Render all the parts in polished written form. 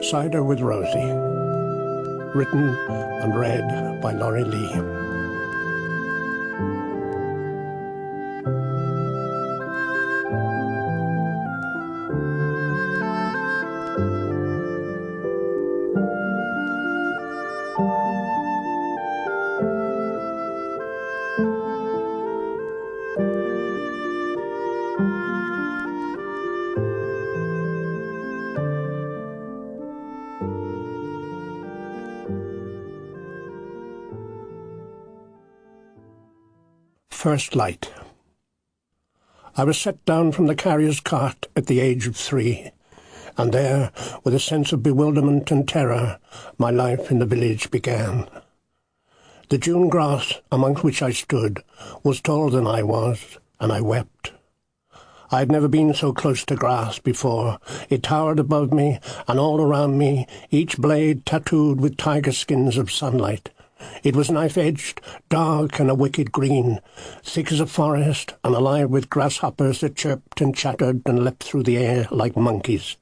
Cider with Rosie. Written and read by Laurie Lee. First light. I was set down from the carrier's cart at the age of 3, and there, with a sense of bewilderment and terror, my life in the village began. The June grass amongst which I stood was taller than I was, and I wept. I had never been so close to grass before. It towered above me, and all around me, each blade tattooed with tiger skins of sunlight. It was knife-edged, dark and a wicked green, thick as a forest and alive with grasshoppers that chirped and chattered and leapt through the air like monkeys.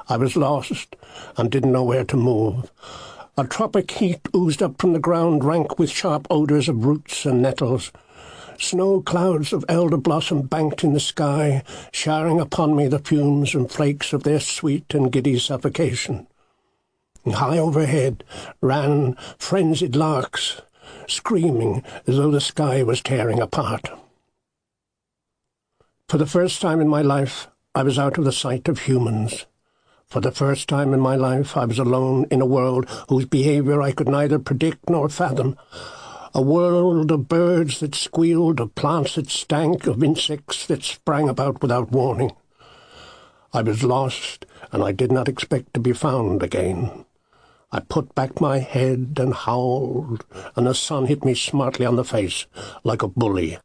I was lost and didn't know where to move. A tropic heat oozed up from the ground, rank with sharp odours of roots and nettles. Snow clouds of elder blossom banked in the sky, showering upon me the fumes and flakes of their sweet and giddy suffocation. High overhead ran frenzied larks, screaming as though the sky was tearing apart. For the first time in my life, I was out of the sight of humans. For the first time in my life, I was alone in a world whose behaviour I could neither predict nor fathom. A world of birds that squealed, of plants that stank, of insects that sprang about without warning. I was lost, and I did not expect to be found again. I put back my head and howled, and the sun hit me smartly on the face, like a bully.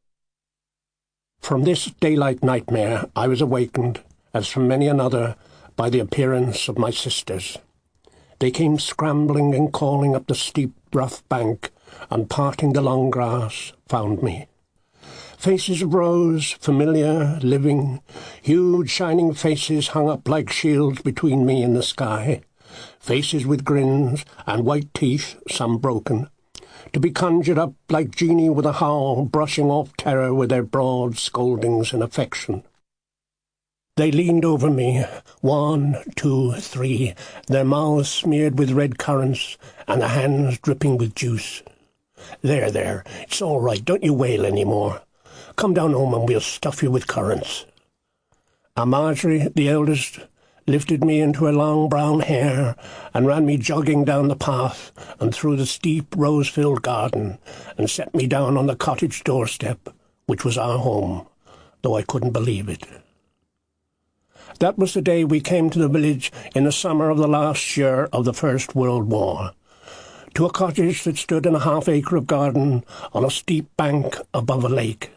From this daylight nightmare I was awakened, as from many another, by the appearance of my sisters. They came scrambling and calling up the steep, rough bank, and parting the long grass, found me. Faces of rose, familiar, living, huge shining faces hung up like shields between me and the sky. Faces with grins and white teeth, some broken, to be conjured up like genii with a howl, brushing off terror with their broad scoldings and affection. They leaned over me, 1, 2, 3, their mouths smeared with red currants and their hands dripping with juice. There, it's all right, don't you wail any more. Come down home and we'll stuff you with currants. And Marjorie, the eldest, lifted me into her long brown hair and ran me jogging down the path and through the steep rose-filled garden and set me down on the cottage doorstep, which was our home, though I couldn't believe it. That was the day we came to the village in the summer of the last year of the First World War, to a cottage that stood in a half-acre of garden on a steep bank above a lake.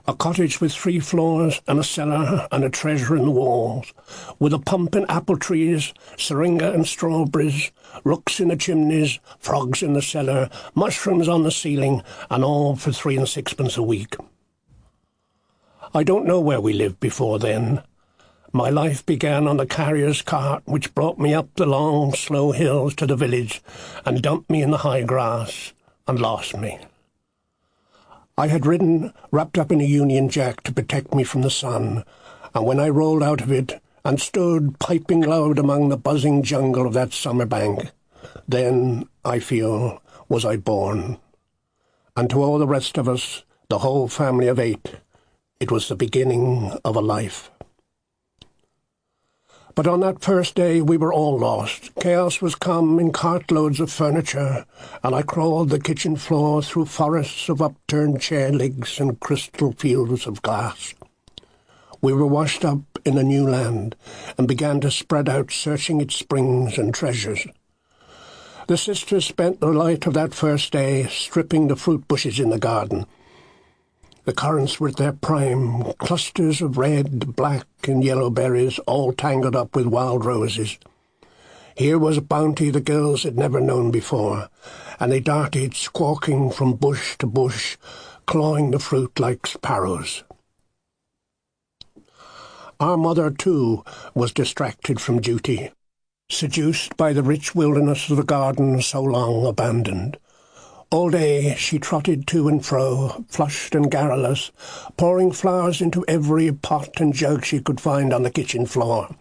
A cottage with 3 floors and a cellar and a treasure in the walls, with a pump and apple trees, syringa and strawberries, rooks in the chimneys, frogs in the cellar, mushrooms on the ceiling, and all for 3 and 6pence a week. I don't know where we lived before then. My life began on the carrier's cart, which brought me up the long, slow hills to the village and dumped me in the high grass and lost me. I had ridden wrapped up in a Union Jack to protect me from the sun, and when I rolled out of it and stood piping loud among the buzzing jungle of that summer bank, then, I feel, was I born. And to all the rest of us, the whole family of 8, it was the beginning of a life. But on that first day we were all lost. Chaos was come in cartloads of furniture, and I crawled the kitchen floor through forests of upturned chair legs and crystal fields of glass. We were washed up in a new land, and began to spread out, searching its springs and treasures. The sisters spent the light of that first day stripping the fruit bushes in the garden. The currants were at their prime, clusters of red, black, and yellow berries, all tangled up with wild roses. Here was a bounty the girls had never known before, and they darted, squawking from bush to bush, clawing the fruit like sparrows. Our mother, too, was distracted from duty. seduced by the rich wilderness of the garden so long abandoned. All day she trotted to and fro, flushed and garrulous, pouring flowers into every pot and jug she could find on the kitchen floor.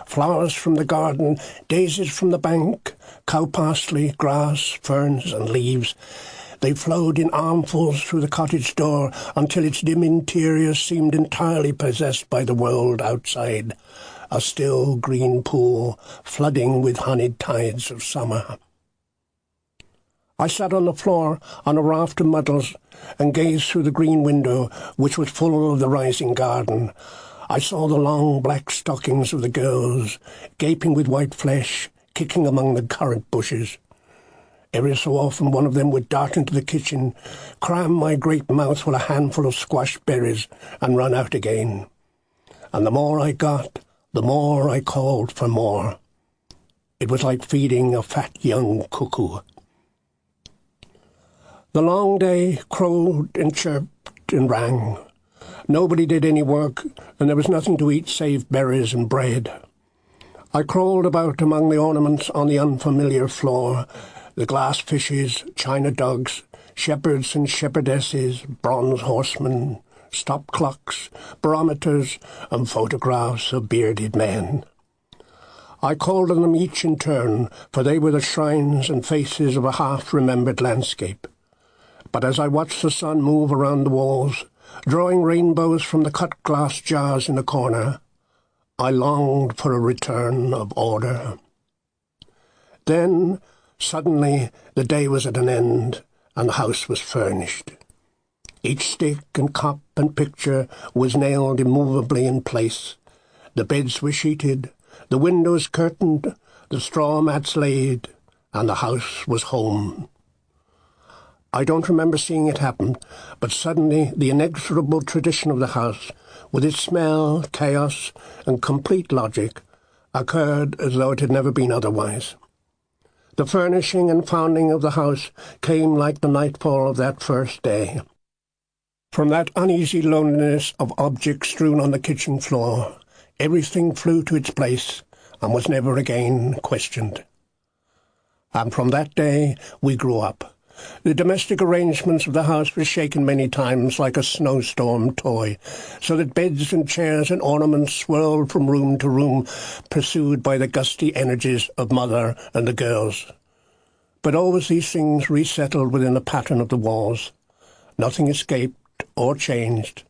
Flowers from the garden, daisies from the bank, cow parsley, grass, ferns and leaves. They flowed in armfuls through the cottage door until its dim interior seemed entirely possessed by the world outside, a still green pool flooding with honeyed tides of summer. I sat on the floor on a raft of muddles and gazed through the green window, which was full of the rising garden. I saw the long black stockings of the girls, gaping with white flesh, kicking among the currant bushes. Every so often one of them would dart into the kitchen, cram my great mouth full a handful of squash berries, and run out again. And the more I got, the more I called for more. It was like feeding a fat young cuckoo. The long day crowed and chirped and rang. Nobody did any work, and there was nothing to eat save berries and bread. I crawled about among the ornaments on the unfamiliar floor, the glass fishes, china dogs, shepherds and shepherdesses, bronze horsemen, stop clocks, barometers, and photographs of bearded men. I called on them each in turn, for they were the shrines and faces of a half-remembered landscape. But as I watched the sun move around the walls, drawing rainbows from the cut glass jars in the corner, I longed for a return of order. Then, suddenly, the day was at an end, and the house was furnished. Each stick and cup and picture was nailed immovably in place. The beds were sheeted, the windows curtained, the straw mats laid, and the house was home. I don't remember seeing it happen, but suddenly the inexorable tradition of the house, with its smell, chaos, and complete logic, occurred as though it had never been otherwise. The furnishing and founding of the house came like the nightfall of that first day. From that uneasy loneliness of objects strewn on the kitchen floor, everything flew to its place and was never again questioned. And from that day we grew up. The domestic arrangements of the house were shaken many times like a snowstorm toy, so that beds and chairs and ornaments swirled from room to room, pursued by the gusty energies of mother and the girls. But always these things resettled within the pattern of the walls. Nothing escaped or changed,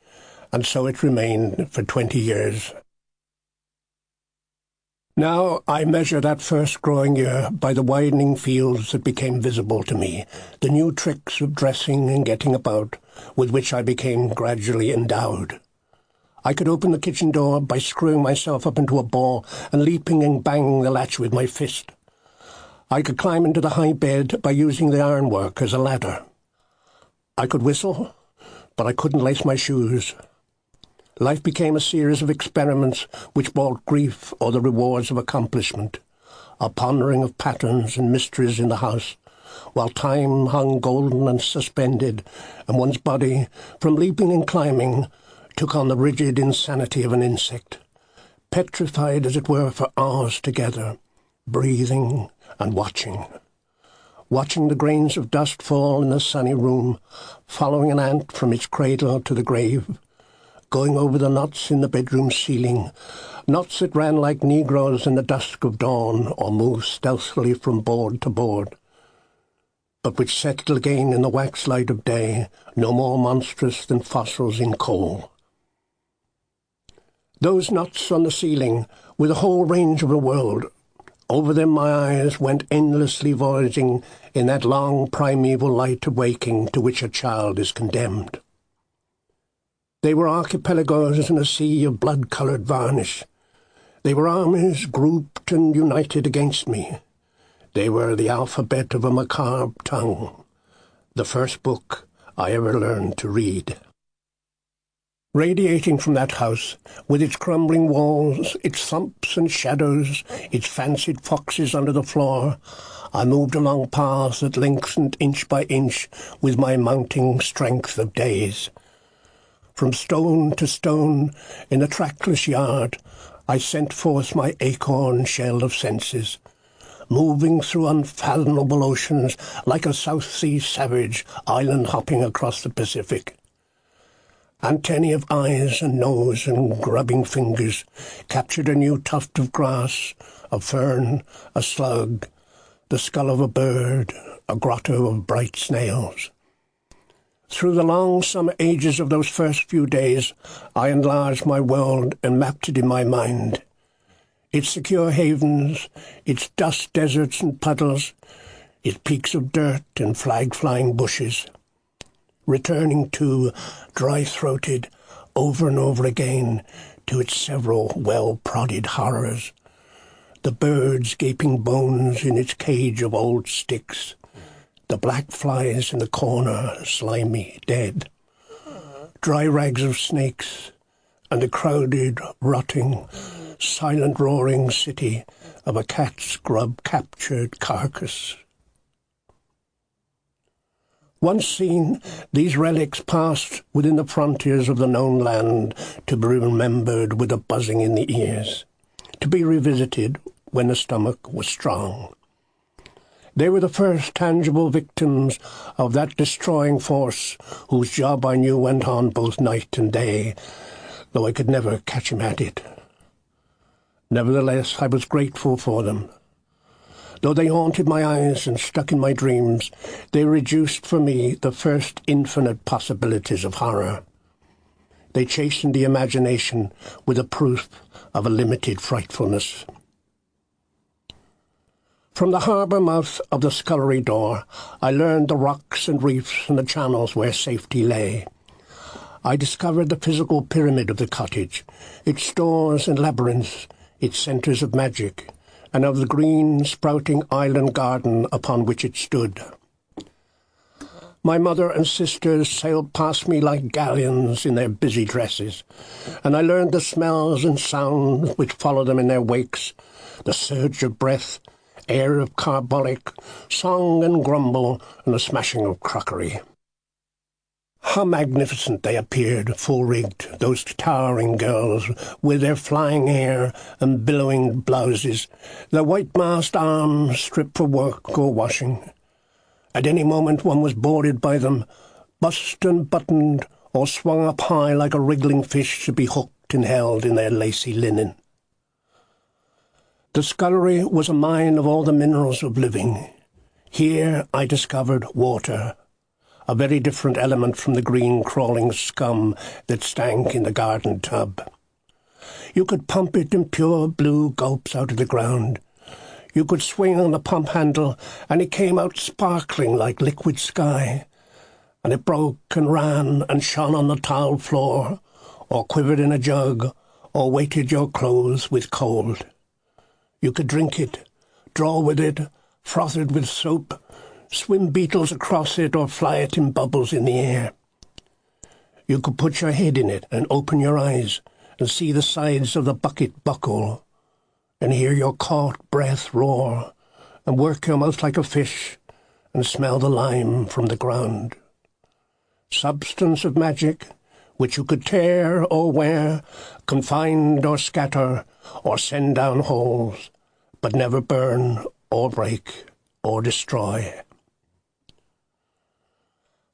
and so it remained for 20 years. Now I measure that first growing year by the widening fields that became visible to me, the new tricks of dressing and getting about, with which I became gradually endowed. I could open the kitchen door by screwing myself up into a ball and leaping and banging the latch with my fist. I could climb into the high bed by using the ironwork as a ladder. I could whistle, but I couldn't lace my shoes. Life became a series of experiments which brought grief or the rewards of accomplishment, a pondering of patterns and mysteries in the house, while time hung golden and suspended, and one's body, from leaping and climbing, took on the rigid insanity of an insect, petrified as it were for hours together, breathing and watching the grains of dust fall in the sunny room, following an ant from its cradle to the grave, going over the knots in the bedroom ceiling, knots that ran like negroes in the dusk of dawn or moved stealthily from board to board, but which settled again in the waxlight of day, no more monstrous than fossils in coal. Those knots on the ceiling were the whole range of the world. Over them my eyes went endlessly voyaging in that long primeval light of waking to which a child is condemned. They were archipelagos in a sea of blood-coloured varnish. They were armies grouped and united against me. They were the alphabet of a macabre tongue, the first book I ever learned to read. Radiating from that house, with its crumbling walls, its thumps and shadows, its fancied foxes under the floor, I moved along paths that lengthened inch by inch with my mounting strength of days. From stone to stone, in the trackless yard, I sent forth my acorn shell of senses, moving through unfathomable oceans like a South Sea savage island-hopping across the Pacific. Antennae of eyes and nose and grubbing fingers captured a new tuft of grass, a fern, a slug, the skull of a bird, a grotto of bright snails. Through the long summer ages of those first few days, I enlarged my world and mapped it in my mind. Its secure havens, its dust deserts and puddles, its peaks of dirt and flag-flying bushes. Returning to, dry-throated, over and over again, to its several well-prodded horrors. The bird's gaping bones in its cage of old sticks. The black flies in the corner, slimy, dead. Dry rags of snakes, and the crowded, rotting, silent roaring city of a cat-scrub-captured carcass. Once seen, these relics passed within the frontiers of the known land, to be remembered with a buzzing in the ears, to be revisited when the stomach was strong. They were the first tangible victims of that destroying force whose job I knew went on both night and day, though I could never catch him at it. Nevertheless, I was grateful for them. Though they haunted my eyes and stuck in my dreams, they reduced for me the first infinite possibilities of horror. They chastened the imagination with a proof of a limited frightfulness. From the harbour mouth of the scullery door, I learned the rocks and reefs and the channels where safety lay. I discovered the physical pyramid of the cottage, its stores and labyrinths, its centres of magic, and of the green, sprouting island garden upon which it stood. My mother and sisters sailed past me like galleons in their busy dresses, and I learned the smells and sounds which followed them in their wakes, the surge of breath, air of carbolic, song and grumble, and the smashing of crockery. How magnificent they appeared, full-rigged, those towering girls, with their flying hair and billowing blouses, their white-masked arms stripped for work or washing. At any moment one was boarded by them, bussed and buttoned, or swung up high like a wriggling fish to be hooked and held in their lacy linen. The scullery was a mine of all the minerals of living. Here I discovered water, a very different element from the green crawling scum that stank in the garden tub. You could pump it in pure blue gulps out of the ground. You could swing on the pump handle, and it came out sparkling like liquid sky. And it broke and ran and shone on the tiled floor, or quivered in a jug, or weighted your clothes with cold. You could drink it, draw with it, froth it with soap, swim beetles across it, or fly it in bubbles in the air. You could put your head in it and open your eyes and see the sides of the bucket buckle, and hear your caught breath roar, and work your mouth like a fish, and smell the lime from the ground. Substance of magic, which you could tear or wear, confind or scatter, or send down holes, but never burn or break or destroy.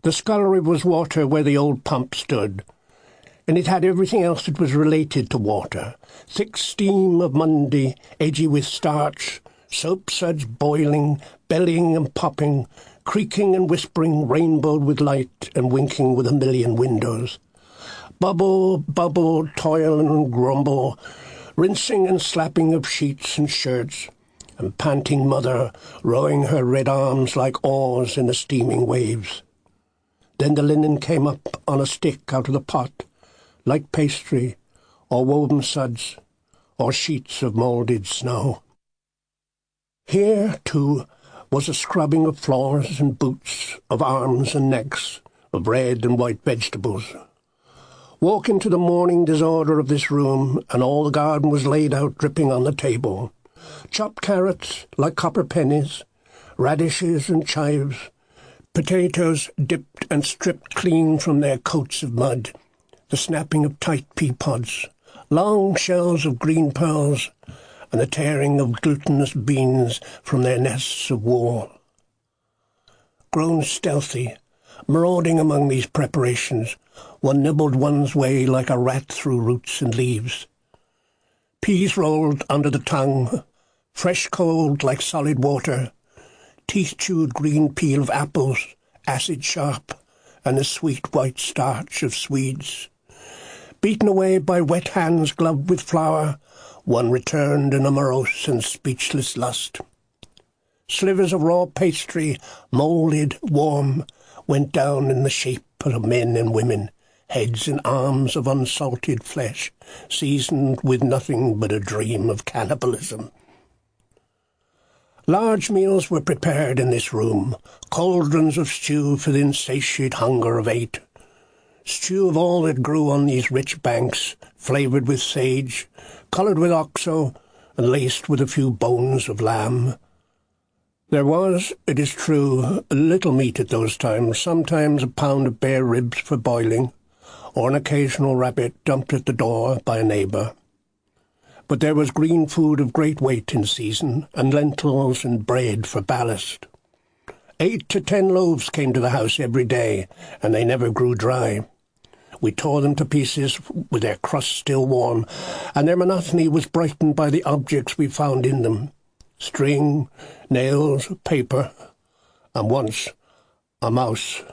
The scullery was water where the old pump stood, and it had everything else that was related to water. Thick steam of Monday, edgy with starch, soap suds boiling, bellying and popping, creaking and whispering, rainbowed with light and winking with a million windows. Bubble, bubble, toil and grumble, rinsing and slapping of sheets and shirts, and panting mother rowing her red arms like oars in the steaming waves. Then the linen came up on a stick out of the pot, like pastry, or woven suds, or sheets of moulded snow. Here, too, was a scrubbing of floors and boots, of arms and necks, of red and white vegetables. Walk into the morning disorder of this room, and all the garden was laid out dripping on the table. Chopped carrots like copper pennies, radishes and chives, potatoes dipped and stripped clean from their coats of mud, the snapping of tight pea pods, long shells of green pearls, and the tearing of glutinous beans from their nests of wool. Grown stealthy, marauding among these preparations, one nibbled one's way like a rat through roots and leaves. Peas rolled under the tongue, fresh cold like solid water, teeth-chewed green peel of apples, acid sharp, and the sweet white starch of Swedes. Beaten away by wet hands gloved with flour, one returned in a morose and speechless lust. Slivers of raw pastry, moulded, warm, went down in the shape of men and women, heads and arms of unsalted flesh, seasoned with nothing but a dream of cannibalism. Large meals were prepared in this room, cauldrons of stew for the insatiate hunger of 8. Stew of all that grew on these rich banks, flavoured with sage, coloured with oxo, and laced with a few bones of lamb. There was, it is true, little meat at those times, sometimes a pound of bare ribs for boiling, or an occasional rabbit dumped at the door by a neighbour. But there was green food of great weight in season, and lentils and bread for ballast. 8 to 10 loaves came to the house every day, and they never grew dry. We tore them to pieces with their crust still warm, and their monotony was brightened by the objects we found in them: string, nails, paper, and once a mouse.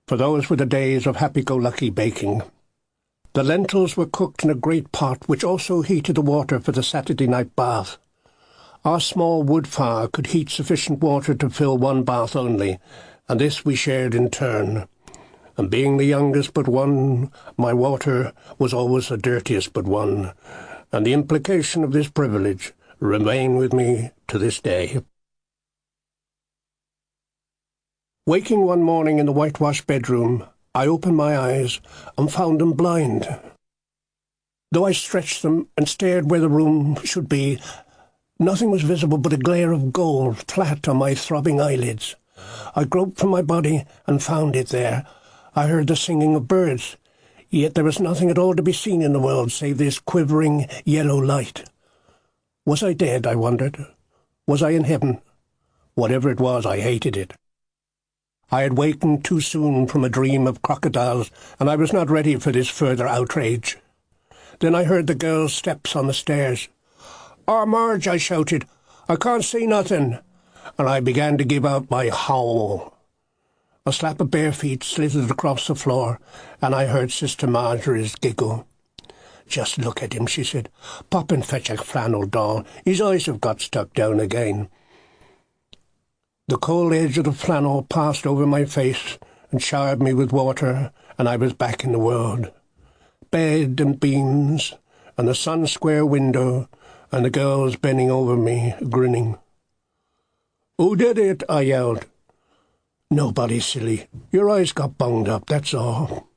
For those were the days of happy-go-lucky baking. The lentils were cooked in a great pot, which also heated the water for the Saturday night bath. Our small wood fire could heat sufficient water to fill one bath only, and this we shared in turn. And being the youngest but one, my water was always the dirtiest but one, and the implication of this privilege remain with me to this day. Waking one morning in the whitewashed bedroom, I opened my eyes and found them blind. Though I stretched them and stared where the room should be, nothing was visible but a glare of gold flat on my throbbing eyelids. I groped for my body and found it there. I heard the singing of birds, yet there was nothing at all to be seen in the world save this quivering yellow light. Was I dead, I wondered? Was I in heaven? Whatever it was, I hated it. I had wakened too soon from a dream of crocodiles, and I was not ready for this further outrage. Then I heard the girl's steps on the stairs. "Oh, Marge," I shouted, "I can't see nothing," and I began to give out my howl. A slap of bare feet slithered across the floor, and I heard Sister Marjorie's giggle. "Just look at him," she said. "Pop and fetch a flannel doll. His eyes have got stuck down again." The cold edge of the flannel passed over my face and showered me with water, and I was back in the world. Bed and beams, and the sun-square window, and the girls bending over me, grinning. "Who did it?" I yelled. "Nobody, silly. Your eyes got bunged up, that's all."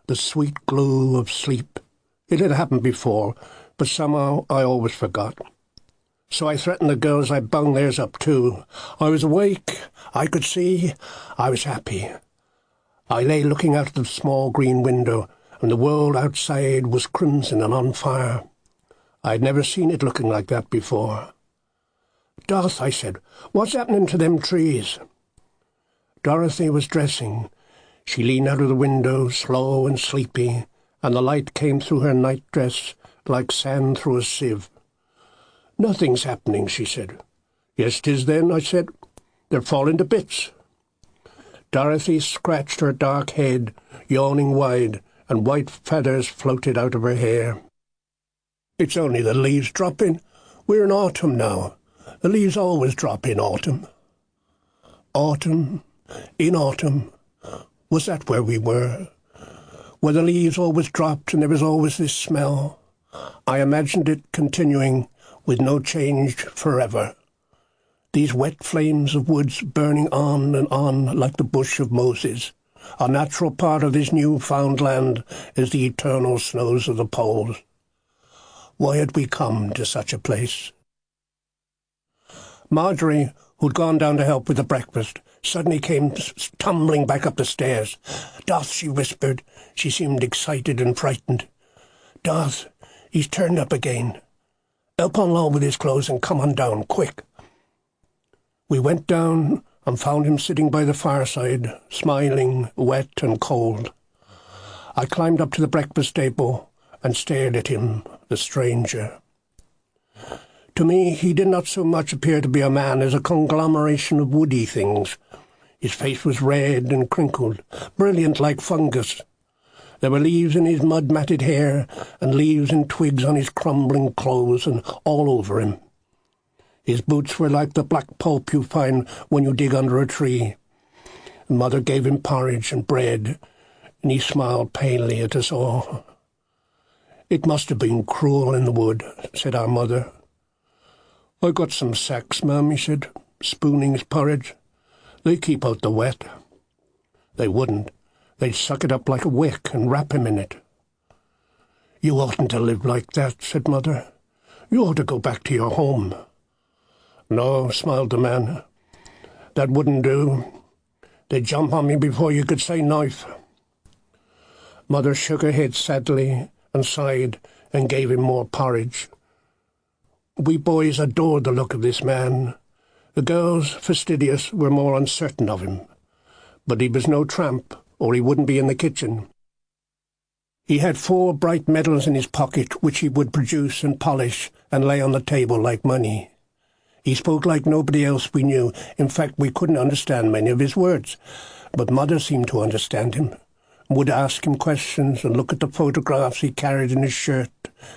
The sweet glow of sleep. It had happened before, but somehow I always forgot. So I threatened the girls I'd bung theirs up too. I was awake. I could see. I was happy. I lay looking out of the small green window, and the world outside was crimson and on fire. I had never seen it looking like that before. "Doth," I said, "what's happening to them trees?" Dorothy was dressing. She leaned out of the window, slow and sleepy, and the light came through her nightdress like sand through a sieve. "Nothing's happening," she said. "Yes, 'tis then," I said. "They're falling to bits." Dorothy scratched her dark head, yawning wide, and white feathers floated out of her hair. "It's only the leaves dropping. We're in autumn now. The leaves always drop in autumn." Autumn, in autumn. Was that where we were? Where the leaves always dropped and there was always this smell? I imagined it continuing, with no change, forever. These wet flames of woods burning on and on like the bush of Moses. A natural part of this new-found land is the eternal snows of the poles. Why had we come to such a place? Marjorie, who'd gone down to help with the breakfast, suddenly came tumbling back up the stairs. "Doth," she whispered. She seemed excited and frightened. "Doth, He's turned up again. Help on Law with his clothes and come on down, quick." We went down and found him sitting by the fireside, smiling, wet and cold. I climbed up to the breakfast table and stared at him, the stranger. To me, he did not so much appear to be a man as a conglomeration of woody things. His face was red and crinkled, brilliant like fungus. There were leaves in his mud-matted hair and leaves and twigs on his crumbling clothes and all over him. His boots were like the black pulp you find when you dig under a tree. Mother gave him porridge and bread, and he smiled palely at us all. "It must have been cruel in the wood," said our mother. "I got some sacks, ma'am," he said, spooning his porridge. "They keep out the wet." "They wouldn't. They'd suck it up like a wick and wrap him in it." "You oughtn't to live like that," said Mother. "You ought to go back to your home." "No," smiled the man. "That wouldn't do. They'd jump on me before you could say knife." Mother shook her head sadly and sighed and gave him more porridge. We boys adored the look of this man. The girls, fastidious, were more uncertain of him. But he was no tramp, or he wouldn't be in the kitchen. He had 4 bright medals in his pocket, which he would produce and polish and lay on the table like money. He spoke like nobody else we knew. In fact, we couldn't understand many of his words. But Mother seemed to understand him, would ask him questions and look at the photographs he carried in his shirt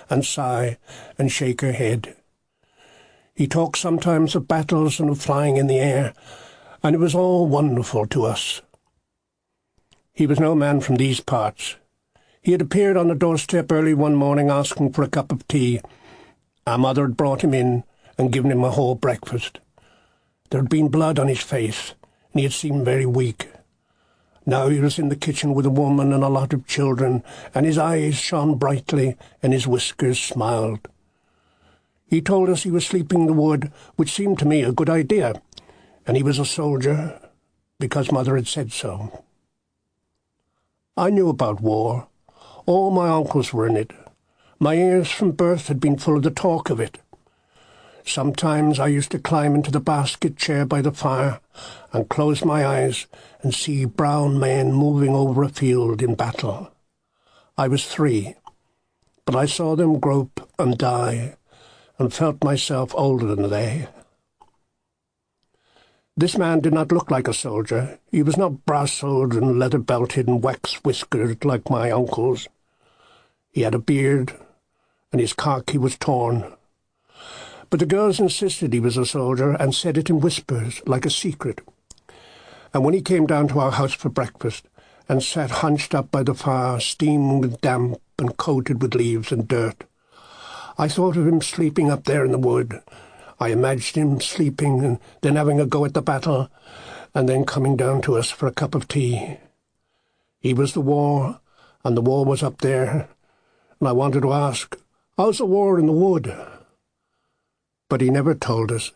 and sigh and shake her head. He talked sometimes of battles and of flying in the air, and it was all wonderful to us. He was no man from these parts. He had appeared on the doorstep early one morning asking for a cup of tea. Our mother had brought him in and given him a whole breakfast. There had been blood on his face, and he had seemed very weak. Now he was in the kitchen with a woman and a lot of children, and his eyes shone brightly, and his whiskers smiled. He told us he was sleeping in the wood, which seemed to me a good idea, and he was a soldier, because Mother had said so. I knew about war. All my uncles were in it. My ears from birth had been full of the talk of it. Sometimes I used to climb into the basket chair by the fire and close my eyes and see brown men moving over a field in battle. I was 3, but I saw them grope and die and felt myself older than they. This man did not look like a soldier. He was not brass-soled and leather-belted and wax-whiskered like my uncles. He had a beard, and his khaki was torn. But the girls insisted he was a soldier and said it in whispers, like a secret. And when he came down to our house for breakfast and sat hunched up by the fire, steamed with damp and coated with leaves and dirt, I thought of him sleeping up there in the wood. I imagined him sleeping and then having a go at the battle and then coming down to us for a cup of tea. He was the war, and the war was up there, and I wanted to ask, "How's the war in the wood?" But he never told us.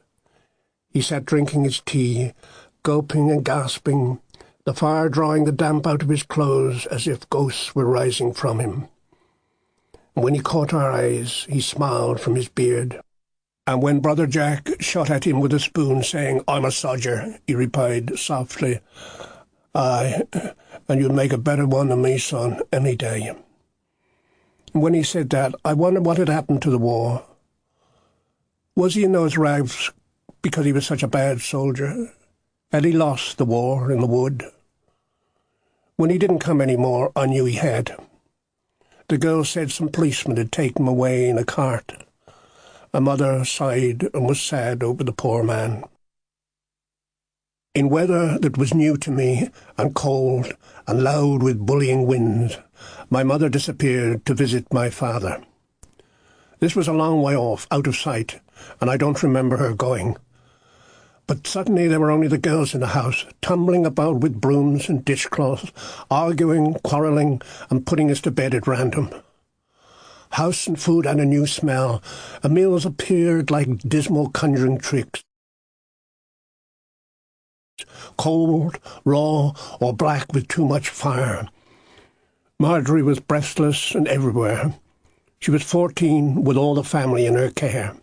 He sat drinking his tea, gulping and gasping, the fire drawing the damp out of his clothes as if ghosts were rising from him. And when he caught our eyes, he smiled from his beard. And when Brother Jack shot at him with a spoon, saying, "I'm a sodger," he replied softly, "Aye, and you'd make a better one than me, son, any day." And when he said that, I wondered what had happened to the war. Was he in those rags because he was such a bad soldier? Had he lost the war in the wood? When he didn't come any more, I knew he had. The girl said some policeman had taken him away in a cart. My mother sighed and was sad over the poor man. In weather that was new to me, and cold, and loud with bullying winds, my mother disappeared to visit my father. This was a long way off, out of sight, and I don't remember her going. But suddenly there were only the girls in the house, tumbling about with brooms and dishcloths, arguing, quarrelling, and putting us to bed at random. House and food had a new smell, and meals appeared like dismal conjuring tricks. Cold, raw, or black with too much fire. Marjorie was breathless and everywhere. She was 14 with all the family in her care.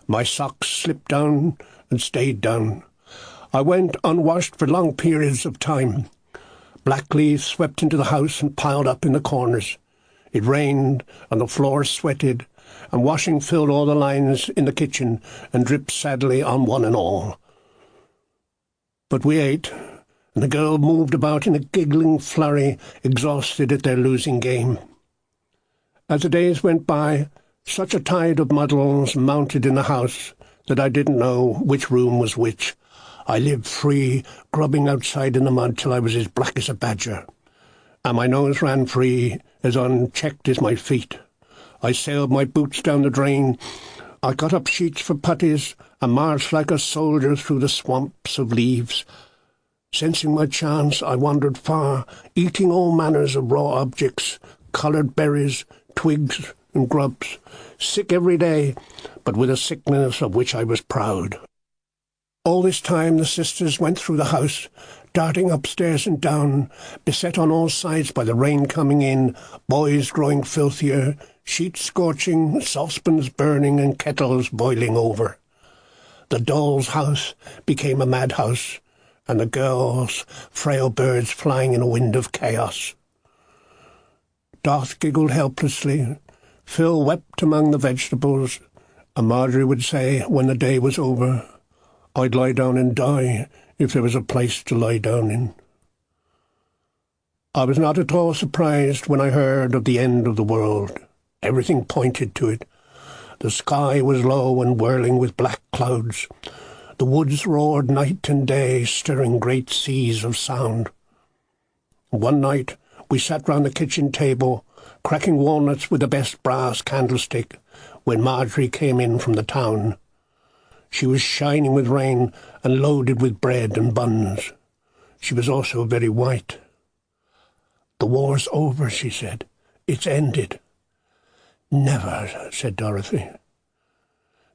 My socks slipped down and stayed down. I went unwashed for long periods of time. Black leaves swept into the house and piled up in the corners. It rained and the floor sweated, and washing filled all the lines in the kitchen and dripped sadly on one and all. But we ate, and the girl moved about in a giggling flurry, exhausted at their losing game. As the days went by, such a tide of muddles mounted in the house that I didn't know which room was which. I lived free, grubbing outside in the mud till I was as black as a badger, and my nose ran free, as unchecked as my feet. I sailed my boots down the drain. I got up sheets for putties and marched like a soldier through the swamps of leaves. Sensing my chance, I wandered far, eating all manners of raw objects, coloured berries, twigs and grubs, sick every day, but with a sickness of which I was proud. All this time the sisters went through the house, darting upstairs and down, beset on all sides by the rain coming in, boys growing filthier, sheets scorching, saucepans burning and kettles boiling over. The doll's house became a madhouse, and the girls, frail birds flying in a wind of chaos. Dot giggled helplessly, Phil wept among the vegetables, and Marjorie would say, when the day was over, "I'd lie down and die if there was a place to lie down in." I was not at all surprised when I heard of the end of the world. Everything pointed to it. The sky was low and whirling with black clouds. The woods roared night and day, stirring great seas of sound. One night we sat round the kitchen table, cracking walnuts with the best brass candlestick, when Marjorie came in from the town. She was shining with rain and loaded with bread and buns. She was also very white. "The war's over," she said. "It's ended." "Never," said Dorothy.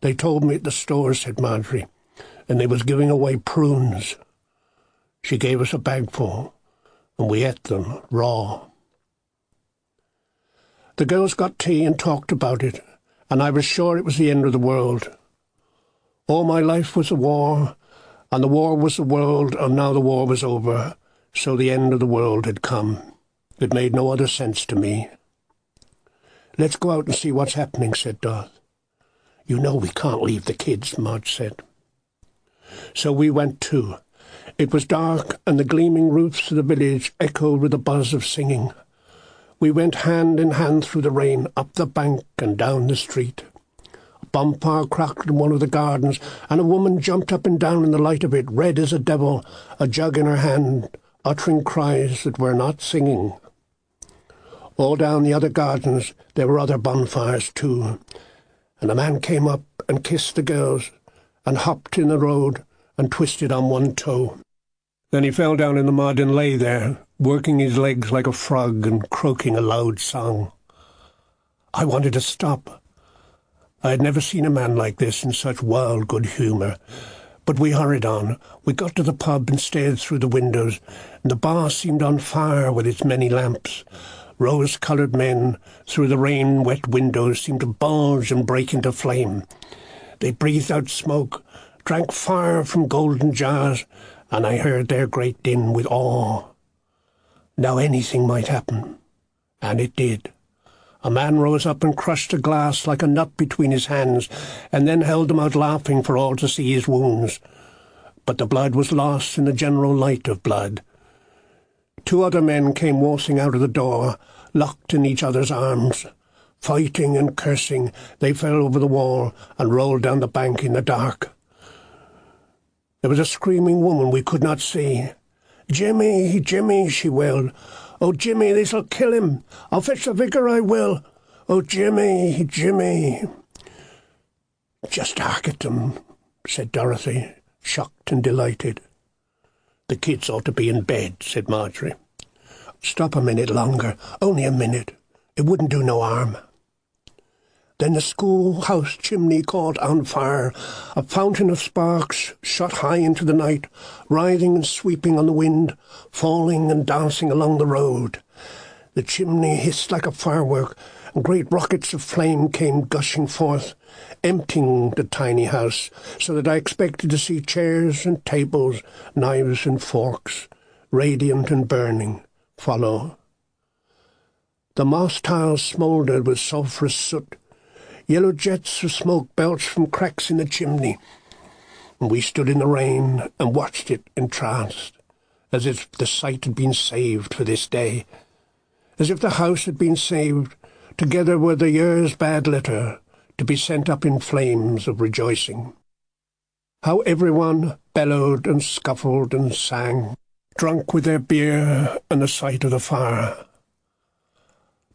"They told me at the store," said Marjorie, "and they was giving away prunes." She gave us a bagful, and we ate them raw. The girls got tea and talked about it, and I was sure it was the end of the world. All my life was a war, and the war was the world, and now the war was over, so the end of the world had come. It made no other sense to me. "Let's go out and see what's happening," said Dot. "You know we can't leave the kids," Marge said. So we went too. It was dark, and the gleaming roofs of the village echoed with the buzz of singing. We went hand in hand through the rain, up the bank and down the street. A bonfire crackled in one of the gardens, and a woman jumped up and down in the light of it, red as a devil, a jug in her hand, uttering cries that were not singing. All down the other gardens there were other bonfires too, and a man came up and kissed the girls, and hopped in the road and twisted on one toe. Then he fell down in the mud and lay there, working his legs like a frog and croaking a loud song. I wanted to stop. I had never seen a man like this in such wild good humour. But we hurried on. We got to the pub and stared through the windows, and the bar seemed on fire with its many lamps. Rose-coloured men, through the rain-wet windows, seemed to bulge and break into flame. They breathed out smoke, drank fire from golden jars, and I heard their great din with awe. Now anything might happen, and it did. A man rose up and crushed a glass like a nut between his hands, and then held them out laughing for all to see his wounds. But the blood was lost in the general light of blood. Two other men came waltzing out of the door, locked in each other's arms. Fighting and cursing, they fell over the wall and rolled down the bank in the dark. There was a screaming woman we could not see. "Jimmy, Jimmy," she wailed. "Oh, Jimmy, this'll kill him. I'll fetch the vicar, I will. Oh, Jimmy, Jimmy." "Just hark at them," said Dorothy, shocked and delighted. "The kids ought to be in bed," said Marjorie. "Stop a minute longer, only a minute. It wouldn't do no harm." Then the schoolhouse chimney caught on fire. A fountain of sparks shot high into the night, writhing and sweeping on the wind, falling and dancing along the road. The chimney hissed like a firework, and great rockets of flame came gushing forth, emptying the tiny house, so that I expected to see chairs and tables, knives and forks, radiant and burning, follow. The moss tiles smouldered with sulphurous soot. Yellow jets of smoke belched from cracks in the chimney, and we stood in the rain and watched it entranced, as if the site had been saved for this day, as if the house had been saved, together with the year's bad litter, to be sent up in flames of rejoicing. How everyone bellowed and scuffled and sang, drunk with their beer and the sight of the fire.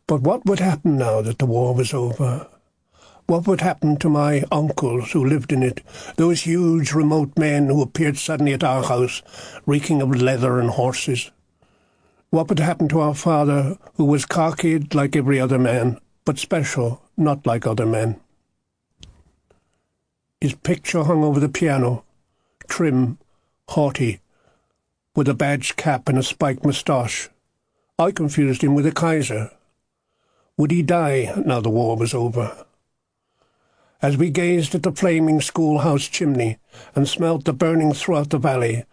But what would happen now that the war was over? What would happen to my uncles who lived in it, those huge remote men who appeared suddenly at our house, reeking of leather and horses? What would happen to our father, who was cockeyed like every other man, but special, not like other men? His picture hung over the piano, trim, haughty, with a badged cap and a spiked moustache. I confused him with a Kaiser. Would he die now the war was over? As we gazed at the flaming schoolhouse chimney and smelt the burning throughout the valley,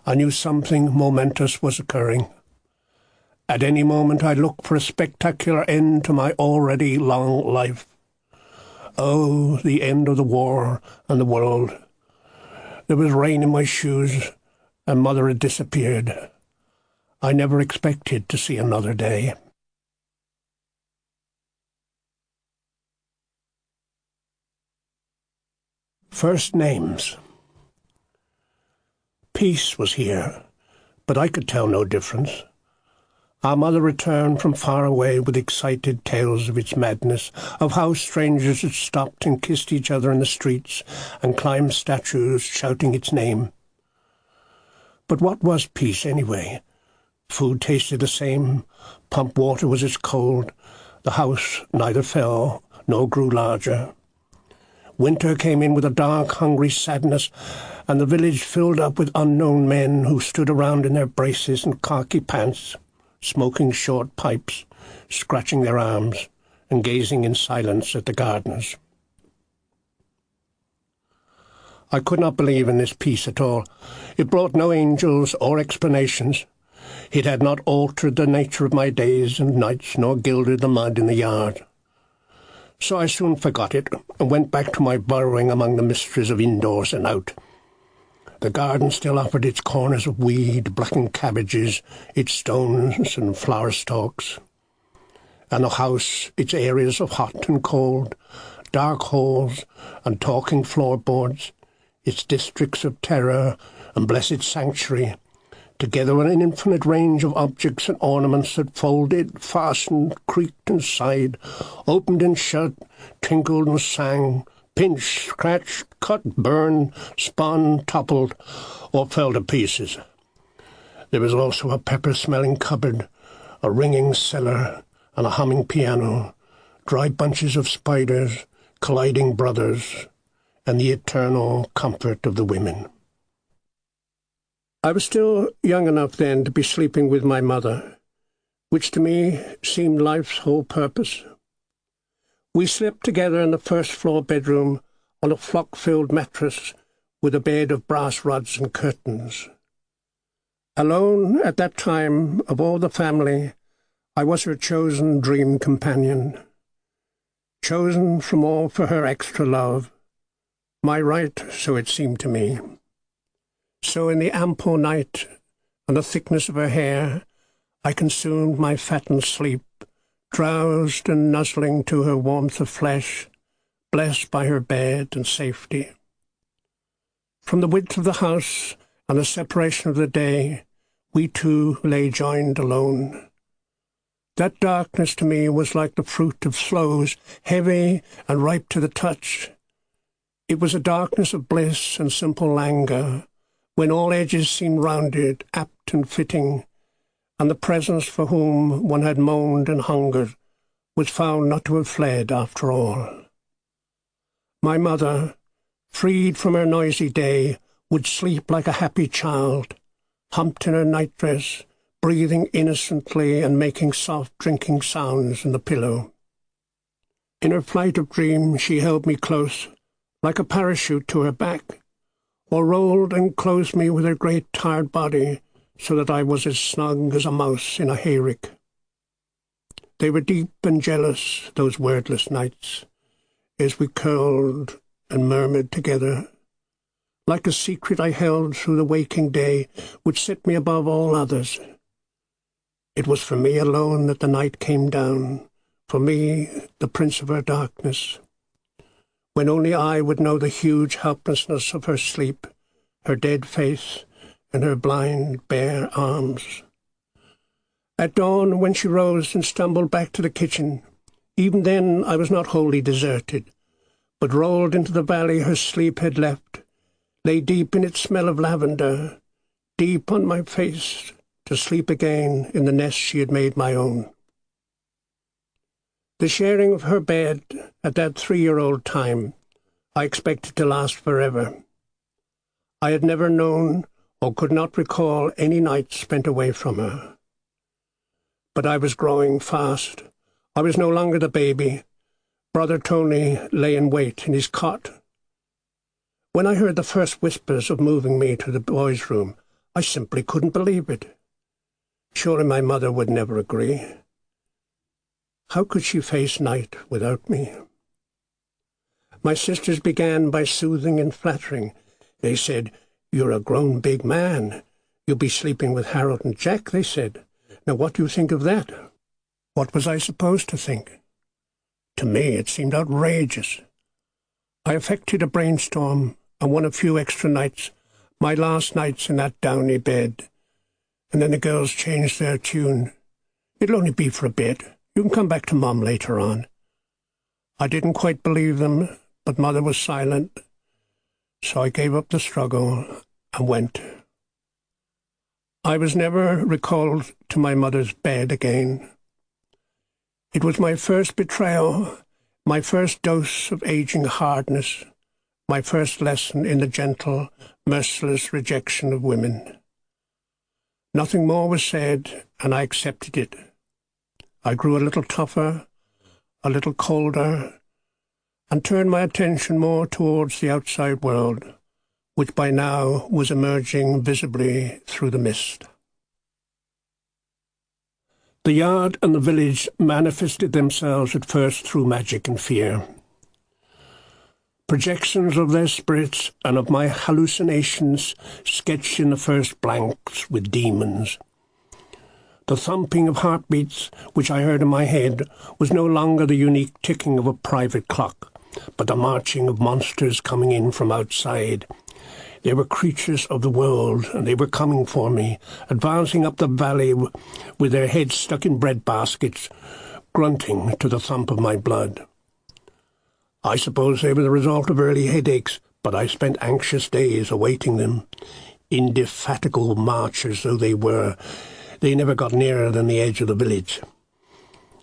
I knew something momentous was occurring. At any moment I looked for a spectacular end to my already long life. Oh, the end of the war and the world. There was rain in my shoes, and Mother had disappeared. I never expected to see another day. First names. Peace was here, but I could tell no difference. Our mother returned from far away with excited tales of its madness, of how strangers had stopped and kissed each other in the streets and climbed statues shouting its name. But what was peace anyway? Food tasted the same, pump water was as cold, the house neither fell nor grew larger. Winter came in with a dark, hungry sadness, and the village filled up with unknown men who stood around in their braces and khaki pants, smoking short pipes, scratching their arms, and gazing in silence at the gardens. I could not believe in this peace at all. It brought no angels or explanations. It had not altered the nature of my days and nights, nor gilded the mud in the yard. So I soon forgot it, and went back to my burrowing among the mysteries of indoors and out. The garden still offered its corners of weed, blackened cabbages, its stones and flower stalks, and the house its areas of hot and cold, dark halls and talking floorboards, its districts of terror and blessed sanctuary, together with an infinite range of objects and ornaments that folded, fastened, creaked and sighed, opened and shut, tinkled and sang, pinched, scratched, cut, burned, spun, toppled, or fell to pieces. There was also a pepper-smelling cupboard, a ringing cellar, and a humming piano, dry bunches of spiders, colliding brothers, and the eternal comfort of the women. I was still young enough then to be sleeping with my mother, which to me seemed life's whole purpose. We slept together in the first-floor bedroom on a flock-filled mattress with a bed of brass rods and curtains. Alone at that time of all the family, I was her chosen dream companion, chosen from all for her extra love, my right, so it seemed to me. So in the ample night and the thickness of her hair, I consumed my fattened sleep, drowsed and nuzzling to her warmth of flesh, blessed by her bed and safety. From the width of the house and the separation of the day, we two lay joined alone. That darkness to me was like the fruit of sloes, heavy and ripe to the touch. It was a darkness of bliss and simple languor, when all edges seemed rounded, apt and fitting, and the presence for whom one had moaned and hungered was found not to have fled after all. My mother, freed from her noisy day, would sleep like a happy child, humped in her nightdress, breathing innocently and making soft drinking sounds in the pillow. In her flight of dream she held me close, like a parachute to her back, or rolled and closed me with her great tired body, so that I was as snug as a mouse in a hayrick. They were deep and jealous, those wordless nights, as we curled and murmured together, like a secret I held through the waking day which set me above all others. It was for me alone that the night came down, for me, the prince of her darkness, when only I would know the huge helplessness of her sleep, her dead face, and her blind, bare arms. At dawn, when she rose and stumbled back to the kitchen, even then I was not wholly deserted, but rolled into the valley her sleep had left, lay deep in its smell of lavender, deep on my face, to sleep again in the nest she had made my own. The sharing of her bed at that 3-year-old time I expected to last forever. I had never known or could not recall any night spent away from her. But I was growing fast. I was no longer the baby. Brother Tony lay in wait in his cot. When I heard the first whispers of moving me to the boys' room, I simply couldn't believe it. Surely my mother would never agree. How could she face night without me? My sisters began by soothing and flattering. They said, "You're a grown big man. You'll be sleeping with Harold and Jack," they said. "Now what do you think of that?" What was I supposed to think? To me it seemed outrageous. I affected a brainstorm and won a few extra nights, my last nights in that downy bed. And then the girls changed their tune. "It'll only be for a bit. You can come back to Mum later on." I didn't quite believe them, but Mother was silent, so I gave up the struggle and went. I was never recalled to my mother's bed again. It was my first betrayal, my first dose of aging hardness, my first lesson in the gentle, merciless rejection of women. Nothing more was said, and I accepted it. I grew a little tougher, a little colder, and turned my attention more towards the outside world, which by now was emerging visibly through the mist. The yard and the village manifested themselves at first through magic and fear. Projections of their spirits and of my hallucinations sketched in the first blanks with demons. The thumping of heartbeats, which I heard in my head, was no longer the unique ticking of a private clock, but the marching of monsters coming in from outside. They were creatures of the world, and they were coming for me, advancing up the valley with their heads stuck in bread baskets, grunting to the thump of my blood. I suppose they were the result of early headaches, but I spent anxious days awaiting them. Indefatigable marchers though they were, they never got nearer than the edge of the village.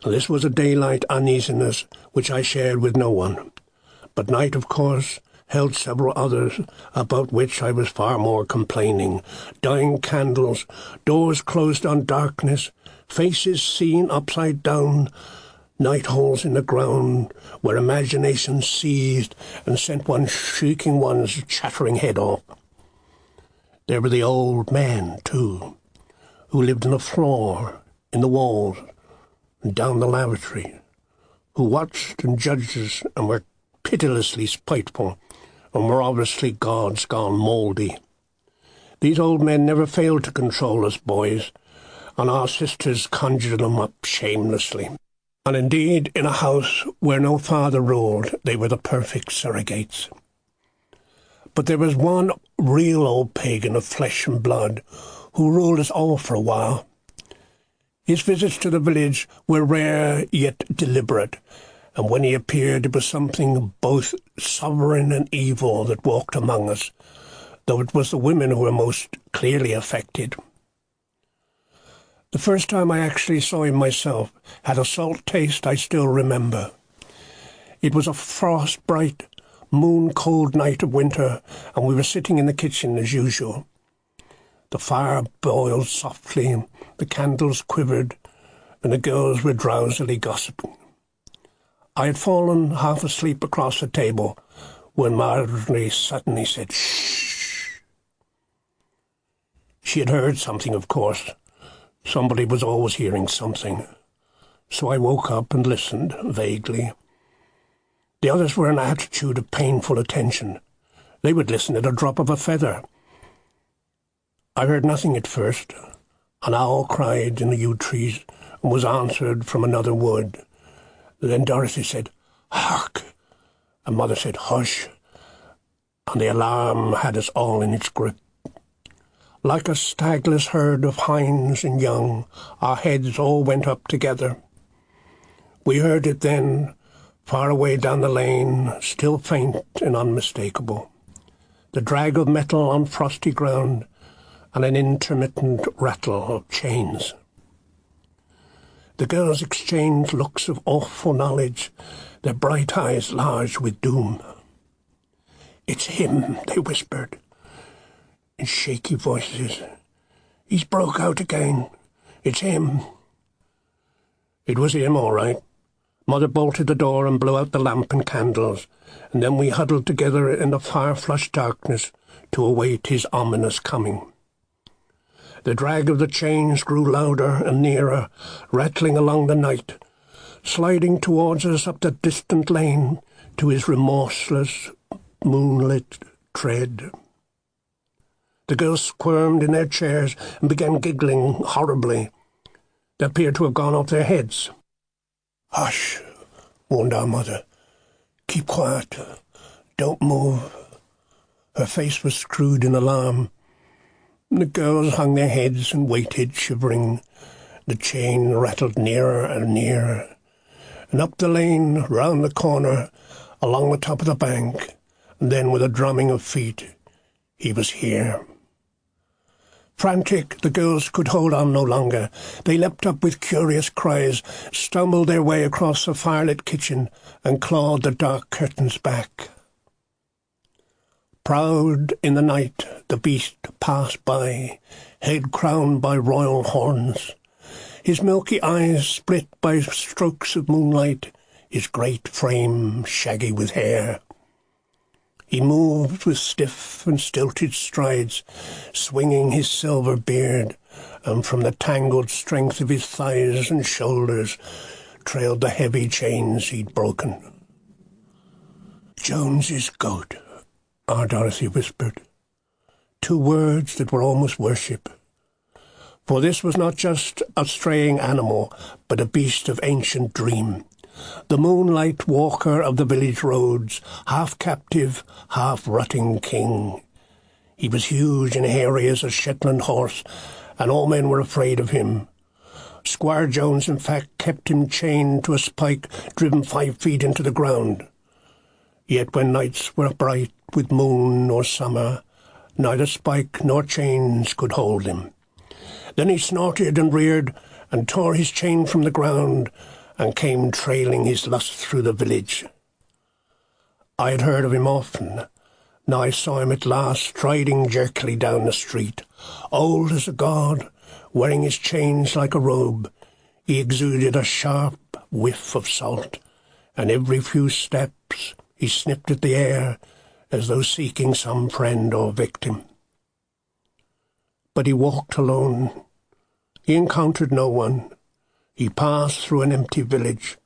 This was a daylight uneasiness which I shared with no one, but night, of course, held several others about which I was far more complaining. Dying candles, doors closed on darkness, faces seen upside down, night holes in the ground where imagination seized and sent one shrieking one's chattering head off. There were the old men, too, who lived on the floor, in the walls, and down the lavatory, who watched and judged us and were pitilessly spiteful, and were obviously gods gone mouldy. These old men never failed to control us boys, and our sisters conjured them up shamelessly. And indeed, in a house where no father ruled, they were the perfect surrogates. But there was one real old pagan of flesh and blood who ruled us all for a while. His visits to the village were rare yet deliberate, and when he appeared it was something both sovereign and evil that walked among us, though it was the women who were most clearly affected. The first time I actually saw him myself had a salt taste I still remember. It was a frost-bright, moon-cold night of winter, and we were sitting in the kitchen as usual. The fire boiled softly, the candles quivered, and the girls were drowsily gossiping. I had fallen half asleep across the table when Marjorie suddenly said, "Shh." She had heard something, of course. Somebody was always hearing something. So I woke up and listened, vaguely. The others were an attitude of painful attention. They would listen at a drop of a feather. I heard nothing at first. An owl cried in the yew trees and was answered from another wood. Then Dorothy said, "Hark!" and Mother said, "Hush!" and the alarm had us all in its grip. Like a stagless herd of hinds and young, our heads all went up together. We heard it then, far away down the lane, still faint and unmistakable. The drag of metal on frosty ground, and an intermittent rattle of chains. The girls exchanged looks of awful knowledge, their bright eyes large with doom. "It's him," they whispered, in shaky voices. "He's broke out again. It's him." It was him, all right. Mother bolted the door and blew out the lamp and candles, and then we huddled together in the fire-flushed darkness to await his ominous coming. The drag of the chains grew louder and nearer, rattling along the night, sliding towards us up the distant lane to his remorseless, moonlit tread. The girls squirmed in their chairs and began giggling horribly. They appeared to have gone off their heads. "Hush," warned our mother. "Keep quiet. Don't move." Her face was screwed in alarm. The girls hung their heads and waited, shivering. The chain rattled nearer and nearer, and up the lane, round the corner, along the top of the bank, and then with a drumming of feet, he was here. Frantic, the girls could hold on no longer. They leapt up with curious cries, stumbled their way across the firelit kitchen, and clawed the dark curtains back. Proud in the night, the beast passed by, head crowned by royal horns, his milky eyes split by strokes of moonlight, his great frame shaggy with hair. He moved with stiff and stilted strides, swinging his silver beard, and from the tangled strength of his thighs and shoulders trailed the heavy chains he'd broken. "Jones's goat," our Dorothy whispered. 2 words that were almost worship. For this was not just a straying animal, but a beast of ancient dream. The moonlight walker of the village roads, half captive, half rutting king. He was huge and hairy as a Shetland horse, and all men were afraid of him. Squire Jones, in fact, kept him chained to a spike driven 5 feet into the ground. Yet when nights were bright with moon or summer, neither spike nor chains could hold him. Then he snorted and reared and tore his chain from the ground and came trailing his lust through the village. I had heard of him often. Now I saw him at last striding jerkily down the street. Old as a god, wearing his chains like a robe, he exuded a sharp whiff of salt, and every few steps he sniffed at the air as though seeking some friend or victim. But he walked alone. He encountered no one. He passed through an empty village.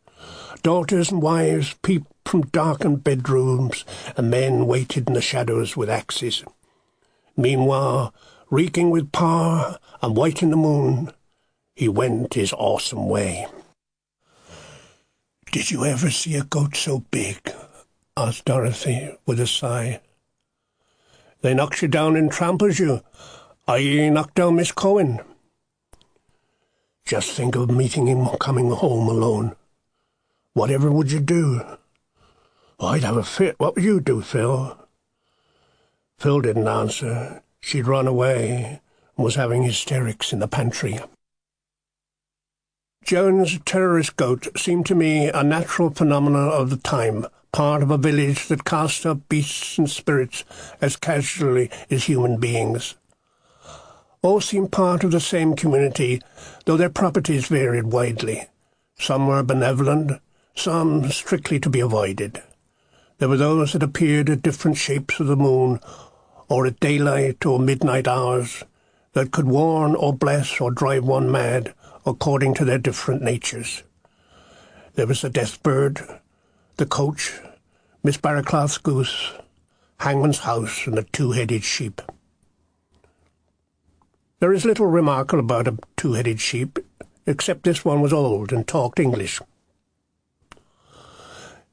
Daughters and wives peeped from darkened bedrooms, and men waited in the shadows with axes. Meanwhile, reeking with power and white in the moon, he went his awesome way. "Did you ever see a goat so big?" asked Dorothy with a sigh. "They knocks you down and tramples you. I knocked down Miss Cohen." "Just think of meeting him coming home alone. Whatever would you do?" "I'd have a fit. What would you do, Phil?" Phil didn't answer. She'd run away and was having hysterics in the pantry. Jones' terrorist goat seemed to me a natural phenomenon of the time, part of a village that cast up beasts and spirits as casually as human beings. All seemed part of the same community, though their properties varied widely. Some were benevolent, some strictly to be avoided. There were those that appeared at different shapes of the moon, or at daylight or midnight hours, that could warn or bless or drive one mad, according to their different natures. There was the death bird, the coach, Miss Barraclough's goose, hangman's house, and the two-headed sheep. There is little remarkable about a two-headed sheep, except this one was old and talked English.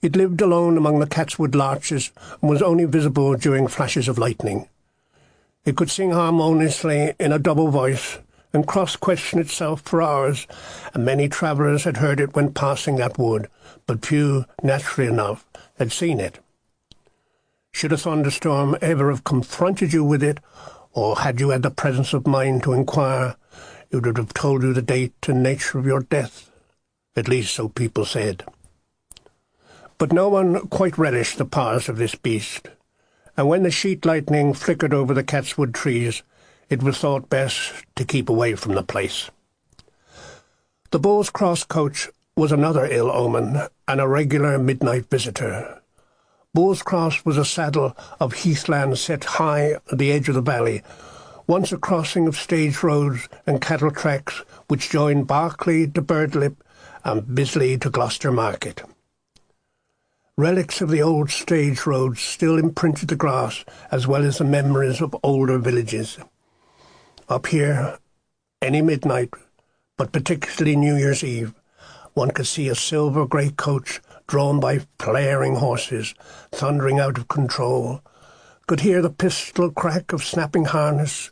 It lived alone among the catchwood larches and was only visible during flashes of lightning. It could sing harmoniously in a double voice and cross-question itself for hours, and many travellers had heard it when passing that wood, but few, naturally enough, had seen it. Should a thunderstorm ever have confronted you with it, or had you had the presence of mind to inquire, it would have told you the date and nature of your death. At least so people said. But no one quite relished the powers of this beast, and when the sheet lightning flickered over the catchwood trees, it was thought best to keep away from the place. The Bull's Cross coach was another ill omen, and a regular midnight visitor. Bull's Cross was a saddle of heathland set high at the edge of the valley, once a crossing of stage roads and cattle tracks which joined Berkeley to Birdlip and Bisley to Gloucester Market. Relics of the old stage roads still imprinted the grass, as well as the memories of older villages. Up here, any midnight, but particularly New Year's Eve, one could see a silver-grey coach drawn by flaring horses, thundering out of control, could hear the pistol crack of snapping harness,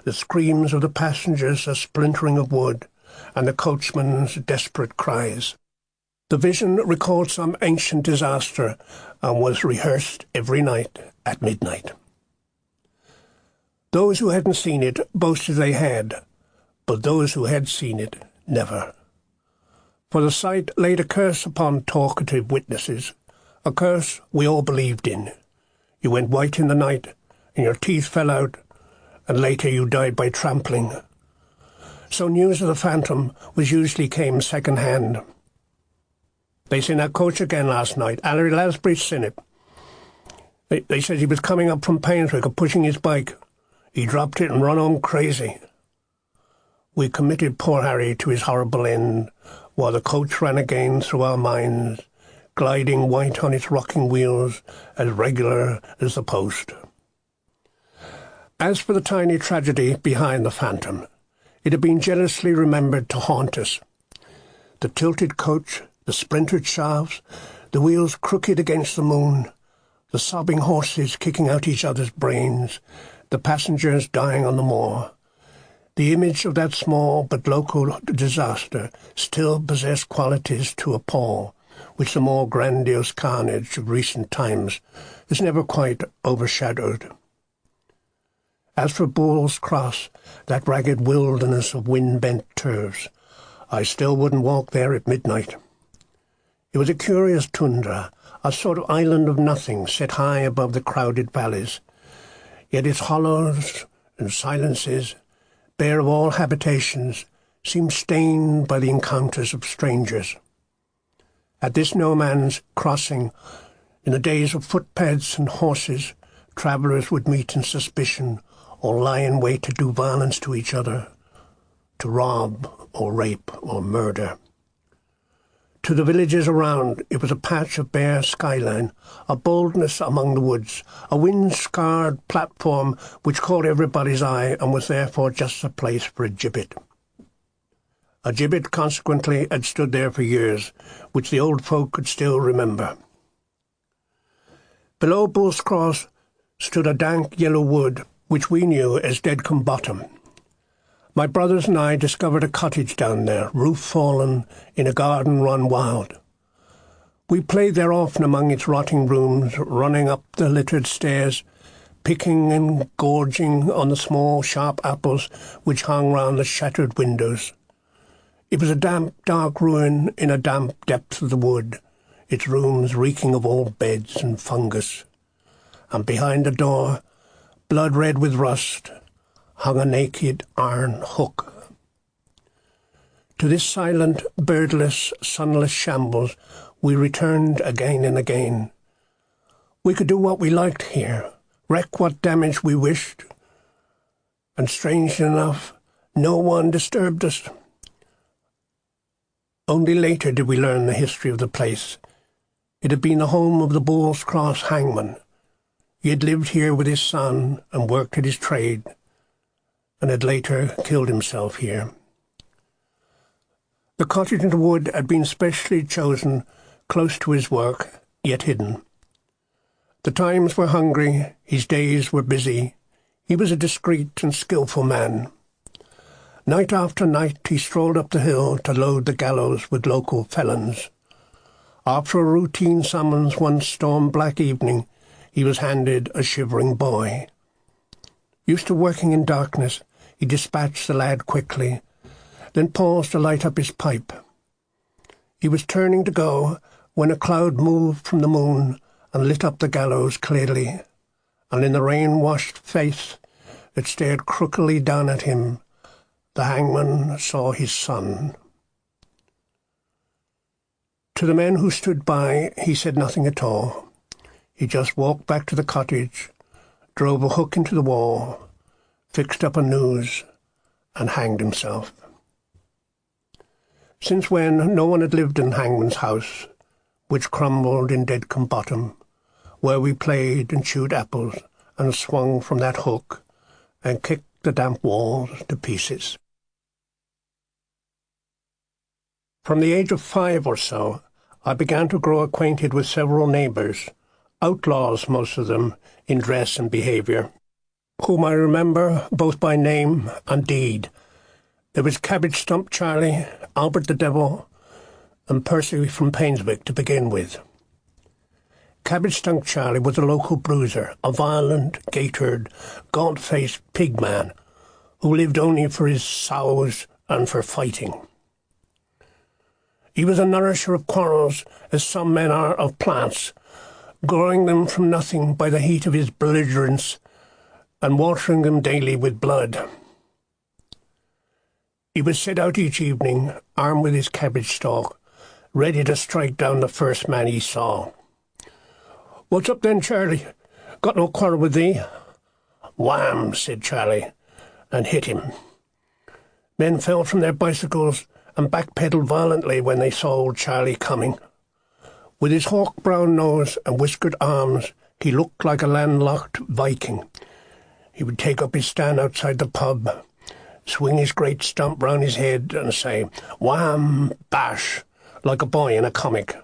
the screams of the passengers, a splintering of wood, and the coachman's desperate cries. The vision recalled some ancient disaster and was rehearsed every night at midnight. Those who hadn't seen it boasted they had, but those who had seen it never. For the sight laid a curse upon talkative witnesses, a curse we all believed in. You went white in the night, and your teeth fell out, and later you died by trampling. So news of the phantom was usually came second-hand. They seen that coach again last night. Larry Lasbury's seen it. They said he was coming up from Painswick, pushing his bike. He dropped it and run on crazy. We committed poor Harry to his horrible end, while the coach ran again through our minds, gliding white on its rocking wheels, as regular as the post. As for the tiny tragedy behind the phantom, it had been jealously remembered to haunt us. The tilted coach, the splintered shafts, the wheels crooked against the moon, the sobbing horses kicking out each other's brains, the passengers dying on the moor. The image of that small but local disaster still possessed qualities to appall, which the more grandiose carnage of recent times has never quite overshadowed. As for Bull's Cross, that ragged wilderness of wind-bent turfs, I still wouldn't walk there at midnight. It was a curious tundra, a sort of island of nothing set high above the crowded valleys. Yet its hollows and silences, bare of all habitations, seemed stained by the encounters of strangers. At this no-man's crossing, in the days of footpads and horses, travellers would meet in suspicion or lie in wait to do violence to each other, to rob or rape or murder. To the villages around, it was a patch of bare skyline, a boldness among the woods, a wind-scarred platform which caught everybody's eye and was therefore just the place for a gibbet. A gibbet, consequently, had stood there for years, which the old folk could still remember. Below Bull's Cross stood a dank yellow wood, which we knew as Dedcombe Bottom. My brothers and I discovered a cottage down there, roof fallen, in a garden run wild. We played there often among its rotting rooms, running up the littered stairs, picking and gorging on the small, sharp apples which hung round the shattered windows. It was a damp, dark ruin in a damp depth of the wood, its rooms reeking of old beds and fungus. And behind the door, blood-red with rust, hung a naked iron hook. To this silent, birdless, sunless shambles We returned again and again. We could do what we liked here, wreak what damage we wished, and strangely enough, no one disturbed us. Only later did we learn the history of the place. It had been the home of the Bull's Cross hangman. He had lived here with his son and worked at his trade, and had later killed himself here. The cottage in the wood had been specially chosen close to his work, yet hidden. The times were hungry, his days were busy. He was a discreet and skilful man. Night after night he strolled up the hill to load the gallows with local felons. After a routine summons one storm-black evening, he was handed a shivering boy. Used to working in darkness, he dispatched the lad quickly, then paused to light up his pipe. He was turning to go when a cloud moved from the moon and lit up the gallows clearly, and in the rain-washed face that stared crookedly down at him, the hangman saw his son. To the men who stood by, he said nothing at all. He just walked back to the cottage, drove a hook into the wall, fixed up a noose, and hanged himself. Since when no one had lived in Hangman's house, which crumbled in Dedcombe Bottom, where we played and chewed apples and swung from that hook and kicked the damp walls to pieces. From the age of 5 or so, I began to grow acquainted with several neighbours, outlaws most of them in dress and behaviour, whom I remember both by name and deed. There was Cabbage Stump Charlie, Albert the Devil, and Percy from Painswick to begin with. Cabbage Stump Charlie was a local bruiser, a violent, gaitered, gaunt-faced pig man who lived only for his sows and for fighting. He was a nourisher of quarrels, as some men are of plants, growing them from nothing by the heat of his belligerence and watering them daily with blood. He would set out each evening, armed with his cabbage stalk, ready to strike down the first man he saw. "What's up then, Charlie? Got no quarrel with thee?" "Wham!" said Charlie, and hit him. Men fell from their bicycles and backpedaled violently when they saw old Charlie coming. With his hawk-brown nose and whiskered arms, he looked like a landlocked Viking. He would take up his stand outside the pub, swing his great stump round his head and say, "Wham! Bash!" like a boy in a comic,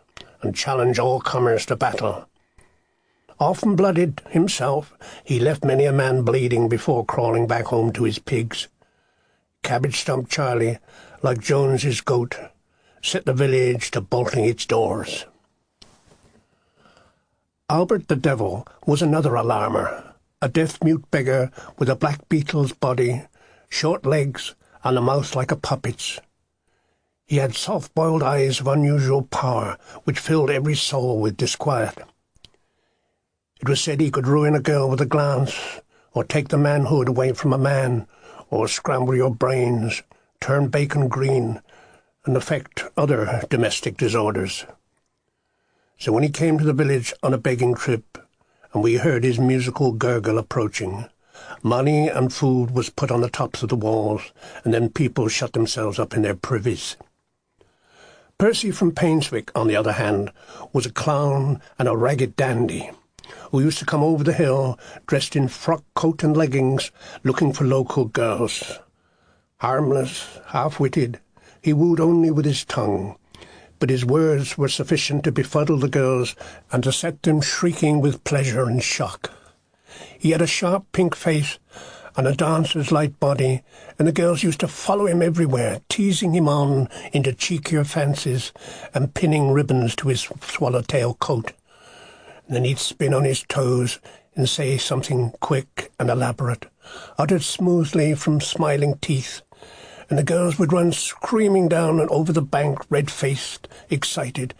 and challenge all comers to battle. Often blooded himself, he left many a man bleeding before crawling back home to his pigs. Cabbage Stump Charlie, like Jones's goat, set the village to bolting its doors. Albert the Devil was another alarmer, a deaf-mute beggar with a black beetle's body, short legs, and a mouth like a puppet's. He had soft-boiled eyes of unusual power, which filled every soul with disquiet. It was said he could ruin a girl with a glance, or take the manhood away from a man, or scramble your brains, turn bacon green, and affect other domestic disorders. So when he came to the village on a begging trip, and we heard his musical gurgle approaching, money and food was put on the tops of the walls, and then people shut themselves up in their privies. Percy from Painswick, on the other hand, was a clown and a ragged dandy, who used to come over the hill, dressed in frock coat and leggings, looking for local girls. Harmless, half-witted, he wooed only with his tongue, but his words were sufficient to befuddle the girls and to set them shrieking with pleasure and shock. He had a sharp pink face and a dancer's light body, and the girls used to follow him everywhere, teasing him on into cheekier fancies and pinning ribbons to his swallowtail coat. And then he'd spin on his toes and say something quick and elaborate, uttered smoothly from smiling teeth, and the girls would run screaming down and over the bank, red-faced, excited,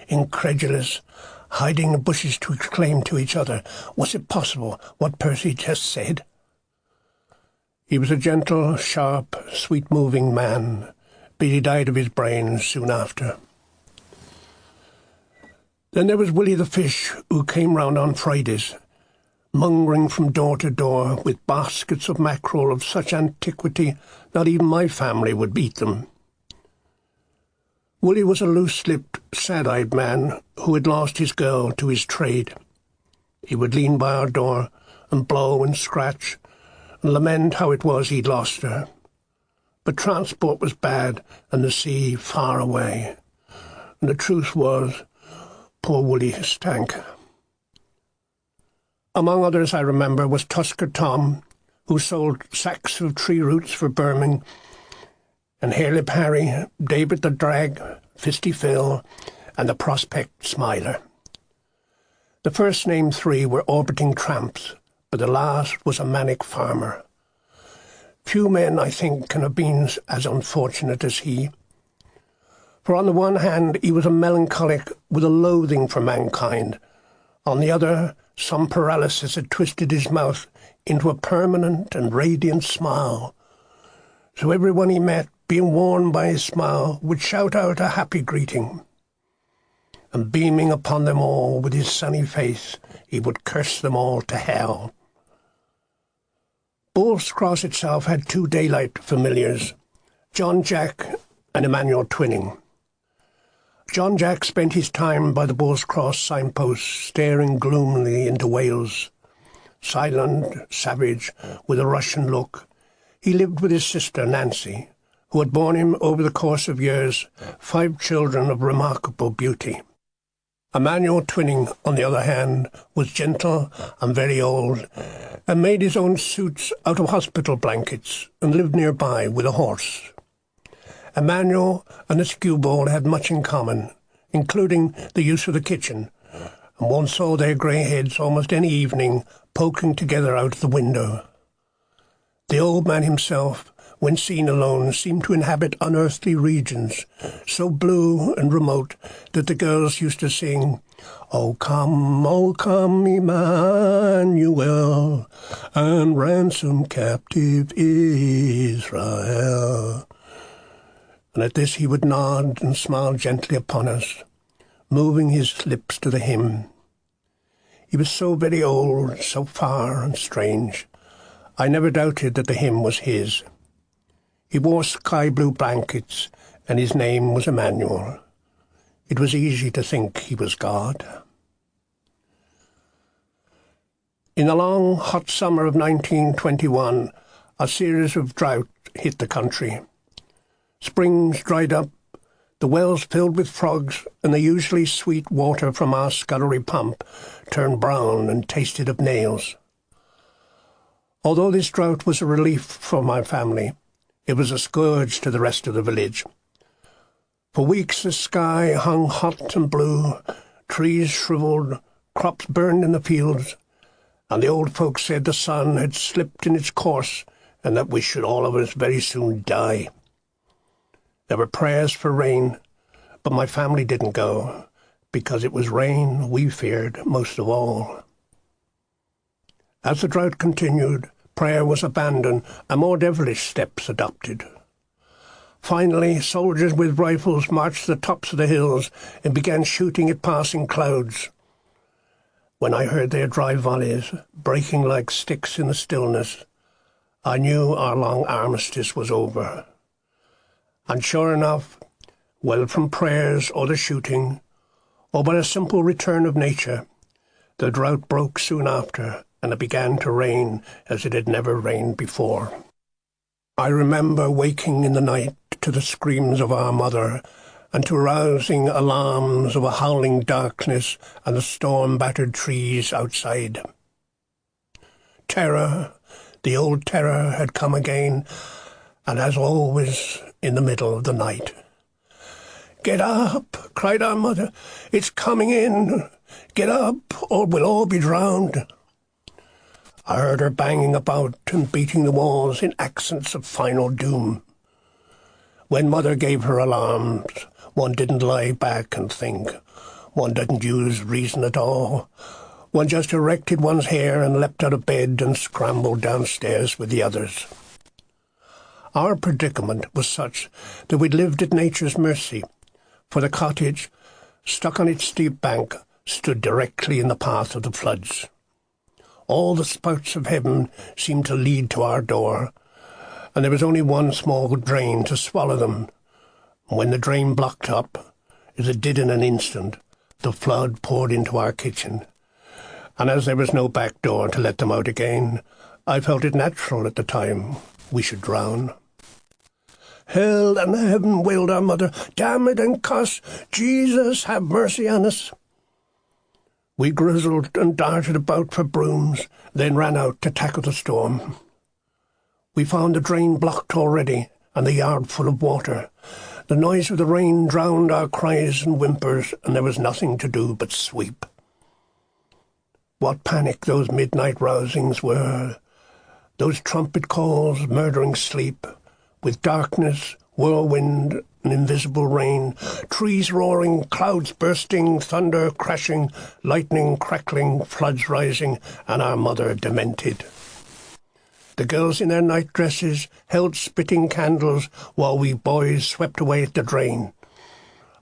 incredulous, hiding in the bushes to exclaim to each other, "Was it possible what Percy just said?" He was a gentle, sharp, sweet-moving man, but he died of his brains soon after. Then there was Willie the fish, who came round on Fridays, mongering from door to door with baskets of mackerel of such antiquity not even my family would eat them. Willie was a loose-lipped, sad-eyed man who had lost his girl to his trade. He would lean by our door and blow and scratch and lament how it was he'd lost her. But transport was bad and the sea far away. And the truth was, poor Willie stank. Among others I remember was Tusker Tom, who sold sacks of tree roots for Birmingham, and Hairlip Harry, David the Drag, Fisty Phil, and the Prospect Smiler. The first named three were orbiting tramps, but the last was a manic farmer. Few men, I think, can have been as unfortunate as he. For on the one hand, he was a melancholic with a loathing for mankind. On the other, some paralysis had twisted his mouth into a permanent and radiant smile. So everyone he met, being warned by his smile, would shout out a happy greeting. And beaming upon them all with his sunny face, he would curse them all to hell. Bull's Cross itself had two daylight familiars, John Jack and Emmanuel Twinning. John Jack spent his time by the Bull's Cross signpost, staring gloomily into Wales. Silent, savage, with a Russian look, he lived with his sister Nancy, who had borne him over the course of years 5 children of remarkable beauty. Emmanuel Twinning, on the other hand, was gentle and very old, and made his own suits out of hospital blankets, and lived nearby with a horse. Emmanuel and the skewbald had much in common, including the use of the kitchen, and one saw their grey heads almost any evening poking together out of the window. The old man himself, when seen alone, seemed to inhabit unearthly regions, so blue and remote that the girls used to sing, O come, Emmanuel, and ransom captive Israel." And at this he would nod and smile gently upon us, moving his lips to the hymn. He was so very old, so far and strange, I never doubted that the hymn was his. He wore sky-blue blankets, and his name was Emmanuel. It was easy to think he was God. In the long, hot summer of 1921, a series of drought hit the country. Springs dried up, the wells filled with frogs, and the usually sweet water from our scullery pump turned brown and tasted of nails. Although this drought was a relief for my family, it was a scourge to the rest of the village. For weeks the sky hung hot and blue, trees shriveled, crops burned in the fields, and the old folks said the sun had slipped in its course and that we should all of us very soon die. There were prayers for rain, but my family didn't go, because it was rain we feared most of all. As the drought continued, prayer was abandoned and more devilish steps adopted. Finally, soldiers with rifles marched to the tops of the hills and began shooting at passing clouds. When I heard their dry volleys, breaking like sticks in the stillness, I knew our long armistice was over. And sure enough, whether from prayers or the shooting, or by a simple return of nature, the drought broke soon after, and it began to rain as it had never rained before. I remember waking in the night to the screams of our mother, and to rousing alarms of a howling darkness and the storm-battered trees outside. Terror, the old terror, had come again, and as always, in the middle of the night. "Get up!" cried our mother. "It's coming in! Get up, or we'll all be drowned!" I heard her banging about and beating the walls in accents of final doom. When Mother gave her alarms, one didn't lie back and think. One didn't use reason at all. One just erected one's hair and leapt out of bed and scrambled downstairs with the others. Our predicament was such that we lived at nature's mercy, for the cottage, stuck on its steep bank, stood directly in the path of the floods. All the spouts of heaven seemed to lead to our door, and there was only one small drain to swallow them. When the drain blocked up, as it did in an instant, the flood poured into our kitchen, and as there was no back door to let them out again, I felt it natural at the time we should drown. "Hell and heaven," wailed our mother. "Damn it and cuss! Jesus, have mercy on us!" We grizzled and darted about for brooms, then ran out to tackle the storm. We found the drain blocked already, and the yard full of water. The noise of the rain drowned our cries and whimpers, and there was nothing to do but sweep. What panic those midnight rousings were! Those trumpet calls murdering sleep, with darkness, whirlwind, and invisible rain, trees roaring, clouds bursting, thunder crashing, lightning crackling, floods rising, and our mother demented. The girls in their night dresses held spitting candles while we boys swept away at the drain.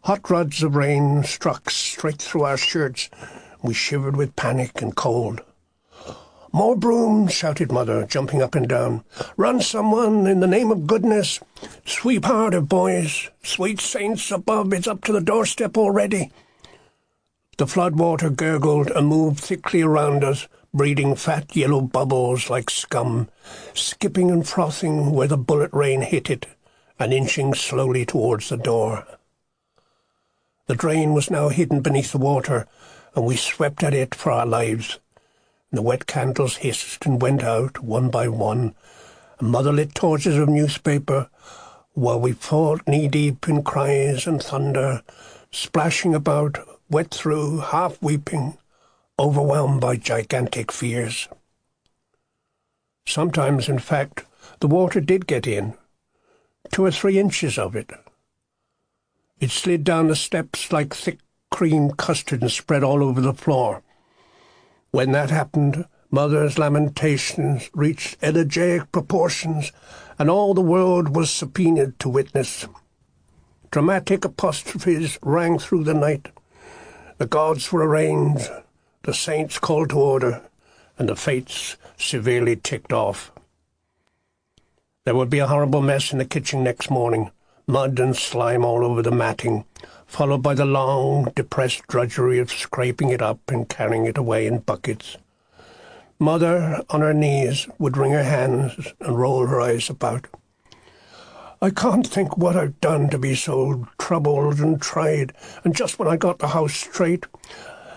Hot rods of rain struck straight through our shirts. We shivered with panic and cold. "More brooms!" shouted Mother, jumping up and down. "Run, someone, in the name of goodness! Sweep harder, boys! Sweet saints above, it's up to the doorstep already!" The flood water gurgled and moved thickly around us, breeding fat yellow bubbles like scum, skipping and frothing where the bullet rain hit it, and inching slowly towards the door. The drain was now hidden beneath the water, and we swept at it for our lives. The wet candles hissed and went out one by one, and Mother lit torches of newspaper, while we fought knee-deep in cries and thunder, splashing about, wet through, half weeping, overwhelmed by gigantic fears. Sometimes, in fact, the water did get in, 2 or 3 inches of it. It slid down the steps like thick cream custard and spread all over the floor. When that happened, Mother's lamentations reached elegiac proportions, and all the world was subpoenaed to witness. Dramatic apostrophes rang through the night. The gods were arraigned, the saints called to order, and the fates severely ticked off. There would be a horrible mess in the kitchen next morning, mud and slime all over the matting, followed by the long, depressed drudgery of scraping it up and carrying it away in buckets. Mother, on her knees, would wring her hands and roll her eyes about. "I can't think what I've done to be so troubled and tried, and just when I got the house straight.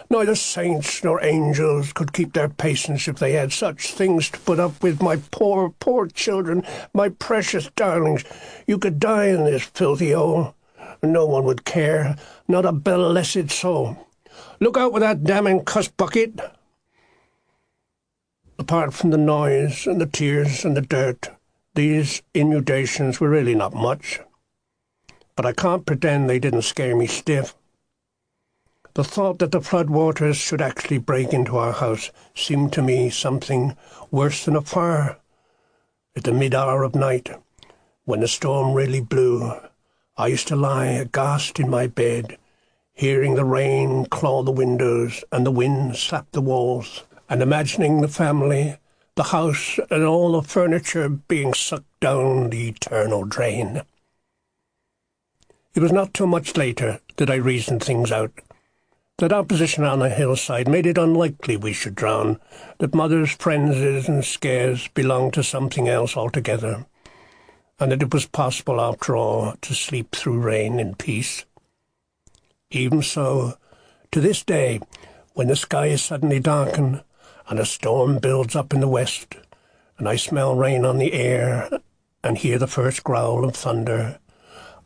Neither saints nor angels could keep their patience if they had such things to put up with. My poor, poor children, my precious darlings. You could die in this filthy hole. No one would care, not a blessed soul. Look out with that damning cuss bucket." Apart from the noise and the tears and the dirt, these inundations were really not much. But I can't pretend they didn't scare me stiff. The thought that the flood waters should actually break into our house seemed to me something worse than a fire. At the mid-hour of night, when the storm really blew, I used to lie aghast in my bed, hearing the rain claw the windows and the wind slap the walls, and imagining the family, the house, and all the furniture being sucked down the eternal drain. It was not till much later that I reasoned things out. That our position on the hillside made it unlikely we should drown, that Mother's frenzies and scares belonged to something else altogether, and that it was possible, after all, to sleep through rain in peace. Even so, to this day, when the sky is suddenly darkened, and a storm builds up in the west, and I smell rain on the air, and hear the first growl of thunder,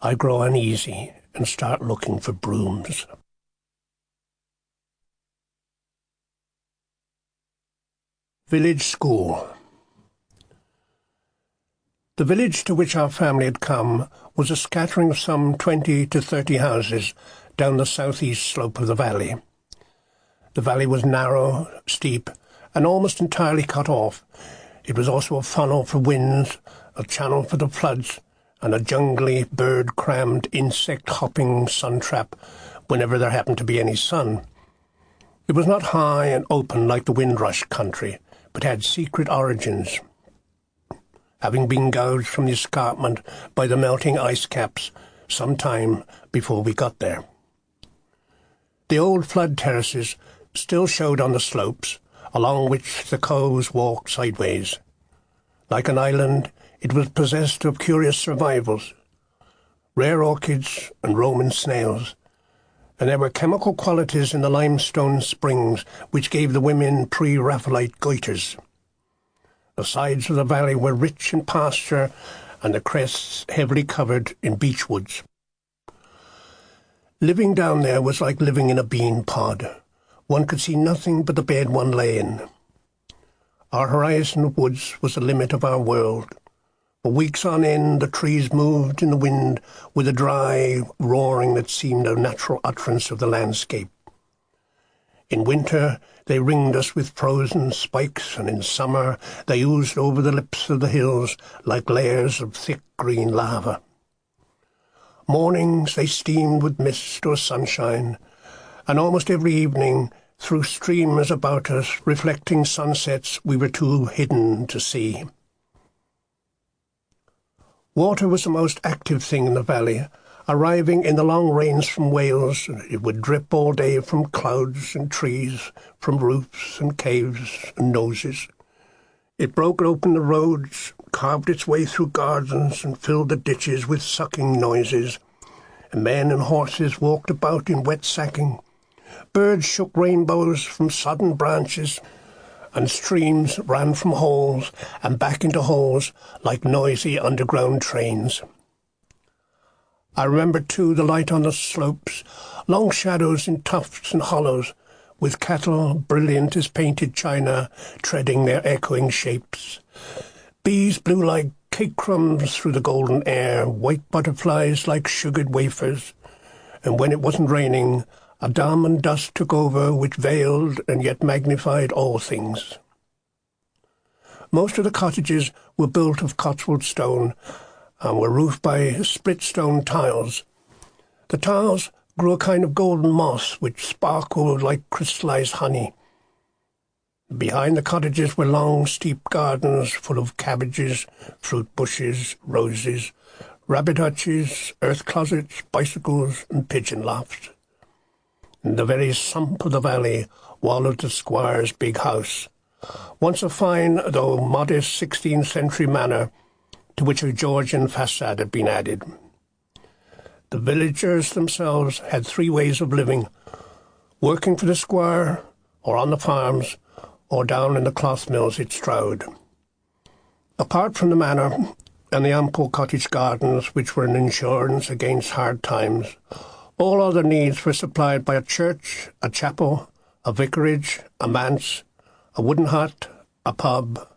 I grow uneasy and start looking for brooms. Village School. The village to which our family had come was a scattering of some 20 to 30 houses down the southeast slope of the valley. The valley was narrow, steep, and almost entirely cut off. It was also a funnel for winds, a channel for the floods, and a jungly, bird-crammed, insect-hopping sun-trap whenever there happened to be any sun. It was not high and open like the Windrush country, but had secret origins, having been gouged from the escarpment by the melting ice caps some time before we got there. The old flood terraces still showed on the slopes, along which the cows walked sideways. Like an island, it was possessed of curious survivals, rare orchids and Roman snails, and there were chemical qualities in the limestone springs which gave the women pre-Raphaelite goitres. The sides of the valley were rich in pasture, and the crests heavily covered in beechwoods. Living down there was like living in a bean pod. One could see nothing but the bed one lay in. Our horizon of woods was the limit of our world. For weeks on end the trees moved in the wind with a dry roaring that seemed a natural utterance of the landscape. In winter they ringed us with frozen spikes, and in summer they oozed over the lips of the hills like layers of thick green lava. Mornings they steamed with mist or sunshine, and almost every evening, through streamers about us, reflecting sunsets we were too hidden to see. Water was the most active thing in the valley. Arriving in the long rains from Wales, it would drip all day from clouds and trees, from roofs and caves and noses. It broke open the roads, carved its way through gardens, and filled the ditches with sucking noises. And men and horses walked about in wet sacking. Birds shook rainbows from sodden branches, and streams ran from holes and back into holes like noisy underground trains. I remember, too, the light on the slopes, long shadows in tufts and hollows, with cattle, brilliant as painted china, treading their echoing shapes. Bees blew like cake crumbs through the golden air, white butterflies like sugared wafers, and when it wasn't raining, a diamond dust took over which veiled and yet magnified all things. Most of the cottages were built of Cotswold stone, and were roofed by split stone tiles. The tiles grew a kind of golden moss which sparkled like crystallized honey. Behind the cottages were long, steep gardens full of cabbages, fruit bushes, roses, rabbit hutches, earth closets, bicycles, and pigeon lofts. In the very sump of the valley wallowed the squire's big house, once a fine though modest 16th century manor, to which a Georgian façade had been added. The villagers themselves had three ways of living: working for the squire, or on the farms, or down in the cloth mills at Stroud. Apart from the manor and the ample cottage gardens, which were an insurance against hard times, all other needs were supplied by a church, a chapel, a vicarage, a manse, a wooden hut, a pub,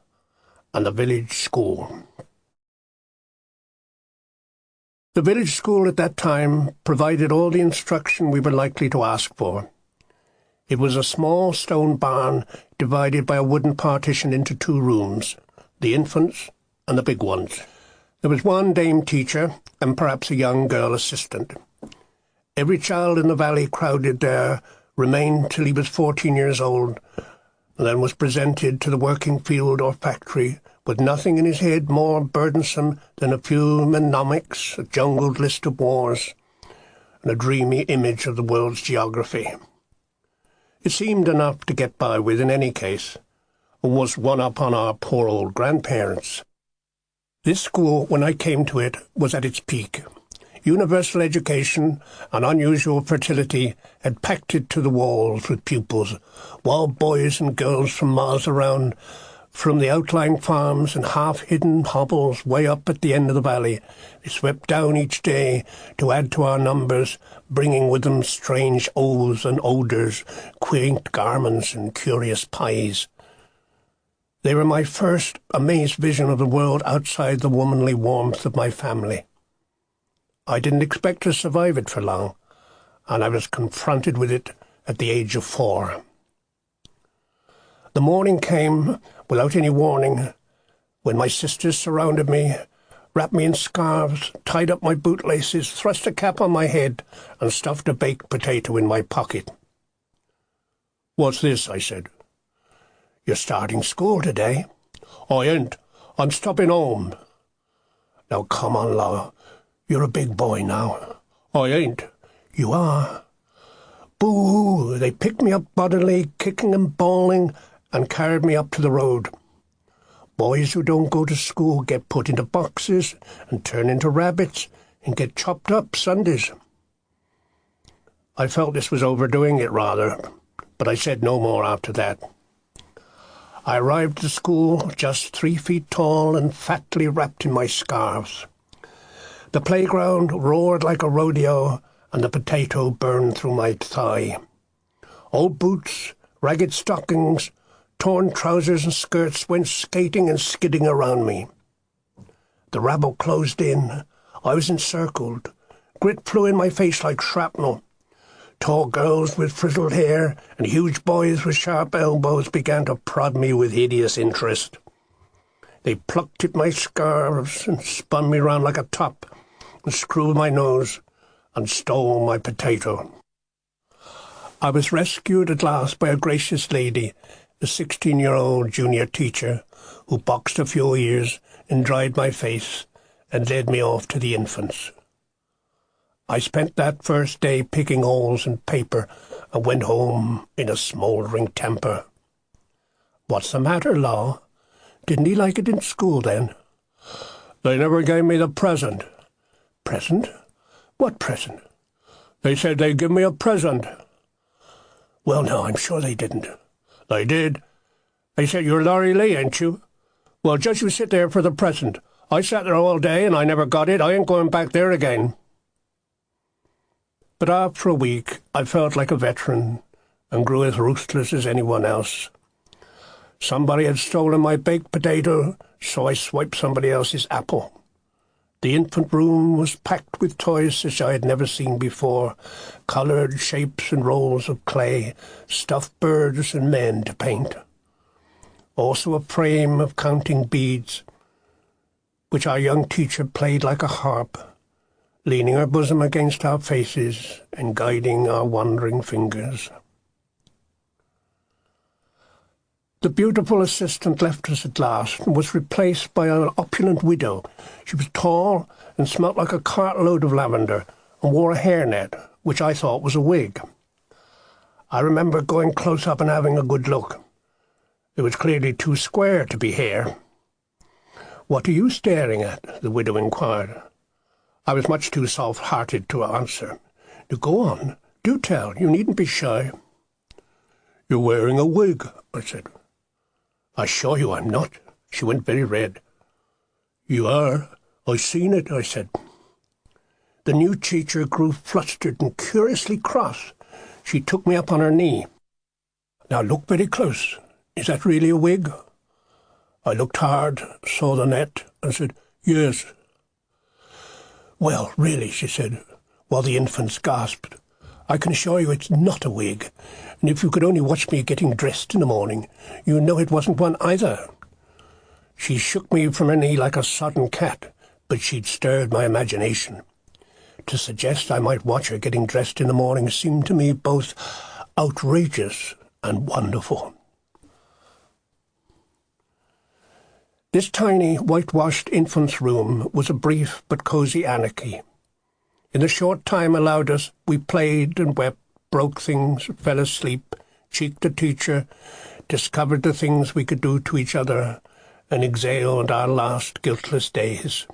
and the village school. The village school at that time provided all the instruction we were likely to ask for. It was a small stone barn divided by a wooden partition into two rooms, the infants and the big ones. There was one dame teacher and perhaps a young girl assistant. Every child in the valley crowded there remained till he was 14 years old, and then was presented to the working field or factory with nothing in his head more burdensome than a few mnemonics, a jungled list of wars, and a dreamy image of the world's geography. It seemed enough to get by with in any case, and was one up on our poor old grandparents. This school, when I came to it, was at its peak. Universal education and unusual fertility had packed it to the walls with pupils, while boys and girls from miles around, from the outlying farms and half-hidden hovels way up at the end of the valley, they swept down each day to add to our numbers, bringing with them strange oaths and odours, quaint garments and curious pies. They were my first amazed vision of the world outside the womanly warmth of my family. I didn't expect to survive it for long, and I was confronted with it at the age of 4. The morning came, without any warning, when my sisters surrounded me, wrapped me in scarves, tied up my bootlaces, thrust a cap on my head, and stuffed a baked potato in my pocket. "What's this?" I said. "You're starting school today." "I ain't. I'm stopping home." "Now come on, Law. You're a big boy now." "I ain't." "You are." Boo-hoo! They picked me up bodily, kicking and bawling, and carried me up to the road. Boys who don't go to school get put into boxes and turn into rabbits and get chopped up Sundays. I felt this was overdoing it rather, but I said no more after that. I arrived at school just 3 feet tall and fatly wrapped in my scarves. The playground roared like a rodeo, and the potato burned through my thigh. Old boots, ragged stockings, torn trousers and skirts went skating and skidding around me. The rabble closed in. I was encircled. Grit flew in my face like shrapnel. Tall girls with frizzled hair and huge boys with sharp elbows began to prod me with hideous interest. They plucked at my scarves and spun me round like a top and screwed my nose and stole my potato. I was rescued at last by a gracious lady, the 16-year-old junior teacher, who boxed a few ears and dried my face and led me off to the infants. I spent that first day picking holes in paper and went home in a smouldering temper. "What's the matter, Law? Didn't he like it in school then?" "They never gave me the present." "Present? What present?" "They said they'd give me a present." "Well, no, I'm sure they didn't." "They did. They said, 'You're Laurie Lee, ain't you?' Well, just you sit there for the present. I sat there all day and I never got it. I ain't going back there again." But after a week I felt like a veteran and grew as ruthless as anyone else. Somebody had stolen my baked potato, so I swiped somebody else's apple. The infant room was packed with toys such I had never seen before, coloured shapes and rolls of clay, stuffed birds and men to paint. Also a frame of counting beads, which our young teacher played like a harp, leaning her bosom against our faces and guiding our wandering fingers. The beautiful assistant left us at last and was replaced by an opulent widow. She was tall and smelt like a cartload of lavender and wore a hairnet, which I thought was a wig. I remember going close up and having a good look. It was clearly too square to be hair. "What are you staring at?" the widow inquired. I was much too soft-hearted to answer. "Do go on. Do tell. You needn't be shy." "You're wearing a wig," I said. "I assure you I'm not." She went very red. "You are. I seen it," I said. The new teacher grew flustered and curiously cross. She took me up on her knee. "Now look very close. Is that really a wig?" I looked hard, saw the net, and said, "Yes." "Well, really," she said, while the infants gasped, "I can assure you it's not a wig, and if you could only watch me getting dressed in the morning, you'd know it wasn't one either." She shook me from her knee like a sodden cat, but she'd stirred my imagination. To suggest I might watch her getting dressed in the morning seemed to me both outrageous and wonderful. This tiny, whitewashed infant's room was a brief but cosy anarchy. In the short time allowed us, we played and wept, broke things, fell asleep, cheeked the teacher, discovered the things we could do to each other, and exhaled our last guiltless days.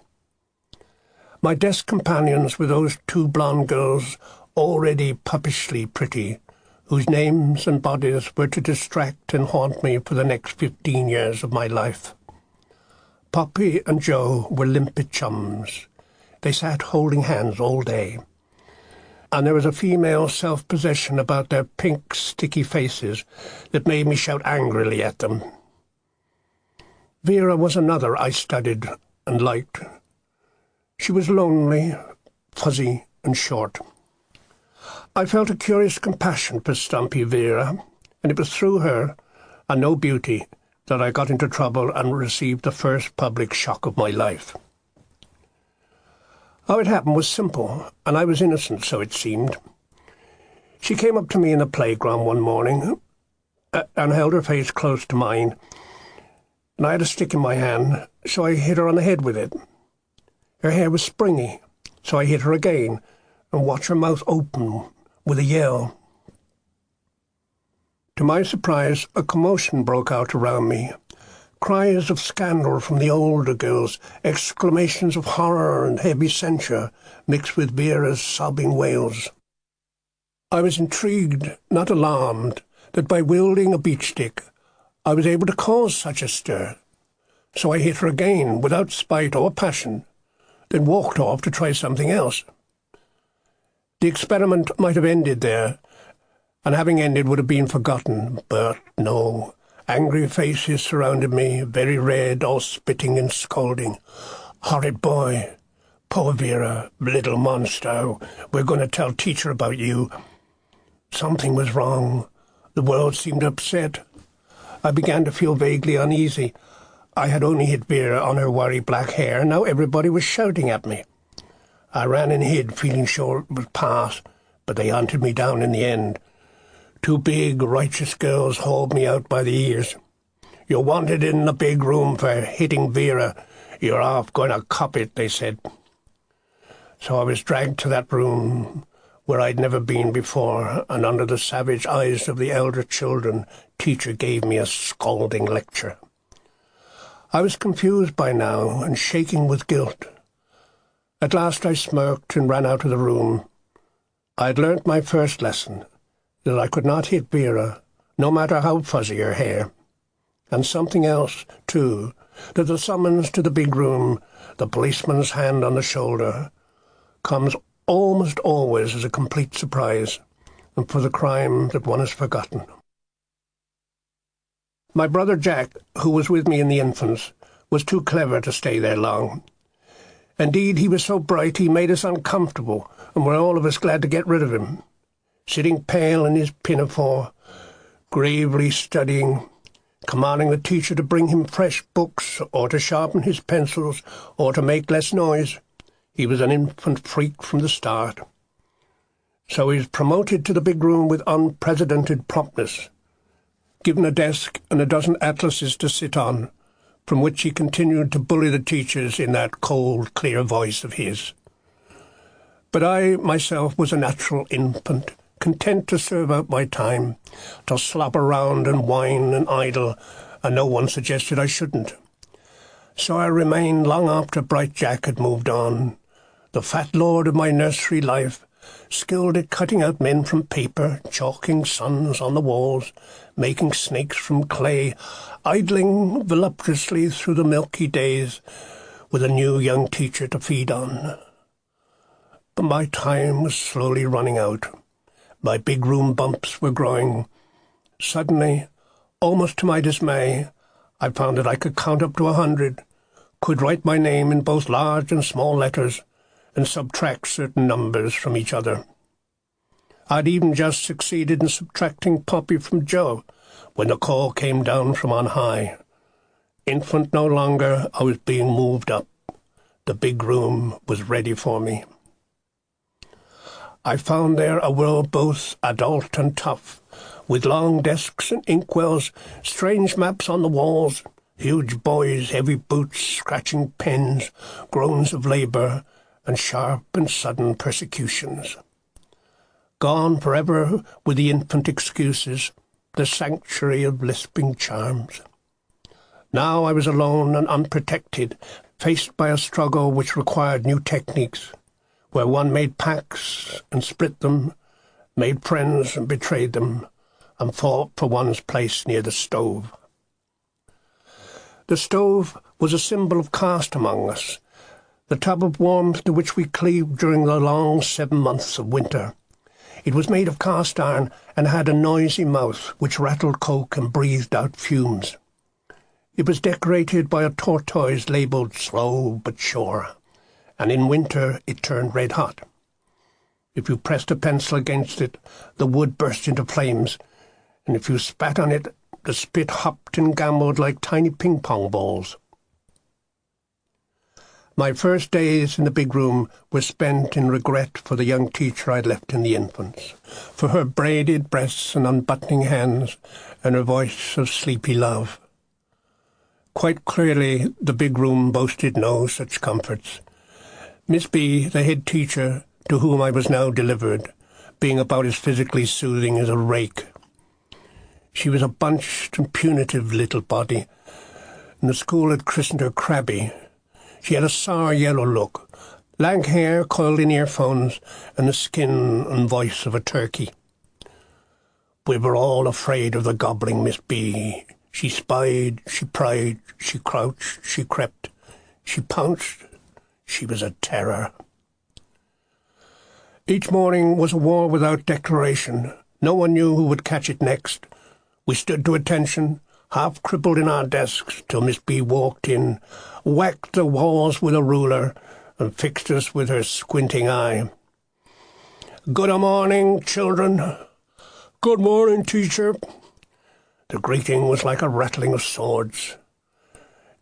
My desk companions were those 2 blonde girls, already puppishly pretty, whose names and bodies were to distract and haunt me for the next 15 years of my life. Poppy and Jo were limpid chums. They sat holding hands all day, and there was a female self-possession about their pink, sticky faces that made me shout angrily at them. Vera was another I studied and liked. She was lonely, fuzzy, and short. I felt a curious compassion for stumpy Vera, and it was through her, and no beauty, that I got into trouble and received the first public shock of my life. How it happened was simple, and I was innocent, so it seemed. She came up to me in the playground one morning and held her face close to mine, and I had a stick in my hand, so I hit her on the head with it. Her hair was springy, so I hit her again and watched her mouth open with a yell. To my surprise, a commotion broke out around me. Cries of scandal from the older girls, exclamations of horror and heavy censure, mixed with Vera's sobbing wails. I was intrigued, not alarmed, that by wielding a beach stick, I was able to cause such a stir. So I hit her again, without spite or passion, then walked off to try something else. The experiment might have ended there, and having ended would have been forgotten, but no. Angry faces surrounded me, very red, all spitting and scolding. "Horrid boy! Poor Vera, little monster! We're going to tell teacher about you." Something was wrong. The world seemed upset. I began to feel vaguely uneasy. I had only hit Vera on her wiry black hair, now everybody was shouting at me. I ran and hid, feeling sure it was past, but they hunted me down in the end. Two big, righteous girls hauled me out by the ears. "You're wanted in the big room for hitting Vera. You're off going to cop it," they said. So I was dragged to that room where I'd never been before, and under the savage eyes of the elder children, teacher gave me a scalding lecture. I was confused by now and shaking with guilt. At last I smirked and ran out of the room. I had learnt my first lesson, that I could not hit Vera, no matter how fuzzy her hair. And something else, too, that the summons to the big room, the policeman's hand on the shoulder, comes almost always as a complete surprise, and for the crime that one has forgotten. My brother Jack, who was with me in the infants, was too clever to stay there long. Indeed, he was so bright he made us uncomfortable, and were all of us glad to get rid of him. Sitting pale in his pinafore, gravely studying, commanding the teacher to bring him fresh books, or to sharpen his pencils, or to make less noise. He was an infant freak from the start. So he was promoted to the big room with unprecedented promptness, given a desk and a dozen atlases to sit on, from which he continued to bully the teachers in that cold, clear voice of his. But I, myself, was a natural infant, content to serve out my time, to slop around and whine and idle, and no one suggested I shouldn't. So I remained long after bright Jack had moved on, the fat lord of my nursery life, skilled at cutting out men from paper, chalking suns on the walls, making snakes from clay, idling voluptuously through the milky days, with a new young teacher to feed on. But my time was slowly running out. My big room bumps were growing. Suddenly, almost to my dismay, I found that I could count up to 100, could write my name in both large and small letters, and subtract certain numbers from each other. I'd even just succeeded in subtracting Poppy from Joe, when the call came down from on high. Infant no longer, I was being moved up. The big room was ready for me. I found there a world both adult and tough, with long desks and inkwells, strange maps on the walls, huge boys, heavy boots, scratching pens, groans of labour, and sharp and sudden persecutions. Gone forever with the infant excuses, the sanctuary of lisping charms. Now I was alone and unprotected, faced by a struggle which required new techniques, where one made pacts and split them, made friends and betrayed them, and fought for one's place near the stove. The stove was a symbol of caste among us, the tub of warmth to which we cleaved during the long 7 months of winter. It was made of cast iron and had a noisy mouth which rattled coke and breathed out fumes. It was decorated by a tortoise labelled "Slow but Sure," and in winter it turned red hot. If you pressed a pencil against it, the wood burst into flames, and if you spat on it, the spit hopped and gambolled like tiny ping-pong balls. My first days in the big room were spent in regret for the young teacher I'd left in the infants, for her braided breasts and unbuttoning hands, and her voice of sleepy love. Quite clearly, the big room boasted no such comforts. Miss B, the head teacher, to whom I was now delivered, being about as physically soothing as a rake. She was a bunched and punitive little body, and the school had christened her Crabby. She had a sour yellow look, lank hair coiled in earphones, and the skin and voice of a turkey. We were all afraid of the gobbling Miss B. She spied, she pried, she crouched, she crept, she pounced. She was a terror. Each morning was a war without declaration. No one knew who would catch it next. We stood to attention, half crippled in our desks, till Miss B walked in, whacked the walls with a ruler, and fixed us with her squinting eye. "Good morning, children." "Good morning, teacher." The greeting was like a rattling of swords.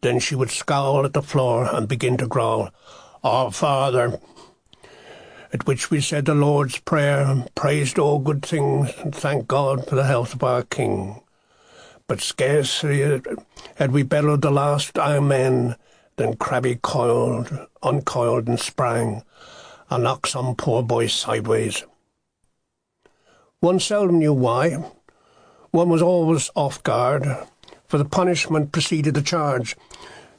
Then she would scowl at the floor and begin to growl, "Our Father," at which we said the Lord's Prayer and praised all good things and thanked God for the health of our King. But scarcely had we bellowed the last Amen than Crabby uncoiled and sprang, and knocked some poor boy sideways. One seldom knew why. One was always off guard, for the punishment preceded the charge.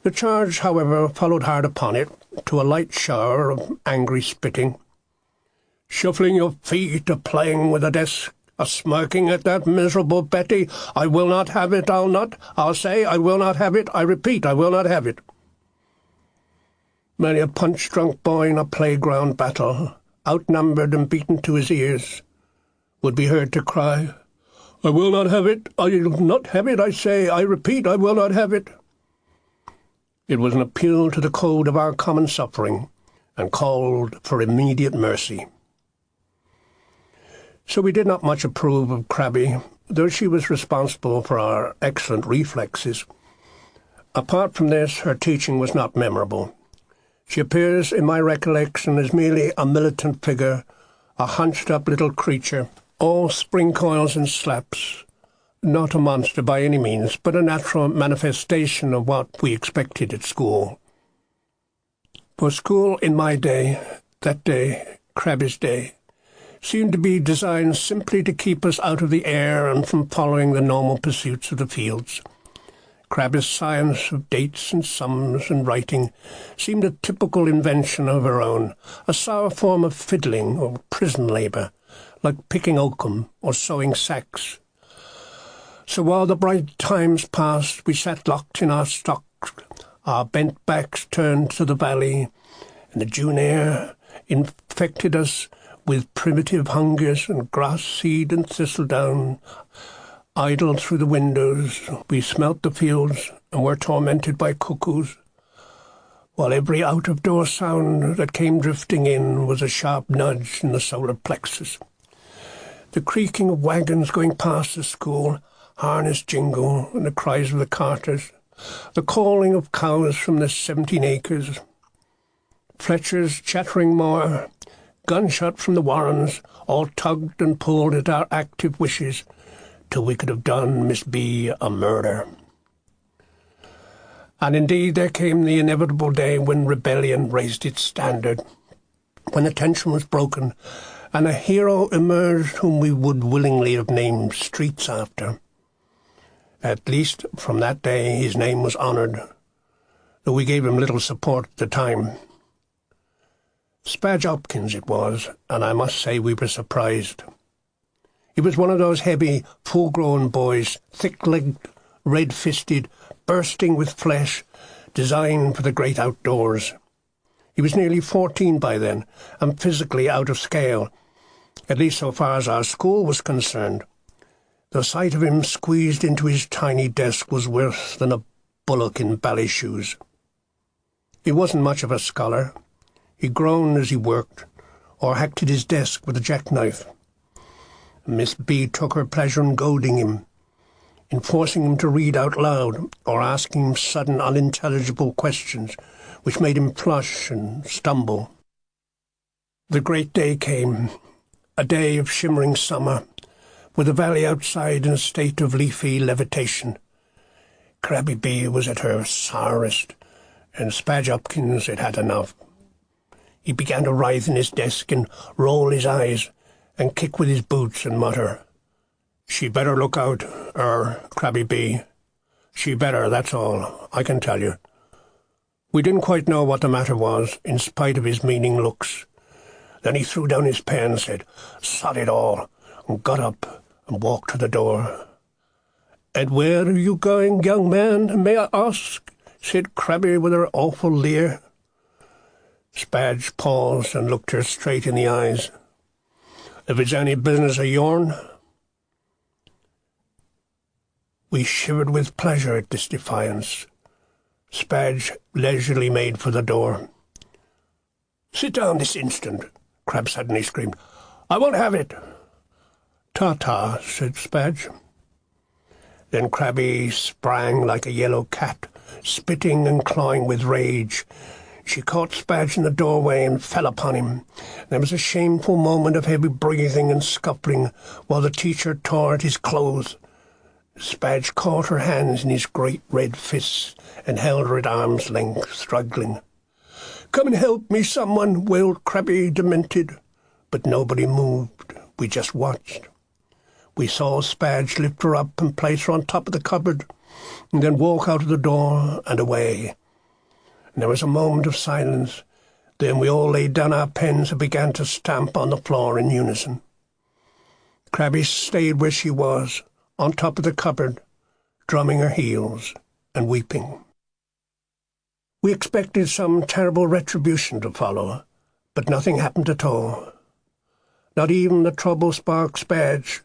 The charge, however, followed hard upon it, to a light shower of angry spitting. "Shuffling your feet, a playing with a desk, a smirking at that miserable Betty. I will not have it, I'll say, I will not have it, I repeat, I will not have it." Many a punch-drunk boy in a playground battle, outnumbered and beaten to his ears, would be heard to cry, "I will not have it, I will not have it, I say, I repeat, I will not have it." It was an appeal to the code of our common suffering, and called for immediate mercy. So we did not much approve of Crabby, though she was responsible for our excellent reflexes. Apart from this, her teaching was not memorable. She appears in my recollection as merely a militant figure, a hunched-up little creature, all spring coils and slaps. Not a monster by any means, but a natural manifestation of what we expected at school. For school in my day, that day, Crabby's day, seemed to be designed simply to keep us out of the air and from following the normal pursuits of the fields. Crabby's science of dates and sums and writing seemed a typical invention of her own, a sour form of fiddling or prison labour, like picking oakum or sewing sacks. So while the bright times passed, we sat locked in our stocks, our bent backs turned to the valley, and the June air infected us with primitive hungers and grass seed and thistledown. Idle through the windows, we smelt the fields and were tormented by cuckoos, while every out-of-door sound that came drifting in was a sharp nudge in the solar plexus. The creaking of wagons going past the school, harness jingle, and the cries of the carters, the calling of cows from the 17 acres, Fletcher's chattering moor, gunshot from the Warrens, all tugged and pulled at our active wishes, till we could have done Miss B a murder. And indeed there came the inevitable day when rebellion raised its standard, when the tension was broken, and a hero emerged whom we would willingly have named streets after. At least from that day his name was honoured, though we gave him little support at the time. Spadge Hopkins it was, and I must say we were surprised. He was one of those heavy, full-grown boys, thick-legged, red-fisted, bursting with flesh, designed for the great outdoors. He was nearly 14 by then, and physically out of scale, at least so far as our school was concerned. The sight of him squeezed into his tiny desk was worse than a bullock in bally shoes. He wasn't much of a scholar. He groaned as he worked, or hacked at his desk with a jackknife. Miss B took her pleasure in goading him, in forcing him to read out loud, or asking him sudden unintelligible questions, which made him flush and stumble. The great day came, a day of shimmering summer, with the valley outside in a state of leafy levitation. Crabby B was at her sourest, and Spadge Hopkins had had enough. He began to writhe in his desk and roll his eyes and kick with his boots and mutter, "She better look out, Crabby B. She better, that's all, I can tell you." We didn't quite know what the matter was, in spite of his meaning looks. Then he threw down his pen and said, "Sod it all," and got up and walked to the door. "And where are you going, young man, may I ask?" said Crabby with her awful leer. Spadge paused and looked her straight in the eyes. "If it's any business of yourn." We shivered with pleasure at this defiance. Spadge leisurely made for the door. "Sit down this instant," Crab suddenly screamed. "I won't have it." "Ta-ta," said Spadge. Then Crabby sprang like a yellow cat, spitting and clawing with rage. She caught Spadge in the doorway and fell upon him. There was a shameful moment of heavy breathing and scuffling while the teacher tore at his clothes. Spadge caught her hands in his great red fists and held her at arm's length, struggling. "Come and help me, someone," wailed Crabby, demented. But nobody moved. We just watched. We saw Spadge lift her up and place her on top of the cupboard, and then walk out of the door and away. And there was a moment of silence. Then we all laid down our pens and began to stamp on the floor in unison. Crabby stayed where she was, on top of the cupboard, drumming her heels and weeping. We expected some terrible retribution to follow, but nothing happened at all. Not even the trouble-spark Spadge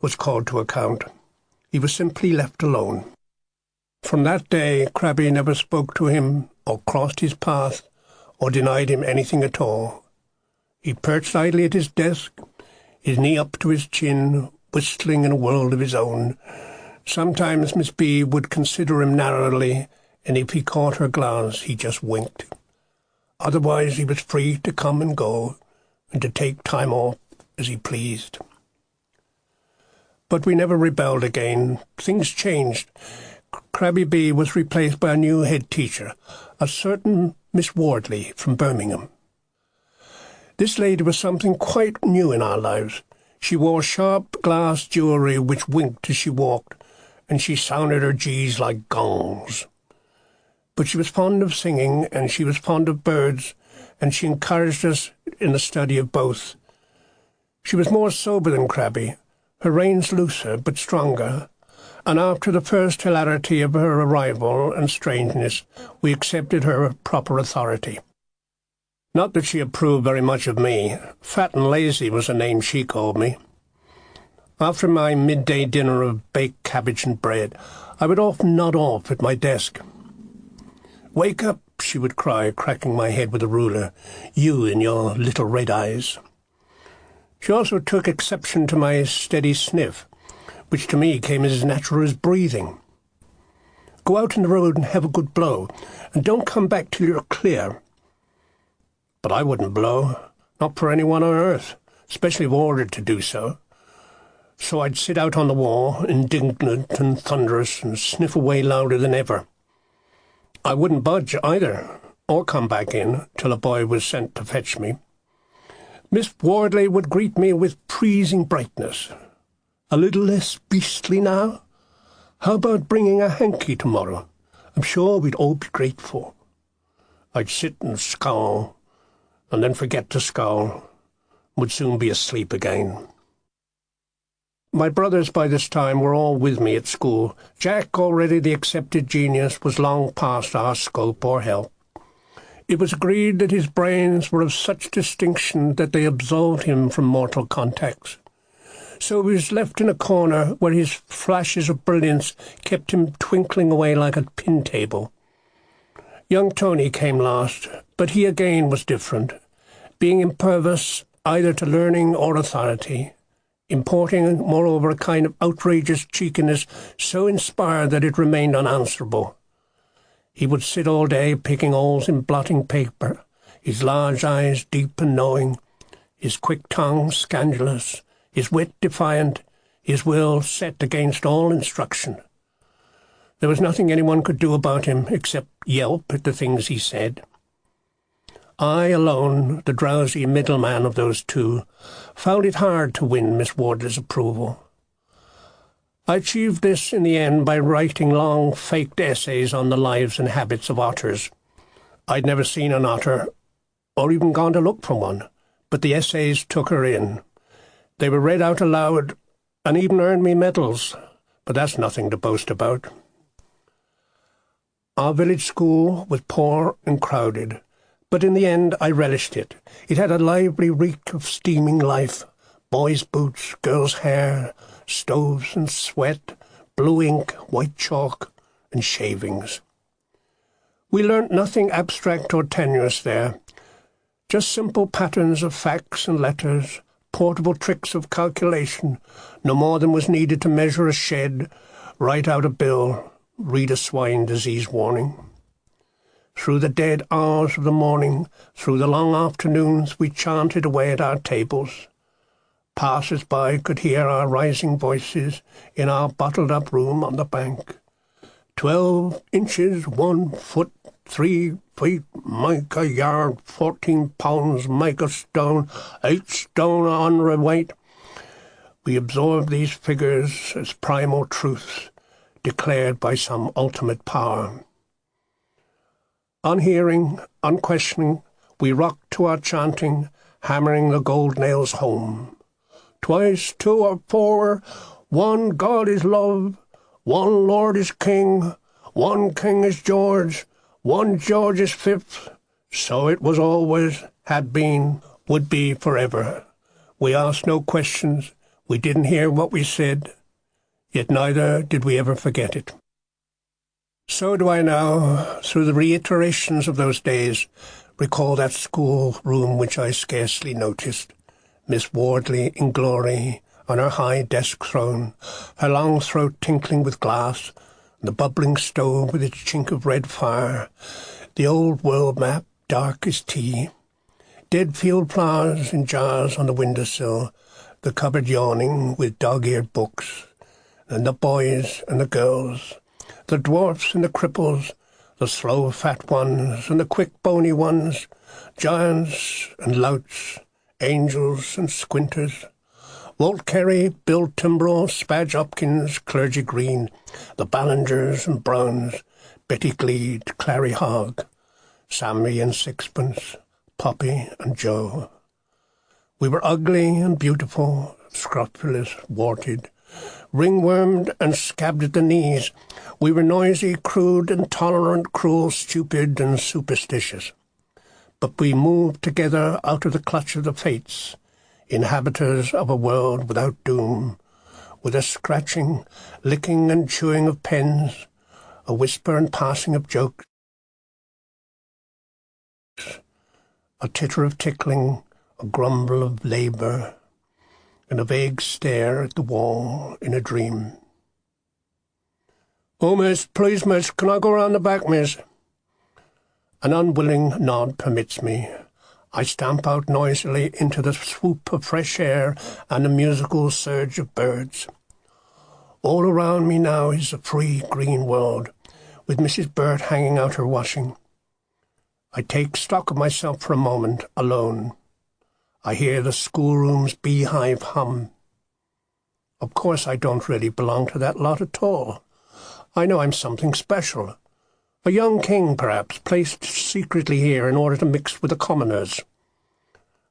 was called to account. He was simply left alone. From that day, Crabby never spoke to him or crossed his path or denied him anything at all. He perched idly at his desk, his knee up to his chin, whistling in a world of his own. Sometimes Miss B would consider him narrowly, and if he caught her glance, he just winked. Otherwise he was free to come and go, and to take time off as he pleased. But we never rebelled again. Things changed. Crabby B was replaced by a new head teacher, a certain Miss Wardley from Birmingham. This lady was something quite new in our lives. She wore sharp glass jewellery which winked as she walked, and she sounded her G's like gongs. But she was fond of singing, and she was fond of birds, and she encouraged us in the study of both. She was more sober than Crabby, her reins looser but stronger, and after the first hilarity of her arrival and strangeness, we accepted her proper authority. Not that she approved very much of me. Fat and lazy was the name she called me. After my midday dinner of baked cabbage and bread, I would often nod off at my desk. "Wake up," she would cry, cracking my head with a ruler, "you and your little red eyes." She also took exception to my steady sniff, which to me came as natural as breathing. "Go out in the road and have a good blow, and don't come back till you're clear." But I wouldn't blow, not for anyone on earth, especially if ordered to do so. So I'd sit out on the wall, indignant and thunderous, and sniff away louder than ever. I wouldn't budge either, or come back in, till a boy was sent to fetch me. Miss Wardley would greet me with pleasing brightness. "A little less beastly now? How about bringing a hanky tomorrow? I'm sure we'd all be grateful." I'd sit and scowl, and then forget to scowl, would soon be asleep again. My brothers by this time were all with me at school. Jack, already the accepted genius, was long past our scope or help. It was agreed that his brains were of such distinction that they absolved him from mortal contacts. So he was left in a corner where his flashes of brilliance kept him twinkling away like a pin table. Young Tony came last, but he again was different, being impervious either to learning or authority, importing, moreover, a kind of outrageous cheekiness so inspired that it remained unanswerable. He would sit all day picking holes in blotting paper, his large eyes deep and knowing, his quick tongue scandalous, his wit defiant, his will set against all instruction. There was nothing anyone could do about him except yelp at the things he said. I alone, the drowsy middleman of those two, found it hard to win Miss Wardley's approval. I achieved this in the end by writing long, faked essays on the lives and habits of otters. I'd never seen an otter, or even gone to look for one, but the essays took her in. They were read out aloud and even earned me medals, but that's nothing to boast about. Our village school was poor and crowded, but in the end I relished it. It had a lively reek of steaming life, boys' boots, girls' hair, stoves and sweat, blue ink, white chalk, and shavings. We learnt nothing abstract or tenuous there, just simple patterns of facts and letters, portable tricks of calculation, no more than was needed to measure a shed, write out a bill, read a swine disease warning. Through the dead hours of the morning, through the long afternoons, we chanted away at our tables. Passers-by could hear our rising voices in our bottled-up room on the bank. 12 inches, 1 foot, 3 feet, make a yard, 14 pounds, make a stone, 8 stone on weight. We absorbed these figures as primal truths, declared by some ultimate power. Unhearing, unquestioning, we rocked to our chanting, hammering the gold nails home. Twice 2 are 4, 1 God is love, 1 Lord is king, 1 king is George, 1 George is 5th. So it was always, had been, would be forever. We asked no questions, we didn't hear what we said, yet neither did we ever forget it. So do I now, through the reiterations of those days, recall that school-room which I scarcely noticed. Miss Wardley in glory, on her high desk throne, her long throat tinkling with glass, the bubbling stove with its chink of red fire, the old world map dark as tea, dead field flowers in jars on the windowsill, the cupboard yawning with dog-eared books, and the boys and the girls, the dwarfs and the cripples, the slow fat ones and the quick bony ones, giants and louts, angels and squinters, Walt Carey, Bill Timbrell, Spadge Hopkins, Clergy Green, the Ballingers and Browns, Betty Gleed, Clary Hogg, Sammy and Sixpence, Poppy and Joe. We were ugly and beautiful, scrofulous, warted, ringwormed and scabbed at the knees. We were noisy, crude, intolerant, cruel, stupid, and superstitious. But we moved together out of the clutch of the fates, inhabitants of a world without doom, with a scratching, licking and chewing of pens, a whisper and passing of jokes, a titter of tickling, a grumble of labour, and a vague stare at the wall in a dream. "Oh, miss, please, miss, can I go round the back, miss?" An unwilling nod permits me. I stamp out noisily into the swoop of fresh air and the musical surge of birds. All around me now is a free, green world, with Mrs. Burt hanging out her washing. I take stock of myself for a moment, alone. I hear the schoolroom's beehive hum. Of course I don't really belong to that lot at all. I know I'm something special. A young king, perhaps, placed secretly here in order to mix with the commoners.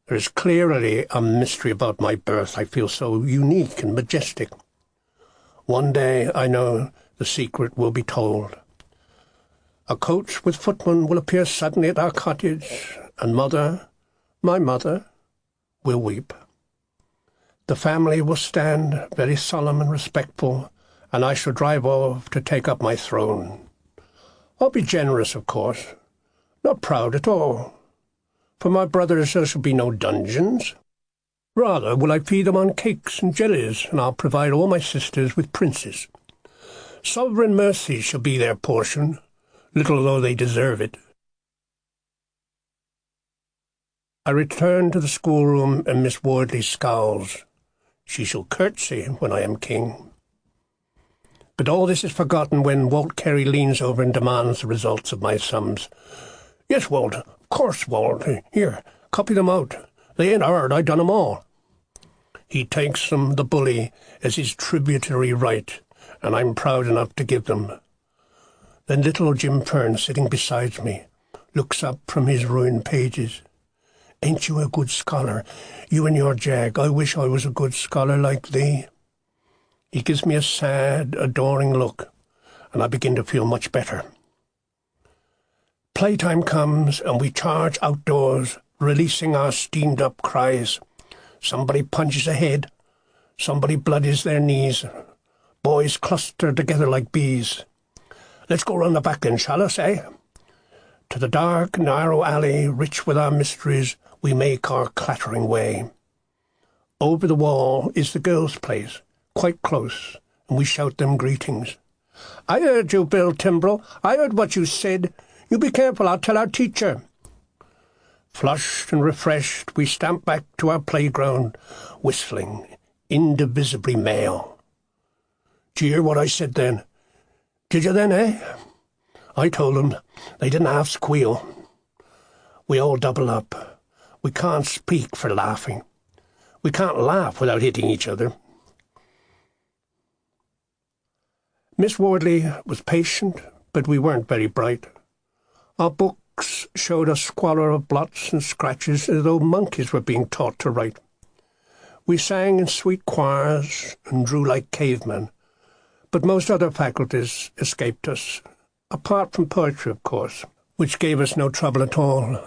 There is clearly a mystery about my birth. I feel so unique and majestic. One day, I know, the secret will be told. A coach with footman will appear suddenly at our cottage, and mother, my mother, will weep. The family will stand very solemn and respectful, and I shall drive off to take up my throne. I'll be generous, of course, not proud at all. For my brothers there shall be no dungeons. Rather will I feed them on cakes and jellies, and I'll provide all my sisters with princes. Sovereign mercy shall be their portion. little though they deserve it. I return to the schoolroom, and Miss Wardley scowls. She shall curtsy when I am king. But all this is forgotten when Walt Carey leans over and demands the results of my sums. Yes, Walt, of course, Walt. Here, copy them out. They ain't hard, I done 'em all. He takes them, the bully, as his tributary right, and I'm proud enough to give them. Then little Jim Fern, sitting beside me, looks up from his ruined pages. Ain't you a good scholar? You and your jag. I wish I was a good scholar like thee. He gives me a sad, adoring look, and I begin to feel much better. Playtime comes, and we charge outdoors, releasing our steamed-up cries. Somebody punches ahead. Somebody bloodies their knees. Boys cluster together like bees. Let's go round the back then, shall us, eh? To the dark, narrow alley, rich with our mysteries, we make our clattering way. Over the wall is the girls' place, quite close, and we shout them greetings. I heard you, Bill Timbrell. I heard what you said. You be careful, I'll tell our teacher. Flushed and refreshed, we stamp back to our playground, whistling, indivisibly male. Did you hear what I said then? Did you then, eh? I told them. They didn't half squeal. We all double up. We can't speak for laughing. We can't laugh without hitting each other. Miss Wardley was patient, but we weren't very bright. Our books showed a squalor of blots and scratches as though monkeys were being taught to write. We sang in sweet choirs and drew like cavemen, but most other faculties escaped us, apart from poetry, of course, which gave us no trouble at all.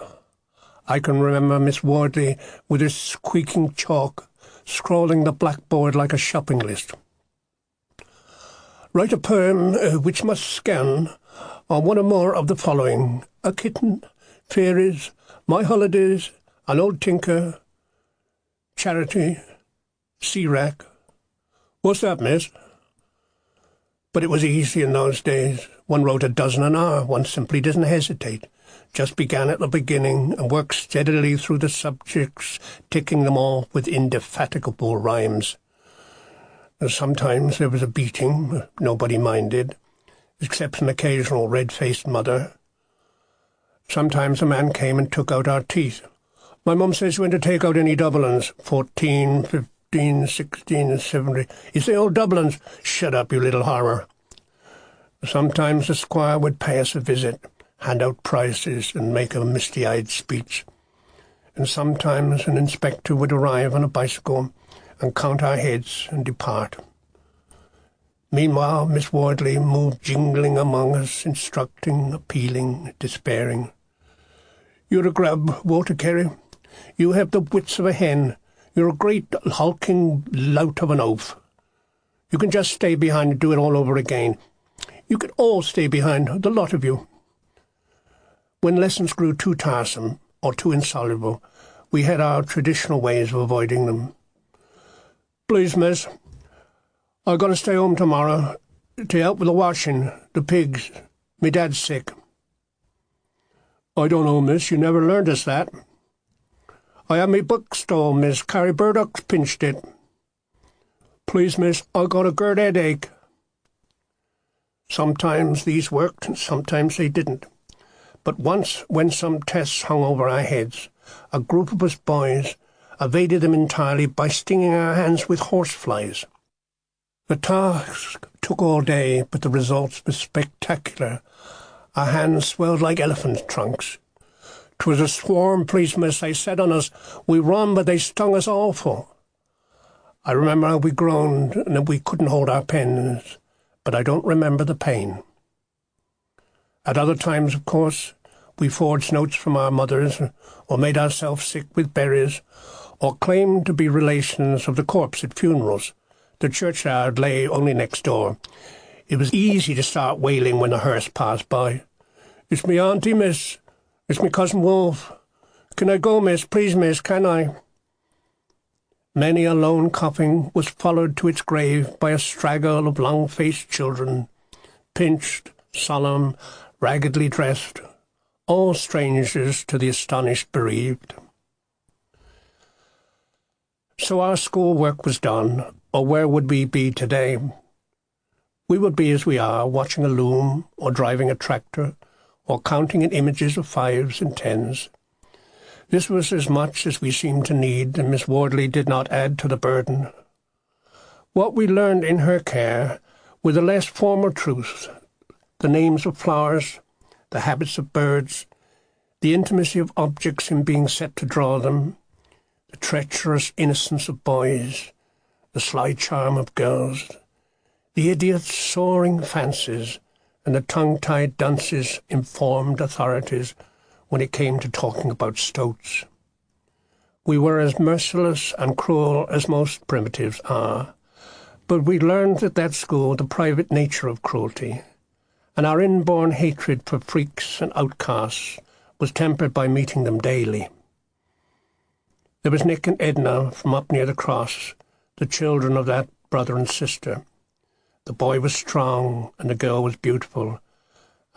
I can remember Miss Wardley with her squeaking chalk, scrawling the blackboard like a shopping list. Write a poem which must scan on one or more of the following: a kitten, fairies, my holidays, an old tinker, charity, sea wreck. What's that, miss? But it was easy in those days. One wrote a dozen an hour. One simply didn't hesitate. Just began at the beginning and worked steadily through the subjects, ticking them off with indefatigable rhymes. Sometimes there was a beating, but nobody minded, except an occasional red-faced mother. Sometimes a man came and took out our teeth. My mum says when to take out any double uns, 14, 15, 16, 17. You say old double uns? Shut up, you little horror. Sometimes the squire would pay us a visit, hand out prizes and make a misty-eyed speech. And sometimes an inspector would arrive on a bicycle and count our heads and depart. Meanwhile, Miss Wardley moved jingling among us, instructing, appealing, despairing. You're a grub, Walter Carey. You have the wits of a hen. You're a great hulking lout of an oaf. You can just stay behind and do it all over again. You could all stay behind, the lot of you. When lessons grew too tiresome or too insoluble, we had our traditional ways of avoiding them. Please, miss, I've got to stay home tomorrow to help with the washing, the pigs. Me dad's sick. I don't know, miss, you never learned us that. I had me book stole, miss. Carrie Burdock's pinched it. Please, miss, I got a good headache. Sometimes these worked and sometimes they didn't. But once, when some tests hung over our heads, a group of us boys evaded them entirely by stinging our hands with horseflies. The task took all day, but the results were spectacular. Our hands swelled like elephant trunks. 'Twas a swarm, please, miss, they set on us. We run, but they stung us awful. I remember how we groaned and that we couldn't hold our pens, but I don't remember the pain. At other times, of course, we forged notes from our mothers, or made ourselves sick with berries, or claimed to be relations of the corpse at funerals. The churchyard lay only next door. It was easy to start wailing when the hearse passed by. It's me auntie, miss. It's me cousin Wolf. Can I go, miss? Please, miss, can I? Many a lone coffin was followed to its grave by a straggle of long-faced children, pinched, solemn, raggedly dressed, all strangers to the astonished bereaved. So our schoolwork was done, or where would we be today? We would be as we are, watching a loom, or driving a tractor, or counting in images of 5s and 10s. This was as much as we seemed to need, and Miss Wardley did not add to the burden. What we learned in her care were the less formal truths, the names of flowers, the habits of birds, the intimacy of objects in being set to draw them, the treacherous innocence of boys, the sly charm of girls, the idiot's soaring fancies, and the tongue-tied dunce's informed authorities when it came to talking about stoats. We were as merciless and cruel as most primitives are, but we learned at that school the private nature of cruelty, and our inborn hatred for freaks and outcasts was tempered by meeting them daily. There was Nick and Edna from up near the cross, the children of that brother and sister. The boy was strong and the girl was beautiful,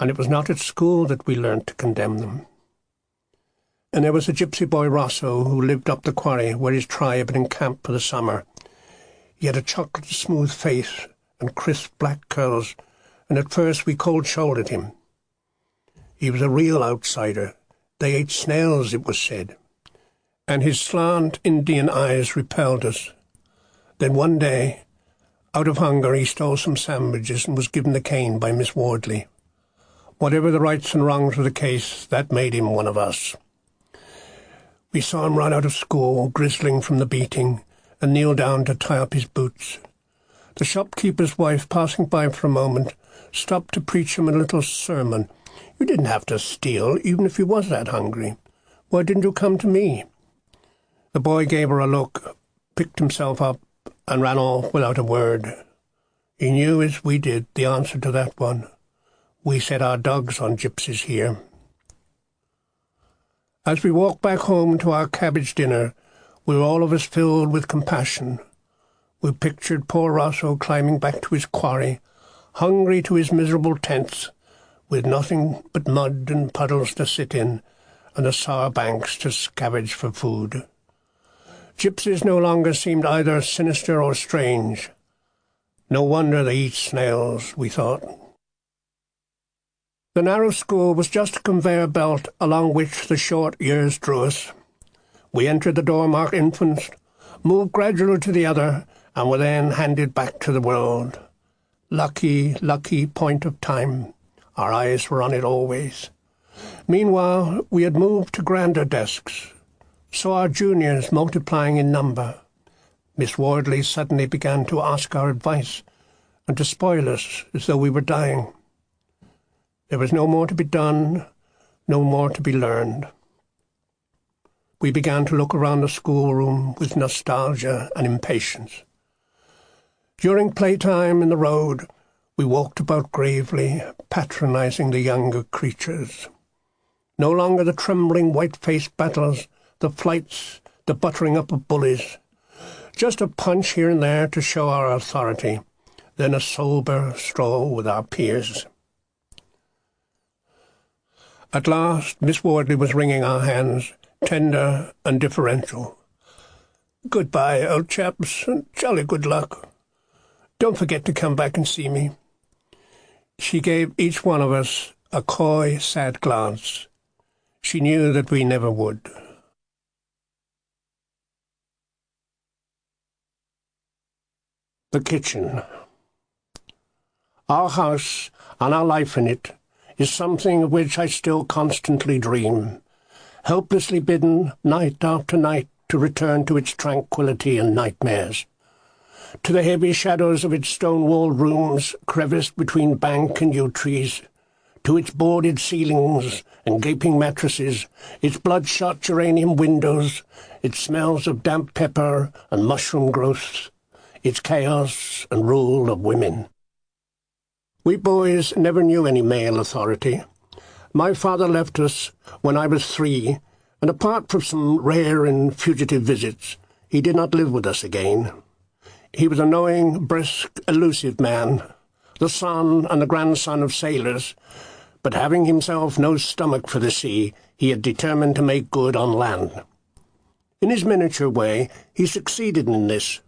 and it was not at school that we learnt to condemn them. And there was a gypsy boy Rosso who lived up the quarry where his tribe had encamped for the summer. He had a chocolate-smooth face and crisp black curls, and at first we cold-shouldered him. He was a real outsider. They ate snails, it was said, and his slant Indian eyes repelled us. Then one day, out of hunger, he stole some sandwiches and was given the cane by Miss Wardley. Whatever the rights and wrongs of the case, that made him one of us. We saw him run out of school, grizzling from the beating, and kneel down to tie up his boots. The shopkeeper's wife, passing by for a moment, stopped to preach him a little sermon. You didn't have to steal, even if you was that hungry. Why didn't you come to me? The boy gave her a look, picked himself up, and ran off without a word. He knew, as we did, the answer to that one. We set our dogs on gypsies here. As we walked back home to our cabbage dinner, we were all of us filled with compassion. We pictured poor Rosso climbing back to his quarry, hungry to his miserable tents, with nothing but mud and puddles to sit in, and the sour banks to scavenge for food. Gypsies no longer seemed either sinister or strange. No wonder they eat snails, we thought. The narrow school was just a conveyor belt along which the short years drew us. We entered the door marked infants, moved gradually to the other, and were then handed back to the world. Lucky, lucky point of time. Our eyes were on it always. Meanwhile, we had moved to grander desks, saw our juniors multiplying in number. Miss Wardley suddenly began to ask our advice and to spoil us as though we were dying. There was no more to be done, no more to be learned. We began to look around the schoolroom with nostalgia and impatience. During playtime in the road, we walked about gravely, patronizing the younger creatures. No longer the trembling white-faced battles, the flights, the buttering up of bullies. Just a punch here and there to show our authority, then a sober stroll with our peers. At last, Miss Wardley was wringing our hands, tender and deferential. "Goodbye, old chaps, and jolly good luck. Don't forget to come back and see me." She gave each one of us a coy, sad glance. She knew that we never would. The kitchen. Our house, and our life in it, is something of which I still constantly dream, helplessly bidden, night after night, to return to its tranquillity and nightmares, to the heavy shadows of its stone-walled rooms, creviced between bank and yew trees, to its boarded ceilings and gaping mattresses, its bloodshot geranium windows, its smells of damp pepper and mushroom growths, its chaos and rule of women. We boys never knew any male authority. My father left us when I was 3, and apart from some rare and fugitive visits, he did not live with us again. He was a knowing, brisk, elusive man, the son and the grandson of sailors, but having himself no stomach for the sea, he had determined to make good on land. In his miniature way, he succeeded in this.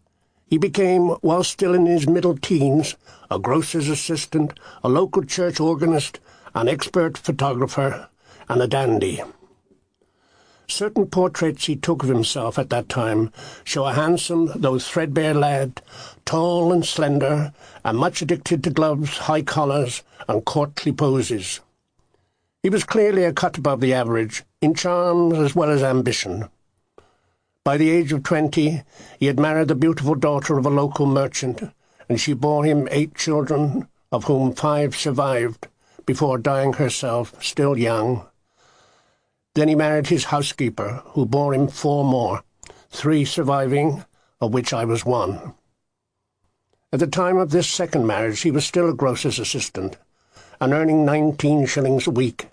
He became, while still in his middle teens, a grocer's assistant, a local church organist, an expert photographer, and a dandy. Certain portraits he took of himself at that time show a handsome, though threadbare lad, tall and slender, and much addicted to gloves, high collars, and courtly poses. He was clearly a cut above the average, in charms as well as ambition. By the age of 20, he had married the beautiful daughter of a local merchant, and she bore him 8 children, of whom 5 survived, before dying herself, still young. Then he married his housekeeper, who bore him 4 more, 3 surviving, of which I was one. At the time of this second marriage, he was still a grocer's assistant, and earning 19 shillings a week.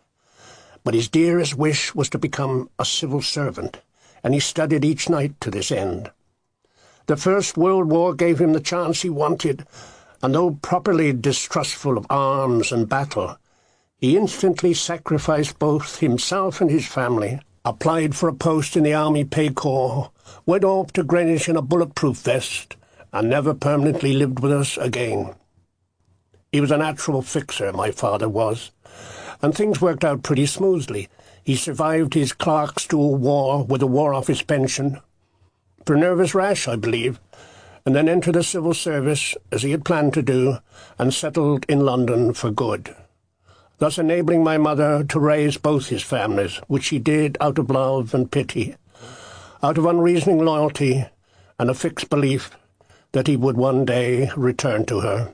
But his dearest wish was to become a civil servant, and he studied each night to this end. The First World War gave him the chance he wanted, and though properly distrustful of arms and battle, he instantly sacrificed both himself and his family, applied for a post in the Army Pay Corps, went off to Greenwich in a bulletproof vest, and never permanently lived with us again. He was a natural fixer, my father was, and things worked out pretty smoothly. He survived his Clarkstool War with a War Office pension, for nervous rash, I believe, and then entered the civil service, as he had planned to do, and settled in London for good, thus enabling my mother to raise both his families, which she did out of love and pity, out of unreasoning loyalty and a fixed belief that he would one day return to her.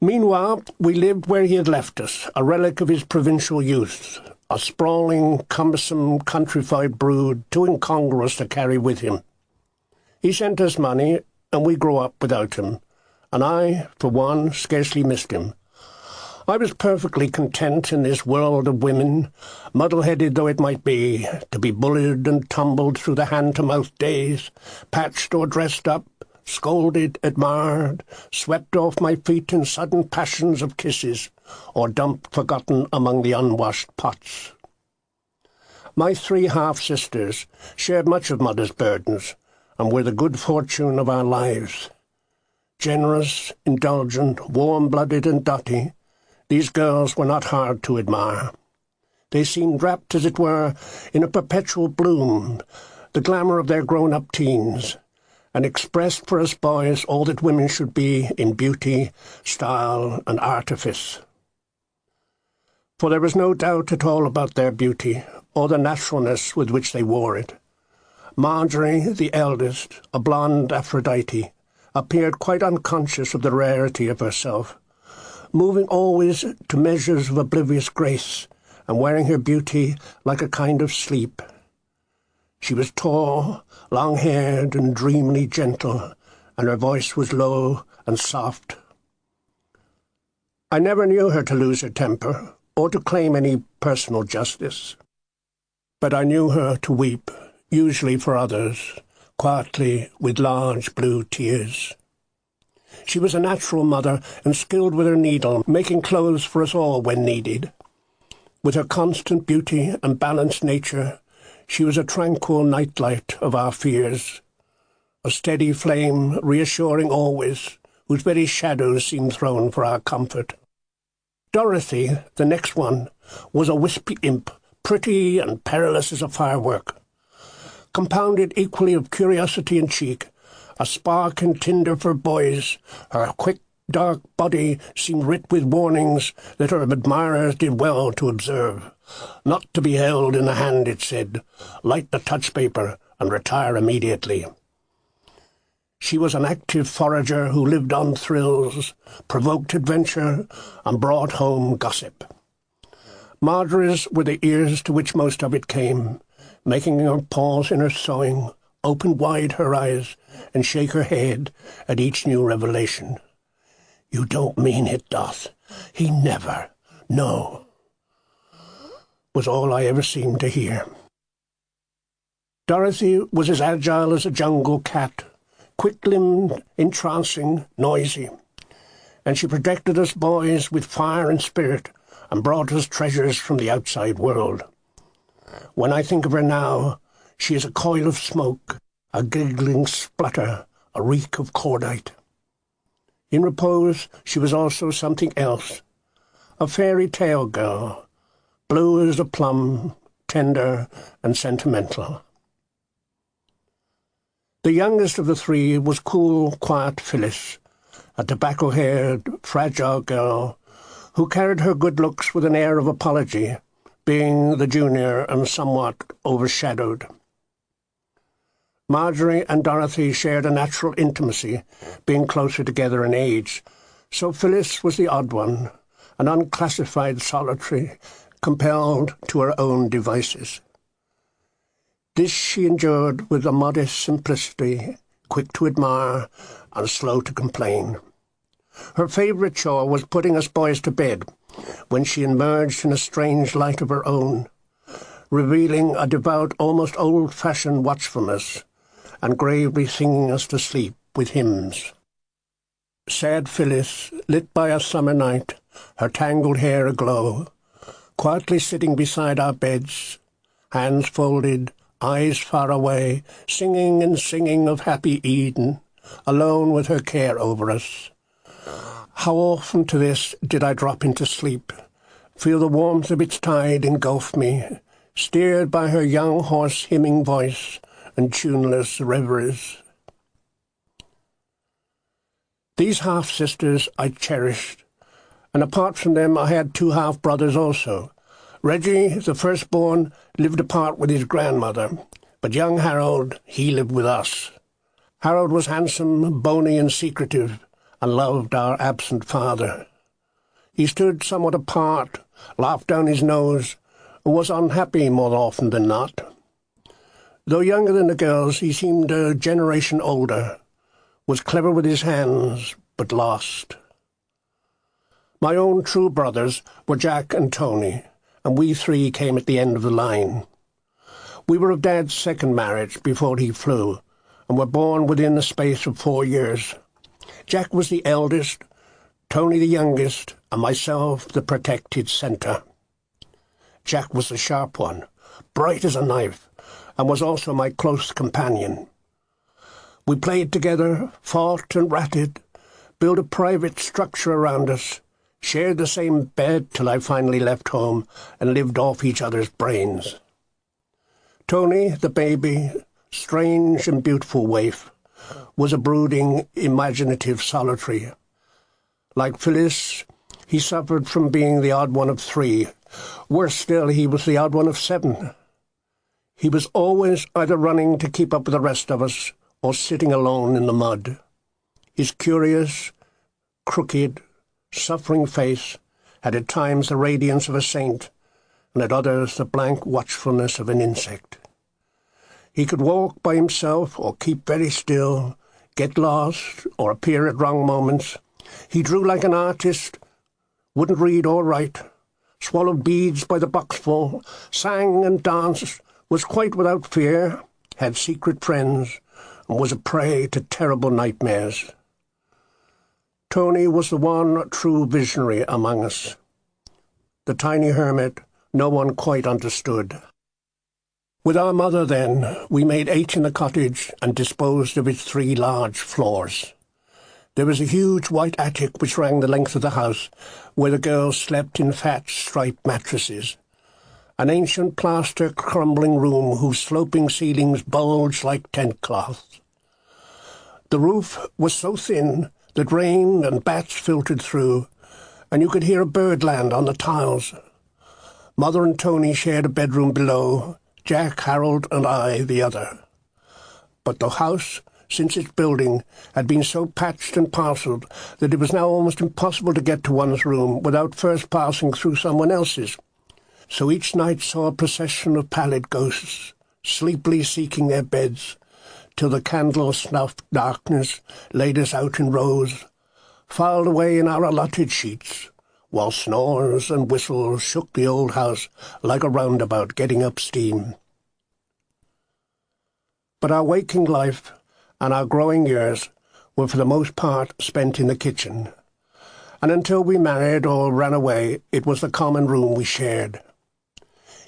Meanwhile, we lived where he had left us, a relic of his provincial youth, a sprawling, cumbersome, countrified brood too incongruous to carry with him. He sent us money, and we grew up without him, and I, for one, scarcely missed him. I was perfectly content in this world of women, muddle-headed though it might be, to be bullied and tumbled through the hand-to-mouth days, patched or dressed up, scolded, admired, swept off my feet in sudden passions of kisses, or dumped forgotten among the unwashed pots. My 3 half-sisters shared much of mother's burdens, and were the good fortune of our lives. Generous, indulgent, warm-blooded and dotty, these girls were not hard to admire. They seemed wrapped, as it were, in a perpetual bloom, the glamour of their grown-up teens, and expressed for us boys all that women should be in beauty, style, and artifice. For there was no doubt at all about their beauty, or the naturalness with which they wore it. Marjorie, the eldest, a blonde Aphrodite, appeared quite unconscious of the rarity of herself, moving always to measures of oblivious grace, and wearing her beauty like a kind of sleep. She was tall, long-haired, and dreamily gentle, and her voice was low and soft. I never knew her to lose her temper, or to claim any personal justice. But I knew her to weep, usually for others, quietly, with large blue tears. She was a natural mother, and skilled with her needle, making clothes for us all when needed. With her constant beauty and balanced nature, she was a tranquil nightlight of our fears, a steady flame, reassuring always, whose very shadows seemed thrown for our comfort. Dorothy, the next one, was a wispy imp, pretty and perilous as a firework, compounded equally of curiosity and cheek, a spark and tinder for boys. Her quick, dark body seemed writ with warnings that her admirers did well to observe. Not to be held in the hand, it said. Light the touch paper and retire immediately. She was an active forager who lived on thrills, provoked adventure, and brought home gossip. Marjorie's were the ears to which most of it came, making her pause in her sewing, open wide her eyes, and shake her head at each new revelation. "You don't mean it, Doth. He never. No," was all I ever seemed to hear. Dorothy was as agile as a jungle cat, quick-limbed, entrancing, noisy. and she protected us boys with fire and spirit and brought us treasures from the outside world. When I think of her now, she is a coil of smoke, a giggling splutter, a reek of cordite. In repose, she was also something else, a fairy tale girl, blue as a plum, tender and sentimental. The youngest of the three was cool, quiet Phyllis, a tobacco-haired, fragile girl who carried her good looks with an air of apology, being the junior and somewhat overshadowed. Marjorie and Dorothy shared a natural intimacy, being closer together in age, so Phyllis was the odd one, an unclassified solitary, compelled to her own devices. This she endured with a modest simplicity, quick to admire and slow to complain. Her favourite chore was putting us boys to bed, when she emerged in a strange light of her own, revealing a devout, almost old-fashioned watchfulness, and gravely singing us to sleep with hymns. Sad Phyllis, lit by a summer night, her tangled hair aglow, quietly sitting beside our beds, hands folded, eyes far away, singing and singing of happy Eden, alone with her care over us. How often to this did I drop into sleep, feel the warmth of its tide engulf me, steered by her young horse hymning voice and tuneless reveries. These half-sisters I cherished, and apart from them I had two half-brothers also. Reggie, the firstborn, lived apart with his grandmother, but young Harold, he lived with us. Harold was handsome, bony and secretive, and loved our absent father. He stood somewhat apart, laughed down his nose, and was unhappy more often than not. Though younger than the girls, he seemed a generation older, was clever with his hands, but lost. My own true brothers were Jack and Tony, and we three came at the end of the line. We were of Dad's second marriage before he flew, and were born within the space of 4 years. Jack was the eldest, Tony the youngest, and myself the protected centre. Jack was the sharp one, bright as a knife, and was also my close companion. We played together, fought and ratted, built a private structure around us, shared the same bed till I finally left home and lived off each other's brains. Tony, the baby, strange and beautiful waif, was a brooding, imaginative solitary. Like Phyllis, he suffered from being the odd one of 3. Worse still, he was the odd one of 7. He was always either running to keep up with the rest of us or sitting alone in the mud. His curious, crooked, suffering face had at times the radiance of a saint, and at others the blank watchfulness of an insect. He could walk by himself or keep very still, get lost or appear at wrong moments. He drew like an artist, wouldn't read or write, swallowed beads by the boxful, sang and danced, was quite without fear, had secret friends, and was a prey to terrible nightmares. Tony was the one true visionary among us. The tiny hermit no one quite understood. With our mother, then, we made 8 in the cottage and disposed of its 3 large floors. There was a huge white attic which ran the length of the house, where the girls slept in fat striped mattresses. An ancient plaster crumbling room whose sloping ceilings bulged like tent cloths. The roof was so thin that rain and bats filtered through, and you could hear a bird land on the tiles. Mother and Tony shared a bedroom below, Jack, Harold, and I the other. But the house, since its building, had been so patched and parcelled that it was now almost impossible to get to one's room without first passing through someone else's. So each night saw a procession of pallid ghosts, sleepily seeking their beds, till the candle-snuffed darkness laid us out in rows, filed away in our allotted sheets, while snores and whistles shook the old house like a roundabout getting up steam. But our waking life and our growing years were for the most part spent in the kitchen. and until we married or ran away, it was the common room we shared.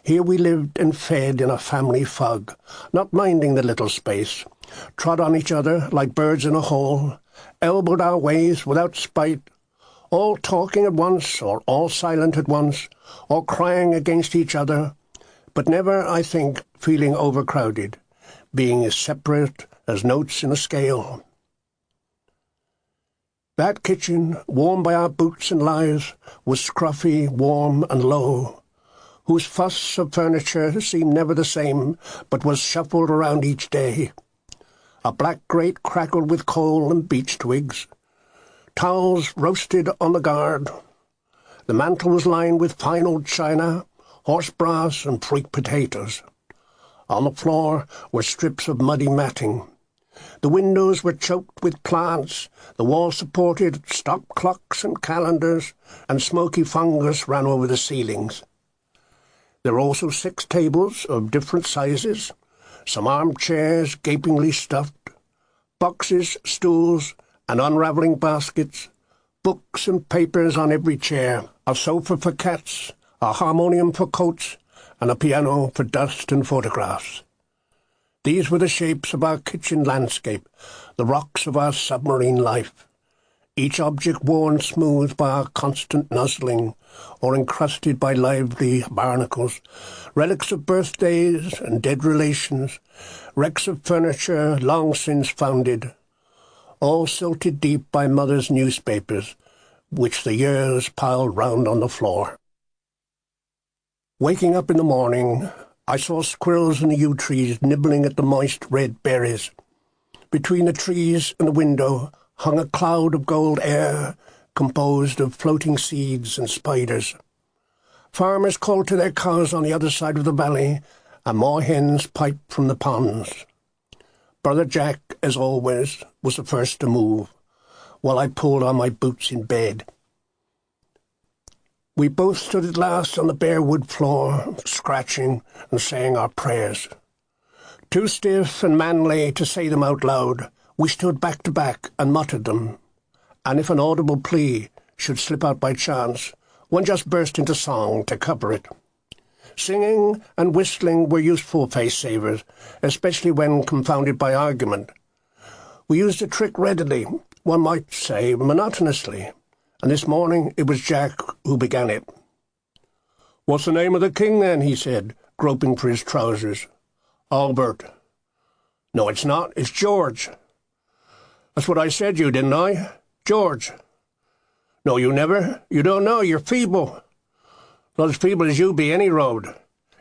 Here we lived and fed in a family fug, not minding the little space, trod on each other like birds in a hole, elbowed our ways without spite, all talking at once, or all silent at once, or crying against each other, but never, I think, feeling overcrowded, being as separate as notes in a scale. That kitchen, warmed by our boots and lives, was scruffy, warm, and low, whose fuss of furniture seemed never the same, but was shuffled around each day. A black grate crackled with coal and beech twigs. Towels roasted on the guard. The mantel was lined with fine old china, horse brass, and freak potatoes. On the floor were strips of muddy matting. The windows were choked with plants, the walls supported stop clocks and calendars, and smoky fungus ran over the ceilings. There were also 6 tables of different sizes, some armchairs gapingly stuffed, boxes, stools, and unravelling baskets, books and papers on every chair, a sofa for cats, a harmonium for coats, and a piano for dust and photographs. These were the shapes of our kitchen landscape, the rocks of our submarine life, each object worn smooth by our constant nuzzling, or encrusted by lively barnacles, relics of birthdays and dead relations, wrecks of furniture long since founded, all silted deep by mother's newspapers, which the years piled round on the floor. Waking up in the morning, I saw squirrels in the yew trees nibbling at the moist red berries. Between the trees and the window hung a cloud of gold air, composed of floating seeds and spiders. Farmers called to their cows on the other side of the valley, and more hens piped from the ponds. Brother Jack, as always, was the first to move, while I pulled on my boots in bed. We both stood at last on the bare wood floor, scratching and saying our prayers. Too stiff and manly to say them out loud, we stood back to back and muttered them, and if an audible plea should slip out by chance, one just burst into song to cover it. Singing and whistling were useful face-savers, especially when confounded by argument. We used the trick readily, one might say monotonously, and this morning it was Jack who began it. "What's the name of the king, then?" he said, groping for his trousers. "Albert." "No, it's not. It's George." "That's what I said you, didn't I? George." "No, you never. You don't know. You're feeble. Not as feeble as you be any road.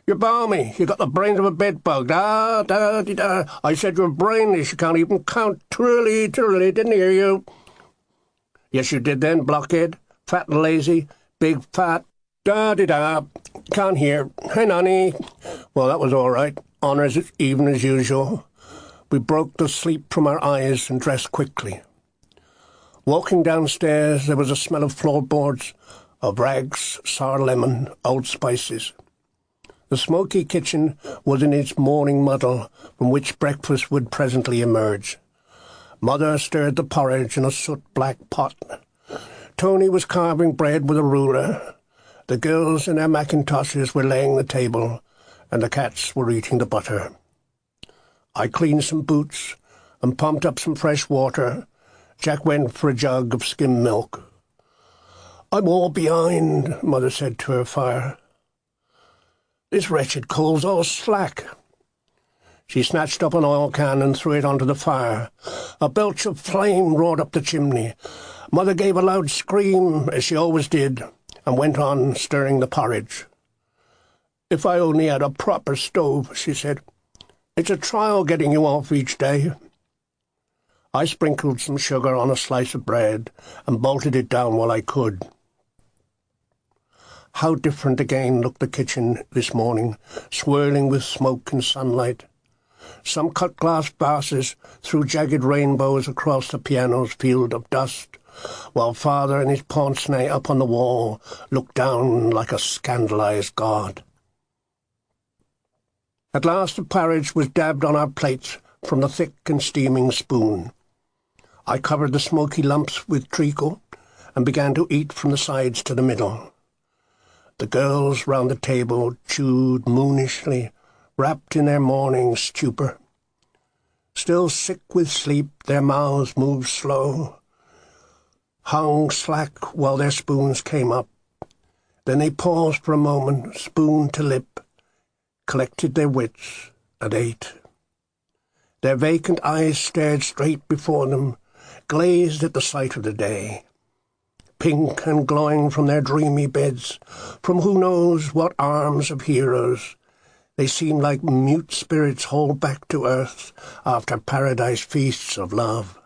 You're balmy. You got the brains of a bedbug. Da-da-dee-da. I said you're brainless. You can't even count. Twirly, twirly. Didn't hear you." "Yes, you did then, blockhead. Fat and lazy. Big fat. Da-dee-da. Can't hear. Hey, Nonny." Well, that was all right. Honours even as usual. We broke the sleep from our eyes and dressed quickly. Walking downstairs, there was a smell of floorboards, of rags, sour lemon, old spices. The smoky kitchen was in its morning muddle, from which breakfast would presently emerge. Mother stirred the porridge in a soot-black pot. Tony was carving bread with a ruler. The girls in their mackintoshes were laying the table, and the cats were eating the butter. I cleaned some boots and pumped up some fresh water. Jack went for a jug of skim milk. "I'm all behind," Mother said to her fire. "This wretched coal's all slack." She snatched up an oil can and threw it onto the fire. A belch of flame roared up the chimney. Mother gave a loud scream, as she always did, and went on stirring the porridge. "If I only had a proper stove," she said. "It's a trial getting you off each day." I sprinkled some sugar on a slice of bread and bolted it down while I could. How different again looked the kitchen this morning, swirling with smoke and sunlight. Some cut-glass vases threw jagged rainbows across the piano's field of dust, while Father in his pince-nez up on the wall looked down like a scandalized god. At last the porridge was dabbed on our plates from the thick and steaming spoon. I covered the smoky lumps with treacle, and began to eat from the sides to the middle. The girls round the table chewed moonishly, wrapped in their morning stupor. Still sick with sleep, their mouths moved slow, hung slack while their spoons came up. Then they paused for a moment, spoon to lip, collected their wits, and ate. Their vacant eyes stared straight before them, glazed at the sight of the day. Pink and glowing from their dreamy beds, from who knows what arms of heroes, they seemed like mute spirits hauled back to earth after paradise feasts of love.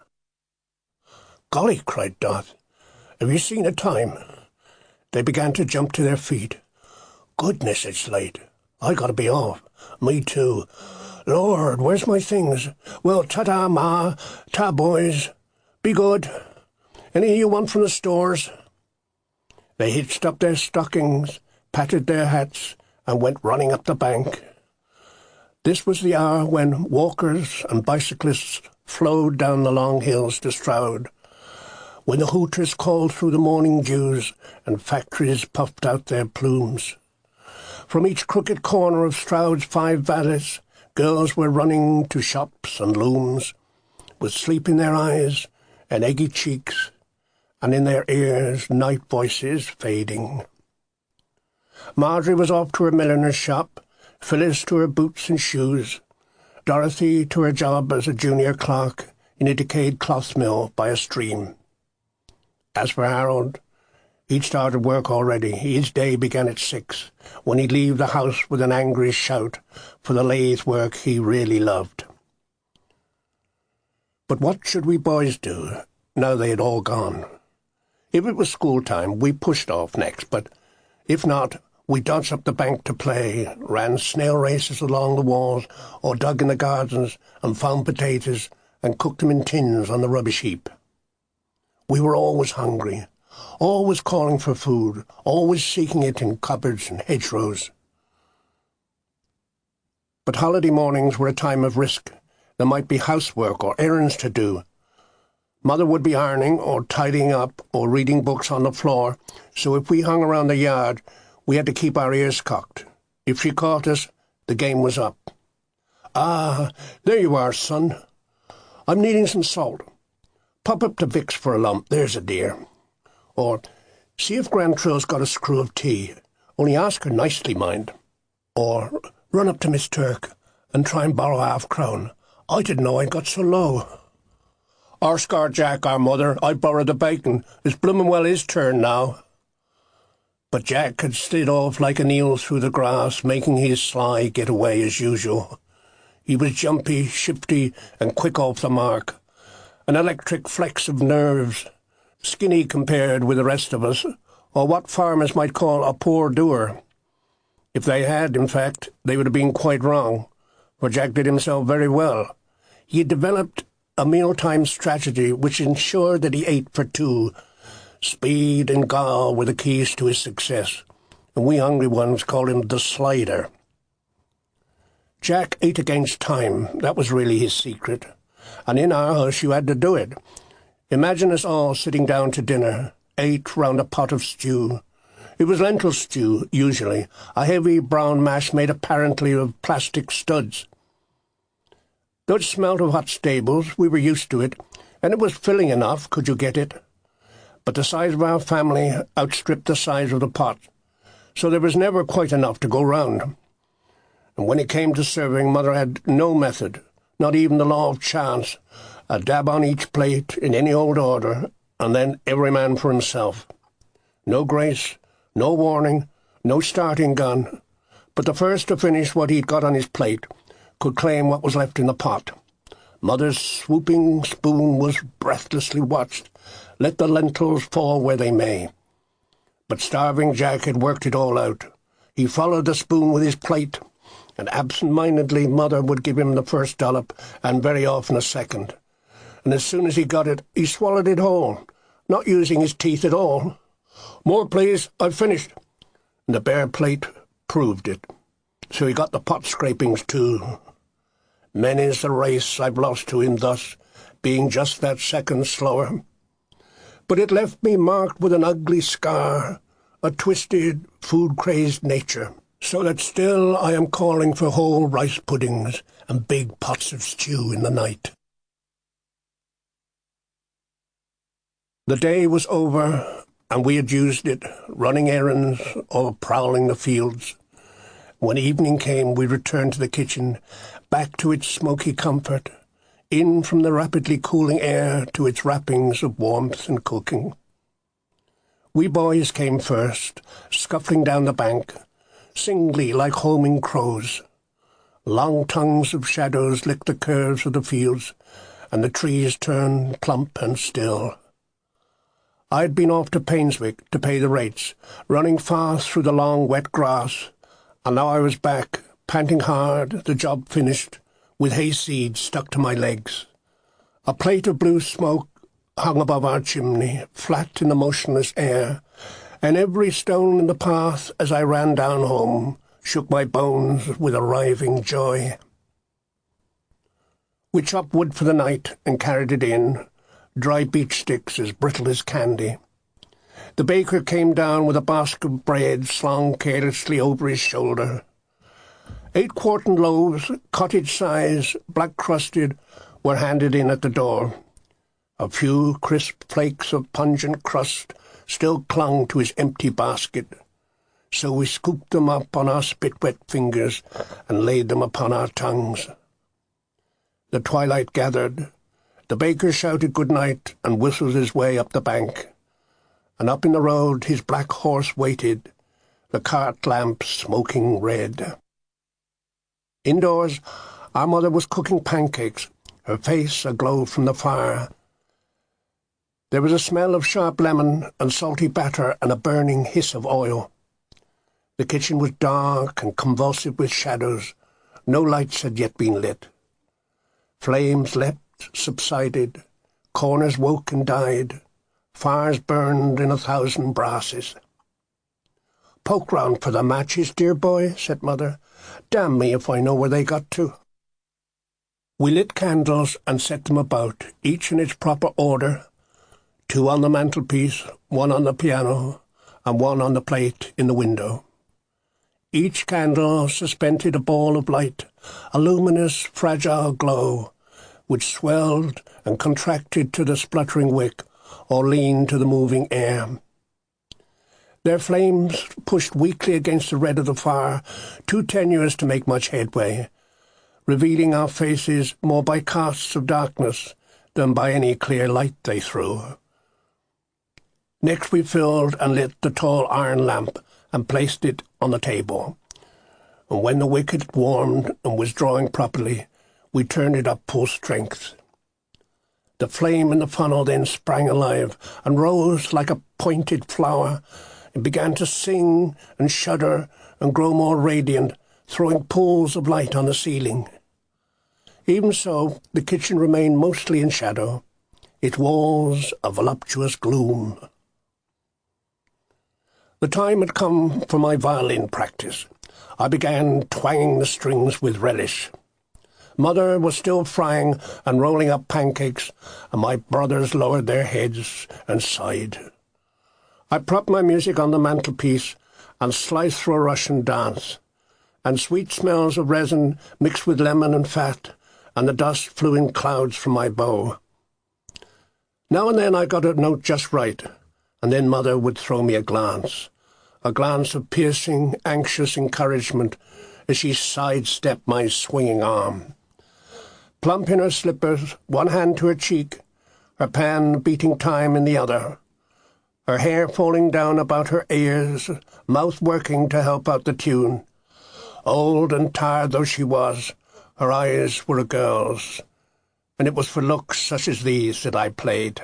"Golly," cried Dot, "have you seen the time?" They began to jump to their feet. "Goodness, it's late. I gotta be off." "Me too." "Lord, where's my things?" "Well, ta-ta, Ma. Ta, boys. Be good. Any you want from the stores?" They hitched up their stockings, patted their hats, and went running up the bank. This was the hour when walkers and bicyclists flowed down the long hills to Stroud, when the hooters called through the morning dews and factories puffed out their plumes. From each crooked corner of Stroud's 5 valleys, girls were running to shops and looms, with sleep in their eyes and eggy cheeks, and in their ears night voices fading. Marjorie was off to her milliner's shop, Phyllis to her boots and shoes, Dorothy to her job as a junior clerk in a decayed cloth mill by a stream. As for Harold, he'd started work already. His day began at 6, when he'd leave the house with an angry shout for the lathe work he really loved. But what should we boys do, now they had all gone? If it was school time, we pushed off next, but if not, we dodged up the bank to play, ran snail races along the walls, or dug in the gardens and found potatoes and cooked them in tins on the rubbish heap. We were always hungry, always calling for food, always seeking it in cupboards and hedgerows. But holiday mornings were a time of risk. There might be housework or errands to do. Mother would be ironing or tidying up or reading books on the floor, so if we hung around the yard, we had to keep our ears cocked. If she caught us, the game was up. "Ah, there you are, son. I'm needing some salt. Pop up to Vic's for a lump, there's a dear." Or, "See if Gran Trill's got a screw of tea. Only ask her nicely, mind." Or, "Run up to Miss Turk and try and borrow half-crown. I didn't know I'd got so low." "Scar Jack, our mother. I borrowed the bacon. It's bloomin' well his turn now." But Jack had slid off like an eel through the grass, making his sly get-away as usual. He was jumpy, shifty, and quick off the mark. An electric flex of nerves, skinny compared with the rest of us, or what farmers might call a poor doer. If they had, in fact, they would have been quite wrong, for Jack did himself very well. He had developed a mealtime strategy which ensured that he ate for 2. Speed and gall were the keys to his success, and we hungry ones called him the Cider. Jack ate against time. That was really his secret. And in our house you had to do it. Imagine us all sitting down to dinner, 8 round a pot of stew. It was lentil stew, usually, a heavy brown mash made apparently of plastic studs. Though it smelt of hot stables, we were used to it, and it was filling enough, could you get it. But the size of our family outstripped the size of the pot, so there was never quite enough to go round. And when it came to serving, Mother had no method, not even the law of chance, a dab on each plate in any old order, and then every man for himself. No grace, no warning, no starting gun, but the first to finish what he'd got on his plate could claim what was left in the pot. Mother's swooping spoon was breathlessly watched, let the lentils fall where they may. But starving Jack had worked it all out. He followed the spoon with his plate, and absent-mindedly Mother would give him the first dollop, and very often a second. And as soon as he got it, he swallowed it whole, not using his teeth at all. "More, please, I've finished." And the bare plate proved it. So he got the pot scrapings too. Many's the race I've lost to him thus, being just that second slower. But it left me marked with an ugly scar, a twisted, food-crazed nature, so that still I am calling for whole rice puddings and big pots of stew in the night. The day was over, and we had used it, running errands or prowling the fields. When evening came, we returned to the kitchen, back to its smoky comfort, in from the rapidly cooling air to its wrappings of warmth and cooking. We boys came first, scuffling down the bank, singly like homing crows. Long tongues of shadows licked the curves of the fields, and the trees turned plump and still. I had been off to Painswick to pay the rates, running fast through the long wet grass, and now I was back, panting hard, the job finished, with hayseed stuck to my legs. A plate of blue smoke hung above our chimney, flat in the motionless air, and every stone in the path as I ran down home shook my bones with a riving joy. We chopped wood for the night and carried it in, dry beech sticks as brittle as candy. The baker came down with a basket of bread slung carelessly over his shoulder. 8 quartern loaves, cottage size, black-crusted, were handed in at the door. A few crisp flakes of pungent crust still clung to his empty basket, so we scooped them up on our spit-wet fingers and laid them upon our tongues. The twilight gathered. The baker shouted good night and whistled his way up the bank, and up in the road his black horse waited, the cart lamp smoking red. Indoors, our mother was cooking pancakes, her face aglow from the fire. There was a smell of sharp lemon and salty batter and a burning hiss of oil. The kitchen was dark and convulsive with shadows. No lights had yet been lit. Flames leapt, subsided, corners woke and died, fires burned in 1,000 brasses. "Poke round for the matches, dear boy," said Mother. "Damn me if I know where they got to." We lit candles and set them about, each in its proper order, 2 on the mantelpiece, 1 on the piano, and 1 on the plate in the window. Each candle suspended a ball of light, a luminous, fragile glow, which swelled and contracted to the spluttering wick or leaned to the moving air. Their flames pushed weakly against the red of the fire, too tenuous to make much headway, revealing our faces more by casts of darkness than by any clear light they threw. Next we filled and lit the tall iron lamp and placed it on the table, and when the wick had warmed and was drawing properly, we turned it up full strength. The flame in the funnel then sprang alive and rose like a pointed flower. It began to sing and shudder and grow more radiant, throwing pools of light on the ceiling. Even so, the kitchen remained mostly in shadow, its walls a voluptuous gloom. The time had come for my violin practice. I began twanging the strings with relish. Mother was still frying and rolling up pancakes, and my brothers lowered their heads and sighed. I propped my music on the mantelpiece and sliced through a Russian dance, and sweet smells of resin mixed with lemon and fat, and the dust flew in clouds from my bow. Now and then I got a note just right, and then Mother would throw me a glance of piercing, anxious encouragement as she sidestepped my swinging arm. Plump in her slippers, one hand to her cheek, her pan beating time in the other, her hair falling down about her ears, mouth working to help out the tune. Old and tired though she was, her eyes were a girl's, and it was for looks such as these that I played.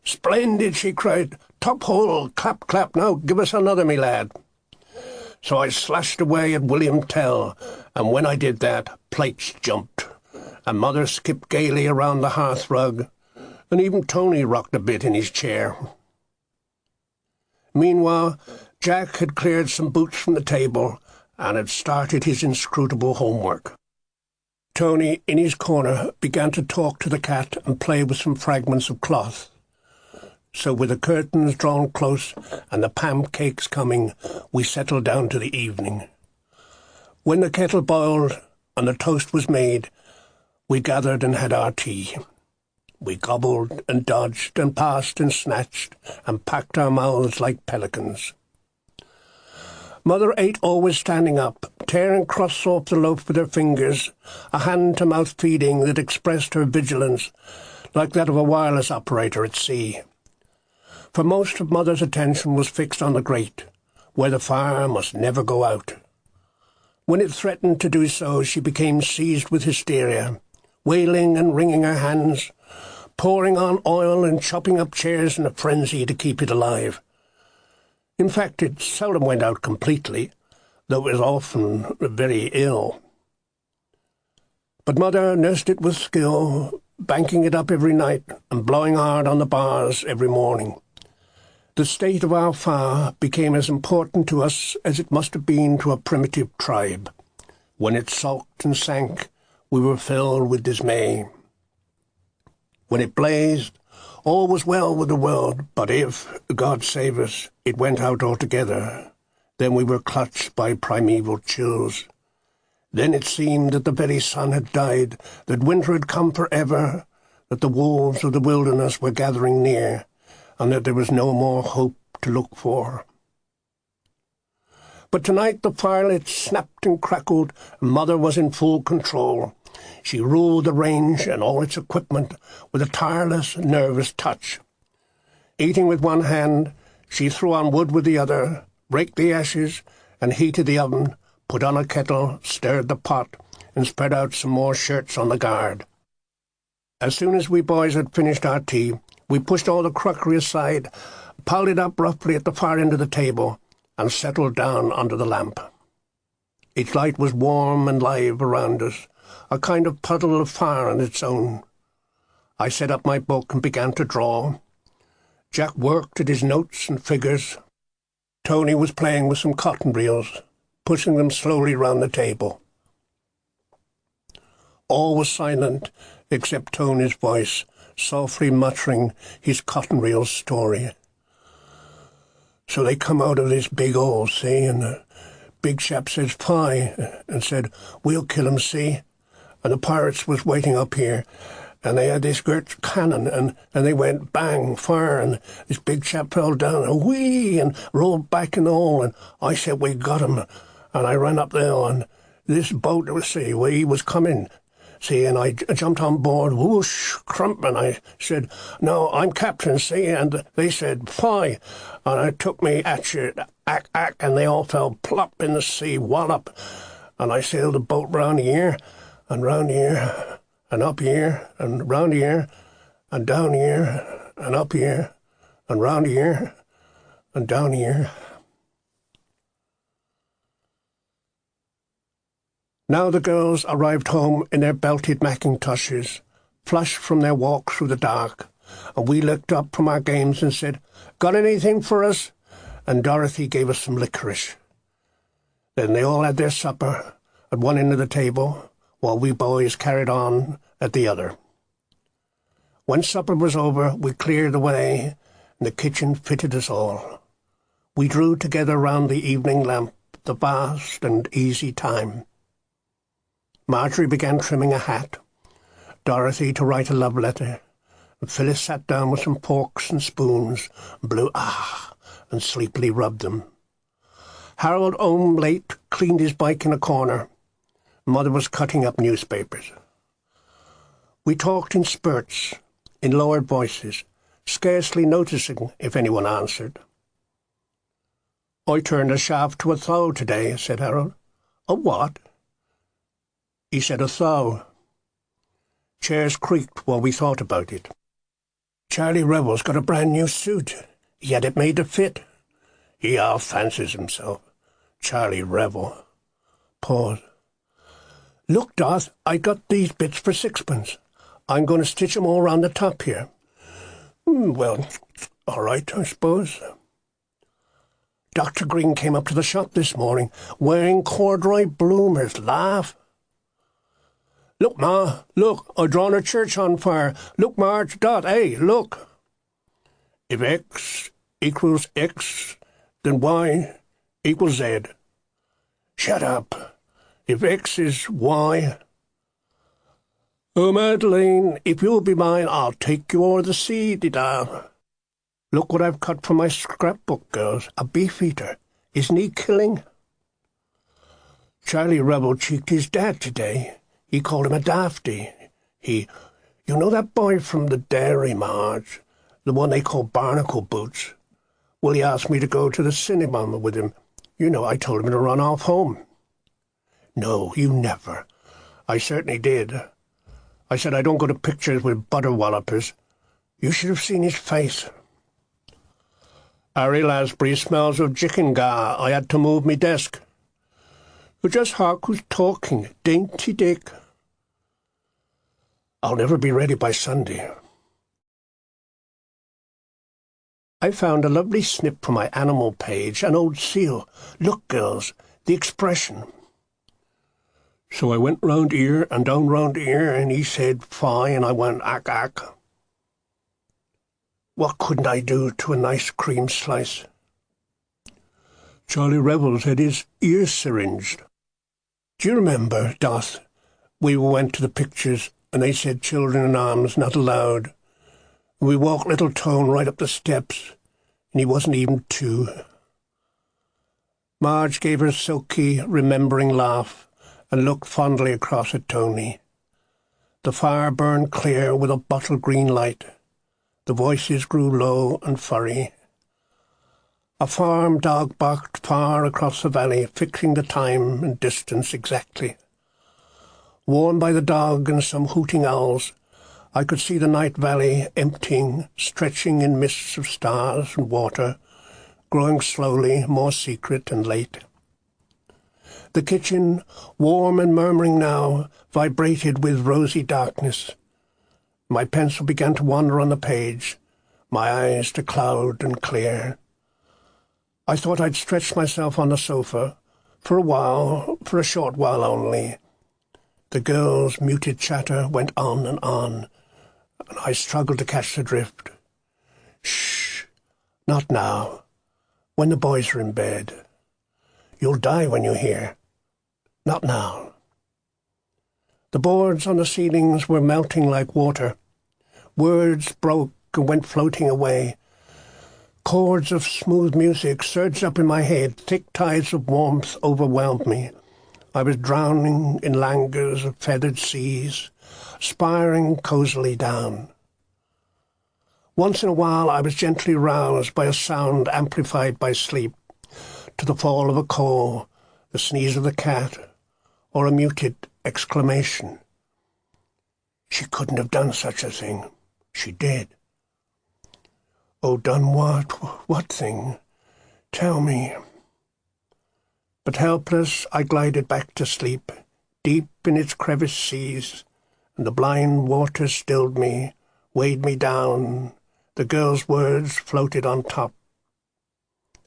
"Splendid!" she cried. "Top hole! Clap, clap! Now give us another, me lad." So I slashed away at William Tell, and when I did that, plates jumped, and Mother skipped gaily around the hearth-rug, and even Tony rocked a bit in his chair. Meanwhile, Jack had cleared some boots from the table and had started his inscrutable homework. Tony, in his corner, began to talk to the cat and play with some fragments of cloth. So with the curtains drawn close and the pancakes coming, we settled down to the evening. When the kettle boiled and the toast was made, we gathered and had our tea. We gobbled and dodged and passed and snatched and packed our mouths like pelicans. Mother ate always standing up, tearing crusts off the loaf with her fingers, a hand-to-mouth feeding that expressed her vigilance, like that of a wireless operator at sea. For most of Mother's attention was fixed on the grate, where the fire must never go out. When it threatened to do so, she became seized with hysteria, wailing and wringing her hands, pouring on oil and chopping up chairs in a frenzy to keep it alive. In fact, it seldom went out completely, though it was often very ill. But Mother nursed it with skill, banking it up every night and blowing hard on the bars every morning. The state of our fire became as important to us as it must have been to a primitive tribe. When it sulked and sank, we were filled with dismay. When it blazed, all was well with the world, but if, God save us, it went out altogether, then we were clutched by primeval chills. Then it seemed that the very sun had died, that winter had come forever, that the wolves of the wilderness were gathering near, and that there was no more hope to look for. But tonight the firelight snapped and crackled, and Mother was in full control. She ruled the range and all its equipment with a tireless, nervous touch. Eating with one hand, she threw on wood with the other, raked the ashes, and heated the oven, put on a kettle, stirred the pot, and spread out some more shirts on the guard. As soon as we boys had finished our tea, we pushed all the crockery aside, piled it up roughly at the far end of the table, and settled down under the lamp. Its light was warm and live around us, a kind of puddle of fire on its own. I set up my book and began to draw. Jack worked at his notes and figures. Tony was playing with some cotton reels, pushing them slowly round the table. All was silent except Tony's voice, softly muttering his cotton reel story. So they come out of this big hole, see, and the big chap says, "Fie," and said, "We'll kill him, see." And the pirates was waiting up here, and they had this great cannon, and they went bang, fire, and this big chap fell down, and whee, and rolled back in the hole, and I said, "We got him," and I ran up there, and this boat, see, where he was coming, see, and I jumped on board, whoosh, crump, and I said, "No, I'm captain, see," and they said, "Fie," and I took me hatchet, ack, and they all fell plop in the sea, wallop, and I sailed the boat round here, and round here, and up here, and round here, and down here, and up here, and round here, and down here. Now the girls arrived home in their belted mackintoshes, flushed from their walk through the dark, and we looked up from our games and said, "Got anything for us?" And Dorothy gave us some licorice. Then they all had their supper at one end of the table, while we boys carried on at the other. When supper was over, we cleared away, and the kitchen fitted us all. We drew together round the evening lamp, the vast and easy time. Marjorie began trimming a hat, Dorothy to write a love letter, and Phyllis sat down with some forks and spoons, and blew and sleepily rubbed them. Harold, home late, cleaned his bike in a corner. Mother was cutting up newspapers. We talked in spurts, in lowered voices, scarcely noticing if anyone answered. "I turned a shaft to a thaw today," said Harold. "A what?" He said a thaw. Chairs creaked while we thought about it. "Charlie Rebel's got a brand new suit. He had it made to fit. He half fancies himself. Charlie Rebel." Pause. "Look, Dot, I got these bits for 6pence. I'm going to stitch 'em all round the top here." "Well, all right, I suppose." Dr. Green came up to the shop this morning, wearing corduroy bloomers. Laugh. "Look, Ma, look, I've drawn a church on fire. Look, Marge, Dot, hey, look." If X equals X, then Y equals Z. Shut up. If X is Y... Oh, Madeleine, if you'll be mine, I'll take you o'er the sea, dee-da. Look what I've cut from my scrapbook, girls. A beef-eater. Isn't he killing? Charlie Rebel cheeked his dad today. He called him a dafty. You know that boy from the dairy, Marge? The one they call Barnacle Boots? Well, he asked me to go to the cinema with him. You know, I told him to run off home. No, you never. I certainly did. I said I don't go to pictures with butter wallopers. You should have seen his face. Harry Lasbury smells of chicken ga. I had to move me desk. Just hark who's talking, Dainty Dick. I'll never be ready by Sunday. I found a lovely snip from my animal page, an old seal. Look, girls, the expression. So I went round here and down round here, and he said, fie, and I went, ack, ack. What couldn't I do to a nice cream slice? Charlie Revels had his ear syringed. Do you remember, Doth, we went to the pictures, and they said children in arms not allowed. And we walked little Tone right up the steps, and he wasn't even 2. Marge gave her silky, remembering laugh, and looked fondly across at Tony. The fire burned clear with a bottle-green light. The voices grew low and furry. A farm dog barked far across the valley, fixing the time and distance exactly. Warmed by the dog and some hooting owls, I could see the night valley emptying, stretching in mists of stars and water, growing slowly more secret and late. The kitchen, warm and murmuring now, vibrated with rosy darkness. My pencil began to wander on the page, my eyes to cloud and clear. I thought I'd stretch myself on the sofa, for a while, for a short while only. The girls' muted chatter went on, and I struggled to catch the drift. Shh, not now, when the boys are in bed. You'll die when you hear. Not now. The boards on the ceilings were melting like water. Words broke and went floating away. Chords of smooth music surged up in my head. Thick tides of warmth overwhelmed me. I was drowning in languors of feathered seas, spiring cosily down. Once in a while I was gently roused by a sound amplified by sleep, to the fall of a coal, the sneeze of the cat, or a muted exclamation. She couldn't have done such a thing. She did. Oh, done what? What thing? Tell me. But helpless, I glided back to sleep, deep in its crevice seas, and the blind waters stilled me, weighed me down. The girl's words floated on top.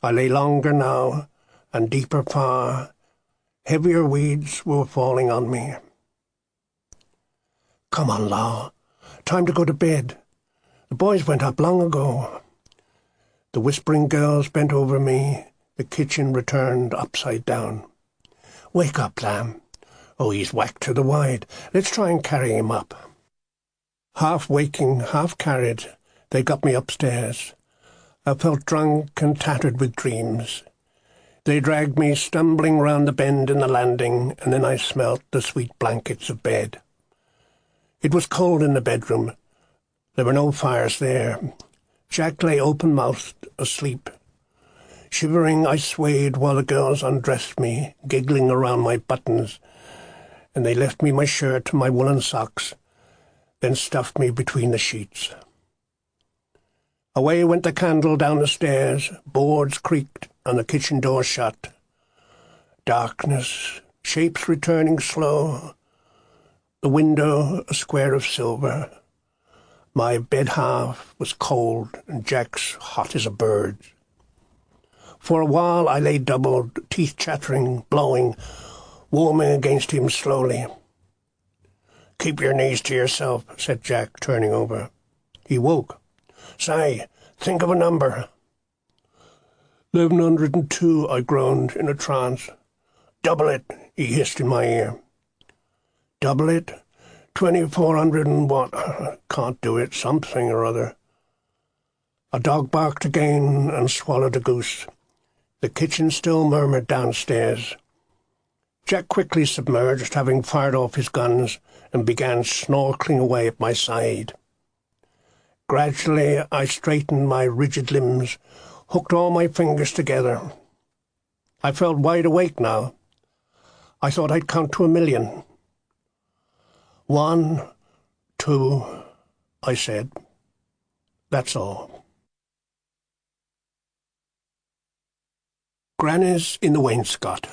I lay longer now, and deeper far. Heavier weeds were falling on me. Come on, Law. Time to go to bed. The boys went up long ago. The whispering girls bent over me. The kitchen returned upside down. Wake up, Lamb. Oh, he's whacked to the wide. Let's try and carry him up. Half waking, half carried, they got me upstairs. I felt drunk and tattered with dreams. They dragged me stumbling round the bend in the landing, and then I smelt the sweet blankets of bed. It was cold in the bedroom. There were no fires there. Jack lay open-mouthed, asleep. Shivering, I swayed while the girls undressed me, giggling around my buttons, and they left me my shirt and my woolen socks, then stuffed me between the sheets. Away went the candle down the stairs, boards creaked, and the kitchen door shut. Darkness, shapes returning slow. The window a square of silver. My bed half was cold, and Jack's hot as a bird's. For a while I lay doubled, teeth chattering, blowing, warming against him slowly. "Keep your knees to yourself," said Jack, turning over. He woke. "Say, Think of a number." 1102, I groaned in a trance. "Double it," he hissed in my ear. "Double it? 2400 and what? Can't do it, something or other." A dog barked again and swallowed a goose. The kitchen still murmured downstairs. Jack quickly submerged, having fired off his guns, and began snorkeling away at my side. Gradually I straightened my rigid limbs, hooked all my fingers together. I felt wide awake now. I thought I'd count to 1,000,000. 1, 2, I said. That's all. Grannies in the Wainscot.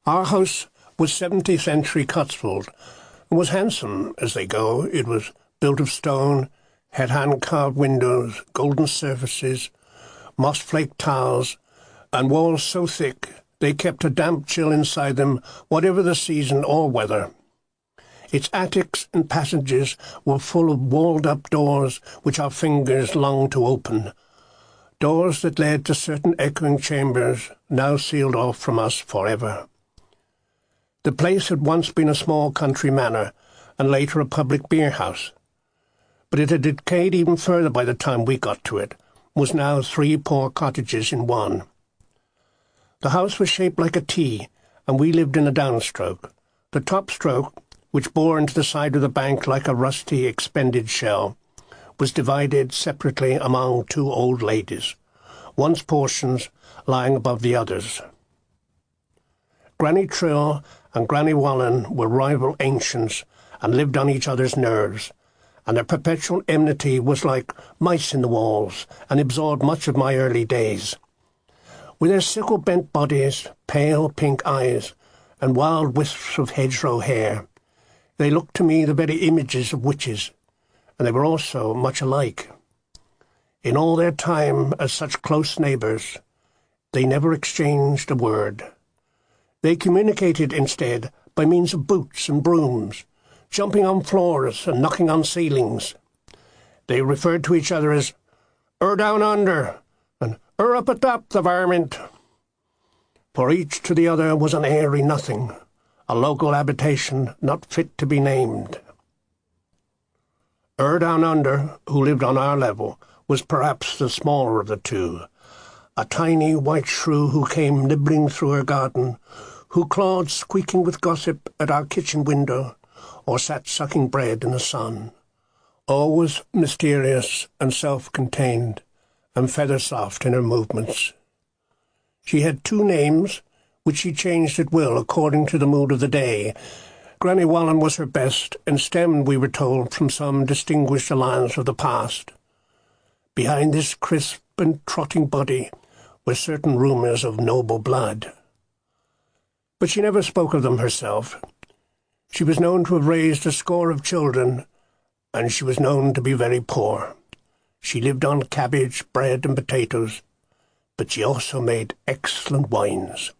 Our house was 17th century Cotswold, and was handsome as they go. It was built of stone, had hand-carved windows, golden surfaces, moss-flaked tiles, and walls so thick they kept a damp chill inside them, whatever the season or weather. Its attics and passages were full of walled-up doors which our fingers longed to open, doors that led to certain echoing chambers, now sealed off from us forever. The place had once been a small country manor, and later a public beer-house, but it had decayed even further by the time we got to it, was now 3 poor cottages in one. The house was shaped like a T, and we lived in a downstroke. The top stroke, which bore into the side of the bank like a rusty, expended shell, was divided separately among 2 old ladies, one's portions lying above the others. Granny Trill and Granny Wallen were rival ancients and lived on each other's nerves, and their perpetual enmity was like mice in the walls and absorbed much of my early days. With their sickle-bent bodies, pale pink eyes, and wild wisps of hedgerow hair, they looked to me the very images of witches, and they were also much alike. In all their time as such close neighbours, they never exchanged a word. They communicated instead by means of boots and brooms, jumping on floors and knocking on ceilings. They referred to each other as down under," and up at top, the varmint." For each to the other was an airy nothing, a local habitation not fit to be named. Down under, who lived on our level, was perhaps the smaller of the 2, a tiny white shrew who came nibbling through her garden, who clawed squeaking with gossip at our kitchen window, or sat sucking bread in the sun, always mysterious and self-contained, and feather-soft in her movements. She had 2 names, which she changed at will according to the mood of the day. Granny Wallen was her best, and stemmed, we were told, from some distinguished alliance of the past. Behind this crisp and trotting body were certain rumours of noble blood. But she never spoke of them herself. She was known to have raised a score of children, and she was known to be very poor. She lived on cabbage, bread, and potatoes, but she also made excellent wines.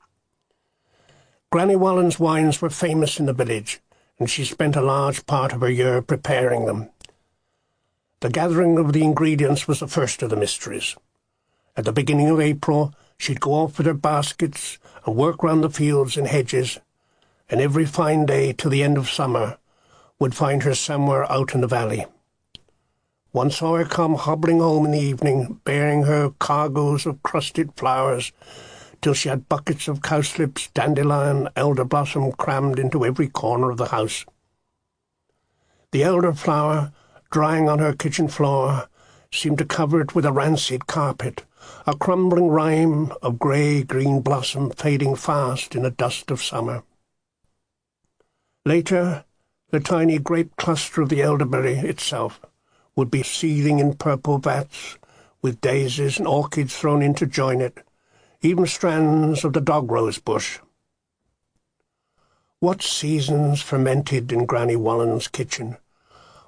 Granny Wallen's wines were famous in the village, and she spent a large part of her year preparing them. The gathering of the ingredients was the first of the mysteries. At the beginning of April, she'd go off with her baskets and work round the fields and hedges, and every fine day till the end of summer would find her somewhere out in the valley. One saw her come hobbling home in the evening, bearing her cargoes of crusted flowers, till she had buckets of cowslips, dandelion, elder blossom crammed into every corner of the house. The elderflower, drying on her kitchen floor, seemed to cover it with a rancid carpet, a crumbling rime of grey-green blossom fading fast in the dust of summer. Later, the tiny grape cluster of the elderberry itself would be seething in purple vats, with daisies and orchids thrown in to join it, even strands of the dog-rose bush. What seasons fermented in Granny Wallen's kitchen!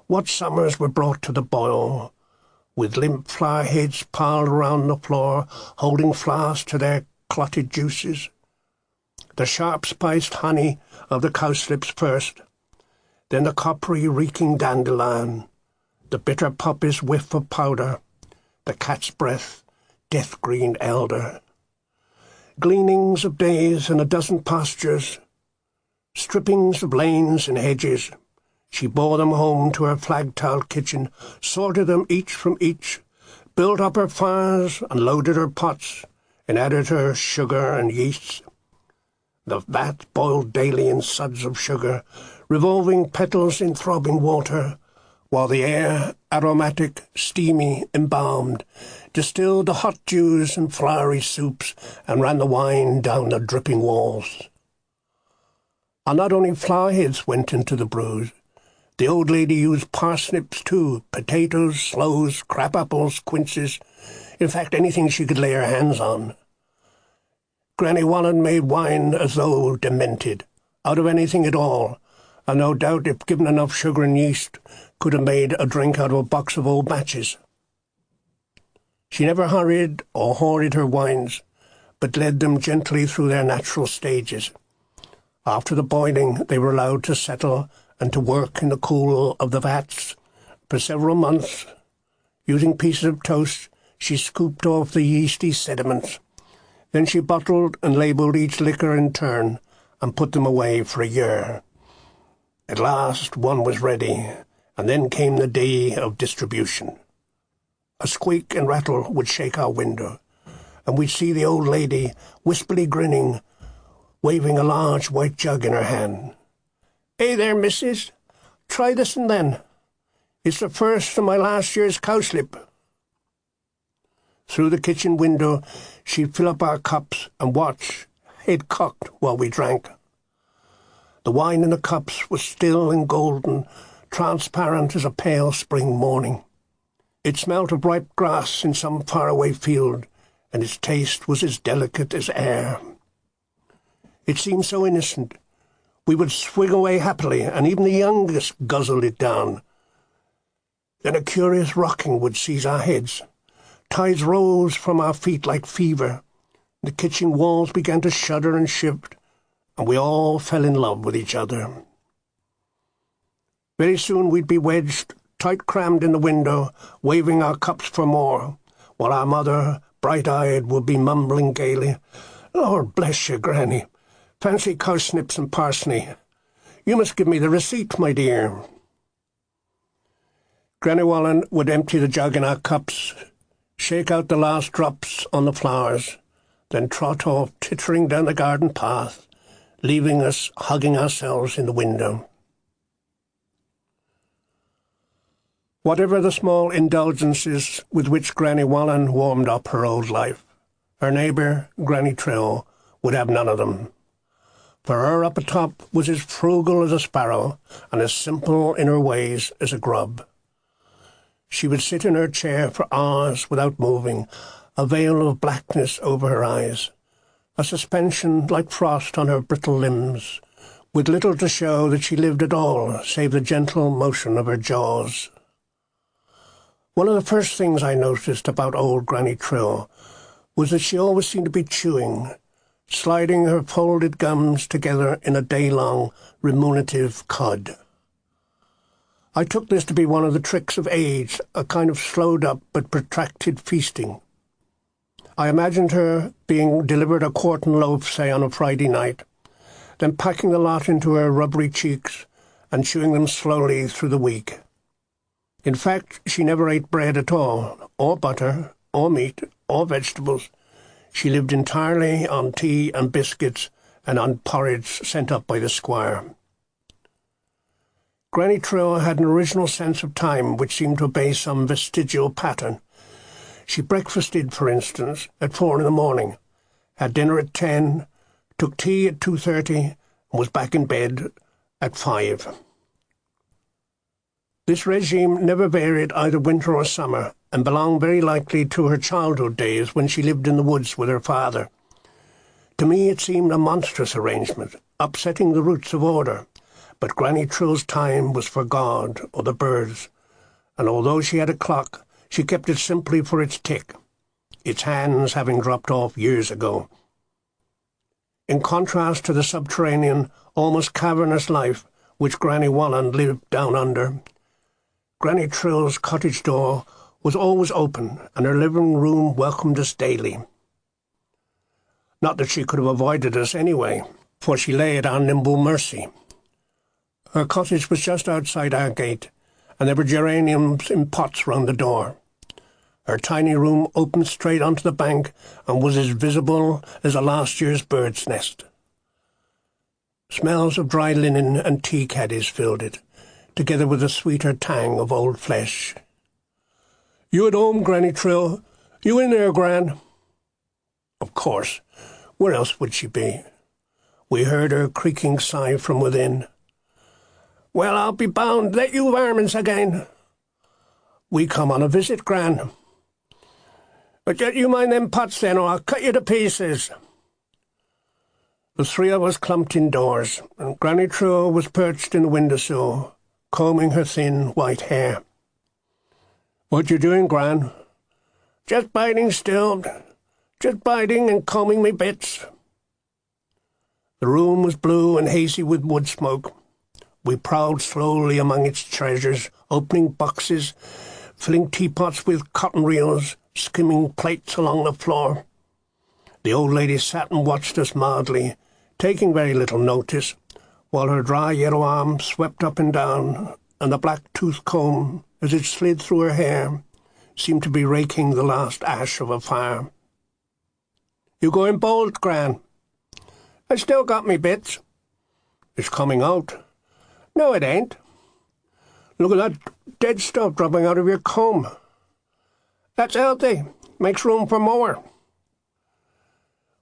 What summers were brought to the boil, with limp flower heads piled around the floor, holding flasks to their clotted juices. The sharp-spiced honey of the cowslips first, then the coppery reeking dandelion, the bitter poppy's whiff of powder, the cat's breath, death-green elder. Gleanings of days in a dozen pastures, strippings of lanes and hedges. She bore them home to her flag-tiled kitchen, sorted them each from each, built up her fires and loaded her pots, and added her sugar and yeast. The vat boiled daily in suds of sugar, revolving petals in throbbing water, while the air, aromatic, steamy, embalmed, distilled the hot dews and flowery soups and ran the wine down the dripping walls. And not only flowerheads went into the brews. The old lady used parsnips too, potatoes, sloes, crabapples, quinces, in fact anything she could lay her hands on. Granny Wallen made wine as though demented, out of anything at all, and no doubt, if given enough sugar and yeast, could have made a drink out of a box of old matches. She never hurried or hoarded her wines, but led them gently through their natural stages. After the boiling, they were allowed to settle and to work in the cool of the vats. For several months, using pieces of toast, she scooped off the yeasty sediments. Then she bottled and labelled each liquor in turn and put them away for a year. At last one was ready, and then came the day of distribution. A squeak and rattle would shake our window, and we'd see the old lady, wispily grinning, waving a large white jug in her hand. "Hey there, missus. Try this and then. It's the first of my last year's cowslip." Through the kitchen window she'd fill up our cups and watch, head cocked, while we drank. The wine in the cups was still and golden, transparent as a pale spring morning. It smelt of ripe grass in some faraway field, and its taste was as delicate as air. It seemed so innocent. We would swig away happily, and even the youngest guzzled it down. Then a curious rocking would seize our heads. Tides rose from our feet like fever. The kitchen walls began to shudder and shift, and we all fell in love with each other. Very soon we'd be wedged, tight crammed in the window, waving our cups for more, while our mother, bright-eyed, would be mumbling gaily, "Lord bless you, Granny. Fancy cowsnips and parsney. You must give me the receipt, my dear." Granny Wallen would empty the jug in our cups, shake out the last drops on the flowers, then trot off tittering down the garden path, leaving us hugging ourselves in the window. Whatever the small indulgences with which Granny Wallen warmed up her old life, her neighbour, Granny Trill, would have none of them. For her up atop was as frugal as a sparrow and as simple in her ways as a grub. She would sit in her chair for hours without moving, a veil of blackness over her eyes, a suspension like frost on her brittle limbs, with little to show that she lived at all save the gentle motion of her jaws. One of the first things I noticed about old Granny Trill was that she always seemed to be chewing, sliding her folded gums together in a day-long ruminative cud. I took this to be one of the tricks of age, a kind of slowed-up but protracted feasting. I imagined her being delivered a quartern loaf, say, on a Friday night, then packing the lot into her rubbery cheeks and chewing them slowly through the week. In fact, she never ate bread at all, or butter, or meat, or vegetables. She lived entirely on tea and biscuits and on porridge sent up by the squire. Granny Trill had an original sense of time which seemed to obey some vestigial pattern. She breakfasted, for instance, at 4 a.m, had dinner at 10, took tea at 2:30, and was back in bed at 5. This regime never varied either winter or summer, and belonged very likely to her childhood days when she lived in the woods with her father. To me it seemed a monstrous arrangement, upsetting the roots of order, but Granny Trill's time was for God or the birds, and although she had a clock, she kept it simply for its tick, its hands having dropped off years ago. In contrast to the subterranean, almost cavernous life which Granny Wallen lived down under, Granny Trill's cottage door was always open, and her living room welcomed us daily. Not that she could have avoided us anyway, for she lay at our nimble mercy. Her cottage was just outside our gate, and there were geraniums in pots round the door. Her tiny room opened straight onto the bank and was as visible as a last year's bird's nest. Smells of dry linen and tea caddies filled it, together with a sweeter tang of old flesh. "You at home, Granny Trill? You in there, Gran?" Of course. Where else would she be? We heard her creaking sigh from within. "Well, I'll be bound that you varmints again." "We come on a visit, Gran." "But yet you mind them pots then, or I'll cut you to pieces." The three of us clumped indoors, and Granny Trill was perched in the window-sill, combing her thin white hair. "What you doing, Gran?" "Just biding still. Just biding and combing me bits." The room was blue and hazy with wood smoke. We prowled slowly among its treasures, opening boxes, filling teapots with cotton reels, skimming plates along the floor. The old lady sat and watched us mildly, taking very little notice, while her dry yellow arm swept up and down, and the black-toothed comb, as it slid through her hair, seemed to be raking the last ash of a fire. "You going bold, Gran?" "I still got me bits." "It's coming out." "No, it ain't." "Look at that dead stuff dropping out of your comb." "That's healthy. Makes room for more."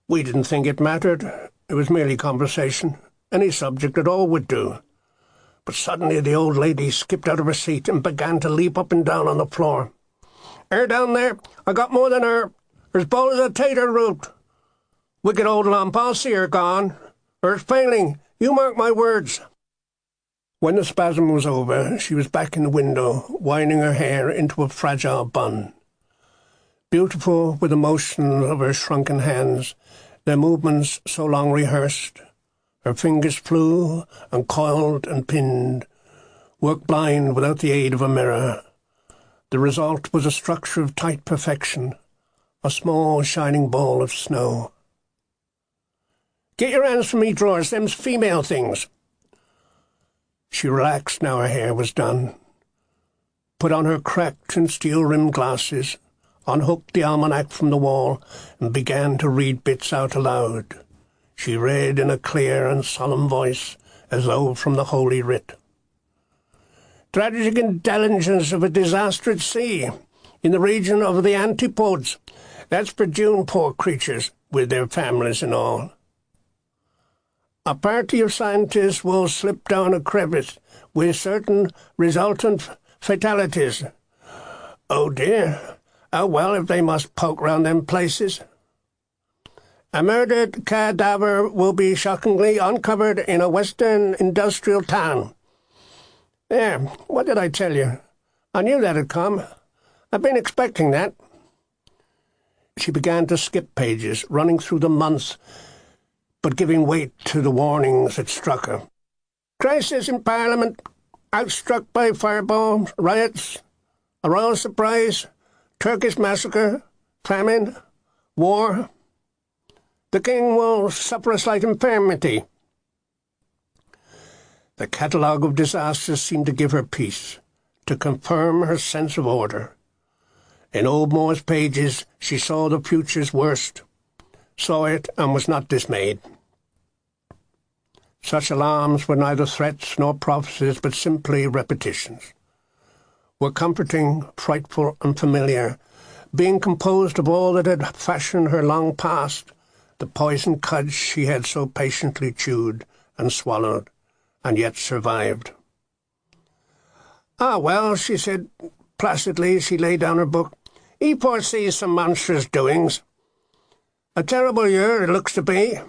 We didn't think it mattered. It was merely conversation. Any subject at all would do. But suddenly the old lady skipped out of her seat and began to leap up and down on the floor. "Her down there. I got more than her. Her as bold as a tater root. Wicked old lump, I'll see her gone. Her's failing. You mark my words." When the spasm was over, she was back in the window, winding her hair into a fragile bun. Beautiful with the motion of her shrunken hands, their movements so long rehearsed, her fingers flew and coiled and pinned, worked blind without the aid of a mirror. The result was a structure of tight perfection, a small shining ball of snow. "Get your hands from me drawers, them's female things." She relaxed now her hair was done, put on her cracked and steel-rimmed glasses, unhooked the almanac from the wall, and began to read bits out aloud. She read in a clear and solemn voice, as though from the Holy Writ. "Tragic intelligence of a disaster at sea, in the region of the Antipodes. That's for June, poor creatures, with their families and all. A party of scientists will slip down a crevice with certain resultant fatalities. Oh dear, how well if they must poke round them places. A murdered cadaver will be shockingly uncovered in a western industrial town. There, what did I tell you? I knew that'd come. I've been expecting that." She began to skip pages, running through the months, but giving weight to the warnings that struck her. "Crisis in Parliament, outstruck by fireballs, riots, a royal surprise, Turkish massacre, famine, war. The king will suffer a slight infirmity." The catalogue of disasters seemed to give her peace, to confirm her sense of order. In old Moore's pages she saw the future's worst, saw it and was not dismayed. Such alarms were neither threats nor prophecies, but simply repetitions, were comforting, frightful, and familiar, being composed of all that had fashioned her long past, the poisoned cud she had so patiently chewed and swallowed, and yet survived. "Ah, well," she said placidly as she laid down her book, "he foresees some monstrous doings. A terrible year it looks to be.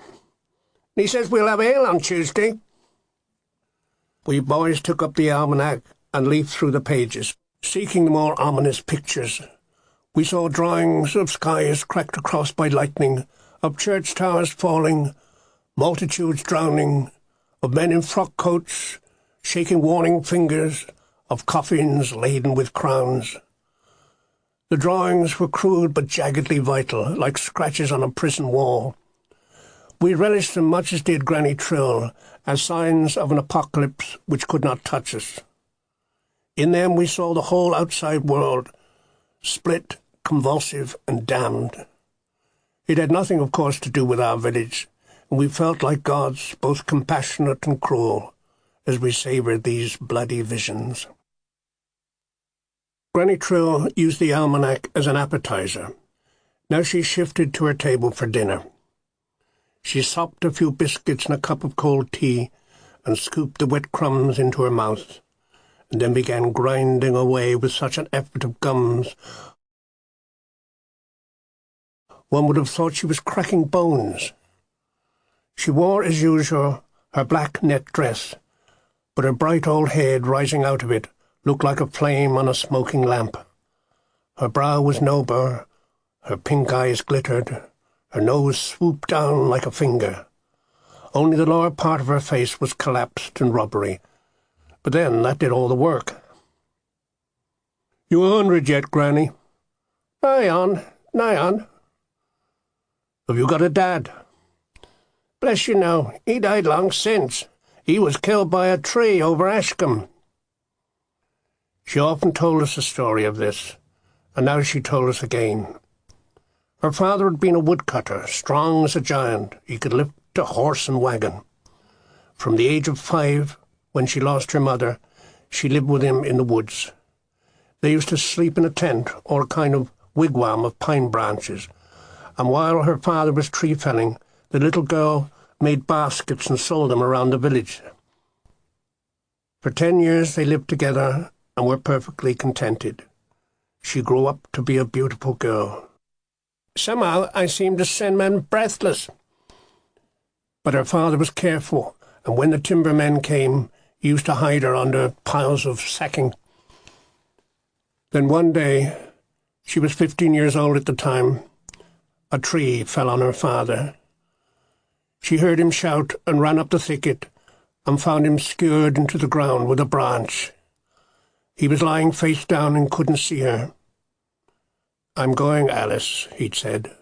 He says we'll have ale on Tuesday." We boys took up the almanac and leafed through the pages, seeking the more ominous pictures. We saw drawings of skies cracked across by lightning, of church towers falling, multitudes drowning, of men in frock coats shaking warning fingers, of coffins laden with crowns. The drawings were crude but jaggedly vital, like scratches on a prison wall. We relished them much as did Granny Trill, as signs of an apocalypse which could not touch us. In them we saw the whole outside world, split, convulsive, and damned. It had nothing, of course, to do with our village, and we felt like gods, both compassionate and cruel, as we savoured these bloody visions. Granny Trill used the almanac as an appetizer. Now she shifted to her table for dinner. She sopped a few biscuits in a cup of cold tea and scooped the wet crumbs into her mouth, and then began grinding away with such an effort of gums one would have thought she was cracking bones. She wore, as usual, her black net dress, but her bright old head rising out of it looked like a flame on a smoking lamp. Her brow was noble, her pink eyes glittered, her nose swooped down like a finger. Only the lower part of her face was collapsed and rubbery, but then that did all the work. "You 100 yet, Granny?" Nigh on. "Have you got a dad?" "Bless you, no. He died long since. He was killed by a tree over Ashcombe." She often told us the story of this, and now she told us again. Her father had been a woodcutter, strong as a giant. He could lift a horse and wagon. From the age of 5, when she lost her mother, she lived with him in the woods. They used to sleep in a tent or a kind of wigwam of pine branches, and while her father was tree-felling, the little girl made baskets and sold them around the village. For 10 years they lived together and were perfectly contented. She grew up to be a beautiful girl. Somehow I seemed to send men breathless. But her father was careful, and when the timbermen came, he used to hide her under piles of sacking. Then one day, she was 15 years old at the time, a tree fell on her father. She heard him shout and ran up the thicket and found him skewered into the ground with a branch. He was lying face down and couldn't see her. "I'm going, Alice," he'd said.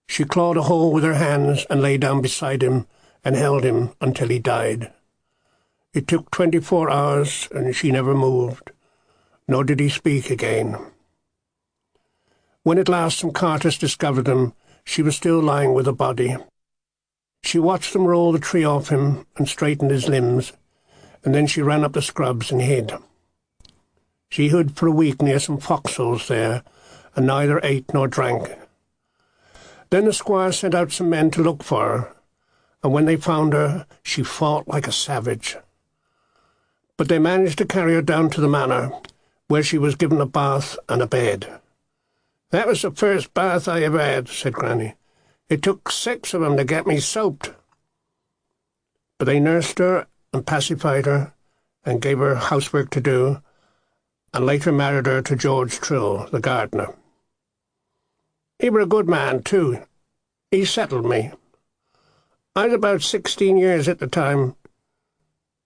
She clawed a hole with her hands and lay down beside him and held him until he died. It took 24 hours and she never moved, nor did he speak again. When at last some carters discovered them, she was still lying with the body. She watched them roll the tree off him and straighten his limbs, and then she ran up the scrubs and hid. She hid for a week near some foxholes there, and neither ate nor drank. Then the squire sent out some men to look for her, and when they found her, she fought like a savage. But they managed to carry her down to the manor, where she was given a bath and a bed. "That was the first bath I ever had," said Granny. "It took 6 of 'em to get me soaped." But they nursed her and pacified her and gave her housework to do, and later married her to George Trill, the gardener. He were a good man, too. He settled me. I was about 16 years at the time.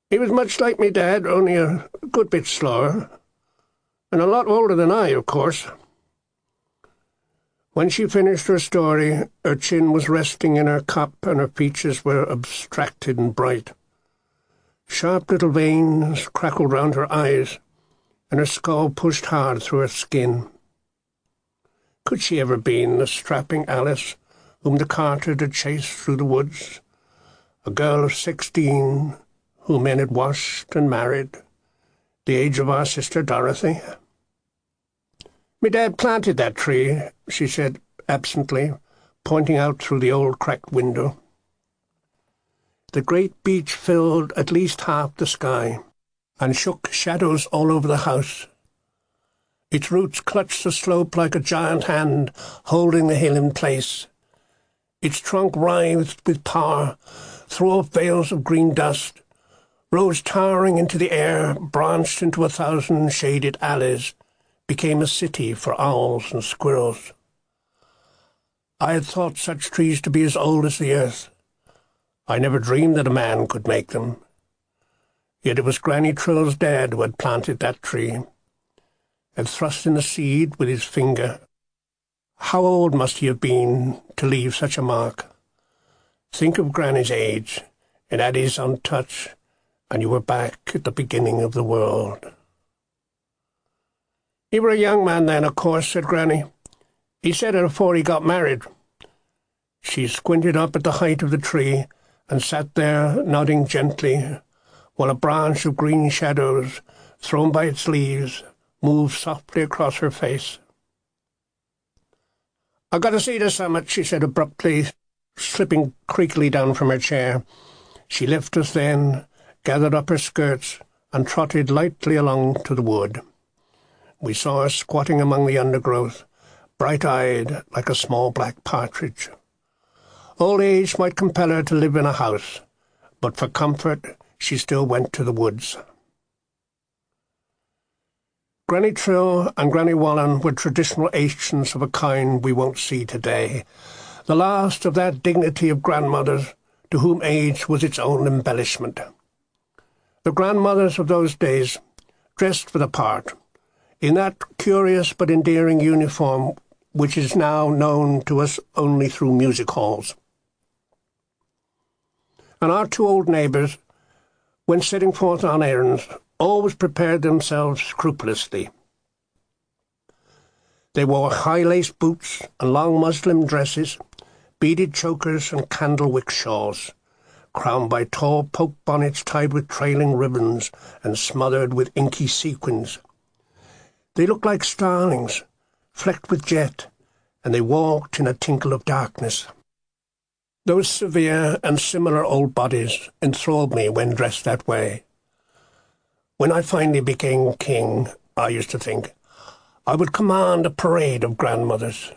He was much like me dad, only a good bit slower, and a lot older than I, of course. When she finished her story, her chin was resting in her cup and her features were abstracted and bright. Sharp little veins crackled round her eyes, and her skull pushed hard through her skin. Could she ever been the strapping Alice whom the carter had chased through the woods, a girl of 16 whom men had washed and married, the age of our sister Dorothy? "Me dad planted that tree," she said absently, pointing out through the old cracked window. The great beech filled at least half the sky and shook shadows all over the house. Its roots clutched the slope like a giant hand holding the hill in place. Its trunk writhed with power, threw off veils of green dust, rose towering into the air, branched into 1,000 shaded alleys, became a city for owls and squirrels. I had thought such trees to be as old as the earth. I never dreamed that a man could make them. Yet it was Granny Trill's dad who had planted that tree, had thrust in the seed with his finger. How old must he have been to leave such a mark? Think of Granny's age, and Addie's untouched, and you were back at the beginning of the world. "You were a young man then, of course," said Granny. "He said it afore he got married." She squinted up at the height of the tree and sat there nodding gently, while a branch of green shadows, thrown by its leaves, moved softly across her face. "I've got to see the summit," she said abruptly, slipping creakily down from her chair. She left us then, gathered up her skirts, and trotted lightly along to the wood. We saw her squatting among the undergrowth, bright-eyed like a small black partridge. Old age might compel her to live in a house, but for comfort she still went to the woods. Granny Trill and Granny Wallen were traditional ancients of a kind we won't see today, the last of that dignity of grandmothers to whom age was its own embellishment. The grandmothers of those days dressed for the part, in that curious but endearing uniform which is now known to us only through music halls. And our two old neighbours, when setting forth on errands, always prepared themselves scrupulously. They wore high-laced boots and long muslin dresses, beaded chokers and candle-wick shawls, crowned by tall poke bonnets tied with trailing ribbons and smothered with inky sequins. They looked like starlings, flecked with jet, and they walked in a tinkle of darkness. Those severe and similar old bodies enthralled me when dressed that way. When I finally became king, I used to think, I would command a parade of grandmothers,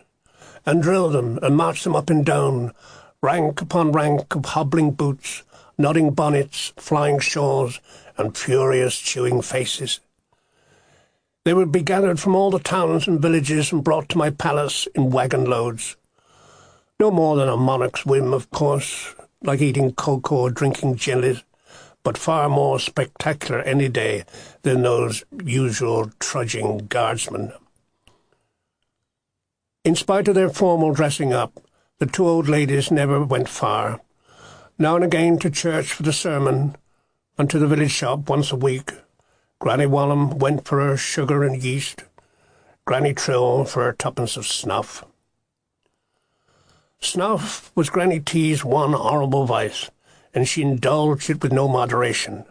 and drill them and march them up and down, rank upon rank of hobbling boots, nodding bonnets, flying shawls, and furious chewing faces. They would be gathered from all the towns and villages and brought to my palace in wagon loads. No more than a monarch's whim, of course, like eating cocoa or drinking jellies, but far more spectacular any day than those usual trudging guardsmen. In spite of their formal dressing up, the two old ladies never went far. Now and again to church for the sermon, and to the village shop once a week. Granny Wallen went for her sugar and yeast, Granny Trill for her twopence of snuff. Snuff was Granny T's one horrible vice, and she indulged it with no moderation.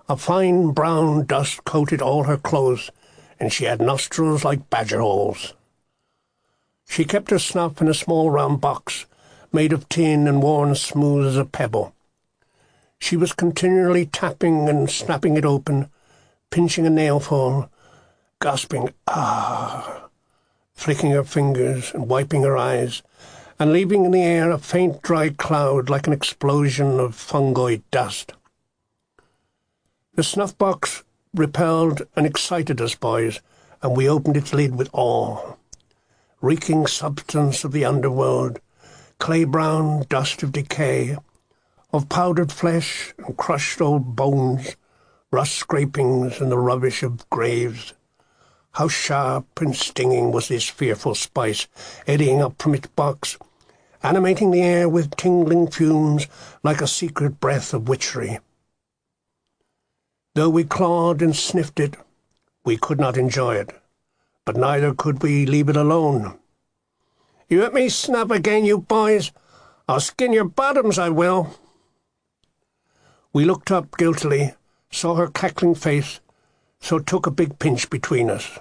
A fine brown dust coated all her clothes, and she had nostrils like badger holes. She kept her snuff in a small round box, made of tin and worn smooth as a pebble. She was continually tapping and snapping it open, pinching a nailful, gasping, "Ah!" flicking her fingers and wiping her eyes, and leaving in the air a faint dry cloud like an explosion of fungoid dust. The snuff-box repelled and excited us boys, and we opened its lid with awe. Reeking substance of the underworld, clay-brown dust of decay, of powdered flesh and crushed old bones, rust scrapings and the rubbish of graves. How sharp and stinging was this fearful spice, eddying up from its box, animating the air with tingling fumes like a secret breath of witchery. Though we clawed and sniffed it, we could not enjoy it, but neither could we leave it alone. "You let me snuff again, you boys? I'll skin your bottoms, I will." We looked up guiltily, saw her cackling face, so took a big pinch between us.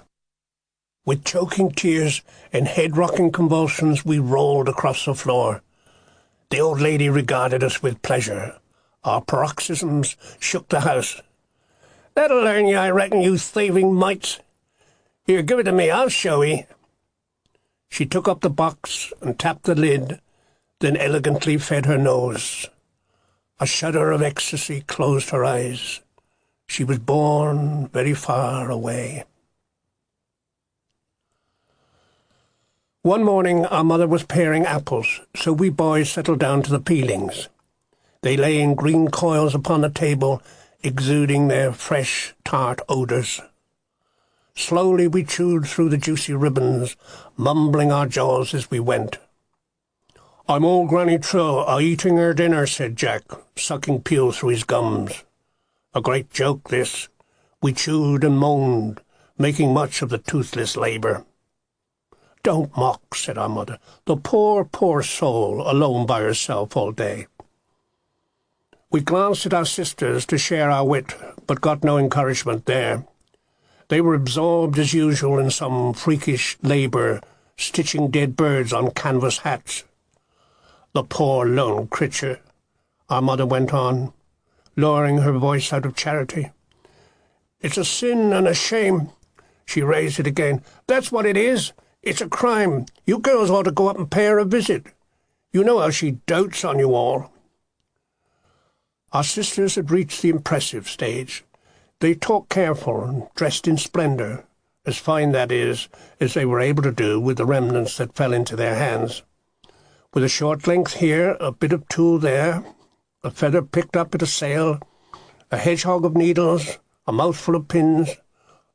With choking tears and head-rocking convulsions, we rolled across the floor. The old lady regarded us with pleasure. Our paroxysms shook the house. "That'll learn you, I reckon, you thieving mites. Here, give it to me, I'll show ye." She took up the box and tapped the lid, then elegantly fed her nose. A shudder of ecstasy closed her eyes. She was born very far away. One morning our mother was paring apples, so we boys settled down to the peelings. They lay in green coils upon the table, exuding their fresh, tart odours. Slowly we chewed through the juicy ribbons, mumbling our jaws as we went. "I'm old Granny Trill a-eating her dinner," said Jack, sucking peel through his gums. A great joke, this. We chewed and moaned, making much of the toothless labour. "Don't mock," said our mother. "The poor, poor soul, alone by herself all day." We glanced at our sisters to share our wit, but got no encouragement there. They were absorbed as usual in some freakish labour, stitching dead birds on canvas hats. "The poor lone creature," our mother went on, lowering her voice out of charity. "It's a sin and a shame." She raised it again. "That's what it is. It's a crime. You girls ought to go up and pay her a visit. You know how she dotes on you all." Our sisters had reached the impressive stage. They talked careful and dressed in splendour, as fine, that is, as they were able to do with the remnants that fell into their hands. With a short length here, a bit of tulle there, a feather picked up at a sale, a hedgehog of needles, a mouthful of pins,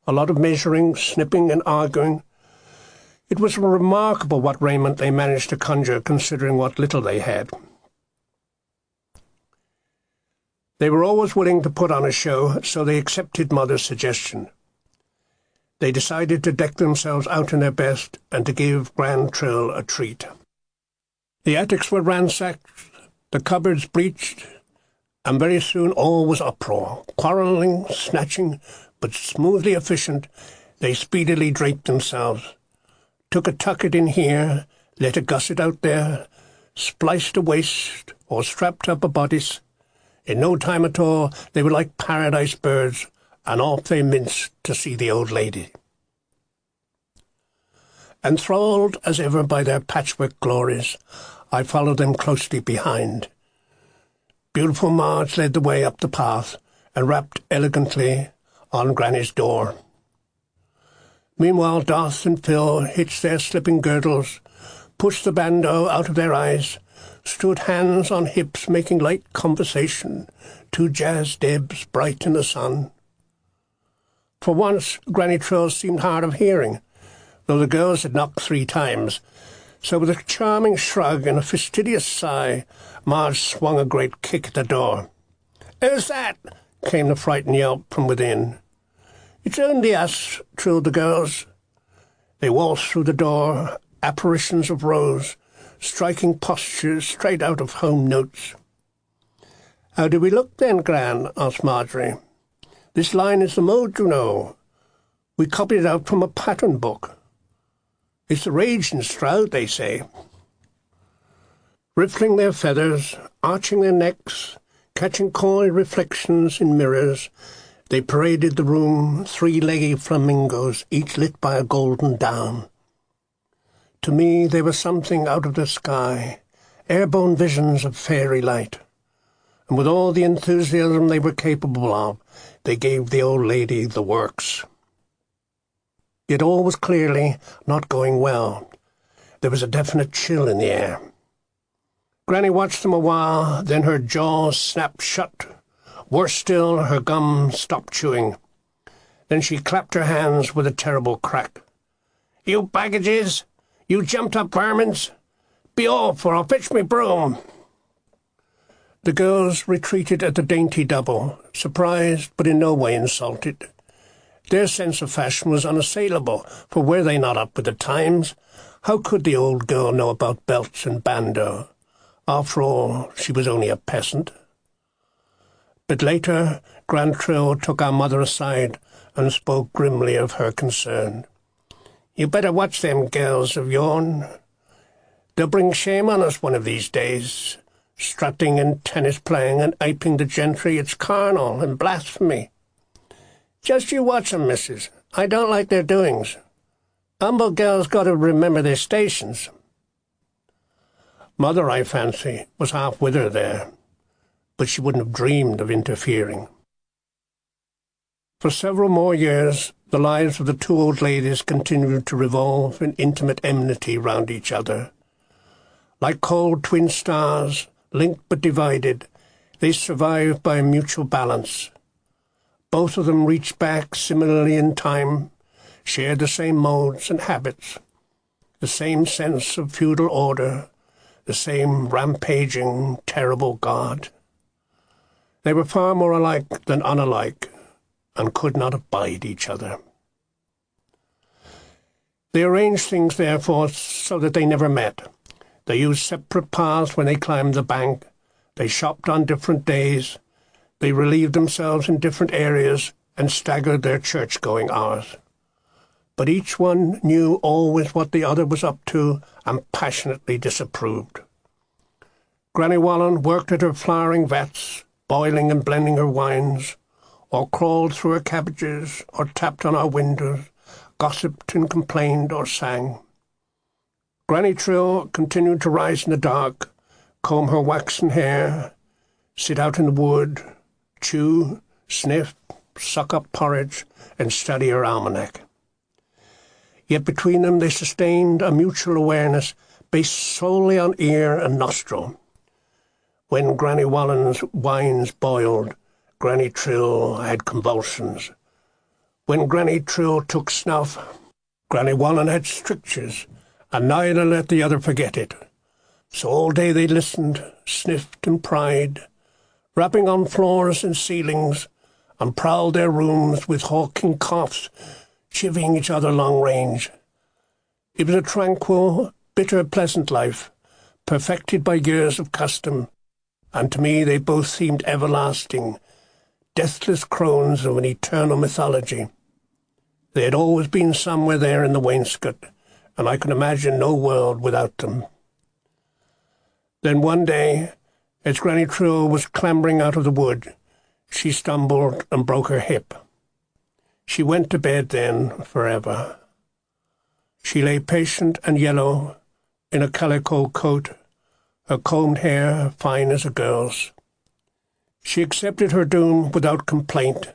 a lot of measuring, snipping and arguing. It was remarkable what raiment they managed to conjure, considering what little they had. They were always willing to put on a show, so they accepted Mother's suggestion. They decided to deck themselves out in their best and to give Gran Trill a treat. The attics were ransacked, the cupboards breached, and very soon all was uproar. Quarrelling, snatching, but smoothly efficient, they speedily draped themselves, took a tucket in here, let a gusset out there, spliced a waist, or strapped up a bodice. In no time at all, they were like paradise birds, and off they minced to see the old lady. Enthralled as ever by their patchwork glories, I followed them closely behind. Beautiful Marge led the way up the path and rapped elegantly on Granny's door. Meanwhile Doth and Phil hitched their slipping girdles, pushed the bandeau out of their eyes, stood hands on hips making light conversation, two jazz debs bright in the sun. For once Granny Trill seemed hard of hearing, though the girls had knocked 3 times, so with a charming shrug and a fastidious sigh, Marge swung a great kick at the door. "Who's that?" came the frightened yelp from within. "It's only us," trilled the girls. They waltzed through the door, apparitions of Rose, striking postures straight out of home notes. "How do we look then, Gran?" asked Marjorie. "This line is the mode, you know. We copied it out from a pattern book. It's the rage in Stroud, they say." Riffling their feathers, arching their necks, catching coy reflections in mirrors, they paraded the room, 3-legged flamingos, each lit by a golden down. To me they were something out of the sky, airborne visions of fairy light, and with all the enthusiasm they were capable of, they gave the old lady the works. Yet all was clearly not going well. There was a definite chill in the air. Granny watched them a while, then her jaws snapped shut. Worse still, her gum stopped chewing. Then she clapped her hands with a terrible crack. "You baggages! You jumped-up varmints! Be off, or I'll fetch me broom!" The girls retreated at the dainty double, surprised but in no way insulted. Their sense of fashion was unassailable, for were they not up with the times? How could the old girl know about belts and bandeau? After all, she was only a peasant. But later, Gran Trill took our mother aside and spoke grimly of her concern. "You better watch them girls of yourn. They'll bring shame on us one of these days. Strutting and tennis-playing and aping the gentry, it's carnal and blasphemy. Just you watch 'em, missus. I don't like their doings. Humble girls got to remember their stations." Mother, I fancy, was half with her there, but she wouldn't have dreamed of interfering. For several more years, the lives of the 2 old ladies continued to revolve in intimate enmity round each other. Like cold twin stars, linked but divided, they survived by a mutual balance. Both of them reached back similarly in time, shared the same modes and habits, the same sense of feudal order, the same rampaging, terrible God. They were far more alike than unalike, and could not abide each other. They arranged things, therefore, so that they never met. They used separate paths when they climbed the bank. They shopped on different days. They relieved themselves in different areas and staggered their church-going hours. But each one knew always what the other was up to and passionately disapproved. Granny Wallen worked at her flouring vats, boiling and blending her wines, or crawled through her cabbages, or tapped on our windows, gossiped and complained or sang. Granny Trill continued to rise in the dark, comb her waxen hair, sit out in the wood, chew, sniff, suck up porridge, and study her almanac. Yet between them they sustained a mutual awareness based solely on ear and nostril. When Granny Wallen's wines boiled, Granny Trill had convulsions. When Granny Trill took snuff, Granny Wallen had strictures, and neither let the other forget it. So all day they listened, sniffed and pried, rapping on floors and ceilings, and prowled their rooms with hawking coughs, chivying each other long range. It was a tranquil, bitter, pleasant life, perfected by years of custom, and to me they both seemed everlasting, deathless crones of an eternal mythology. They had always been somewhere there in the wainscot, and I could imagine no world without them. Then one day, as Granny Trill was clambering out of the wood, she stumbled and broke her hip. She went to bed then forever. She lay patient and yellow in a calico coat, her combed hair fine as a girl's. She accepted her doom without complaint,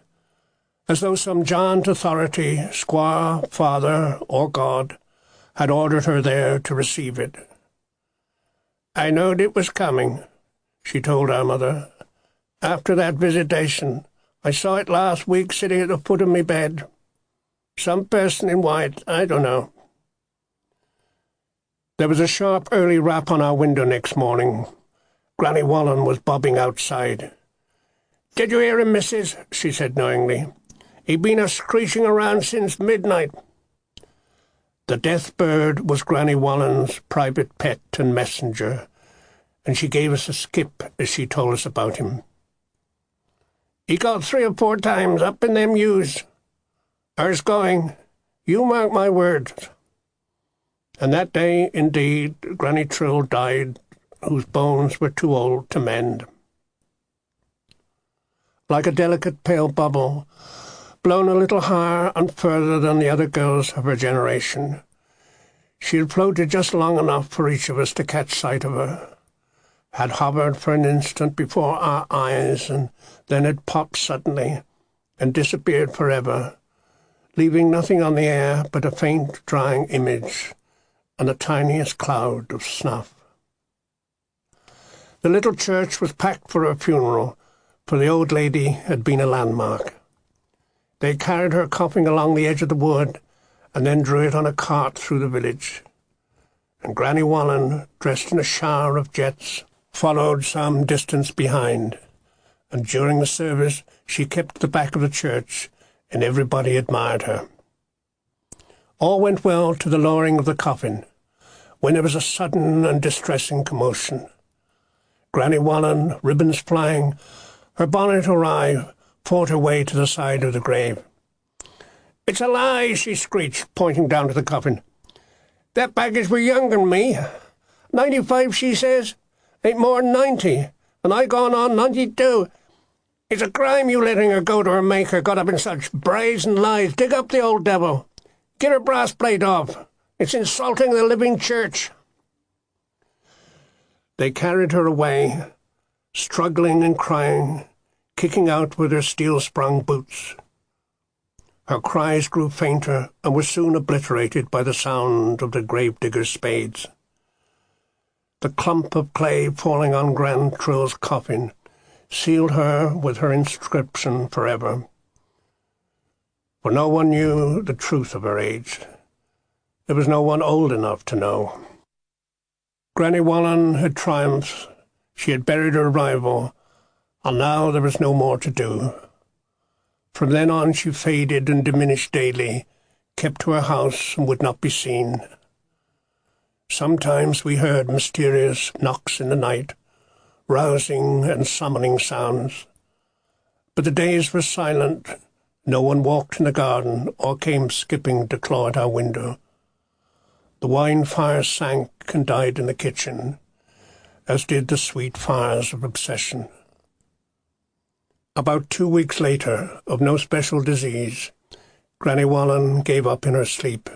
as though some giant authority, squire, father, or God, had ordered her there to receive it. "I knowed it was coming," she told our mother. "After that visitation, I saw it last week sitting at the foot of me bed. Some person in white, I don't know." There was a sharp early rap on our window next morning. Granny Wallen was bobbing outside. "Did you hear him, missus?" she said knowingly. "He been a-screeching around since midnight." The death bird was Granny Wallen's private pet and messenger, and she gave us a skip as she told us about him. "He got 3 or 4 times up in them yews. Her's going, you mark my words." And that day, indeed, Granny Trill died, whose bones were too old to mend. Like a delicate pale bubble, blown a little higher and further than the other girls of her generation, she had floated just long enough for each of us to catch sight of her, had hovered for an instant before our eyes, and then had popped suddenly and disappeared forever, leaving nothing on the air but a faint drying image and the tiniest cloud of snuff. The little church was packed for her funeral, for the old lady had been a landmark. They carried her coughing along the edge of the wood, and then drew it on a cart through the village. And Granny Wallen, dressed in a shower of jets, followed some distance behind, and during the service she kept at the back of the church, and everybody admired her. All went well to the lowering of the coffin, when there was a sudden and distressing commotion. Granny Wallen, ribbons flying, her bonnet awry, fought her way to the side of the grave. "It's a lie," she screeched, pointing down to the coffin. "That baggage were younger than me. 95, she says. Ain't more'n 90, and I gone on 92. It's a crime you letting her go to her maker, got up in such brazen lies. Dig up the old devil. Get her brass plate off. It's insulting the living church." They carried her away, struggling and crying, kicking out with her steel-sprung boots. Her cries grew fainter and were soon obliterated by the sound of the gravedigger's spades. The clump of clay falling on Gran Trill's coffin sealed her with her inscription forever. For no one knew the truth of her age. There was no one old enough to know. Granny Wallen had triumphed. She had buried her rival, and now there was no more to do. From then on she faded and diminished daily, kept to her house and would not be seen. Sometimes we heard mysterious knocks in the night, rousing and summoning sounds. But the days were silent. No one walked in the garden or came skipping to claw at our window. The wine fire sank and died in the kitchen, as did the sweet fires of obsession. About 2 weeks later, of no special disease, Granny Wallen gave up in her sleep.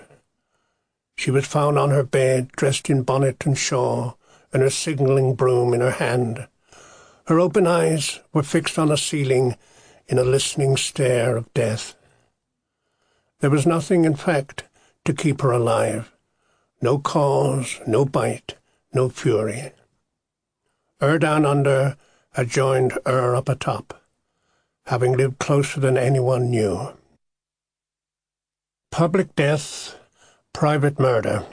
She was found on her bed, dressed in bonnet and shawl, and her signalling broom in her hand. Her open eyes were fixed on the ceiling in a listening stare of death. There was nothing, in fact, to keep her alive. No cause, no bite, no fury. Down under had joined up atop, having lived closer than anyone knew. Public death, private murder.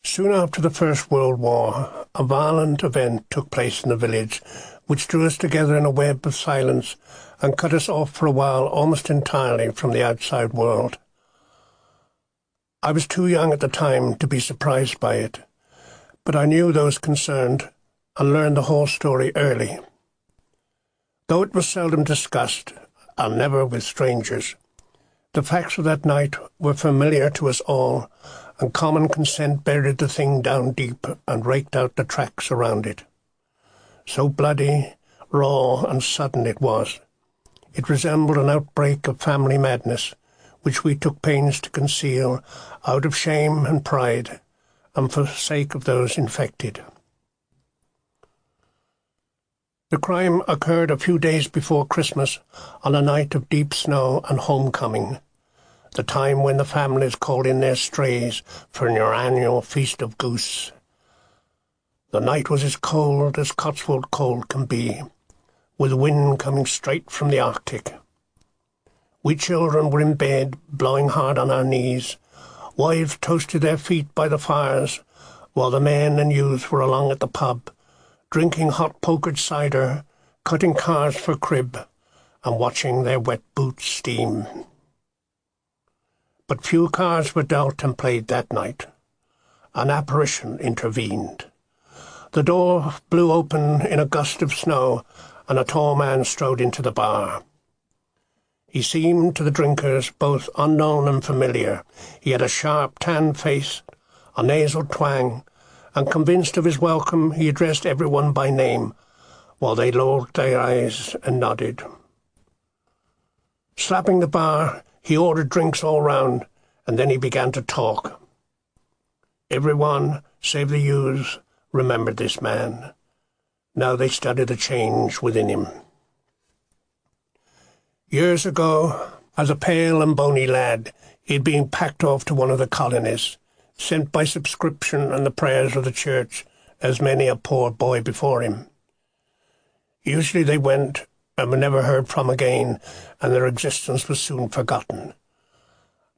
Soon after the First World War, a violent event took place in the village, which drew us together in a web of silence and cut us off for a while almost entirely from the outside world. I was too young at the time to be surprised by it, but I knew those concerned and learned the whole story early. Though it was seldom discussed, and never with strangers, the facts of that night were familiar to us all, and common consent buried the thing down deep and raked out the tracks around it. So bloody, raw, and sudden it was. It resembled an outbreak of family madness, which we took pains to conceal out of shame and pride, and for the sake of those infected. The crime occurred a few days before Christmas, on a night of deep snow and homecoming, the time when the families called in their strays for your annual feast of goose. The night was as cold as Cotswold cold can be, with wind coming straight from the Arctic. We children were in bed, blowing hard on our knees. Wives toasted their feet by the fires, while the men and youths were along at the pub, drinking hot-pokered cider, cutting cards for crib, and watching their wet boots steam. But few cards were dealt and played that night. An apparition intervened. The door blew open in a gust of snow, and a tall man strode into the bar. He seemed to the drinkers both unknown and familiar. He had a sharp, tanned face, a nasal twang, and convinced of his welcome, he addressed everyone by name, while they lowered their eyes and nodded. Slapping the bar, he ordered drinks all round, and then he began to talk. Everyone, save the youths, remembered this man. Now they studied the change within him. Years ago, as a pale and bony lad, he had been packed off to one of the colonies, sent by subscription and the prayers of the church, as many a poor boy before him. Usually they went and were never heard from again, and their existence was soon forgotten.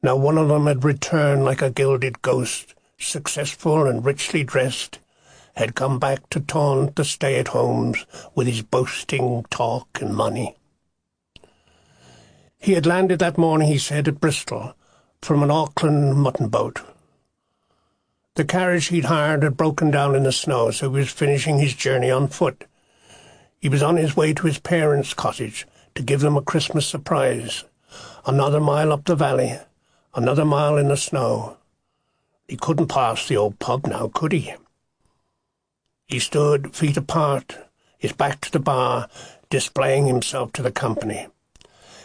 Now one of them had returned like a gilded ghost, successful and richly dressed, had come back to taunt the stay-at-homes with his boasting talk and money. He had landed that morning, he said, at Bristol, from an Auckland mutton boat. The carriage he'd hired had broken down in the snow, so he was finishing his journey on foot. He was on his way to his parents' cottage to give them a Christmas surprise. Another mile up the valley, another mile in the snow. He couldn't pass the old pub now, could he? He stood, feet apart, his back to the bar, displaying himself to the company.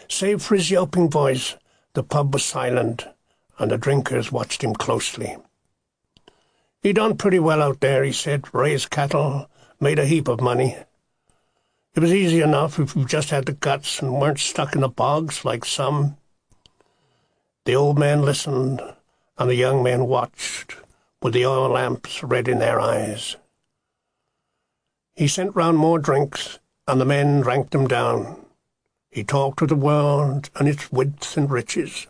Save for his yelping voice, the pub was silent, and the drinkers watched him closely. "He done pretty well out there," he said. "Raised cattle, made a heap of money. It was easy enough if you just had the guts and weren't stuck in the bogs like some." The old man listened, and the young men watched, with the oil lamps red in their eyes. He sent round more drinks, and the men drank them down. He talked of the world and its width and riches.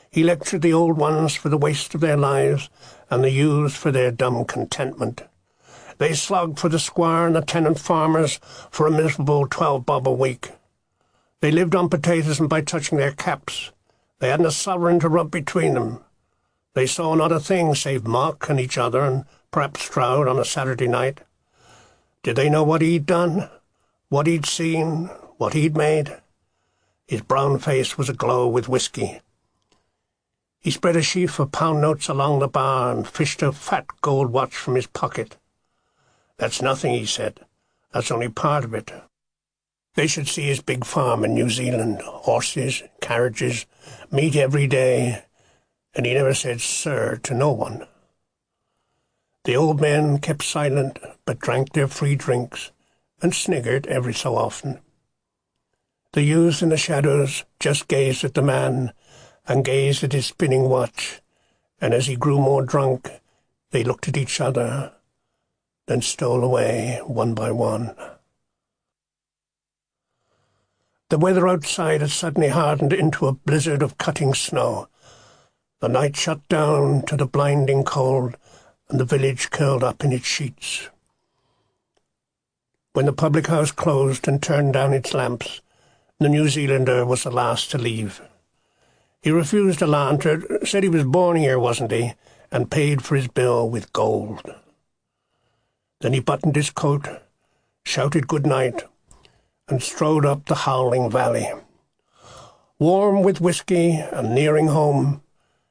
He lectured the old ones for the waste of their lives and the youths for their dumb contentment. They slogged for the squire and the tenant farmers for a miserable 12 bob a week. They lived on potatoes and by touching their caps. They hadn't a sovereign to rub between them. They saw not a thing save Mark and each other and perhaps Stroud on a Saturday night. Did they know what he'd done, what he'd seen, what he'd made? His brown face was aglow with whiskey. He spread a sheaf of pound notes along the bar and fished a fat gold watch from his pocket. "That's nothing," he said. "That's only part of it. They should see his big farm in New Zealand, horses, carriages, meat every day, and he never said 'sir' to no one." The old men kept silent, but drank their free drinks, and sniggered every so often. The youths in the shadows just gazed at the man, and gazed at his spinning watch, and as he grew more drunk, they looked at each other, then stole away one by one. The weather outside had suddenly hardened into a blizzard of cutting snow. The night shut down to the blinding cold, and the village curled up in its sheets. When the public house closed and turned down its lamps, the New Zealander was the last to leave. He refused a lantern, said he was born here, wasn't he, and paid for his bill with gold. Then he buttoned his coat, shouted good night, and strode up the howling valley. Warm with whiskey and nearing home,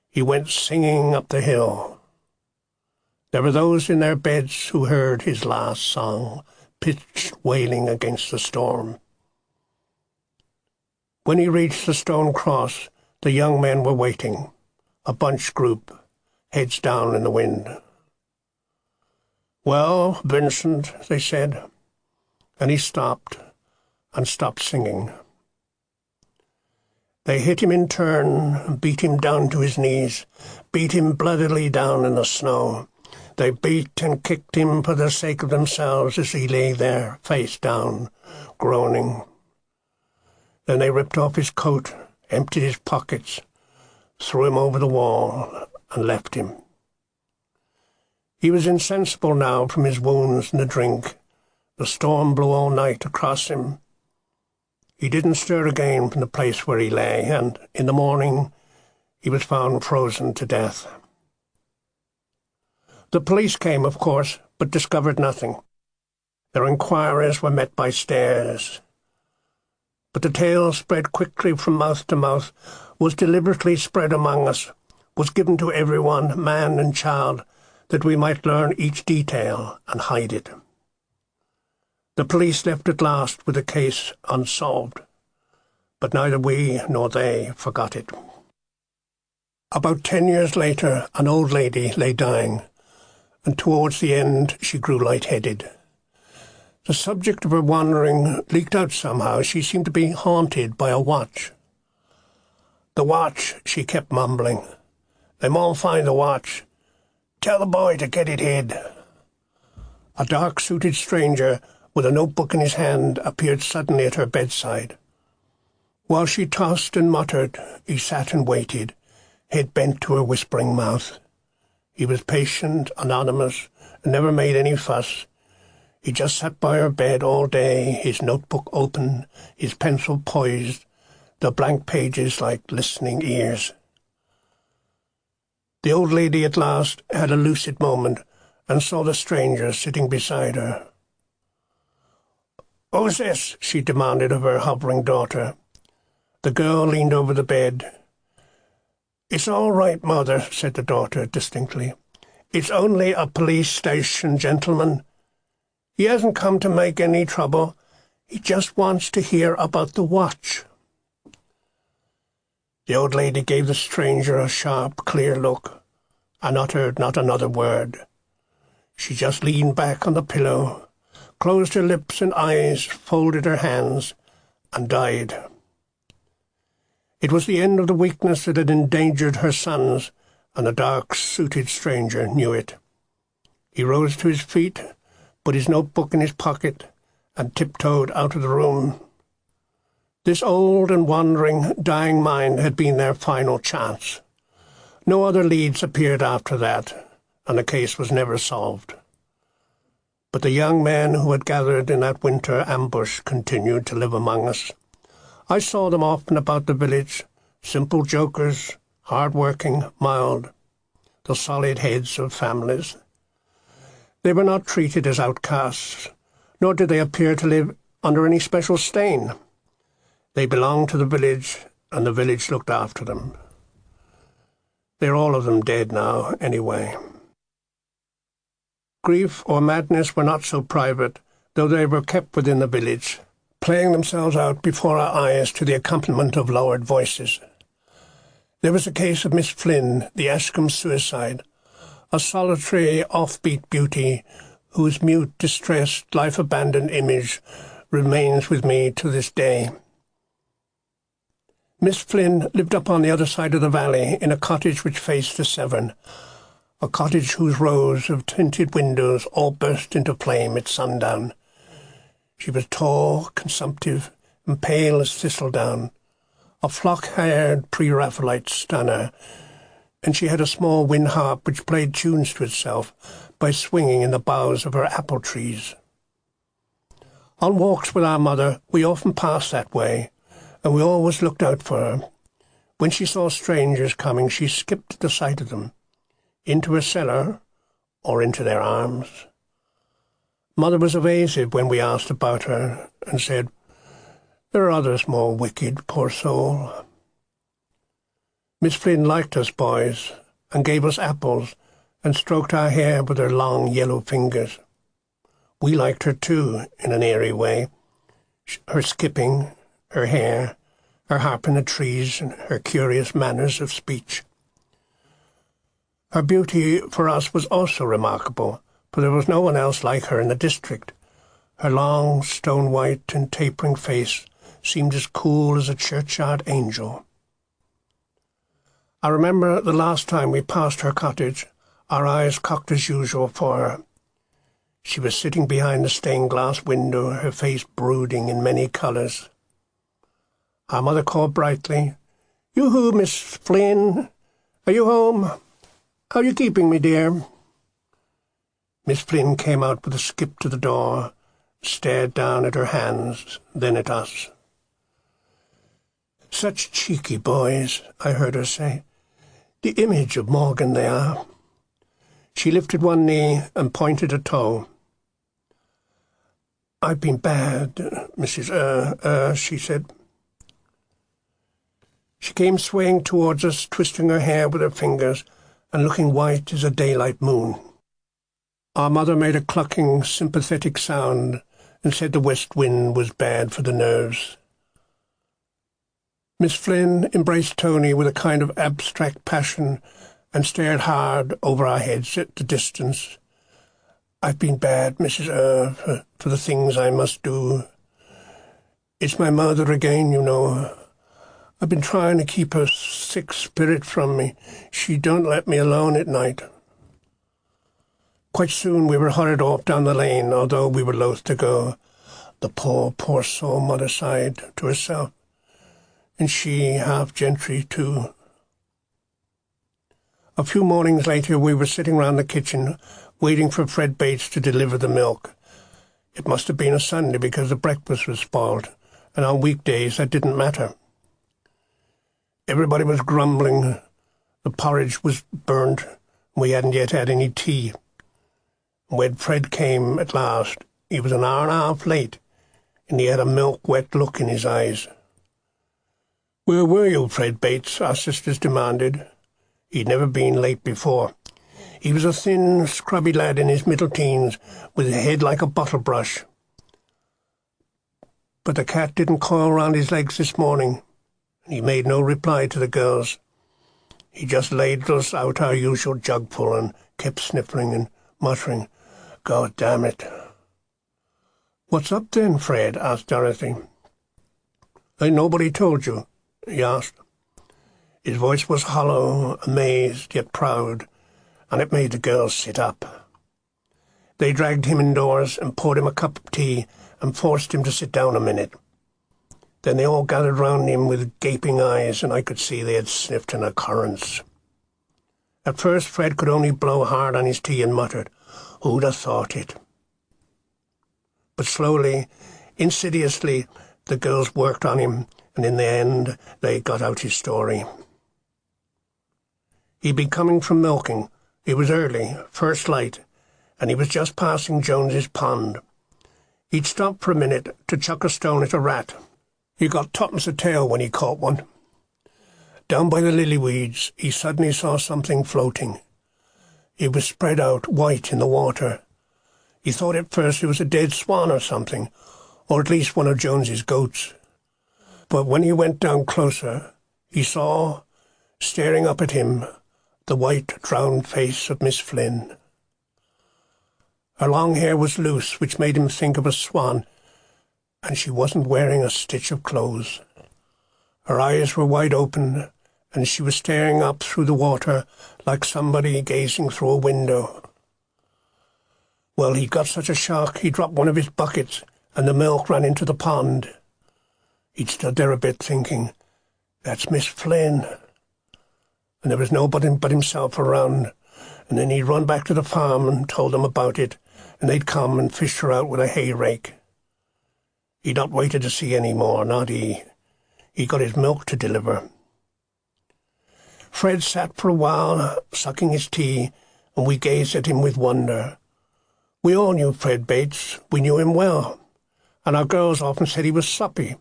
he went singing up the hill. There were those in their beds who heard his last song, pitched wailing against the storm. When he reached the stone cross, the young men were waiting, a bunched group, heads down in the wind. "Well, Vincent," they said, and he stopped singing. They hit him in turn, beat him down to his knees, beat him bloodily down in the snow. They beat and kicked him for the sake of themselves as he lay there, face down, groaning. Then they ripped off his coat, emptied his pockets, threw him over the wall, and left him. He was insensible now from his wounds and the drink. The storm blew all night across him. He didn't stir again from the place where he lay, and in the morning he was found frozen to death. The police came, of course, but discovered nothing. Their inquiries were met by stares. But the tale spread quickly from mouth to mouth, was deliberately spread among us, was given to everyone, man and child, that we might learn each detail and hide it. The police left at last with the case unsolved, but neither we nor they forgot it. About 10 years later, an old lady lay dying, and towards the end she grew light-headed. The subject of her wandering leaked out somehow. She seemed to be haunted by a watch. "The watch," she kept mumbling. "They won't find the watch. Tell the boy to get it hid." A dark-suited stranger with a notebook in his hand appeared suddenly at her bedside. While she tossed and muttered, he sat and waited, head bent to her whispering mouth. He was patient, anonymous, and never made any fuss. He just sat by her bed all day, his notebook open, his pencil poised, the blank pages like listening ears. The old lady at last had a lucid moment and saw the stranger sitting beside her. "Who's this?" she demanded of her hovering daughter. The girl leaned over the bed. "It's all right, Mother," said the daughter distinctly. "It's only a police station gentleman. He hasn't come to make any trouble. He just wants to hear about the watch." The old lady gave the stranger a sharp, clear look, and uttered not another word. She just leaned back on the pillow, closed her lips and eyes, folded her hands, and died. It was the end of the weakness that had endangered her sons, and the dark-suited stranger knew it. He rose to his feet, put his notebook in his pocket, and tiptoed out of the room. This old and wandering, dying mind had been their final chance. No other leads appeared after that, and the case was never solved. But the young men who had gathered in that winter ambush continued to live among us. I saw them often about the village, simple jokers, hard-working, mild, the solid heads of families. They were not treated as outcasts, nor did they appear to live under any special stain. They belonged to the village, and the village looked after them. They're all of them dead now, anyway. Grief or madness were not so private, though they were kept within the village, playing themselves out before our eyes to the accompaniment of lowered voices. There was a case of Miss Flynn, the Ashcombe suicide, a solitary, offbeat beauty whose mute, distressed, life-abandoned image remains with me to this day. Miss Flynn lived up on the other side of the valley in a cottage which faced the Severn, a cottage whose rows of tinted windows all burst into flame at sundown. She was tall, consumptive, and pale as thistledown, a flock-haired pre-Raphaelite stunner, and she had a small wind harp which played tunes to itself by swinging in the boughs of her apple trees. On walks with our mother, we often passed that way, and we always looked out for her. When she saw strangers coming, she skipped at the sight of them, into a cellar or into their arms. Mother was evasive when we asked about her, and said, "There are others more wicked, poor soul." Miss Flynn liked us boys, and gave us apples, and stroked our hair with her long yellow fingers. We liked her too, in an airy way. Her skipping, her hair, her harp in the trees, and her curious manners of speech. Her beauty for us was also remarkable, for there was no one else like her in the district. Her long, stone-white and tapering face seemed as cool as a churchyard angel. I remember the last time we passed her cottage, our eyes cocked as usual for her. She was sitting behind the stained-glass window, her face brooding in many colours. Our mother called brightly, "Yoo-hoo, Miss Flynn! Are you home? How are you keeping, me dear?" Miss Flynn came out with a skip to the door, stared down at her hands, then at us. "Such cheeky boys," I heard her say. "The image of Morgan they are." She lifted one knee and pointed a toe. "I've been bad, Mrs. she said. She came swaying towards us, twisting her hair with her fingers and looking white as a daylight moon. Our mother made a clucking, sympathetic sound and said the west wind was bad for the nerves. Miss Flynn embraced Tony with a kind of abstract passion and stared hard over our heads at the distance. "I've been bad, Mrs. for the things I must do. It's my mother again, you know. I've been trying to keep her sick spirit from me. She don't let me alone at night." Quite soon we were hurried off down the lane, although we were loath to go. "The poor soul," Mother sighed to herself. "And she half gentry too." A few mornings later we were sitting round the kitchen, waiting for Fred Bates to deliver the milk. It must have been a Sunday because the breakfast was spoiled, and on weekdays that didn't matter. Everybody was grumbling. The porridge was burnt, and we hadn't yet had any tea. When Fred came at last, he was an hour and a half late, and he had a milk-wet look in his eyes. "Where were you, Fred Bates?" our sisters demanded. He'd never been late before. He was a thin, scrubby lad in his middle teens, with a head like a bottle brush. But the cat didn't coil round his legs this morning, and he made no reply to the girls. He just laid us out our usual jugful and kept sniffling and muttering, "God damn it." "What's up then, Fred?" asked Dorothy. "Ain't nobody told you?" he asked. His voice was hollow, amazed, yet proud, and it made the girls sit up. They dragged him indoors and poured him a cup of tea and forced him to sit down a minute. Then they all gathered round him with gaping eyes, and I could see they had sniffed an occurrence. At first Fred could only blow hard on his tea and muttered, "Who'd have thought it?" But slowly, insidiously, the girls worked on him, and in the end they got out his story. He'd been coming from milking. It was early, first light, and he was just passing Jones's pond. He'd stopped for a minute to chuck a stone at a rat. He got tuppence a tail when he caught one. Down by the lily weeds, he suddenly saw something floating. It was spread out white in the water. He thought at first it was a dead swan or something, or at least one of Jones's goats. But when he went down closer, he saw, staring up at him, the white, drowned face of Miss Flynn. Her long hair was loose, which made him think of a swan, and she wasn't wearing a stitch of clothes. Her eyes were wide open, and she was staring up through the water like somebody gazing through a window. Well, he'd got such a shock, he dropped one of his buckets, and the milk ran into the pond. He'd stood there a bit thinking, "That's Miss Flynn." And there was nobody but himself around. And then he'd run back to the farm and told them about it, and they'd come and fished her out with a hay rake. He'd not waited to see any more, not he. He got his milk to deliver. Fred sat for a while, sucking his tea, and we gazed at him with wonder. We all knew Fred Bates. We knew him well, and our girls often said he was soppy.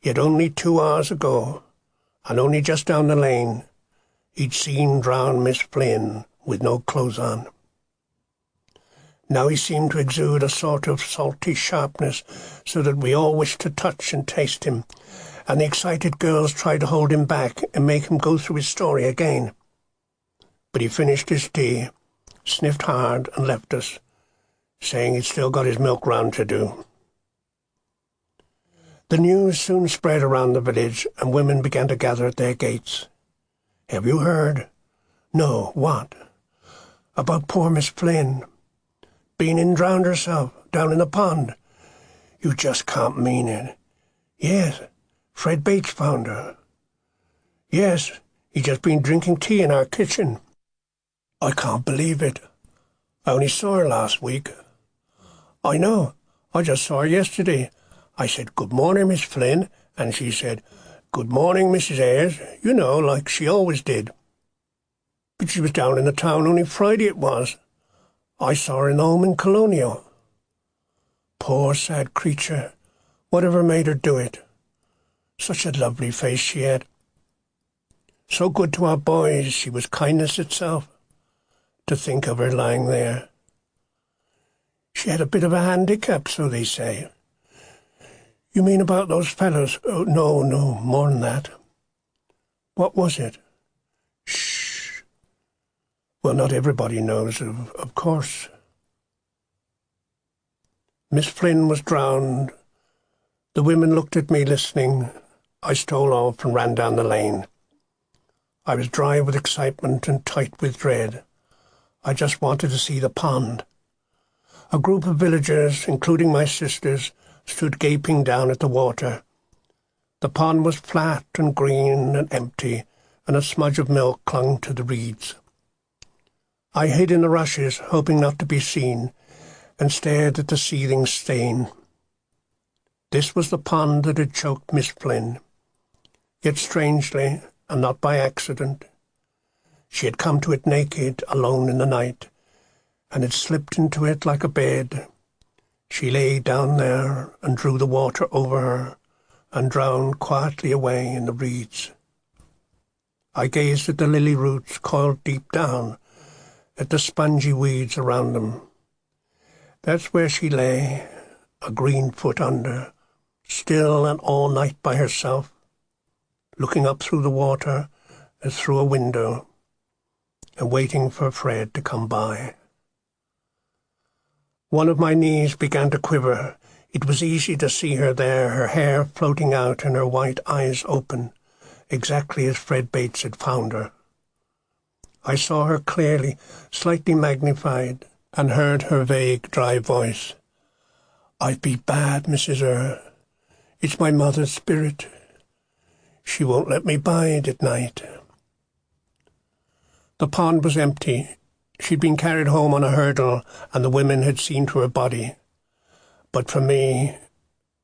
Yet only 2 hours ago, and only just down the lane, he'd seen drowned Miss Flynn with no clothes on. Now he seemed to exude a sort of salty sharpness, so that we all wished to touch and taste him, and the excited girls tried to hold him back and make him go through his story again. But he finished his tea, sniffed hard, and left us, saying he'd still got his milk round to do. The news soon spread around the village, and women began to gather at their gates. "Have you heard?" "No, what?" "About poor Miss Flynn. Been and drowned herself down in the pond." "You just can't mean it." "Yes, Fred Bates found her." "Yes, he just been drinking tea in our kitchen." "I can't believe it. I only saw her last week." "I know. I just saw her yesterday. I said, 'Good morning, Miss Flynn,' and she said, 'Good morning, Mrs. Ayres,' you know, like she always did. But she was down in the town only Friday it was. I saw her in the home in Colonial." "Poor sad creature. Whatever made her do it? Such a lovely face she had. So good to our boys, she was kindness itself. To think of her lying there. She had a bit of a handicap, so they say." "You mean about those fellows?" "Oh, no, more than that." "What was it?" "Shh. Well, not everybody knows, of course." Miss Flynn was drowned. The women looked at me listening. I stole off and ran down the lane. I was dry with excitement and tight with dread. I just wanted to see the pond. A group of villagers, including my sisters, stood gaping down at the water. The pond was flat and green and empty, and a smudge of milk clung to the reeds. I hid in the rushes, hoping not to be seen, and stared at the seething stain. This was the pond that had choked Miss Flynn. Yet strangely, and not by accident, she had come to it naked, alone in the night, and had slipped into it like a bed. She lay down there and drew the water over her and drowned quietly away in the reeds. I gazed at the lily roots coiled deep down, at the spongy weeds around them. That's where she lay, a green foot under, still and all night by herself, looking up through the water as through a window, and waiting for Fred to come by. One of my knees began to quiver. It was easy to see her there, her hair floating out and her white eyes open, exactly as Fred Bates had found her. I saw her clearly, slightly magnified, and heard her vague, dry voice. "I'd be bad, Mrs. Eyre. It's my mother's spirit. She won't let me bide at night. The pond was empty. She'd been carried home on a hurdle, and the women had seen to her body. But for me,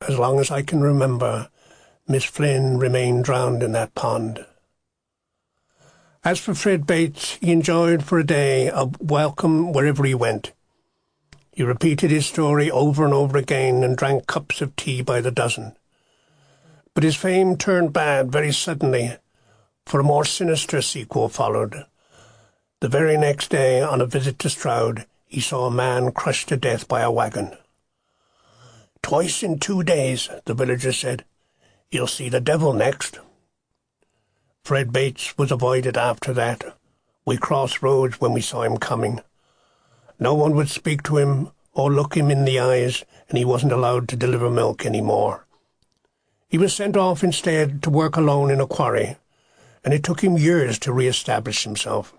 as long as I can remember, Miss Flynn remained drowned in that pond. As for Fred Bates, he enjoyed for a day a welcome wherever he went. He repeated his story over and over again and drank cups of tea by the dozen. But his fame turned bad very suddenly, for a more sinister sequel followed. The very next day, on a visit to Stroud, he saw a man crushed to death by a wagon. "Twice in 2 days," the villagers said. "You'll see the devil next." Fred Bates was avoided after that. We crossed roads when we saw him coming. No one would speak to him or look him in the eyes, and he wasn't allowed to deliver milk any more. He was sent off instead to work alone in a quarry, and it took him years to re-establish himself.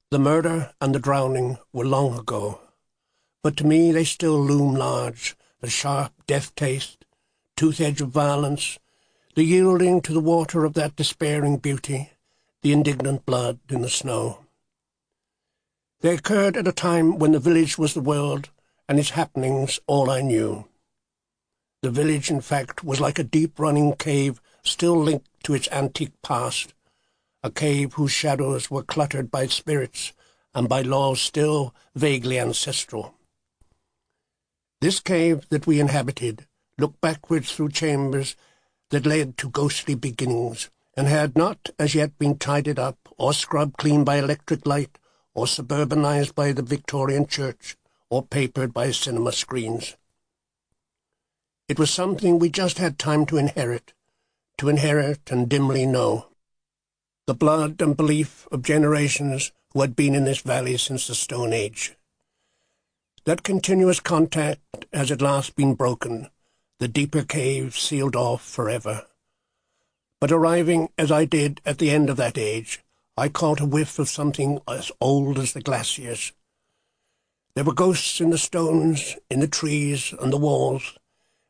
The murder and the drowning were long ago, but to me they still loom large, the sharp death taste, tooth-edge of violence, the yielding to the water of that despairing beauty, the indignant blood in the snow. They occurred at a time when the village was the world, and its happenings all I knew. The village, in fact, was like a deep-running cave still linked to its antique past, a cave whose shadows were cluttered by spirits and by laws still vaguely ancestral. This cave that we inhabited looked backwards through chambers that led to ghostly beginnings, and had not as yet been tidied up or scrubbed clean by electric light or suburbanized by the Victorian church or papered by cinema screens. It was something we just had time to inherit and dimly know. The blood and belief of generations who had been in this valley since the Stone Age. That continuous contact has at last been broken, the deeper cave sealed off forever. But arriving, as I did, at the end of that age, I caught a whiff of something as old as the glaciers. There were ghosts in the stones, in the trees and the walls,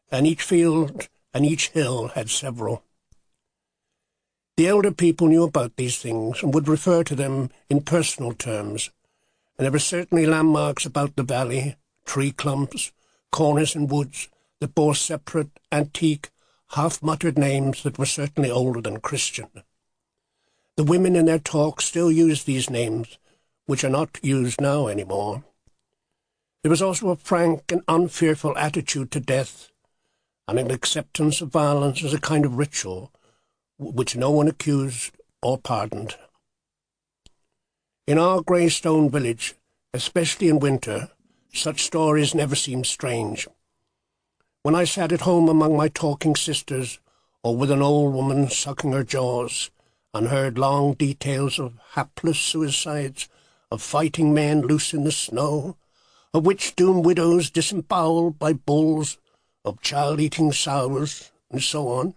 and each field and each hill had several. The elder people knew about these things and would refer to them in personal terms, and there were certainly landmarks about the valley, tree clumps, corners and woods that bore separate, antique, half-muttered names that were certainly older than Christian. The women in their talk still used these names, which are not used now anymore. There was also a frank and unfearful attitude to death, and an acceptance of violence as a kind of ritual, which no one accused or pardoned. In our grey stone village, especially in winter, such stories never seemed strange. When I sat at home among my talking sisters, or with an old woman sucking her jaws, and heard long details of hapless suicides, of fighting men loose in the snow, of witch-doomed widows disembowelled by bulls, of child-eating sows, and so on,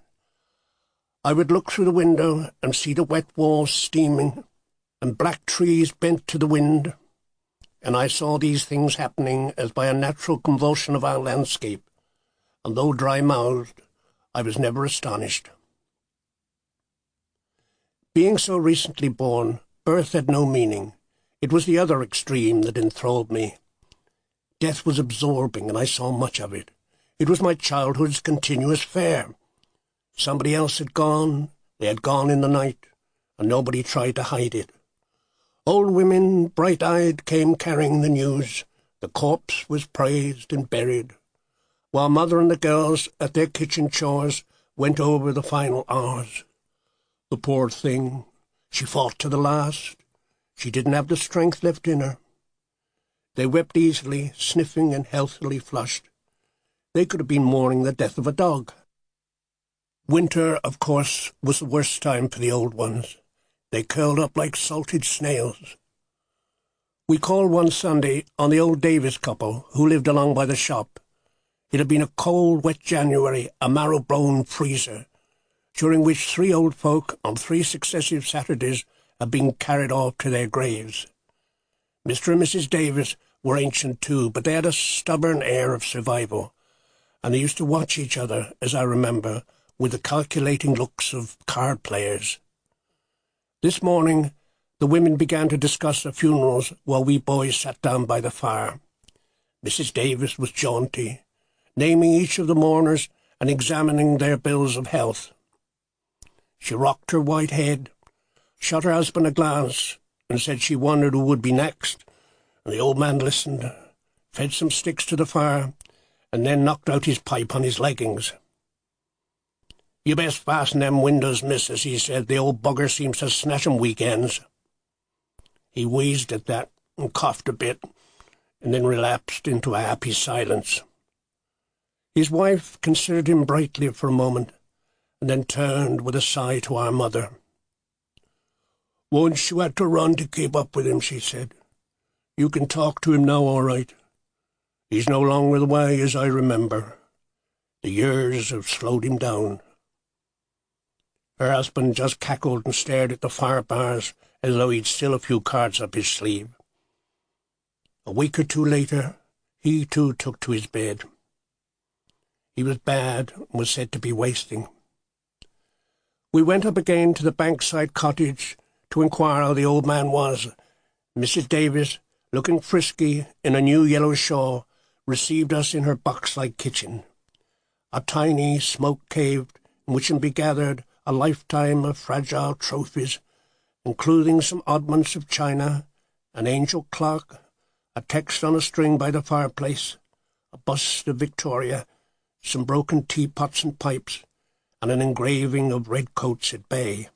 I would look through the window and see the wet walls steaming, and black trees bent to the wind, and I saw these things happening as by a natural convulsion of our landscape, and though dry-mouthed, I was never astonished. Being so recently born, birth had no meaning. It was the other extreme that enthralled me. Death was absorbing, and I saw much of it. It was my childhood's continuous fare. Somebody else had gone, they had gone in the night, and nobody tried to hide it. Old women, bright-eyed, came carrying the news. The corpse was praised and buried, while mother and the girls, at their kitchen chores, went over the final hours. The poor thing, she fought to the last. She didn't have the strength left in her. They wept easily, sniffing and healthily flushed. They could have been mourning the death of a dog. Winter, of course, was the worst time for the old ones. They curled up like salted snails. We called one Sunday on the old Davis couple who lived along by the shop. It had been a cold, wet January, a marrow-bone freezer, during which 3 old folk on 3 successive Saturdays had been carried off to their graves. Mr. and Mrs. Davis were ancient too, but they had a stubborn air of survival, and they used to watch each other, as I remember, with the calculating looks of card players. This morning, the women began to discuss the funerals while we boys sat down by the fire. Mrs. Davis was jaunty, naming each of the mourners and examining their bills of health. She rocked her white head, shot her husband a glance, and said she wondered who would be next, and the old man listened, fed some sticks to the fire, and then knocked out his pipe on his leggings. "You best fasten them windows, missus," he said. "The old bugger seems to snatch 'em weekends." He wheezed at that and coughed a bit, and then relapsed into a happy silence. His wife considered him brightly for a moment, and then turned with a sigh to our mother. "Once you had to run to keep up with him," she said. "You can talk to him now all right. He's no longer the way as I remember. The years have slowed him down." Her husband just cackled and stared at the fire bars as though he'd still a few cards up his sleeve. A week or two later, he too took to his bed. He was bad and was said to be wasting. We went up again to the Bankside cottage to inquire how the old man was. Mrs. Davis, looking frisky in a new yellow shawl, received us in her box-like kitchen, a tiny smoke cave in which can be gathered a lifetime of fragile trophies, including some oddments of china, an angel clock, a text on a string by the fireplace, a bust of Victoria, some broken teapots and pipes, and an engraving of red coats at bay.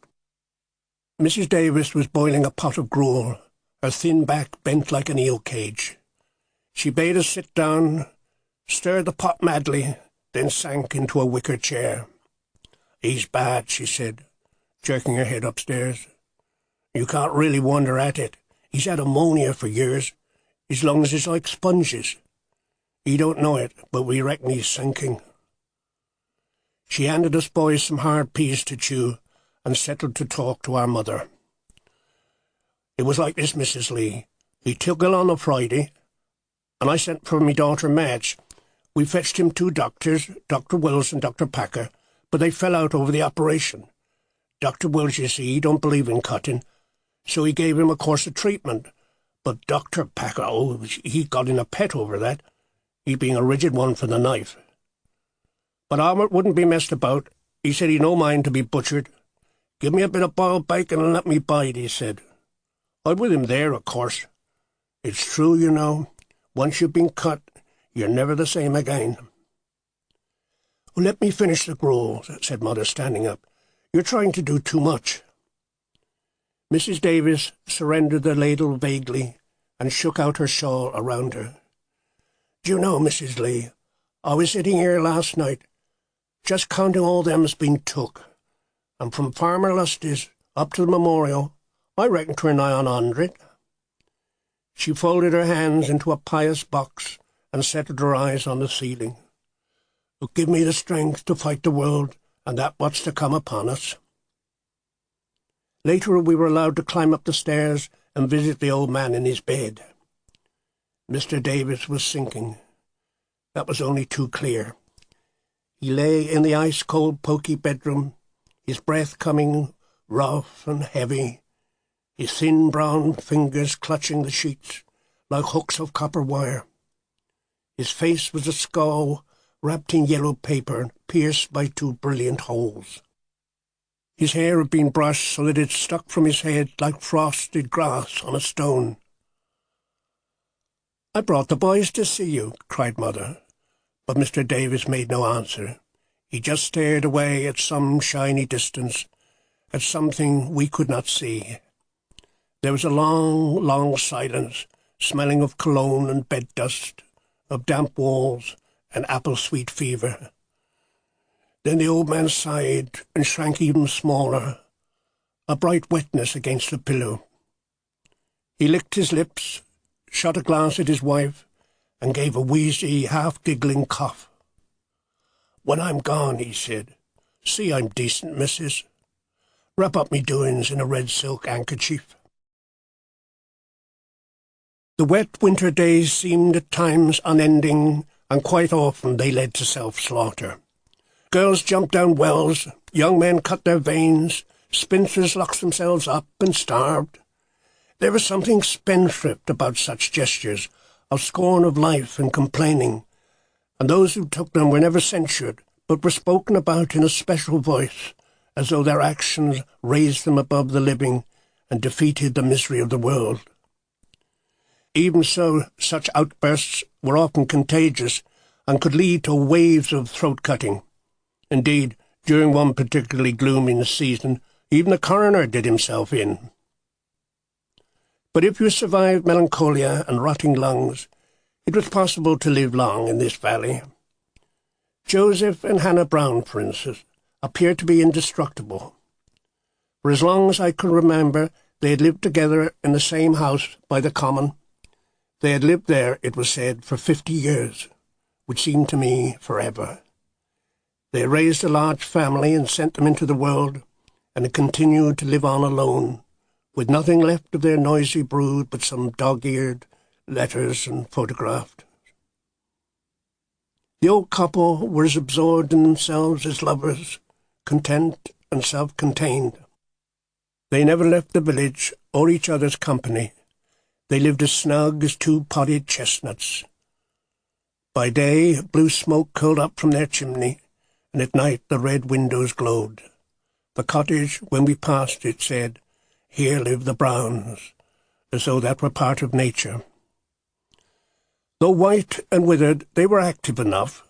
Mrs. Davis was boiling a pot of gruel, her thin back bent like an eel cage. She bade us sit down, stirred the pot madly, then sank into a wicker chair. "He's bad," she said, jerking her head upstairs. "You can't really wonder at it. He's had ammonia for years. His lungs is like sponges. He don't know it, but we reckon he's sinking." She handed us boys some hard peas to chew and settled to talk to our mother. "It was like this, Mrs. Lee. He took ill on a Friday, and I sent for me daughter Madge. We fetched him 2 doctors, Dr. Wills and Dr. Packer, but they fell out over the operation. Dr. Wills, you see, he don't believe in cutting, so he gave him a course of treatment. But Dr. Packer, he got in a pet over that, he being a rigid one for the knife. But Albert wouldn't be messed about. He said he'd no mind to be butchered. 'Give me a bit of boiled bacon and let me bide,' he said. I'm with him there, of course. It's true, you know. Once you've been cut, you're never the same again." "Well, let me finish the gruel," said Mother, standing up. "You're trying to do too much." Mrs. Davis surrendered the ladle vaguely and shook out her shawl around her. "Do you know, Mrs. Lee, I was sitting here last night, just counting all them's been took, and from Farmer Lusty's up to the memorial, I reckon 'twere nigh on 100. She folded her hands into a pious box and settled her eyes on the ceiling. "Give me the strength to fight the world and that what's to come upon us." Later we were allowed to climb up the stairs and visit the old man in his bed. Mr. Davis was sinking. That was only too clear. He lay in the ice-cold, poky bedroom, his breath coming rough and heavy, his thin brown fingers clutching the sheets like hooks of copper wire. His face was a skull wrapped in yellow paper, pierced by 2 brilliant holes. His hair had been brushed so that it stuck from his head like frosted grass on a stone. "I brought the boys to see you," cried Mother. But Mr. Davis made no answer. He just stared away at some shiny distance, at something we could not see. There was a long, long silence, smelling of cologne and bed dust, of damp walls and apple-sweet fever. Then the old man sighed and shrank even smaller, a bright wetness against the pillow. He licked his lips, shot a glance at his wife, and gave a wheezy, half-giggling cough. "When I'm gone," he said, "see I'm decent, missus. Wrap up me doings in a red silk handkerchief." The wet winter days seemed at times unending, and quite often they led to self-slaughter. Girls jumped down wells, young men cut their veins, spinsters locked themselves up and starved. There was something spendthrift about such gestures, of scorn of life and complaining, and those who took them were never censured, but were spoken about in a special voice, as though their actions raised them above the living and defeated the misery of the world. Even so, such outbursts were often contagious and could lead to waves of throat-cutting. Indeed, during one particularly gloomy season, even the coroner did himself in. But if you survived melancholia and rotting lungs, it was possible to live long in this valley. Joseph and Hannah Brown, for instance, appeared to be indestructible. For as long as I could remember, they had lived together in the same house by the common. They had lived there, it was said, for 50 years, which seemed to me forever. They had raised a large family and sent them into the world, and had continued to live on alone, with nothing left of their noisy brood but some dog-eared letters and photographs. The old couple were as absorbed in themselves as lovers, content and self-contained. They never left the village or each other's company. They lived as snug as two potted chestnuts. By day, blue smoke curled up from their chimney, and at night the red windows glowed. The cottage, when we passed it, said, "Here live the Browns," as though that were part of nature. Though white and withered, they were active enough,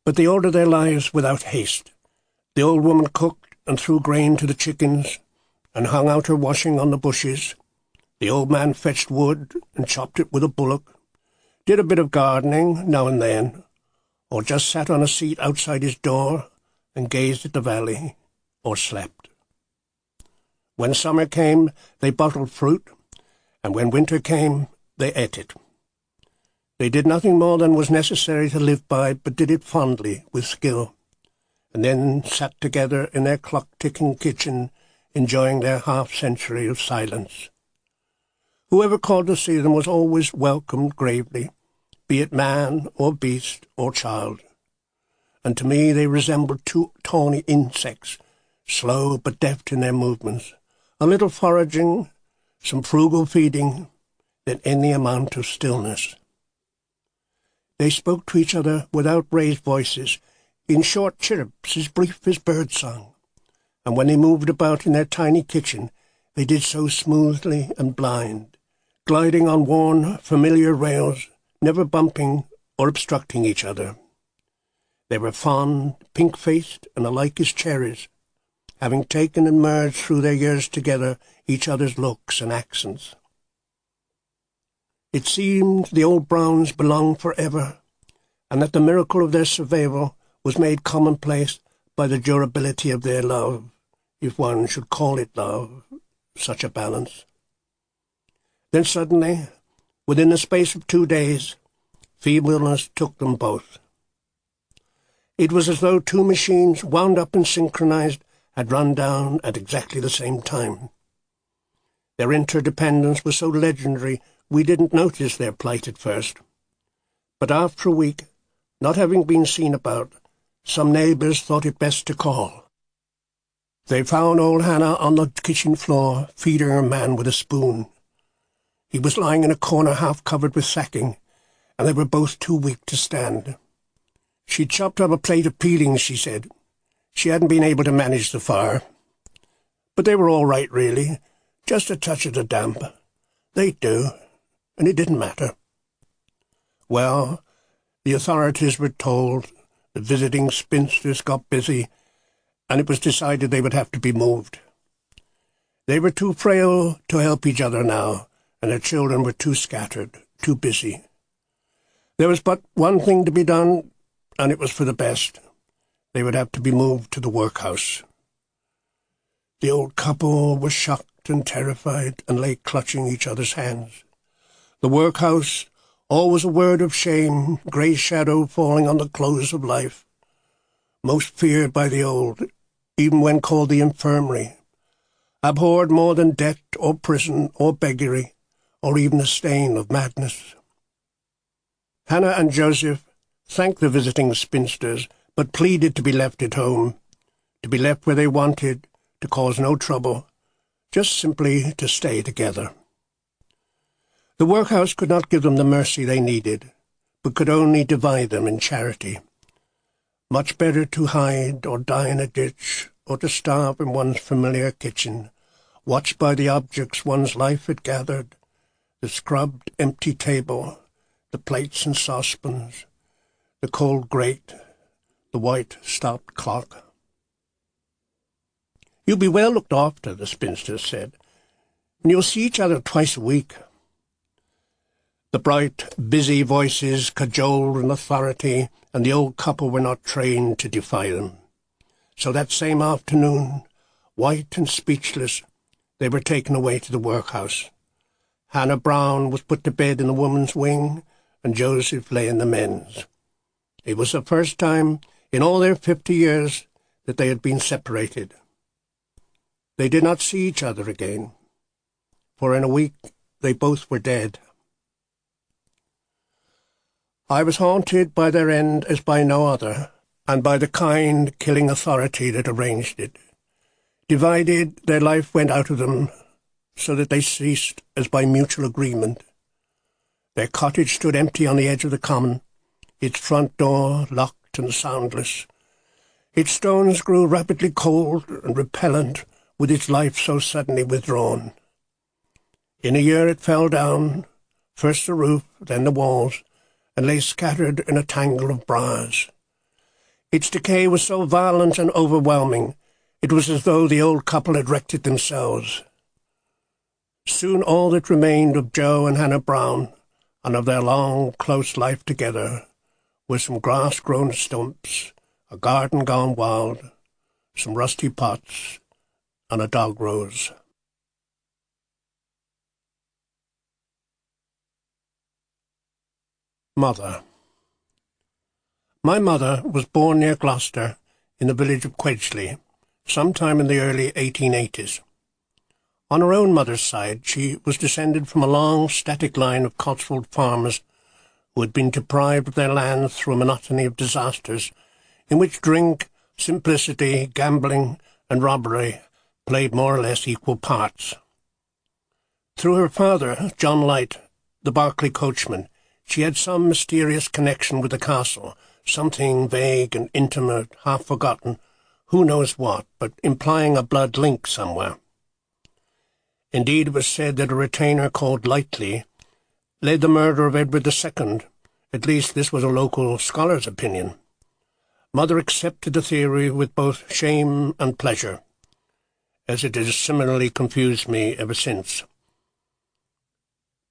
but they ordered their lives without haste. The old woman cooked and threw grain to the chickens, and hung out her washing on the bushes. The old man fetched wood and chopped it with a bullock, did a bit of gardening now and then, or just sat on a seat outside his door and gazed at the valley, or slept. When summer came, they bottled fruit, and when winter came, they ate it. They did nothing more than was necessary to live by, but did it fondly, with skill, and then sat together in their clock-ticking kitchen, enjoying their half-century of silence. Whoever called to see them was always welcomed gravely, be it man or beast or child. And to me they resembled two tawny insects, slow but deft in their movements, a little foraging, some frugal feeding, then any amount of stillness. They spoke to each other without raised voices, in short chirrups as brief as birdsong, and when they moved about in their tiny kitchen, they did so smoothly and blind, gliding on worn, familiar rails, never bumping or obstructing each other. They were fond, pink-faced, and alike as cherries, having taken and merged through their years together each other's looks and accents. It seemed the old Browns belonged forever, and that the miracle of their survival was made commonplace by the durability of their love, if one should call it love, such a balance. Then suddenly, within the space of 2 days, feebleness took them both. It was as though two machines, wound up and synchronized, had run down at exactly the same time. Their interdependence was so legendary we didn't notice their plight at first. But after a week, not having been seen about, some neighbours thought it best to call. They found old Hannah on the kitchen floor, feeding her man with a spoon. He was lying in a corner half covered with sacking, and they were both too weak to stand. She'd chopped up a plate of peelings, she said. She hadn't been able to manage the fire. But they were all right, really. Just a touch of the damp. They'd do, and it didn't matter. Well, the authorities were told, the visiting spinsters got busy, and it was decided they would have to be moved. They were too frail to help each other now, and their children were too scattered, too busy. There was but one thing to be done, and it was for the best. They would have to be moved to the workhouse. The old couple were shocked and terrified, and lay clutching each other's hands. The workhouse, always a word of shame, grey shadow falling on the close of life, most feared by the old, even when called the infirmary, abhorred more than debt or prison or beggary, or even a stain of madness. Hannah and Joseph thanked the visiting spinsters, but pleaded to be left at home, to be left where they wanted, to cause no trouble, just simply to stay together. The workhouse could not give them the mercy they needed, but could only divide them in charity. Much better to hide or die in a ditch, or to starve in one's familiar kitchen, watched by the objects one's life had gathered, the scrubbed, empty table, the plates and saucepans, the cold grate, the white, stopped clock. "You'll be well looked after," the spinster said, "and you'll see each other twice a week." The bright, busy voices cajoled in authority, and the old couple were not trained to defy them. So that same afternoon, white and speechless, they were taken away to the workhouse. Hannah Brown was put to bed in the woman's wing, and Joseph lay in the men's. It was the first time in all their 50 years that they had been separated. They did not see each other again, for in a week they both were dead. I was haunted by their end as by no other, and by the kind, killing authority that arranged it. Divided, their life went out of them, so that they ceased as by mutual agreement. Their cottage stood empty on the edge of the common, its front door locked and soundless. Its stones grew rapidly cold and repellent with its life so suddenly withdrawn. In a year it fell down, first the roof, then the walls, and lay scattered in a tangle of briars. Its decay was so violent and overwhelming, it was as though the old couple had wrecked it themselves. Soon all that remained of Joe and Hannah Brown, and of their long, close life together, were some grass-grown stumps, a garden gone wild, some rusty pots, and a dog rose. Mother. My mother was born near Gloucester, in the village of Quedgeley, sometime in the early 1880s. On her own mother's side, she was descended from a long, static line of Cotswold farmers who had been deprived of their lands through a monotony of disasters, in which drink, simplicity, gambling, and robbery played more or less equal parts. Through her father, John Light, the Berkeley coachman, she had some mysterious connection with the castle, something vague and intimate, half forgotten, who knows what, but implying a blood link somewhere. Indeed, it was said that a retainer called Lightly led the murder of Edward II. At least this was a local scholar's opinion. Mother accepted the theory with both shame and pleasure, as it has similarly confused me ever since.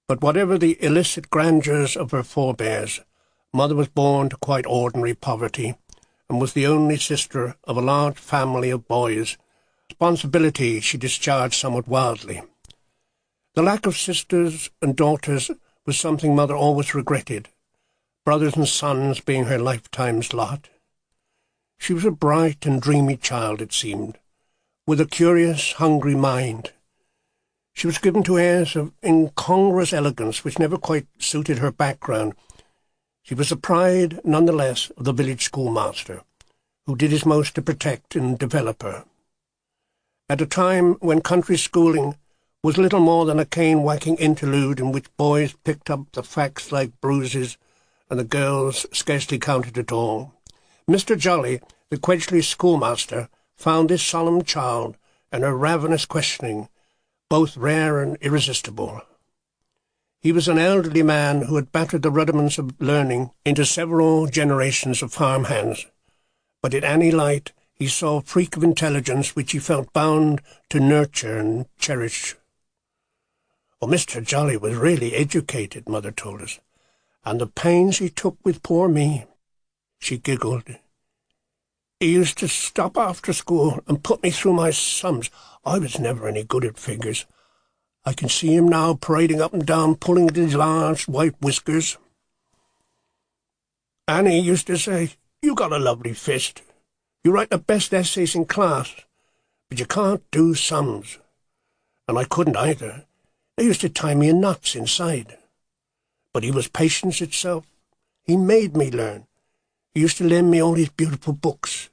But whatever the illicit grandeurs of her forebears, Mother was born to quite ordinary poverty, and was the only sister of a large family of boys. Responsibility she discharged somewhat wildly. The lack of sisters and daughters was something Mother always regretted, brothers and sons being her lifetime's lot. She was a bright and dreamy child, it seemed, with a curious, hungry mind. She was given to airs of incongruous elegance which never quite suited her background. She was the pride, none the less, of the village schoolmaster, who did his most to protect and develop her. At a time when country schooling was little more than a cane-whacking interlude in which boys picked up the facts like bruises and the girls scarcely counted at all, Mr. Jolly, the Quedgeley schoolmaster, found this solemn child and her ravenous questioning both rare and irresistible. He was an elderly man who had battered the rudiments of learning into several generations of farmhands, but in Annie Light he saw a freak of intelligence which he felt bound to nurture and cherish. Oh, Mr. Jolly was really educated, Mother told us, and the pains he took with poor me. She giggled. He used to stop after school and put me through my sums. I was never any good at figures. I can see him now parading up and down, pulling at his large white whiskers. Annie used to say, "You got a lovely fist. You write the best essays in class, but you can't do sums." And I couldn't either. They used to tie me in knots inside. But he was patience itself. He made me learn. He used to lend me all these beautiful books.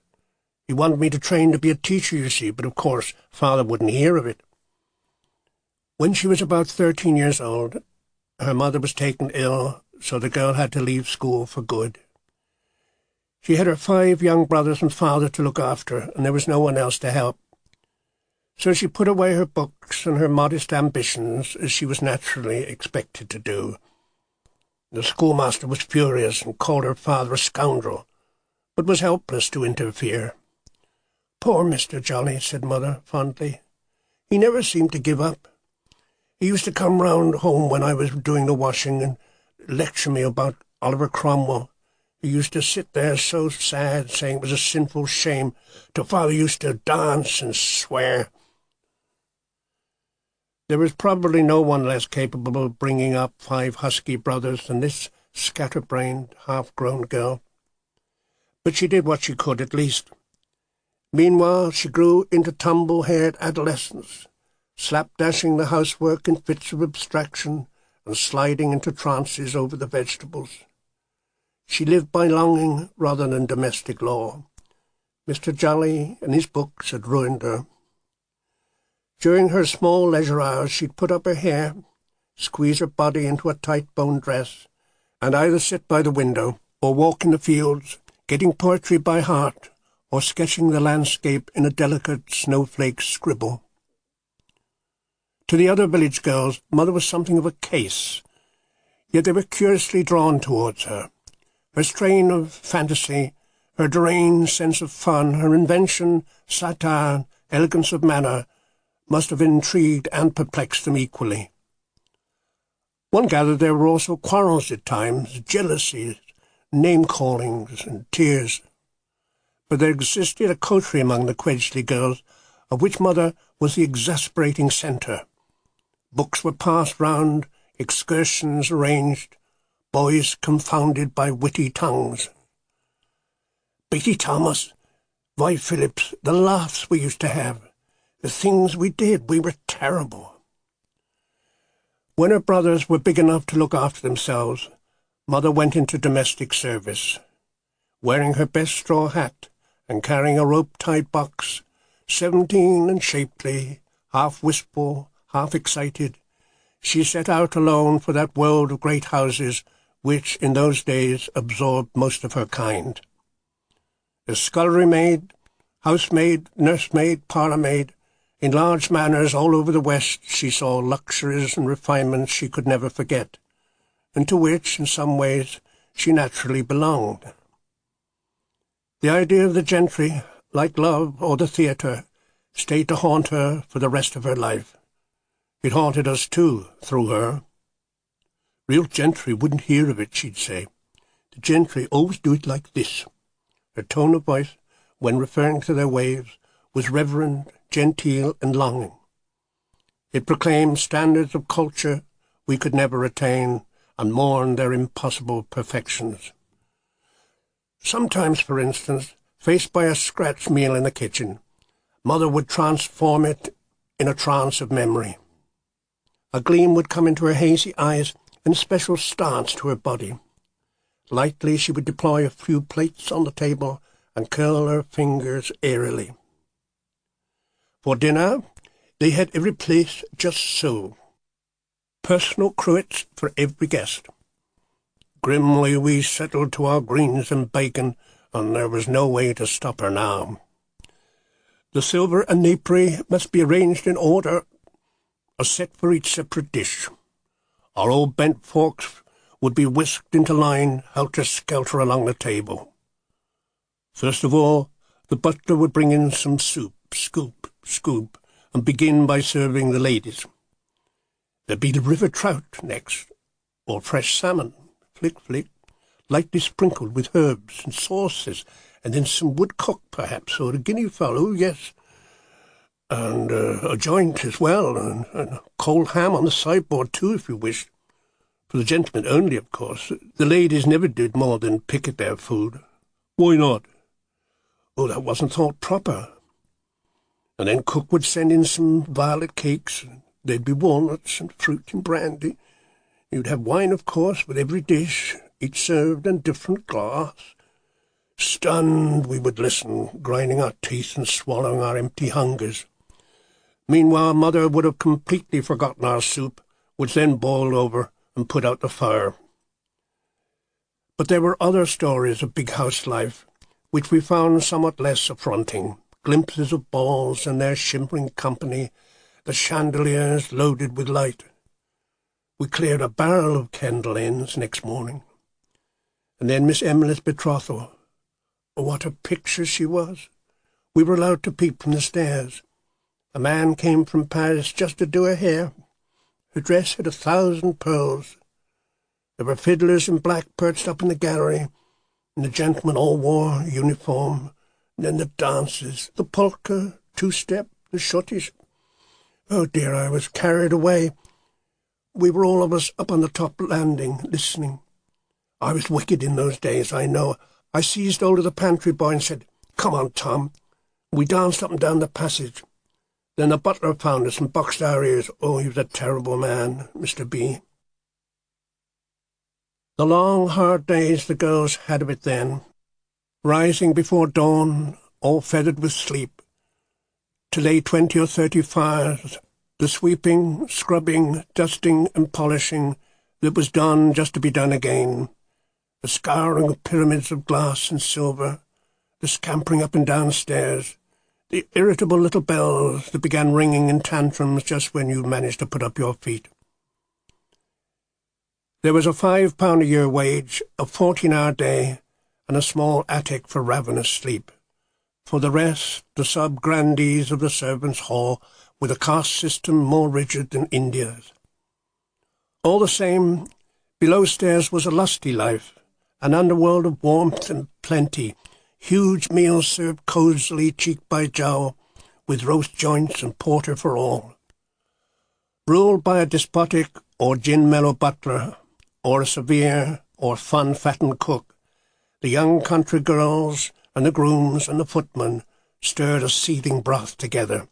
He wanted me to train to be a teacher, you see, but of course Father wouldn't hear of it. When she was about 13 years old, her mother was taken ill, so the girl had to leave school for good. She had her 5 young brothers and father to look after, and there was no one else to help. So she put away her books and her modest ambitions, as she was naturally expected to do. The schoolmaster was furious and called her father a scoundrel, but was helpless to interfere. "Poor Mr. Jolly," said Mother fondly. "He never seemed to give up. He used to come round home when I was doing the washing and lecture me about Oliver Cromwell. He used to sit there so sad, saying it was a sinful shame, till Father used to dance and swear." There was probably no one less capable of bringing up 5 husky brothers than this scatterbrained, half-grown girl. But she did what she could, at least. Meanwhile, she grew into tumble-haired adolescence, slapdashing the housework in fits of abstraction and sliding into trances over the vegetables. She lived by longing rather than domestic law. Mr. Jolly and his books had ruined her. During her small leisure hours she'd put up her hair, squeeze her body into a tight-boned dress, and either sit by the window or walk in the fields, getting poetry by heart or sketching the landscape in a delicate snowflake scribble. To the other village girls, Mother was something of a case, yet they were curiously drawn towards her. Her strain of fantasy, her deranged sense of fun, her invention, satire, elegance of manner, must have intrigued and perplexed them equally. One gathered there were also quarrels at times, jealousies, name-callings and tears. But there existed a coterie among the Quedgeley girls, of which Mother was the exasperating centre. Books were passed round, excursions arranged, boys confounded by witty tongues. Beatty Thomas, Vi Phillips, the laughs we used to have, the things we did, we were terrible. When her brothers were big enough to look after themselves, Mother went into domestic service. Wearing her best straw hat and carrying a rope-tied box, 17 and shapely, half wistful, half excited, she set out alone for that world of great houses which, in those days, absorbed most of her kind. As scullery maid, housemaid, nursemaid, parlour-maid, in large manors all over the West she saw luxuries and refinements she could never forget, and to which, in some ways, she naturally belonged. The idea of the gentry, like love or the theatre, stayed to haunt her for the rest of her life. It haunted us too, through her. "Real gentry wouldn't hear of it," she'd say. "The gentry always do it like this." Her tone of voice, when referring to their ways, was reverent, genteel, and longing. It proclaimed standards of culture we could never attain, and mourned their impossible perfections. Sometimes, for instance, faced by a scratch meal in the kitchen, Mother would transform it in a trance of memory. A gleam would come into her hazy eyes and a special stance to her body. Lightly she would deploy a few plates on the table and curl her fingers airily. For dinner, they had every place just so. Personal cruets for every guest. Grimly we settled to our greens and bacon, and there was no way to stop her now. The silver and napery must be arranged in order, a set for each separate dish. Our old bent forks would be whisked into line, helter-skelter along the table. First of all, the butler would bring in some soup, scoop, and begin by serving the ladies. There'd be the river trout next, or fresh salmon, flick, lightly sprinkled with herbs and sauces, and then some woodcock, perhaps, or a guinea fowl, oh, yes, and a joint as well, and cold ham on the sideboard too, if you wished. For the gentlemen only, of course. The ladies never did more than pick at their food. Why not? Oh, that wasn't thought proper. And then cook would send in some violet cakes, There'd be walnuts and fruit and brandy. You'd have wine, of course, with every dish, each served in different glass. Stunned, we would listen, grinding our teeth and swallowing our empty hungers. Meanwhile, Mother would have completely forgotten our soup, which then boiled over and put out the fire. But there were other stories of big house life, which we found somewhat less affronting, glimpses of balls and their shimmering company, the chandeliers loaded with light. We cleared a barrel of candle ends next morning. And then Miss Emily's betrothal. Oh, what a picture she was! We were allowed to peep from the stairs. A man came from Paris just to do her hair. Her dress had 1,000 pearls. There were fiddlers in black perched up in the gallery, and the gentlemen all wore uniform. And then the dances, the polka, two-step, the schottische. Oh dear, I was carried away. We were all of us up on the top landing, listening. I was wicked in those days, I know. I seized hold of the pantry boy and said, "Come on, Tom." We danced up and down the passage. Then the butler found us and boxed our ears. Oh, he was a terrible man, Mr. B. The long, hard days the girls had of it then, rising before dawn, all feathered with sleep, to lay 20 or 30 fires, the sweeping, scrubbing, dusting and polishing that was done just to be done again, the scouring of pyramids of glass and silver, the scampering up and down stairs, the irritable little bells that began ringing in tantrums just when you managed to put up your feet. There was a £5 a year wage, a 14-hour day, and a small attic for ravenous sleep. For the rest, the sub-grandees of the servants' hall, with a caste system more rigid than India's. All the same, below stairs was a lusty life, an underworld of warmth and plenty, huge meals served cosily cheek by jowl, with roast joints and porter for all. Ruled by a despotic or gin-mellow butler, or a severe or fun-fattened cook, the young country girls and the grooms and the footmen stirred a seething broth together.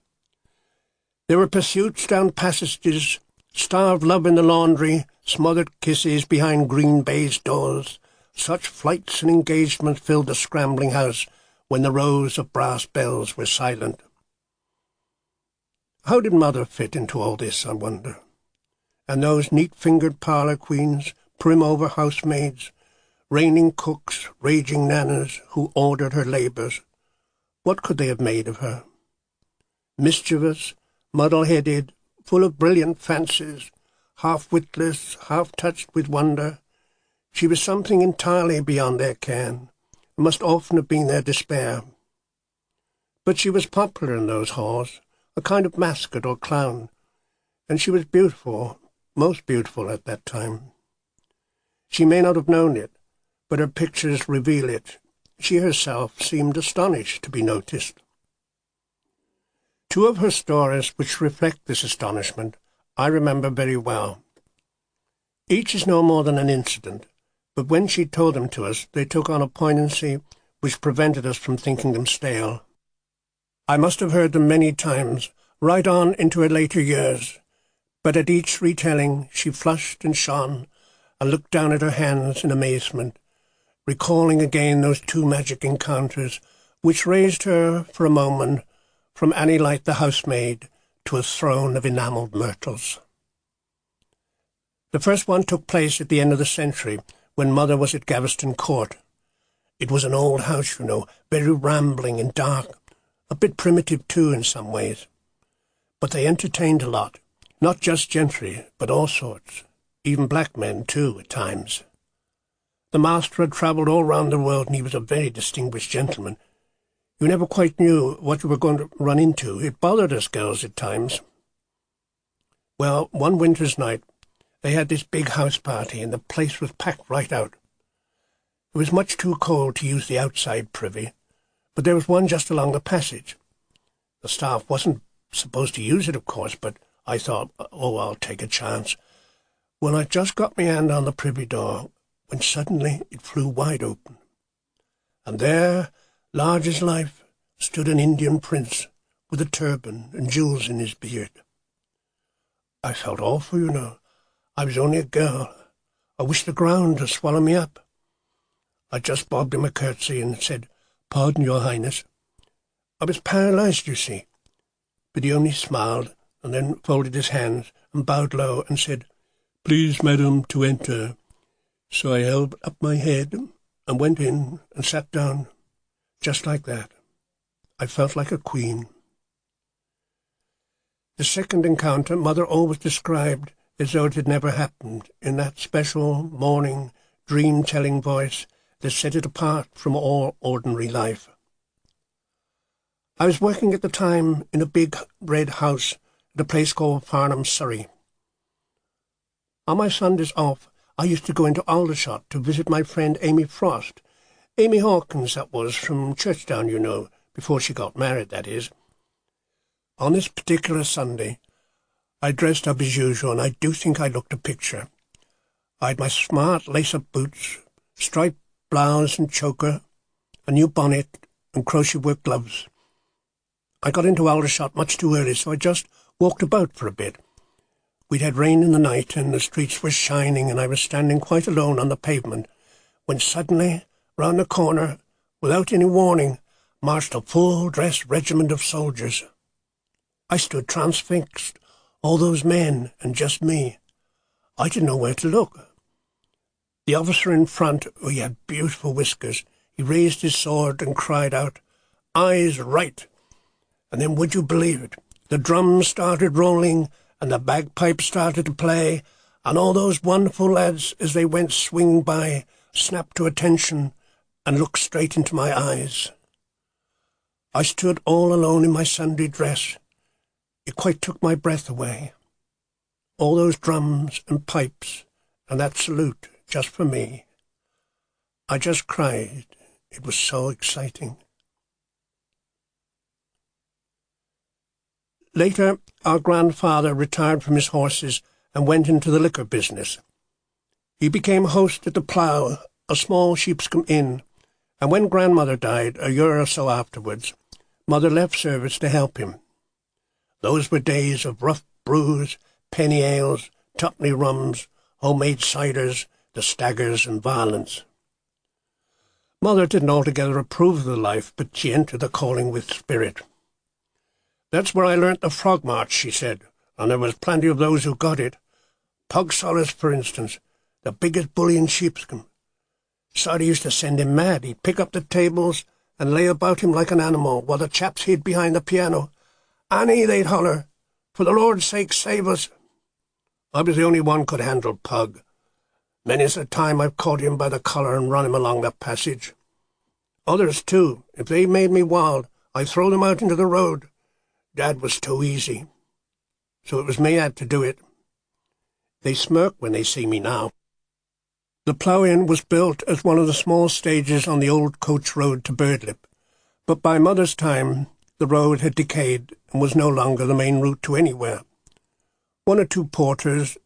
There were pursuits down passages, starved love in the laundry, smothered kisses behind green baize doors. Such flights and engagements filled the scrambling house when the rows of brass bells were silent. How did Mother fit into all this, I wonder? And those neat-fingered parlour queens, prim-over housemaids, reigning cooks, raging nanas who ordered her labours, what could they have made of her? Mischievous, muddle-headed, full of brilliant fancies, half witless, half touched with wonder, she was something entirely beyond their ken, and must often have been their despair. But she was popular in those halls, a kind of mascot or clown, and she was beautiful, most beautiful at that time. She may not have known it, but her pictures reveal it. She herself seemed astonished to be noticed. Two of her stories which reflect this astonishment I remember very well. Each is no more than an incident, but when she told them to us, they took on a poignancy which prevented us from thinking them stale. I must have heard them many times, right on into her later years, but at each retelling she flushed and shone, and looked down at her hands in amazement, recalling again those two magic encounters which raised her for a moment from Annie Light the housemaid to a throne of enamelled myrtles. The first one took place at the end of the century, when Mother was at Gaveston Court. It was an old house, you know, very rambling and dark, a bit primitive too in some ways. But they entertained a lot, not just gentry, but all sorts, even black men too at times. The master had travelled all round the world, and he was a very distinguished gentleman. You never quite knew what you were going to run into. It bothered us girls at times. Well, one winter's night, they had this big house party, and the place was packed right out. It was much too cold to use the outside privy, but there was one just along the passage. The staff wasn't supposed to use it, of course, but I thought, oh, I'll take a chance. Well, I just got my hand on the privy door, when suddenly it flew wide open. And there, large as life, stood an Indian prince, with a turban and jewels in his beard. I felt awful, you know. I was only a girl. I wished the ground had swallowed me up. I just bobbed him a curtsy and said, "Pardon, Your Highness." I was paralysed, you see. But he only smiled and then folded his hands and bowed low and said, "Please, madam, to enter." So I held up my head and went in and sat down, just like that. I felt like a queen. The second encounter Mother always described as though it had never happened, in that special, morning, dream-telling voice that set it apart from all ordinary life. I was working at the time in a big red house at a place called Farnham, Surrey. On my Sundays off, I used to go into Aldershot to visit my friend Amy Frost. Amy Hawkins, that was, from Churchdown, you know, before she got married, that is. On this particular Sunday, I dressed up as usual, and I do think I looked a picture. I had my smart lace-up boots, striped blouse and choker, a new bonnet, and crochet-work gloves. I got into Aldershot much too early, so I just walked about for a bit. We'd had rain in the night, and the streets were shining, and I was standing quite alone on the pavement, when suddenly, round the corner, without any warning, marched a full-dressed regiment of soldiers. I stood transfixed, all those men, and just me. I didn't know where to look. The officer in front, who had beautiful whiskers, he raised his sword and cried out, "Eyes right!" And then, would you believe it, the drums started rolling, and the bagpipes started to play, and all those wonderful lads, as they went swinging by, snapped to attention and looked straight into my eyes. I stood all alone in my Sunday dress. It quite took my breath away. All those drums and pipes, and that salute just for me. I just cried. It was so exciting. Later, our grandfather retired from his horses and went into the liquor business. He became host at the Plough, a small sheepscombe inn, and when grandmother died, a year or so afterwards, Mother left service to help him. Those were days of rough brews, penny ales, tuppenny rums, homemade ciders, the staggers and violence. Mother didn't altogether approve of the life, but she entered the calling with spirit. "That's where I learnt the frog march," she said, "and there was plenty of those who got it. Pug Solace, for instance, the biggest bully in sheepscombe. Cider used to send him mad. He'd pick up the tables and lay about him like an animal, while the chaps hid behind the piano. 'Annie,' they'd holler, 'for the Lord's sake, save us.' I was the only one could handle Pug. Many's a time I've caught him by the collar and run him along the passage. Others, too, if they made me wild, I'd throw them out into the road. Dad was too easy. So it was me had to do it. They smirk when they see me now." The Plough Inn was built as one of the small stages on the old coach road to Birdlip, but by Mother's time the road had decayed and was no longer the main route to anywhere. One or two porters,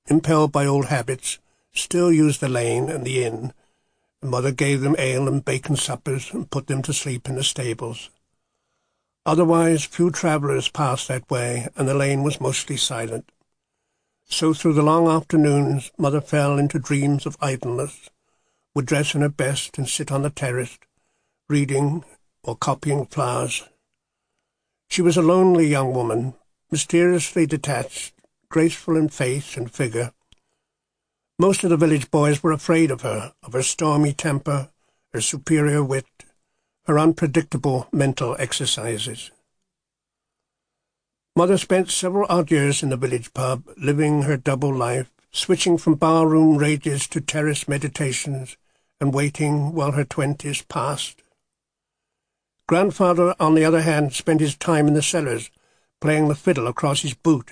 impelled by old habits, still used the lane and the inn, and Mother gave them ale and bacon suppers and put them to sleep in the stables. Otherwise, few travellers passed that way, and the lane was mostly silent. So through the long afternoons, Mother fell into dreams of idleness, would dress in her best and sit on the terrace, reading or copying flowers. She was a lonely young woman, mysteriously detached, graceful in face and figure. Most of the village boys were afraid of her stormy temper, her superior wit, her unpredictable mental exercises. Mother spent several odd years in the village pub, living her double life, switching from barroom rages to terrace meditations, and waiting while her 20s passed. Grandfather, on the other hand, spent his time in the cellars, playing the fiddle across his boot.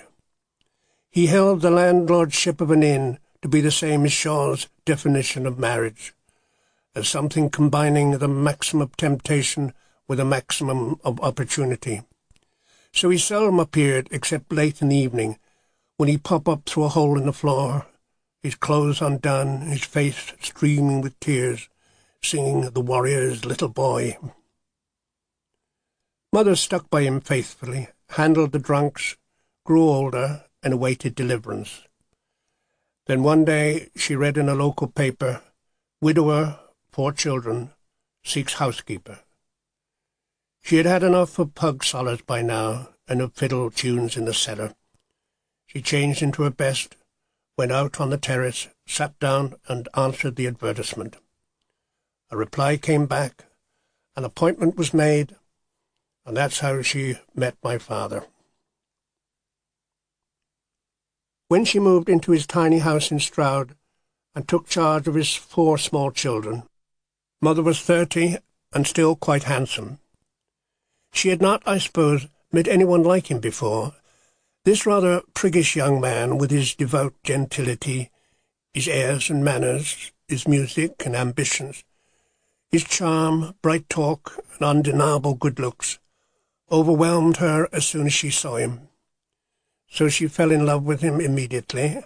He held the landlordship of an inn to be the same as Shaw's definition of marriage, as something combining the maximum of temptation with a maximum of opportunity. So he seldom appeared except late in the evening, when he'd pop up through a hole in the floor, his clothes undone, his face streaming with tears, singing The Warrior's Little Boy. Mother stuck by him faithfully, handled the drunks, grew older, and awaited deliverance. Then one day she read in a local paper, "Widower, 4 children, seeks housekeeper." She had had enough of pug solids by now and of fiddle tunes in the cellar. She changed into her best, went out on the terrace, sat down and answered the advertisement. A reply came back, an appointment was made, and that's how she met my father. When she moved into his tiny house in Stroud and took charge of his 4 small children, Mother was 30 and still quite handsome. She had not, I suppose, met anyone like him before. This rather priggish young man, with his devout gentility, his airs and manners, his music and ambitions, his charm, bright talk, and undeniable good looks, overwhelmed her as soon as she saw him. So she fell in love with him immediately,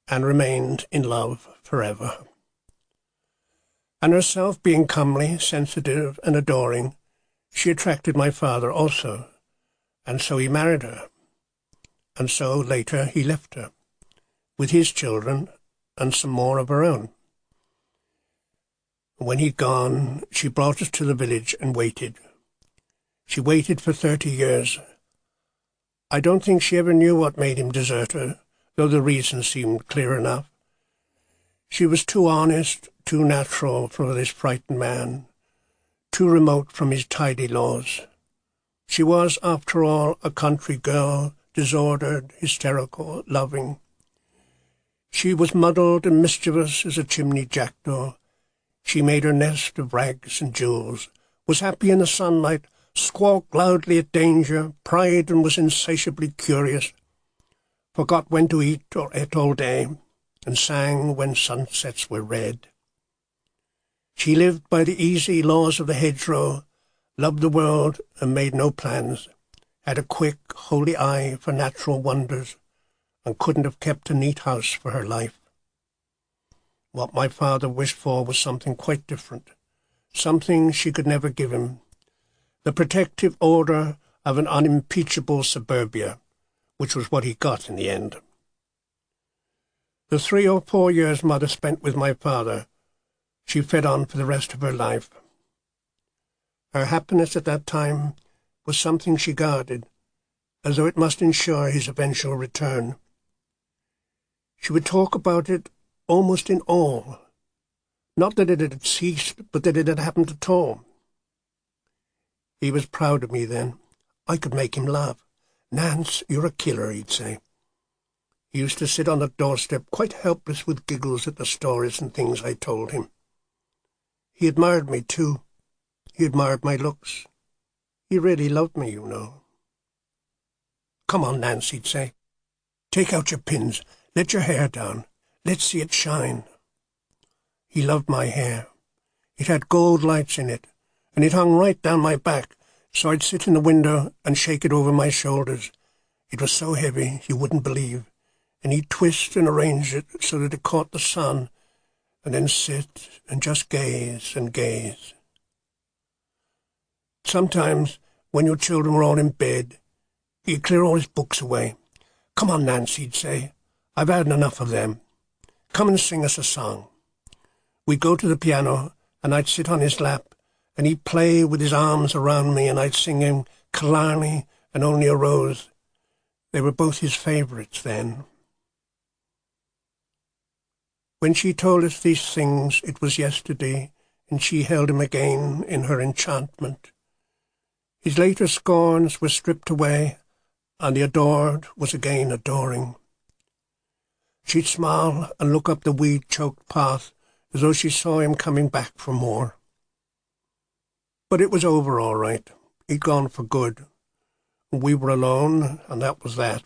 and remained in love forever. And herself being comely, sensitive, and adoring, she attracted my father also, and so he married her. And so, later, he left her, with his children and some more of her own. When he'd gone, she brought us to the village and waited. She waited for 30 years. I don't think she ever knew what made him desert her, though the reason seemed clear enough. She was too honest, too natural for this frightened man, too remote from his tidy laws. She was, after all, a country girl, disordered, hysterical, loving. She was muddled and mischievous as a chimney jackdaw. She made her nest of rags and jewels, was happy in the sunlight, squawked loudly at danger, pried and was insatiably curious, forgot when to eat or ate all day, and sang when sunsets were red. She lived by the easy laws of the hedgerow, loved the world and made no plans, had a quick, holy eye for natural wonders, and couldn't have kept a neat house for her life. What my father wished for was something quite different, something she could never give him, the protective order of an unimpeachable suburbia, which was what he got in the end. The 3 or 4 years Mother spent with my father, she fed on for the rest of her life. Her happiness at that time was something she guarded, as though it must ensure his eventual return. She would talk about it almost in awe, not that it had ceased, but that it had happened at all. He was proud of me then. I could make him laugh. "Nance, you're a killer," he'd say. He used to sit on the doorstep, quite helpless with giggles at the stories and things I told him. He admired me, too. He admired my looks. He really loved me, you know. "Come on, Nance," he'd say. "Take out your pins. Let your hair down. Let's see it shine." He loved my hair. It had gold lights in it, and it hung right down my back, so I'd sit in the window and shake it over my shoulders. It was so heavy you wouldn't believe, and he'd twist and arrange it so that it caught the sun, and then sit and just gaze and gaze. Sometimes, when your children were all in bed, he'd clear all his books away. "Come on, Nance," he'd say. "I've had enough of them. Come and sing us a song." We'd go to the piano, and I'd sit on his lap, and he'd play with his arms around me, and I'd sing him Killarney and Only a Rose. They were both his favourites then. When she told us these things, it was yesterday, and she held him again in her enchantment. His later scorns were stripped away, and the adored was again adoring. She'd smile and look up the weed-choked path as though she saw him coming back for more. But it was over all right. He'd gone for good. We were alone, and that was that.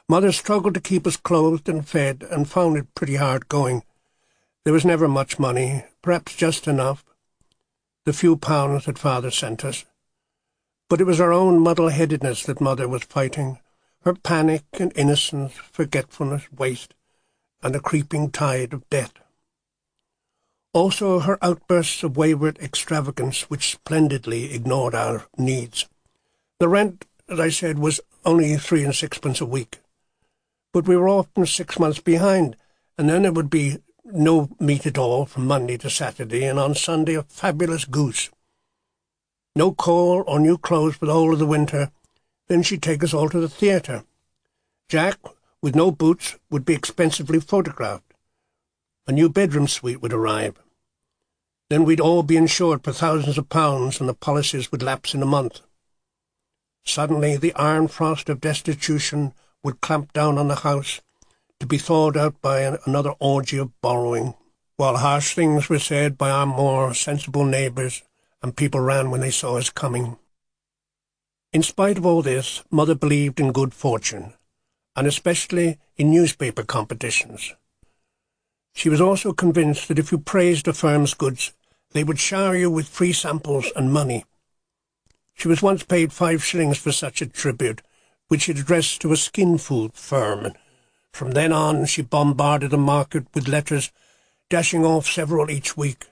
Mother struggled to keep us clothed and fed, and found it pretty hard going. There was never much money, perhaps just enough, the few pounds that Father sent us. But it was her own muddle-headedness that Mother was fighting, her panic and innocence, forgetfulness, waste, and a creeping tide of debt. Also her outbursts of wayward extravagance which splendidly ignored our needs. The rent, as I said, was only 3 and 6pence a week. But we were often 6 months behind, and then there would be no meat at all from Monday to Saturday, and on Sunday a fabulous goose. No coal or new clothes for the whole of the winter. Then she'd take us all to the theatre. Jack, with no boots, would be expensively photographed. A new bedroom suite would arrive. Then we'd all be insured for thousands of pounds, and the policies would lapse in a month. Suddenly the iron frost of destitution would clamp down on the house, to be thawed out by another orgy of borrowing, while harsh things were said by our more sensible neighbours, and people ran when they saw us coming. In spite of all this, Mother believed in good fortune, and especially in newspaper competitions. She was also convinced that if you praised a firm's goods, they would shower you with free samples and money. She was once paid 5 shillings for such a tribute, which she addressed to a skin food firm, and from then on she bombarded the market with letters, dashing off several each week.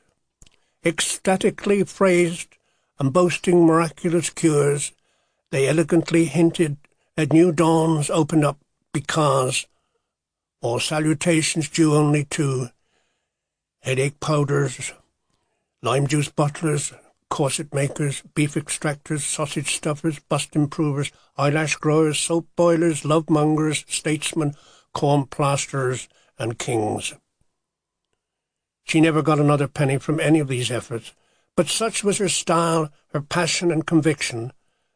Ecstatically phrased and boasting miraculous cures, they elegantly hinted at new dawns opened up because, or salutations due only to, headache powders, lime juice bottlers, corset makers, beef extractors, sausage stuffers, bust improvers, eyelash growers, soap boilers, love mongers, statesmen, corn plasterers, and kings. She never got another penny from any of these efforts, but such was her style, her passion and conviction,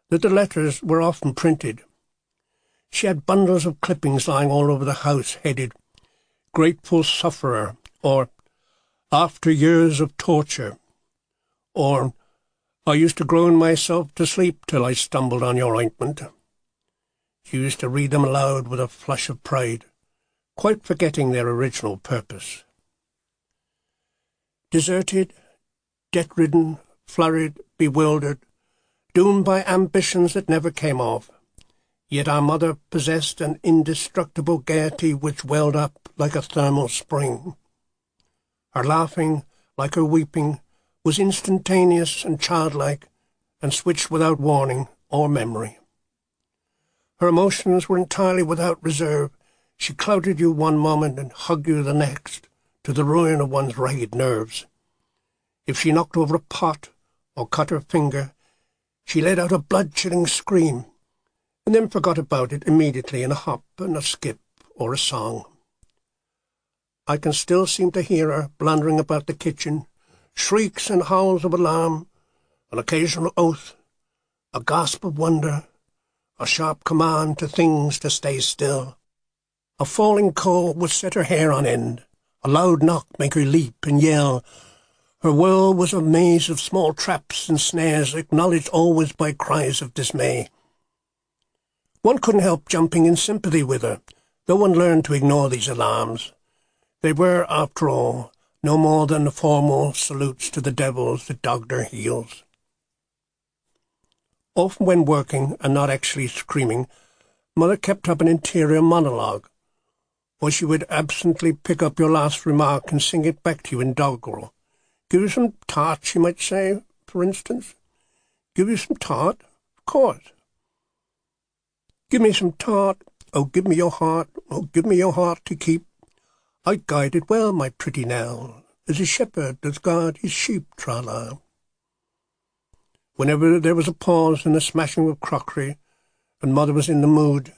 that the letters were often printed. She had bundles of clippings lying all over the house, headed "Grateful Sufferer," or "After Years of Torture," or "I used to groan myself to sleep till I stumbled on your ointment." She used to read them aloud with a flush of pride, quite forgetting their original purpose. Deserted, debt-ridden, flurried, bewildered, doomed by ambitions that never came off, yet our mother possessed an indestructible gaiety which welled up like a thermal spring. Her laughing, like her weeping, was instantaneous and childlike, and switched without warning or memory. Her emotions were entirely without reserve. She clouted you one moment and hugged you the next, to the ruin of one's ragged nerves. If she knocked over a pot or cut her finger, she let out a blood-chilling scream, and then forgot about it immediately in a hop and a skip or a song. I can still seem to hear her blundering about the kitchen, shrieks and howls of alarm, an occasional oath, a gasp of wonder, a sharp command to things to stay still. A falling coal would set her hair on end, a loud knock make her leap and yell. Her world was a maze of small traps and snares, acknowledged always by cries of dismay. One couldn't help jumping in sympathy with her, though one learned to ignore these alarms. They were, after all, no more than the formal salutes to the devils that dogged her heels. Often when working, and not actually screaming, Mother kept up an interior monologue, or she would absently pick up your last remark and sing it back to you in doggerel. "Give you some tart," she might say, for instance. "Give you some tart? Of course." "Give me some tart. Oh, give me your heart. Oh, give me your heart to keep. I guide it well, my pretty Nell, as a shepherd does guard his sheep, tra-la." Whenever there was a pause in the smashing of crockery, and Mother was in the mood,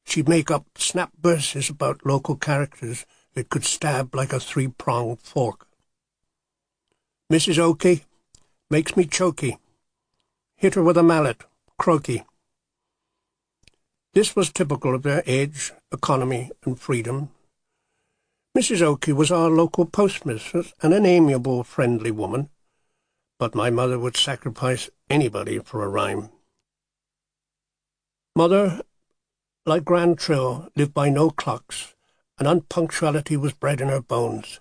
she'd make up snap verses about local characters that could stab like a 3-pronged fork. "Mrs. Oakey makes me choky. Hit her with a mallet, croaky." This was typical of their age, economy, and freedom. Mrs. Oakey was our local postmistress, and an amiable, friendly woman, but my mother would sacrifice anybody for a rhyme. Mother, like Grand Trill, lived by no clocks, and unpunctuality was bred in her bones.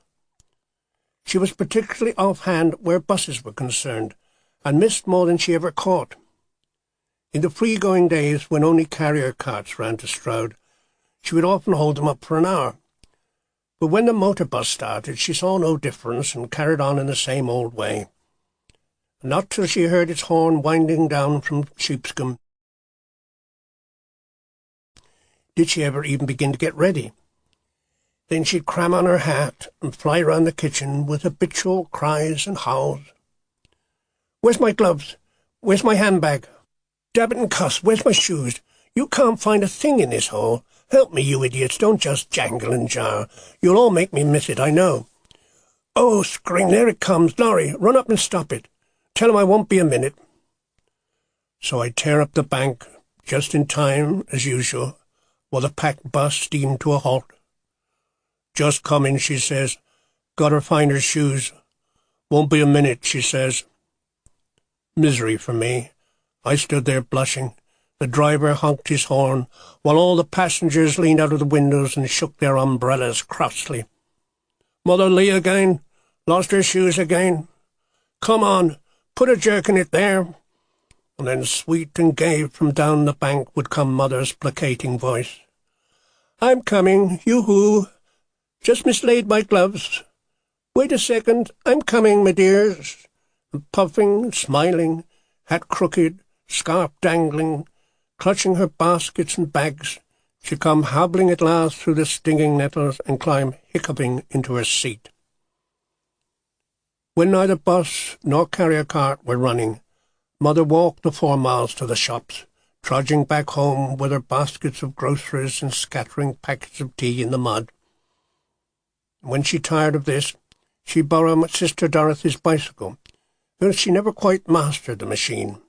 She was particularly offhand where buses were concerned, and missed more than she ever caught. In the free-going days, when only carrier carts ran to Stroud, she would often hold them up for an hour. But when the motor bus started, she saw no difference and carried on in the same old way. Not till she heard its horn winding down from Sheepscombe did she ever even begin to get ready. Then she'd cram on her hat and fly round the kitchen with habitual cries and howls. "Where's my gloves? Where's my handbag? Dabbit and cuss, where's my shoes? You can't find a thing in this hole. Help me, you idiots, don't just jangle and jar. You'll all make me miss it, I know. Oh, scream, there it comes. Laurie, run up and stop it. Tell him I won't be a minute." So I tear up the bank, just in time, as usual, while the packed bus steamed to a halt. "Just coming," she says. "Got her find her shoes. Won't be a minute," she says. Misery for me. I stood there blushing. The driver honked his horn, while all the passengers leaned out of the windows and shook their umbrellas crossly. "Mother Lee again? Lost her shoes again? Come on, put a jerk in it there." And then sweet and gay from down the bank would come Mother's placating voice. "I'm coming, yoo-hoo. Just mislaid my gloves. Wait a second, I'm coming, my dears." And puffing, smiling, hat crooked, scarf dangling, clutching her baskets and bags, she'd come hobbling at last through the stinging nettles and climb hiccuping into her seat. When neither bus nor carrier cart were running, Mother walked the 4 miles to the shops, trudging back home with her baskets of groceries and scattering packets of tea in the mud. When she tired of this, she'd borrow my sister Dorothy's bicycle, though she never quite mastered the machine.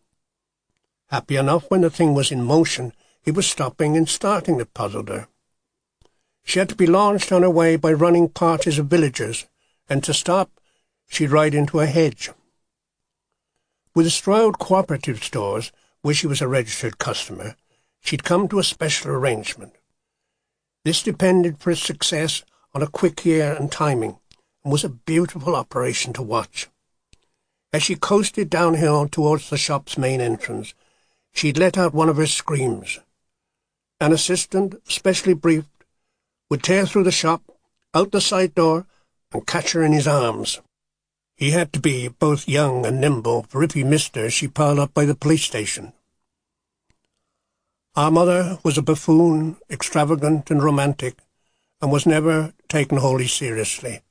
Happy enough when the thing was in motion, it was stopping and starting that puzzled her. She had to be launched on her way by running parties of villagers, and to stop, she'd ride into a hedge. With the Stroud cooperative stores, where she was a registered customer, she'd come to a special arrangement. This depended for its success on a quick ear and timing, and was a beautiful operation to watch. As she coasted downhill towards the shop's main entrance, she'd let out one of her screams. An assistant, specially briefed, would tear through the shop, out the side door, and catch her in his arms. He had to be both young and nimble, for if he missed her, she piled up by the police station. Our mother was a buffoon, extravagant and romantic, and was never taken wholly seriously.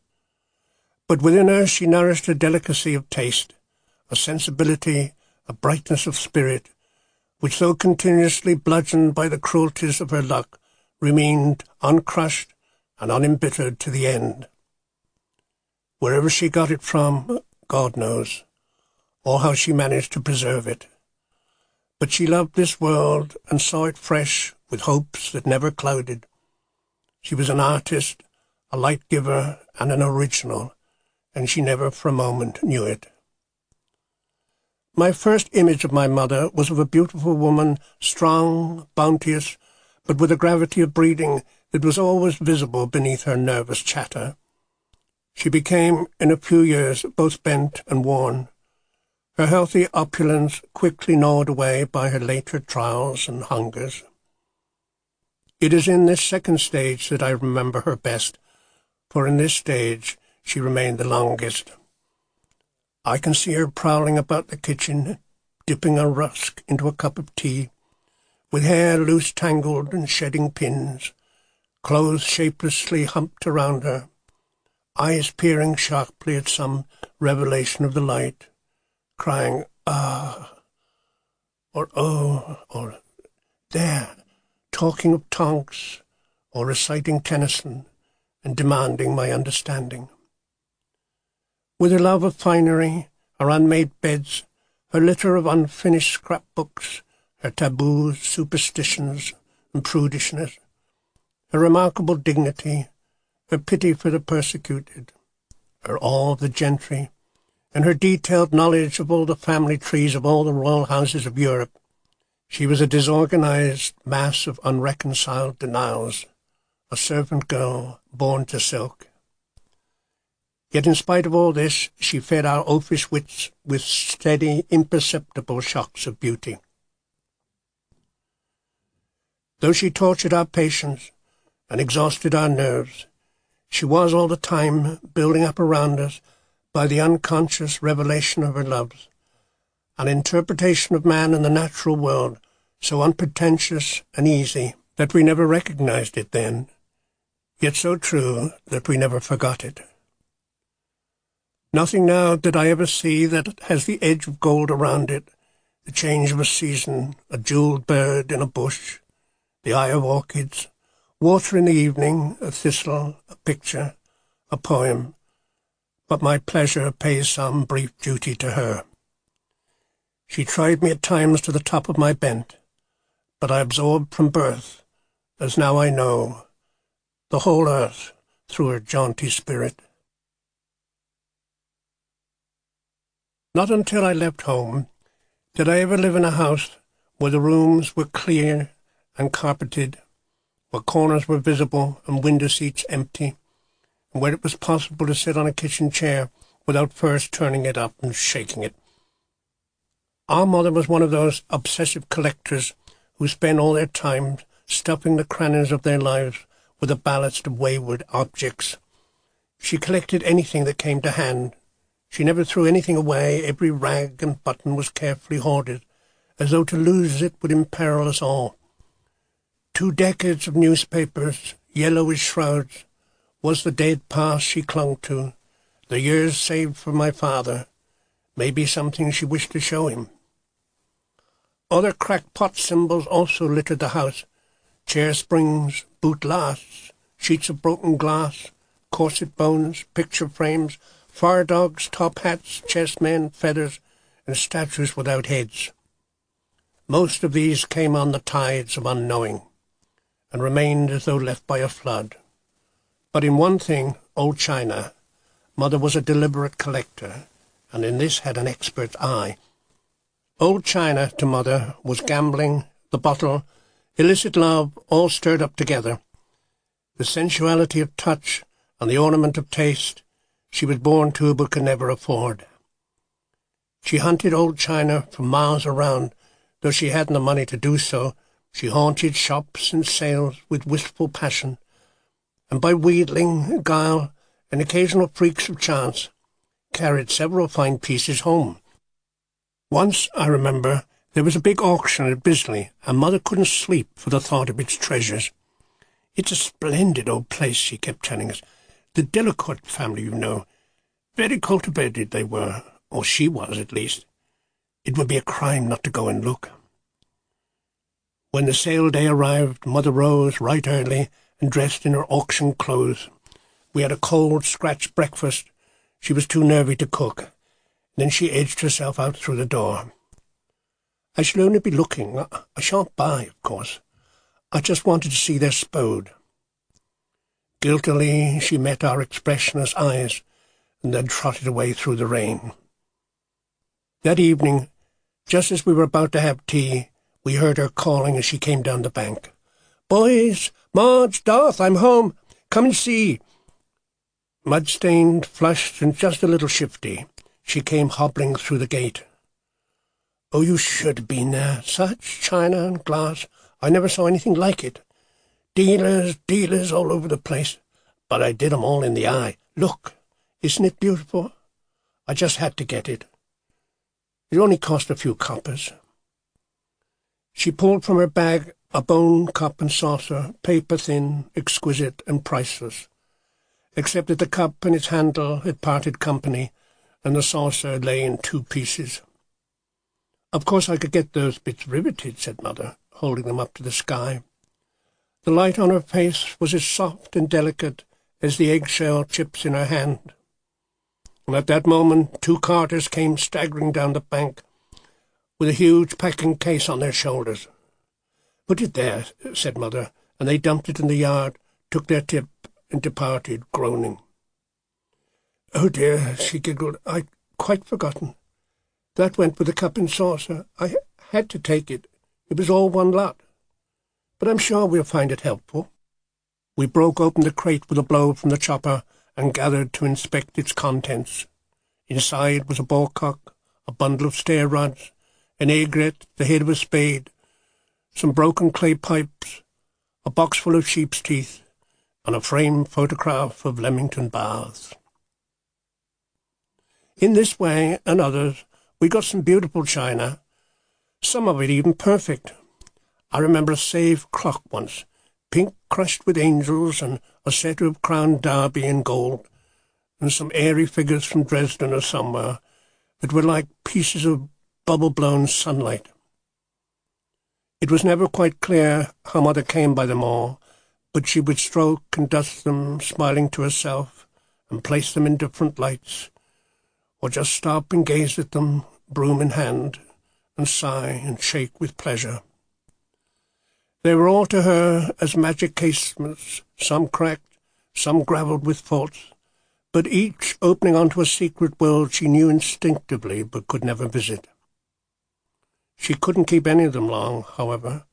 But within her she nourished a delicacy of taste, a sensibility, a brightness of spirit, which, though continuously bludgeoned by the cruelties of her luck, remained uncrushed and unembittered to the end. Wherever she got it from, God knows, or how she managed to preserve it. But she loved this world and saw it fresh with hopes that never clouded. She was an artist, a light-giver and an original, and she never for a moment knew it. My first image of my mother was of a beautiful woman, strong, bounteous, but with a gravity of breeding that was always visible beneath her nervous chatter. She became, in a few years, both bent and worn, her healthy opulence quickly gnawed away by her later trials and hungers. It is in this second stage that I remember her best, for in this stage she remained the longest. I can see her prowling about the kitchen, dipping a rusk into a cup of tea, with hair loose tangled and shedding pins, clothes shapelessly humped around her, eyes peering sharply at some revelation of the light, crying, "Ah," or "Oh," or "There," talking of Tonks, or reciting Tennyson, and demanding my understanding. With her love of finery, her unmade beds, her litter of unfinished scrapbooks, her taboos, superstitions, and prudishness, her remarkable dignity, her pity for the persecuted, her awe of the gentry, and her detailed knowledge of all the family trees of all the royal houses of Europe, she was a disorganized mass of unreconciled denials, a servant girl born to silk. Yet in spite of all this, she fed our oafish wits with steady, imperceptible shocks of beauty. Though she tortured our patience and exhausted our nerves, she was all the time building up around us, by the unconscious revelation of her loves, an interpretation of man and the natural world so unpretentious and easy that we never recognized it then, yet so true that we never forgot it. Nothing now did I ever see that has the edge of gold around it, the change of a season, a jewelled bird in a bush, the eye of orchids, water in the evening, a thistle, a picture, a poem, but my pleasure pays some brief duty to her. She tried me at times to the top of my bent, but I absorbed from birth, as now I know, the whole earth through her jaunty spirit. Not until I left home did I ever live in a house where the rooms were clear and carpeted, where corners were visible and window seats empty, and where it was possible to sit on a kitchen chair without first turning it up and shaking it. Our mother was one of those obsessive collectors who spend all their time stuffing the crannies of their lives with a ballast of wayward objects. She collected anything that came to hand. She never threw anything away. Every rag and button was carefully hoarded, as though to lose it would imperil us all. 2 decades of newspapers, yellow as shrouds, was the dead past she clung to, the years saved for my father, maybe something she wished to show him. Other crackpot symbols also littered the house, chair springs, boot lasts, sheets of broken glass, corset bones, picture frames, fire dogs, top hats, chessmen, feathers, and statues without heads. Most of these came on the tides of unknowing, and remained as though left by a flood. But in one thing, old China, Mother was a deliberate collector, and in this had an expert's eye. Old China, to Mother, was gambling, the bottle, illicit love, all stirred up together. The sensuality of touch and the ornament of taste she was born to but could never afford. She hunted old China for miles around, though she hadn't the money to do so. She haunted shops and sales with wistful passion, and by wheedling, guile, and occasional freaks of chance, carried several fine pieces home. Once, I remember, there was a big auction at Bisley, and Mother couldn't sleep for the thought of its treasures. "It's a splendid old place," she kept telling us. "The Delacourt family, you know. Very cultivated they were, or she was at least. It would be a crime not to go and look." When the sale day arrived, Mother rose right early and dressed in her auction clothes. We had a cold, scratched breakfast. She was too nervy to cook. Then she edged herself out through the door. "I shall only be looking. I shan't buy, of course. I just wanted to see their spode." Guiltily she met our expressionless eyes, and then trotted away through the rain. That evening, just as we were about to have tea, we heard her calling as she came down the bank. "Boys! Marge! Darth! I'm home! Come and see!" Mud-stained, flushed, and just a little shifty, she came hobbling through the gate. "Oh, you should have been there. Such china and glass. I never saw anything like it. Dealers all over the place. But I did 'em all in the eye. Look, isn't it beautiful? I just had to get it. It only cost a few coppers." She pulled from her bag a bone cup and saucer, paper-thin, exquisite, and priceless, except that the cup and its handle had parted company, and the saucer lay in 2 pieces. "Of course I could get those bits riveted," said Mother, holding them up to the sky. The light on her face was as soft and delicate as the eggshell chips in her hand. And at that moment 2 carters came staggering down the bank, with a huge packing case on their shoulders. "Put it there," said Mother, and they dumped it in the yard, took their tip, and departed, groaning. "Oh dear," she giggled, "I'd quite forgotten. That went with the cup and saucer. I had to take it. It was all one lot. But I'm sure we'll find it helpful." We broke open the crate with a blow from the chopper and gathered to inspect its contents. Inside was a ballcock, a bundle of stair rods, an aigrette, the head of a spade, some broken clay pipes, a box full of sheep's teeth, and a framed photograph of Leamington Baths. In this way, and others, we got some beautiful china, some of it even perfect. I remember a saved clock once, pink crushed with angels, and a set of crowned derby in gold, and some airy figures from Dresden or somewhere that were like pieces of bubble-blown sunlight. It was never quite clear how Mother came by them all, but she would stroke and dust them, smiling to herself, and place them in different lights, or just stop and gaze at them, broom in hand, and sigh and shake with pleasure. They were all to her as magic casements, some cracked, some gravelled with faults, but each opening onto a secret world she knew instinctively but could never visit. She couldn't keep any of them long, however.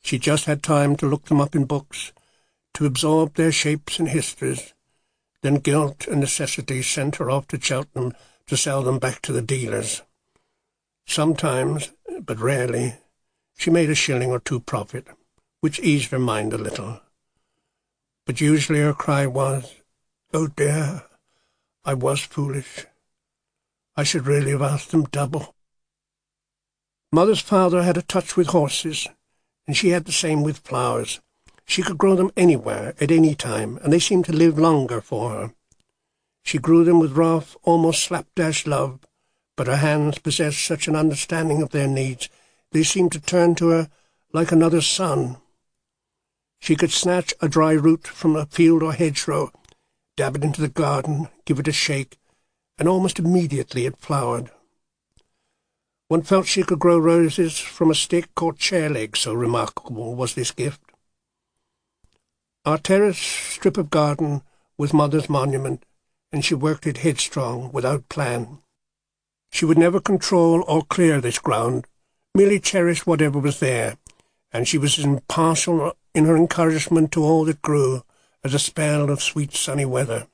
She just had time to look them up in books, to absorb their shapes and histories. Then guilt and necessity sent her off to Cheltenham to sell them back to the dealers. Sometimes, but rarely, she made a shilling or two profit, which eased her mind a little. But usually her cry was, "Oh dear, I was foolish. I should really have asked them double." Mother's father had a touch with horses, and she had the same with flowers. She could grow them anywhere, at any time, and they seemed to live longer for her. She grew them with rough, almost slapdash love, but her hands possessed such an understanding of their needs, they seemed to turn to her like another son. She could snatch a dry root from a field or hedgerow, dab it into the garden, give it a shake, and almost immediately it flowered. One felt she could grow roses from a stick or chair leg, so remarkable was this gift. Our terrace strip of garden was Mother's monument, and she worked it headstrong, without plan. She would never control or clear this ground, merely cherish whatever was there, and she was as impartial in her encouragement to all that grew as a spell of sweet sunny weather.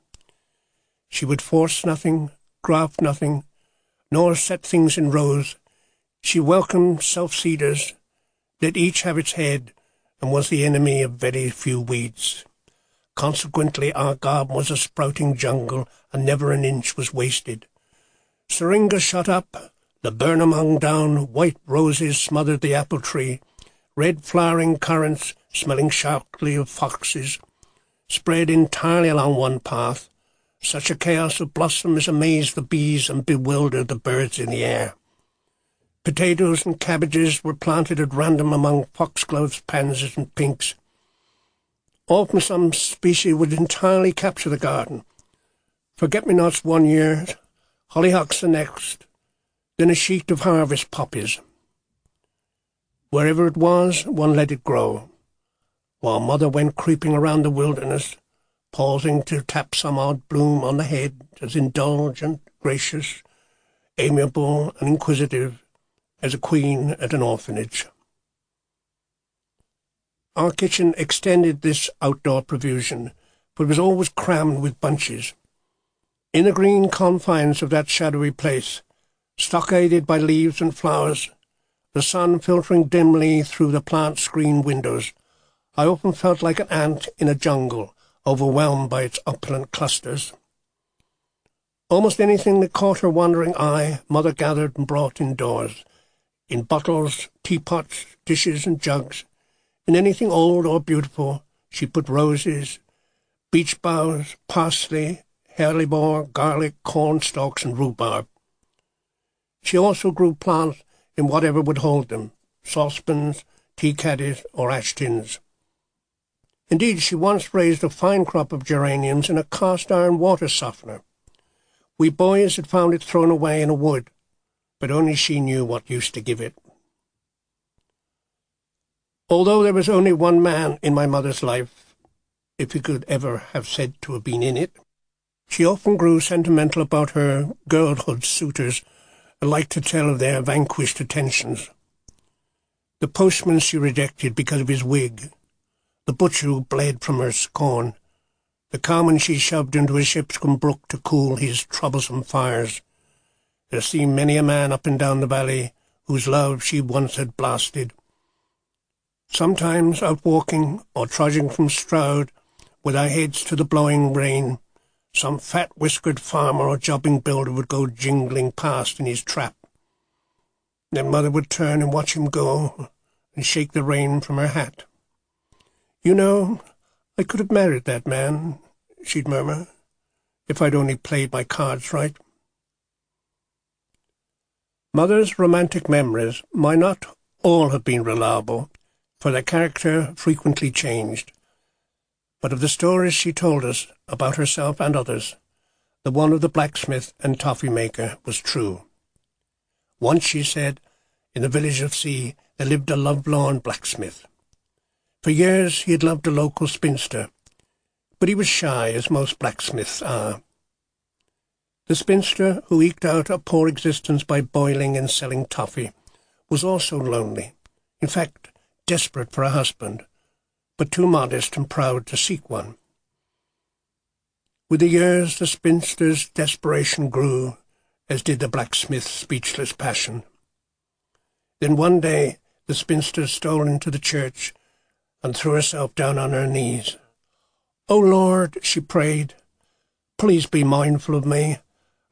She would force nothing, graft nothing, nor set things in rows. She welcomed self-seeders, let each have its head, and was the enemy of very few weeds. Consequently, our garden was a sprouting jungle, and never an inch was wasted. Syringa shut up, laburnum hung down, white roses smothered the apple tree, red flowering currants, smelling sharply of foxes, spread entirely along one path. Such a chaos of blossoms amazed the bees and bewildered the birds in the air. Potatoes and cabbages were planted at random among foxgloves, pansies, and pinks. Often some species would entirely capture the garden. Forget-me-nots one year, hollyhocks the next, then a sheet of harvest poppies. Wherever it was, one let it grow, while Mother went creeping around the wilderness, pausing to tap some odd bloom on the head, as indulgent, gracious, amiable, and inquisitive as a queen at an orphanage. Our kitchen extended this outdoor provision, but was always crammed with bunches. In the green confines of that shadowy place, stockaded by leaves and flowers, the sun filtering dimly through the plant-screened windows, I often felt like an ant in a jungle, overwhelmed by its opulent clusters. Almost anything that caught her wandering eye, Mother gathered and brought indoors, in bottles, teapots, dishes, and jugs. In anything old or beautiful, she put roses, beech boughs, parsley, hellebore, garlic, cornstalks, and rhubarb. She also grew plants in whatever would hold them, saucepans, tea caddies, or ash tins. Indeed, she once raised a fine crop of geraniums in a cast-iron water softener. We boys had found it thrown away in a wood, but only she knew what use to give it. Although there was only one man in my mother's life, if he could ever have said to have been in it, she often grew sentimental about her girlhood suitors and liked to tell of their vanquished attentions. The postman she rejected because of his wig, the butcher who bled from her scorn, the cowman she shoved into a Shipscombe brook to cool his troublesome fires. There seemed many a man up and down the valley whose love she once had blasted. Sometimes out walking or trudging from Stroud, with our heads to the blowing rain, some fat-whiskered farmer or jobbing builder would go jingling past in his trap. Then Mother would turn and watch him go, and shake the rain from her hat. "You know, I could have married that man," she'd murmur, "if I'd only played my cards right." Mother's romantic memories might not all have been reliable, for their character frequently changed. But of the stories she told us about herself and others, the one of the blacksmith and toffee maker was true. Once, she said, in the village of C, there lived a lovelorn blacksmith. For years he had loved a local spinster, but he was shy, as most blacksmiths are. The spinster, who eked out a poor existence by boiling and selling toffee, was also lonely, in fact, desperate for a husband, but too modest and proud to seek one. With the years, the spinster's desperation grew, as did the blacksmith's speechless passion. Then one day the spinster stole into the church and threw herself down on her knees. "O Lord," she prayed, "please be mindful of me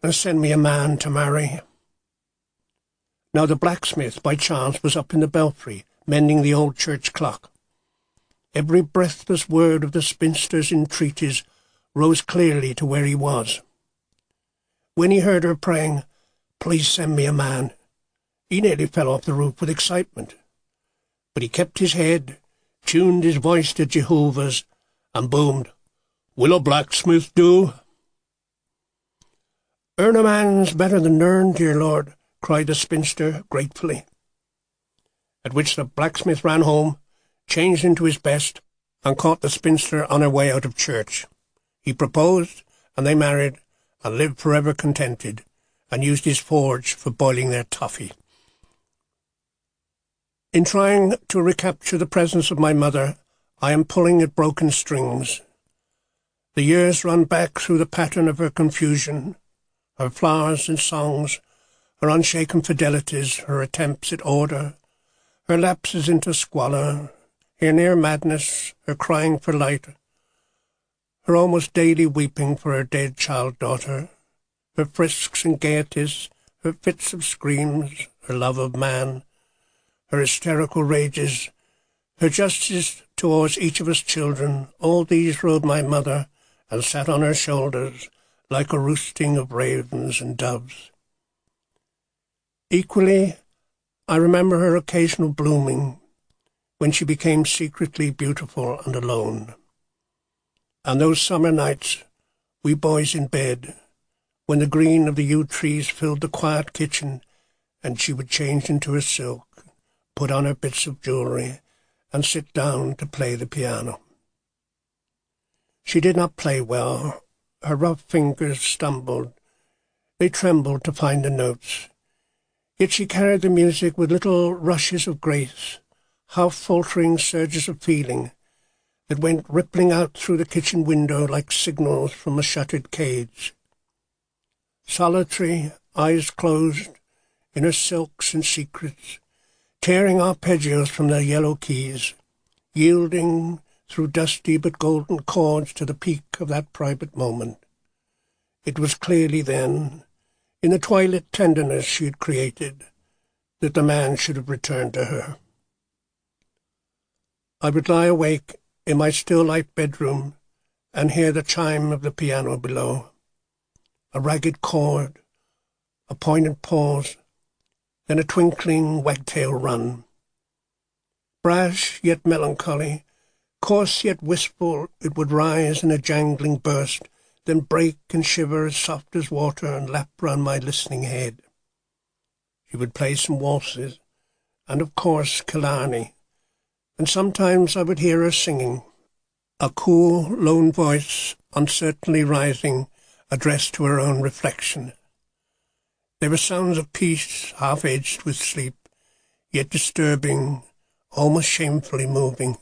and send me a man to marry." Now the blacksmith, by chance, was up in the belfry, mending the old church clock. Every breathless word of the spinster's entreaties rose clearly to where he was. When he heard her praying, "Please send me a man," he nearly fell off the roof with excitement. But he kept his head, tuned his voice to Jehovah's, and boomed, "Will a blacksmith do?" "Earn a man's better than none, dear Lord," cried the spinster gratefully. At which the blacksmith ran home, changed into his best, and caught the spinster on her way out of church. He proposed, and they married, and lived forever contented, and used his forge for boiling their toffee. In trying to recapture the presence of my mother, I am pulling at broken strings. The years run back through the pattern of her confusion, her flowers and songs, her unshaken fidelities, her attempts at order, her lapses into squalor, her near madness, her crying for light, her almost daily weeping for her dead child-daughter, her frisks and gaieties, her fits of screams, her love of man, her hysterical rages, her justice towards each of us children, all these rode my mother and sat on her shoulders like a roosting of ravens and doves. Equally, I remember her occasional blooming, when she became secretly beautiful and alone. And those summer nights, we boys in bed, when the green of the yew trees filled the quiet kitchen, and she would change into her silk, put on her bits of jewellery, and sit down to play the piano. She did not play well. Her rough fingers stumbled. They trembled to find the notes. Yet she carried the music with little rushes of grace, half-faltering surges of feeling that went rippling out through the kitchen window like signals from a shuttered cage. Solitary, eyes closed, in her silks and secrets, tearing arpeggios from their yellow keys, yielding through dusty but golden chords to the peak of that private moment. It was clearly then, in the twilight tenderness she had created, that the man should have returned to her. I would lie awake in my still-light bedroom and hear the chime of the piano below. A ragged chord, a poignant pause, then a twinkling wagtail run. Brash yet melancholy, coarse yet wistful, it would rise in a jangling burst, then break and shiver as soft as water and lap round my listening head. She would play some waltzes, and of course Killarney, and sometimes I would hear her singing, a cool, lone voice, uncertainly rising, addressed to her own reflection. There were sounds of peace, half-edged with sleep, yet disturbing, almost shamefully moving.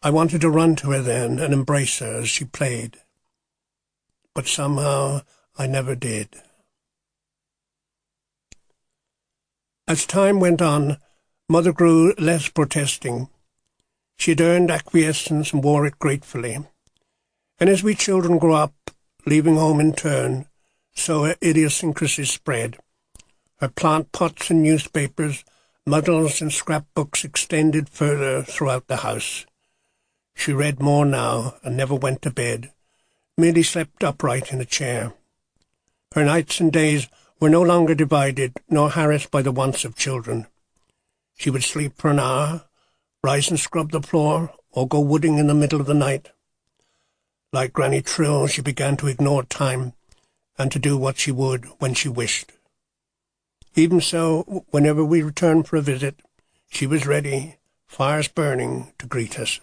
I wanted to run to her then and embrace her as she played, but somehow I never did. As time went on, Mother grew less protesting. She had earned acquiescence and wore it gratefully. And as we children grew up, leaving home in turn, so her idiosyncrasies spread. Her plant pots and newspapers Muddles and scrapbooks extended further throughout the house. She read more now and never went to bed, merely slept upright in a chair. Her nights and days were no longer divided nor harassed by the wants of children. She would sleep for an hour, rise and scrub the floor, or go wooding in the middle of the night. Like Granny Trill, she began to ignore time and to do what she would when she wished. Even so, whenever we returned for a visit, she was ready, fires burning, to greet us.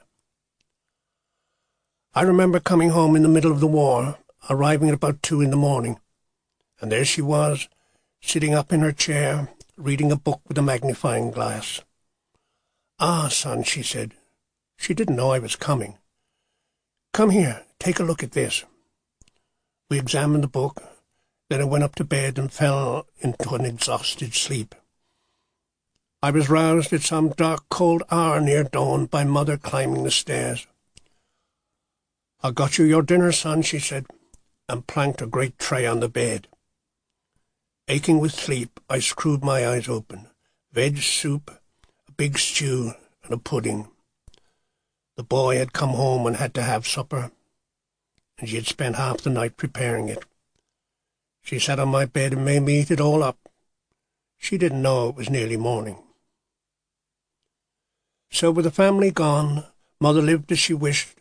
I remember coming home in the middle of the war, arriving at about 2 a.m, and there she was, sitting up in her chair, reading a book with a magnifying glass. "Ah, son," she said. She didn't know I was coming. "Come here, take a look at this." We examined the book. Then I went up to bed and fell into an exhausted sleep. I was roused at some dark, cold hour near dawn by Mother climbing the stairs. "I got you your dinner, son," she said, and planked a great tray on the bed. Aching with sleep, I screwed my eyes open. Veg soup, a big stew, and a pudding. The boy had come home and had to have supper, and she had spent half the night preparing it. She sat on my bed and made me eat it all up. She didn't know it was nearly morning. So with the family gone, Mother lived as she wished,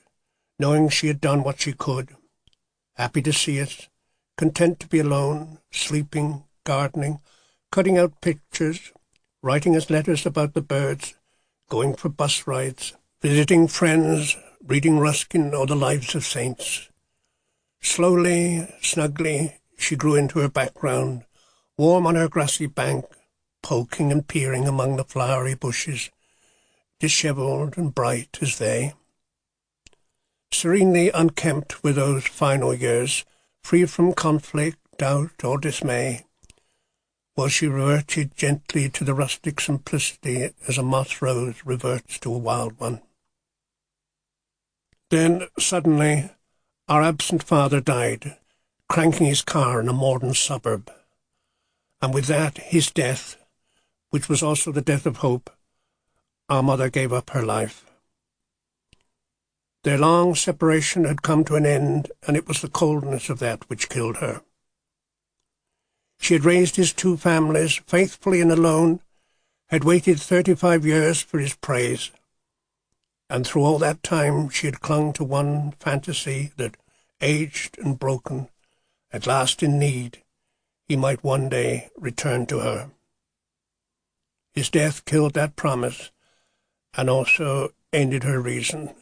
knowing she had done what she could, happy to see us, content to be alone, sleeping, gardening, cutting out pictures, writing us letters about the birds, going for bus rides, visiting friends, reading Ruskin or the Lives of Saints. Slowly, snugly, she grew into her background, warm on her grassy bank, poking and peering among the flowery bushes, dishevelled and bright as they. Serenely unkempt were those final years, free from conflict, doubt, or dismay, while she reverted gently to the rustic simplicity as a moss rose reverts to a wild one. Then, suddenly, our absent father died, cranking his car in a modern suburb, and with that, his death, which was also the death of hope, our mother gave up her life. Their long separation had come to an end, and it was the coldness of that which killed her. She had raised his 2 families, faithfully and alone, had waited 35 years for his praise, and through all that time she had clung to one fantasy that, aged and broken, at last in need, he might one day return to her. His death killed that promise, and also ended her reason.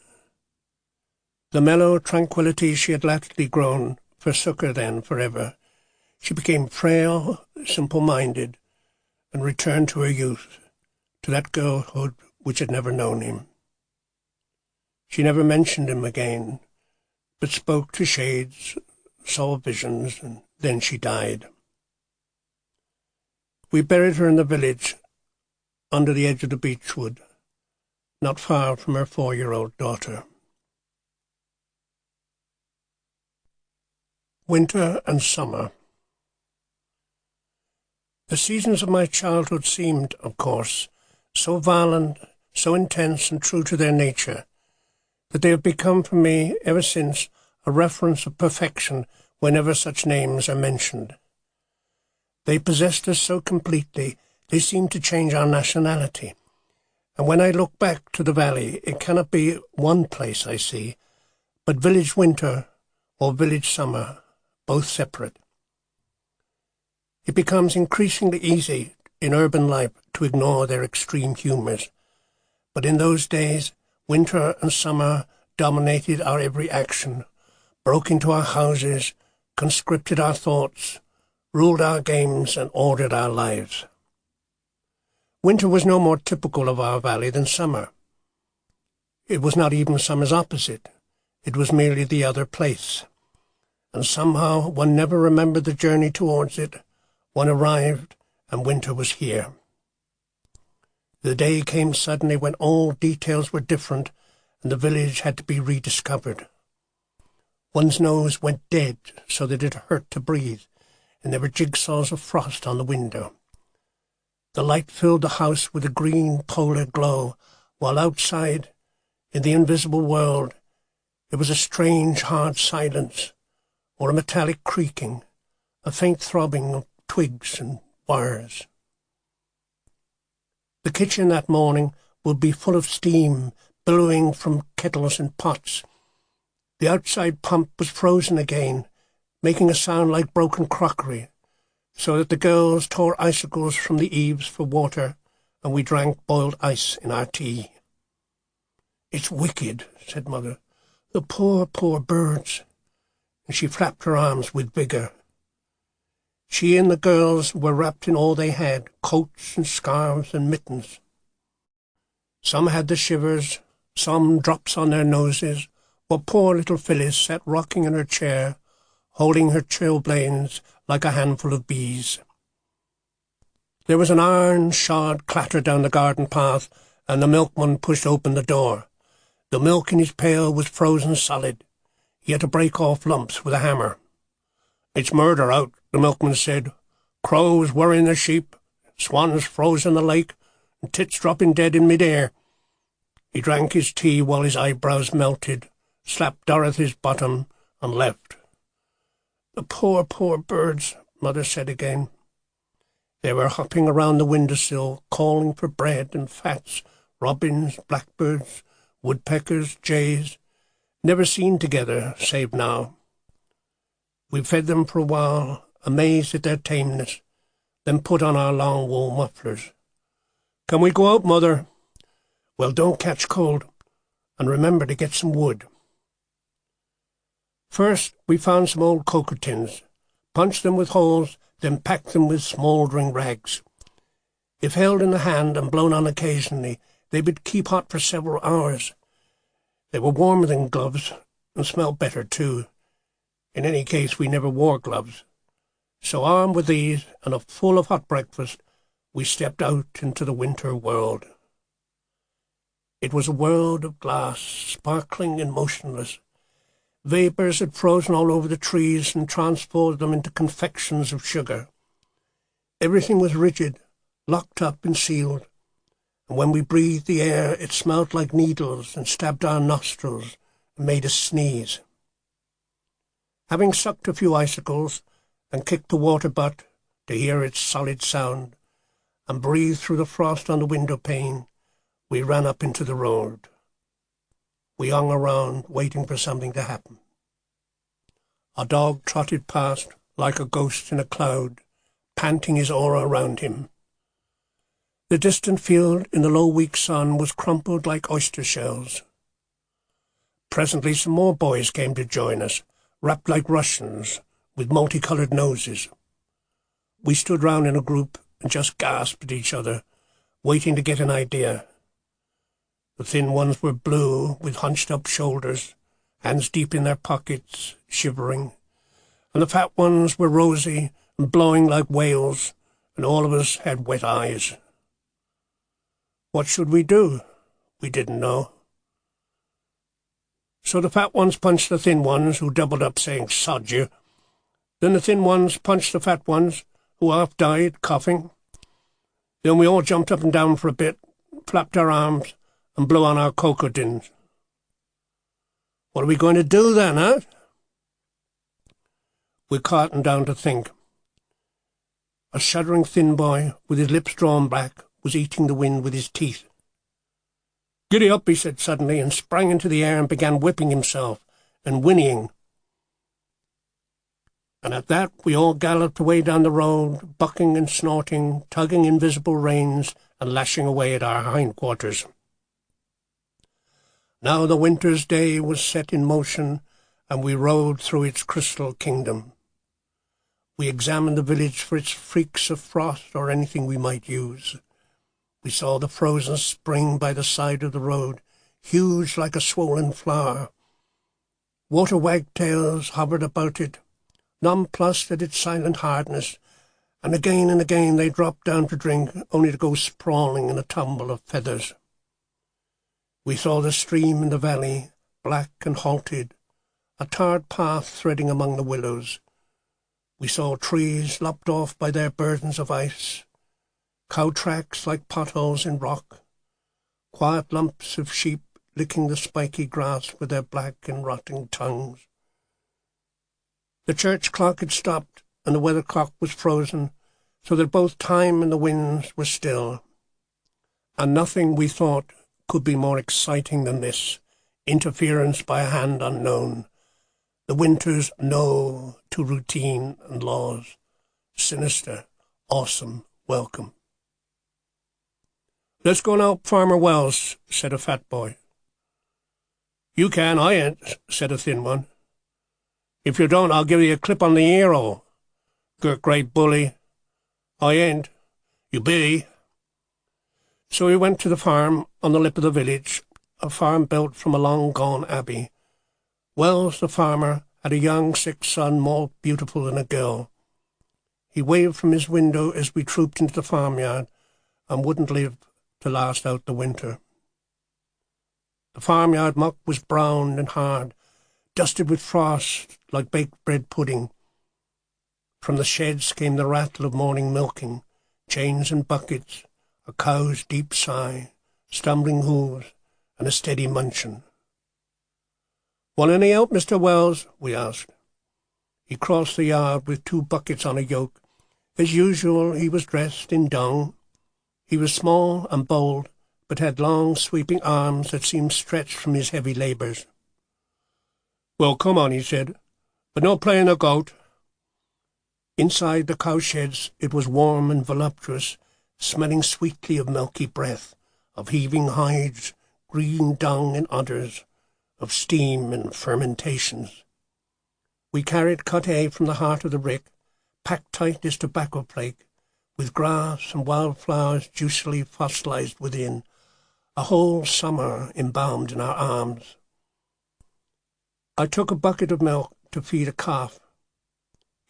The mellow tranquillity she had latterly grown forsook her then forever. She became frail, simple-minded, and returned to her youth, to that girlhood which had never known him. She never mentioned him again, but spoke to shades, saw visions, and then she died. We buried her in the village, under the edge of the beechwood, not far from her 4-year-old daughter. Winter and summer. The seasons of my childhood seemed, of course, so violent, so intense and true to their nature, that they have become for me, ever since, a reference of perfection whenever such names are mentioned. They possessed us so completely, they seemed to change our nationality. And when I look back to the valley, it cannot be one place I see, but village winter or village summer, both separate. It becomes increasingly easy in urban life to ignore their extreme humours, but in those days, winter and summer dominated our every action, broke into our houses, conscripted our thoughts, ruled our games, and ordered our lives. Winter was no more typical of our valley than summer. It was not even summer's opposite. It was merely the other place. And somehow one never remembered the journey towards it. One arrived, and winter was here. The day came suddenly when all details were different, and the village had to be rediscovered. One's nose went dead so that it hurt to breathe, and there were jigsaws of frost on the window. The light filled the house with a green polar glow, while outside, in the invisible world, it was a strange, hard silence, or a metallic creaking, a faint throbbing of twigs and wires. The kitchen that morning would be full of steam, billowing from kettles and pots. The outside pump was frozen again, making a sound like broken crockery, so that the girls tore icicles from the eaves for water, and we drank boiled ice in our tea. "It's wicked," said Mother. "The poor, poor birds." And she flapped her arms with vigour. She and the girls were wrapped in all they had, coats and scarves and mittens. Some had the shivers, some drops on their noses, while poor little Phyllis sat rocking in her chair, holding her chilblains like a handful of bees. There was an iron-shod clatter down the garden path, and the milkman pushed open the door. The milk in his pail was frozen solid. He had to break off lumps with a hammer. "It's murder out," the milkman said. "Crows worrying the sheep, swans froze in the lake, and tits dropping dead in mid-air." He drank his tea while his eyebrows melted, slapped Dorothy's bottom, and left. "The poor, poor birds," Mother said again. They were hopping around the windowsill, calling for bread and fats, robins, blackbirds, woodpeckers, jays, never seen together, save now. We fed them for a while, amazed at their tameness, then put on our long wool mufflers. "Can we go out, Mother?" "Well, don't catch cold, and remember to get some wood." First, we found some old cocoa tins, punched them with holes, then packed them with smouldering rags. If held in the hand and blown on occasionally, they would keep hot for several hours. They were warmer than gloves, and smelled better, too. In any case, we never wore gloves. So armed with these, and a full of hot breakfast, we stepped out into the winter world. It was a world of glass, sparkling and motionless. Vapours had frozen all over the trees and transformed them into confections of sugar. Everything was rigid, locked up and sealed, and when we breathed the air it smelt like needles and stabbed our nostrils and made us sneeze. Having sucked a few icicles and kicked the water butt to hear its solid sound, and breathed through the frost on the window pane, we ran up into the road. We hung around, waiting for something to happen. A dog trotted past like a ghost in a cloud, panting his aura around him. The distant field in the low weak sun was crumpled like oyster shells. Presently some more boys came to join us, wrapped like Russians, with multicoloured noses. We stood round in a group and just gasped at each other, waiting to get an idea. The thin ones were blue, with hunched-up shoulders, hands deep in their pockets, shivering, and the fat ones were rosy and blowing like whales, and all of us had wet eyes. What should we do? We didn't know. So the fat ones punched the thin ones, who doubled up saying, "Sod you." Then the thin ones punched the fat ones, who half died, coughing. Then we all jumped up and down for a bit, flapped our arms, and blew on our cocoa tins. "What are we going to do then, eh?" We caughtened down to think. A shuddering thin boy, with his lips drawn back, was eating the wind with his teeth. "Giddy up," he said suddenly, and sprang into the air and began whipping himself and whinnying. And at that we all galloped away down the road, bucking and snorting, tugging invisible reins and lashing away at our hindquarters. Now the winter's day was set in motion, and we rode through its crystal kingdom. We examined the village for its freaks of frost or anything we might use. We saw the frozen spring by the side of the road, huge like a swollen flower. Water wagtails hovered about it, nonplussed at its silent hardness, and again they dropped down to drink, only to go sprawling in a tumble of feathers. We saw the stream in the valley, black and halted, a tarred path threading among the willows. We saw trees lopped off by their burdens of ice, cow tracks like potholes in rock, quiet lumps of sheep licking the spiky grass with their black and rotting tongues. The church clock had stopped, and the weathercock was frozen, so that both time and the winds were still. And nothing, we thought, could be more exciting than this interference by a hand unknown, the winter's no to routine and laws, sinister, awesome, welcome. "Let's go now, Farmer Wells," said a fat boy. "You can, I ain't," said a thin one. "If you don't, I'll give you a clip on the ear-hole. Gert great bully. I ain't. You be." So we went to the farm on the lip of the village, a farm built from a long-gone abbey. Wells, the farmer, had a young, sick son more beautiful than a girl. He waved from his window as we trooped into the farmyard and wouldn't live to last out the winter. The farmyard muck was brown and hard, dusted with frost like baked bread pudding. From the sheds came the rattle of morning milking, chains and buckets, a cow's deep sigh, stumbling hooves, and a steady munchin. "Want any help, Mr. Wells?" we asked. He crossed the yard with 2 buckets on a yoke. As usual, he was dressed in dung. He was small and bold, but had long, sweeping arms that seemed stretched from his heavy labours. "Well, come on," he said, "but no playing the goat." Inside the cowsheds it was warm and voluptuous, smelling sweetly of milky breath, of heaving hides, green dung and udders, of steam and fermentations. We carried cut hay from the heart of the rick, packed tight as tobacco flake, with grass and wildflowers juicily fossilized within, a whole summer embalmed in our arms. I took a bucket of milk to feed a calf.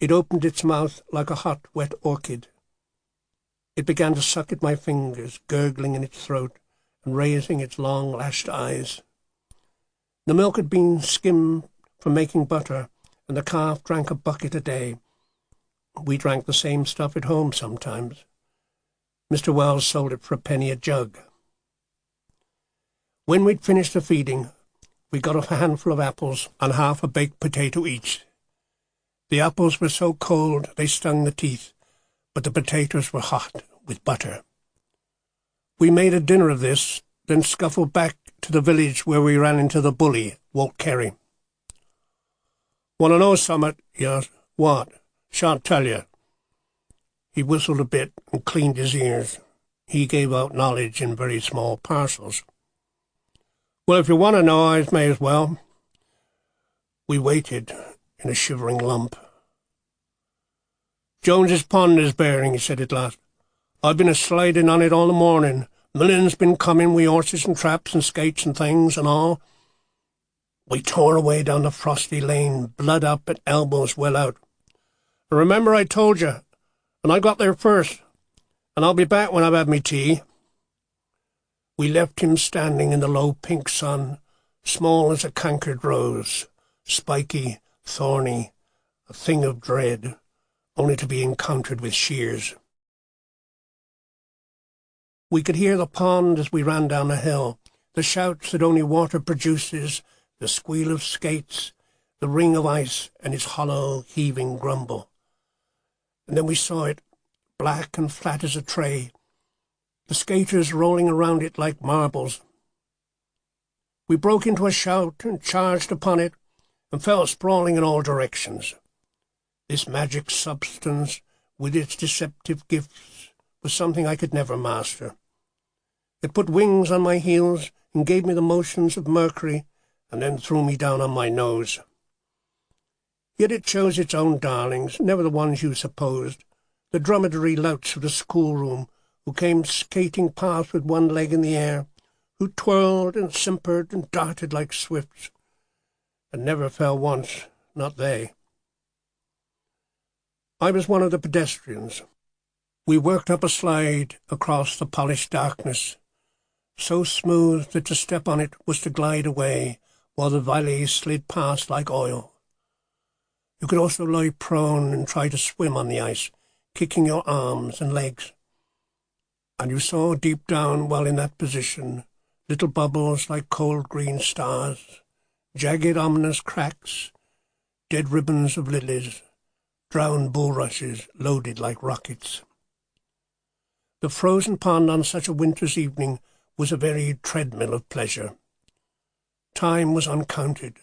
It opened its mouth like a hot, wet orchid. It began to suck at my fingers, gurgling in its throat and raising its long lashed eyes. The milk had been skimmed for making butter, and the calf drank a bucket a day. We drank the same stuff at home sometimes. Mr. Wells sold it for a penny a jug. When we'd finished the feeding, we got a handful of apples and half a baked potato each. The apples were so cold they stung the teeth, but the potatoes were hot with butter. We made a dinner of this, then scuffled back to the village where we ran into the bully, Walt Carey. "Want to know summat?" he asked. "What?" "Shan't tell you." He whistled a bit and cleaned his ears. He gave out knowledge in very small parcels. "Well, if you want to know, I may as well." We waited in a shivering lump. "Jones's Pond is bearing," he said at last. "I've been a-sliding on it all the morning. Million's been coming wi' horses and traps and skates and things and all." We tore away down the frosty lane, blood up and elbows well out. "Remember I told you, and I got there first, and I'll be back when I've had me tea." We left him standing in the low pink sun, small as a cankered rose, spiky, thorny, a thing of dread, only to be encountered with shears. We could hear the pond as we ran down the hill, the shouts that only water produces, the squeal of skates, the ring of ice and its hollow, heaving grumble. And then we saw it, black and flat as a tray, the skaters rolling around it like marbles. We broke into a shout and charged upon it, and fell sprawling in all directions. This magic substance, with its deceptive gifts, was something I could never master. It put wings on my heels and gave me the motions of Mercury, and then threw me down on my nose. Yet it chose its own darlings, never the ones you supposed, the dromedary louts of the schoolroom, who came skating past with one leg in the air, who twirled and simpered and darted like swifts, and never fell once, not they. I was one of the pedestrians. We worked up a slide across the polished darkness, so smooth that to step on it was to glide away, while the valleys slid past like oil. You could also lie prone and try to swim on the ice, kicking your arms and legs. and you saw deep down while in that position little bubbles like cold green stars, jagged ominous cracks, dead ribbons of lilies, drowned bulrushes loaded like rockets. The frozen pond on such a winter's evening was a very treadmill of pleasure. Time was uncounted,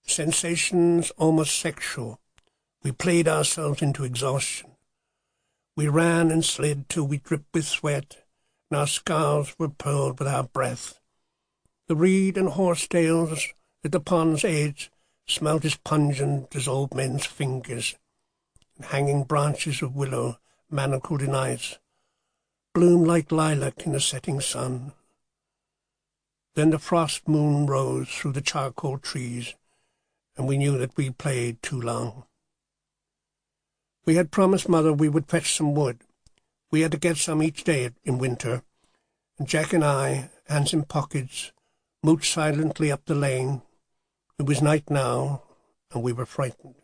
sensations almost sexual. We played ourselves into exhaustion. We ran and slid till we dripped with sweat, and our scarves were pearled with our breath. The reed and horsetails at the pond's edge smelt as pungent as old men's fingers, and hanging branches of willow, manacled in ice, bloomed like lilac in the setting sun. Then the frost moon rose through the charcoal trees, and we knew that we played too long. We had promised Mother we would fetch some wood. We had to get some each day in winter, and Jack and I, hands in pockets, mooched silently up the lane. It was night now, and we were frightened.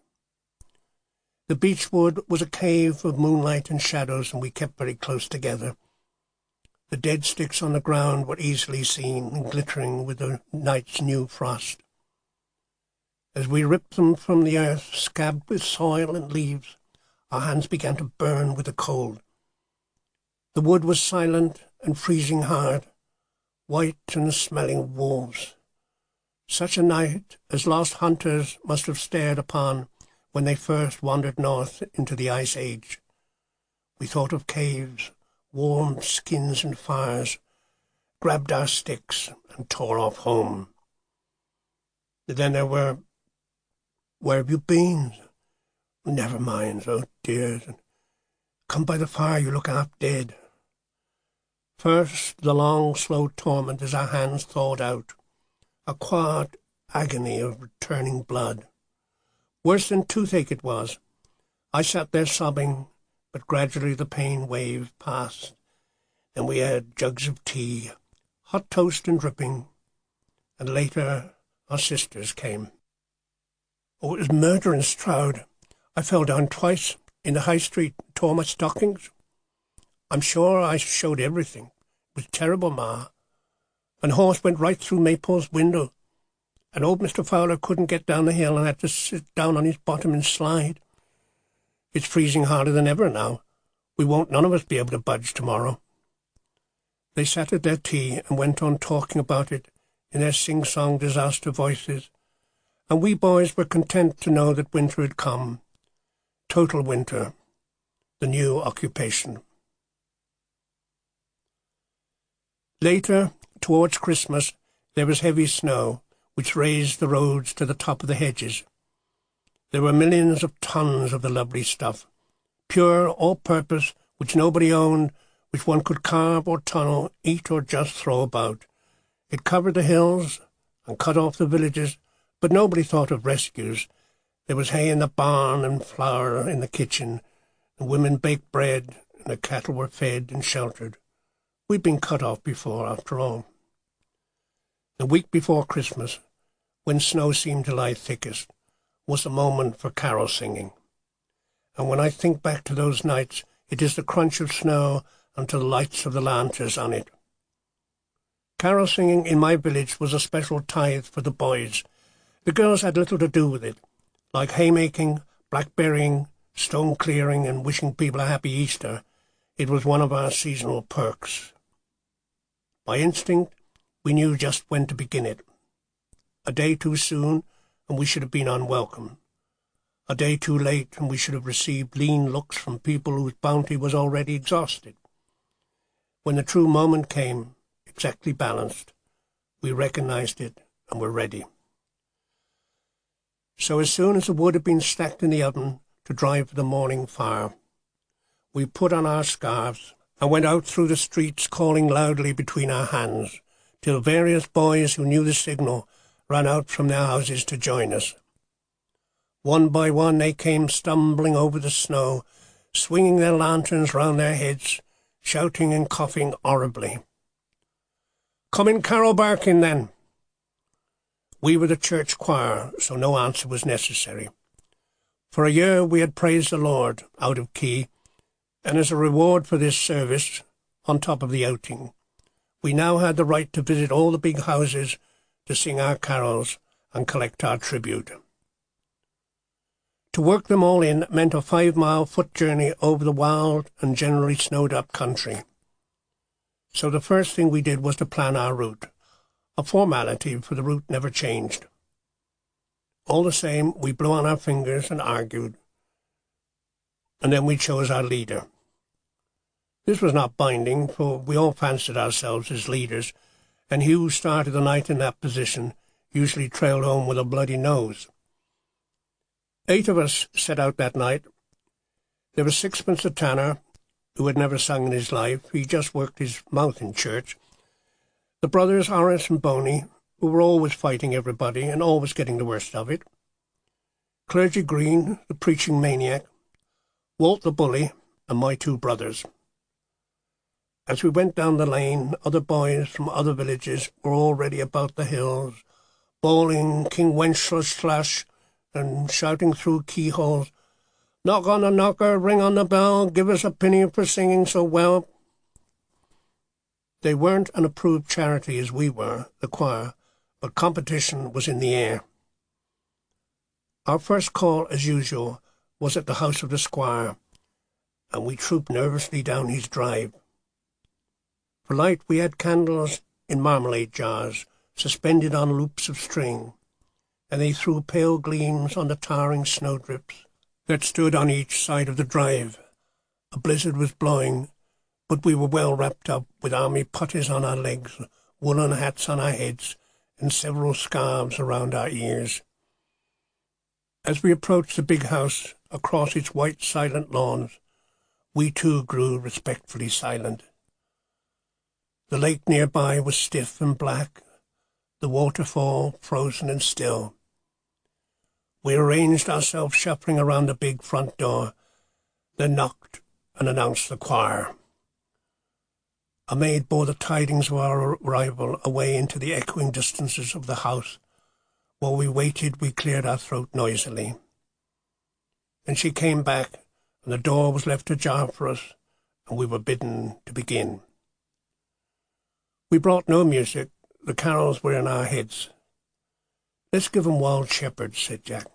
The beech wood was a cave of moonlight and shadows, and we kept very close together. The dead sticks on the ground were easily seen and glittering with the night's new frost. As we ripped them from the earth, scabbed with soil and leaves, our hands began to burn with the cold. The wood was silent and freezing hard, white and smelling of wolves. Such a night as lost hunters must have stared upon when they first wandered north into the Ice Age. We thought of caves, warmed skins and fires, grabbed our sticks and tore off home. Then there were, "Where have you been?" "Never mind, oh dear. Come by the fire, you look half dead." First, the long, slow torment as our hands thawed out, a quiet agony of returning blood. Worse than toothache it was. I sat there sobbing, but gradually the pain wave passed, and we had jugs of tea, hot toast and dripping, and later our sisters came. Oh, it was murder in Stroud. I fell down twice in the high street, tore my stockings. I'm sure I showed everything. It was terrible, Ma. An horse went right through Maypole's window, and old Mr. Fowler couldn't get down the hill and had to sit down on his bottom and slide. It's freezing harder than ever now. We won't none of us be able to budge tomorrow. They sat at their tea and went on talking about it in their sing-song disaster voices, and we boys were content to know that winter had come. Total winter, the new occupation. Later, towards Christmas, there was heavy snow, which raised the roads to the top of the hedges. There were millions of tons of the lovely stuff, pure, all-purpose, which nobody owned, which one could carve or tunnel, eat or just throw about. It covered the hills and cut off the villages, but nobody thought of rescues. There was hay in the barn and flour in the kitchen, and women baked bread, and the cattle were fed and sheltered. We'd been cut off before, after all. The week before Christmas, when snow seemed to lie thickest, was the moment for carol singing. And when I think back to those nights, it is the crunch of snow until the lights of the lanterns on it. Carol singing in my village was a special tithe for the boys. The girls had little to do with it, like haymaking, blackberrying, stone clearing, and wishing people a happy Easter. It was one of our seasonal perks. By instinct, we knew just when to begin it. A day too soon, and we should have been unwelcome. A day too late, and we should have received lean looks from people whose bounty was already exhausted. When the true moment came, exactly balanced, we recognized it and were ready. So as soon as the wood had been stacked in the oven to dry for the morning fire, we put on our scarves and went out through the streets calling loudly between our hands, till various boys who knew the signal ran out from their houses to join us. One by one they came stumbling over the snow, swinging their lanterns round their heads, shouting and coughing horribly. "Come in carol barking, then." We were the church choir, so no answer was necessary. For a year we had praised the Lord, out of key, and as a reward for this service, on top of the outing. We now had the right to visit all the big houses to sing our carols and collect our tribute. To work them all in meant a 5-mile foot journey over the wild and generally snowed-up country. So the first thing we did was to plan our route. A formality, for the route never changed. All the same, we blew on our fingers and argued, and then we chose our leader. This was not binding, for we all fancied ourselves as leaders, and he who started the night in that position usually trailed home with a bloody nose. 8 of us set out that night. There was Sixpence the tanner, who had never sung in his life. He just worked his mouth in church. The brothers Horace and Boney, who were always fighting everybody and always getting the worst of it. Clergy Green, the preaching maniac. Walt the bully, and my 2 brothers. As we went down the lane, other boys from other villages were already about the hills, bawling King Wenceslas and shouting through keyholes, "Knock on the knocker, ring on the bell, give us a penny for singing so well." They weren't an approved charity as we were, the choir, but competition was in the air. Our first call, as usual, was at the house of the squire, and we trooped nervously down his drive. For light we had candles in marmalade jars, suspended on loops of string, and they threw pale gleams on the towering snowdrifts that stood on each side of the drive. A blizzard was blowing, but we were well wrapped up, with army puttees on our legs, woolen hats on our heads, and several scarves around our ears. As we approached the big house across its white silent lawns, we too grew respectfully silent. The lake nearby was stiff and black, the waterfall frozen and still. We arranged ourselves shuffling around the big front door, then knocked and announced the choir. A maid bore the tidings of our arrival away into the echoing distances of the house. While we waited, we cleared our throat noisily. Then she came back, and the door was left ajar for us, and we were bidden to begin. We brought no music. The carols were in our heads. "Let's give 'em Wild Shepherd," said Jack.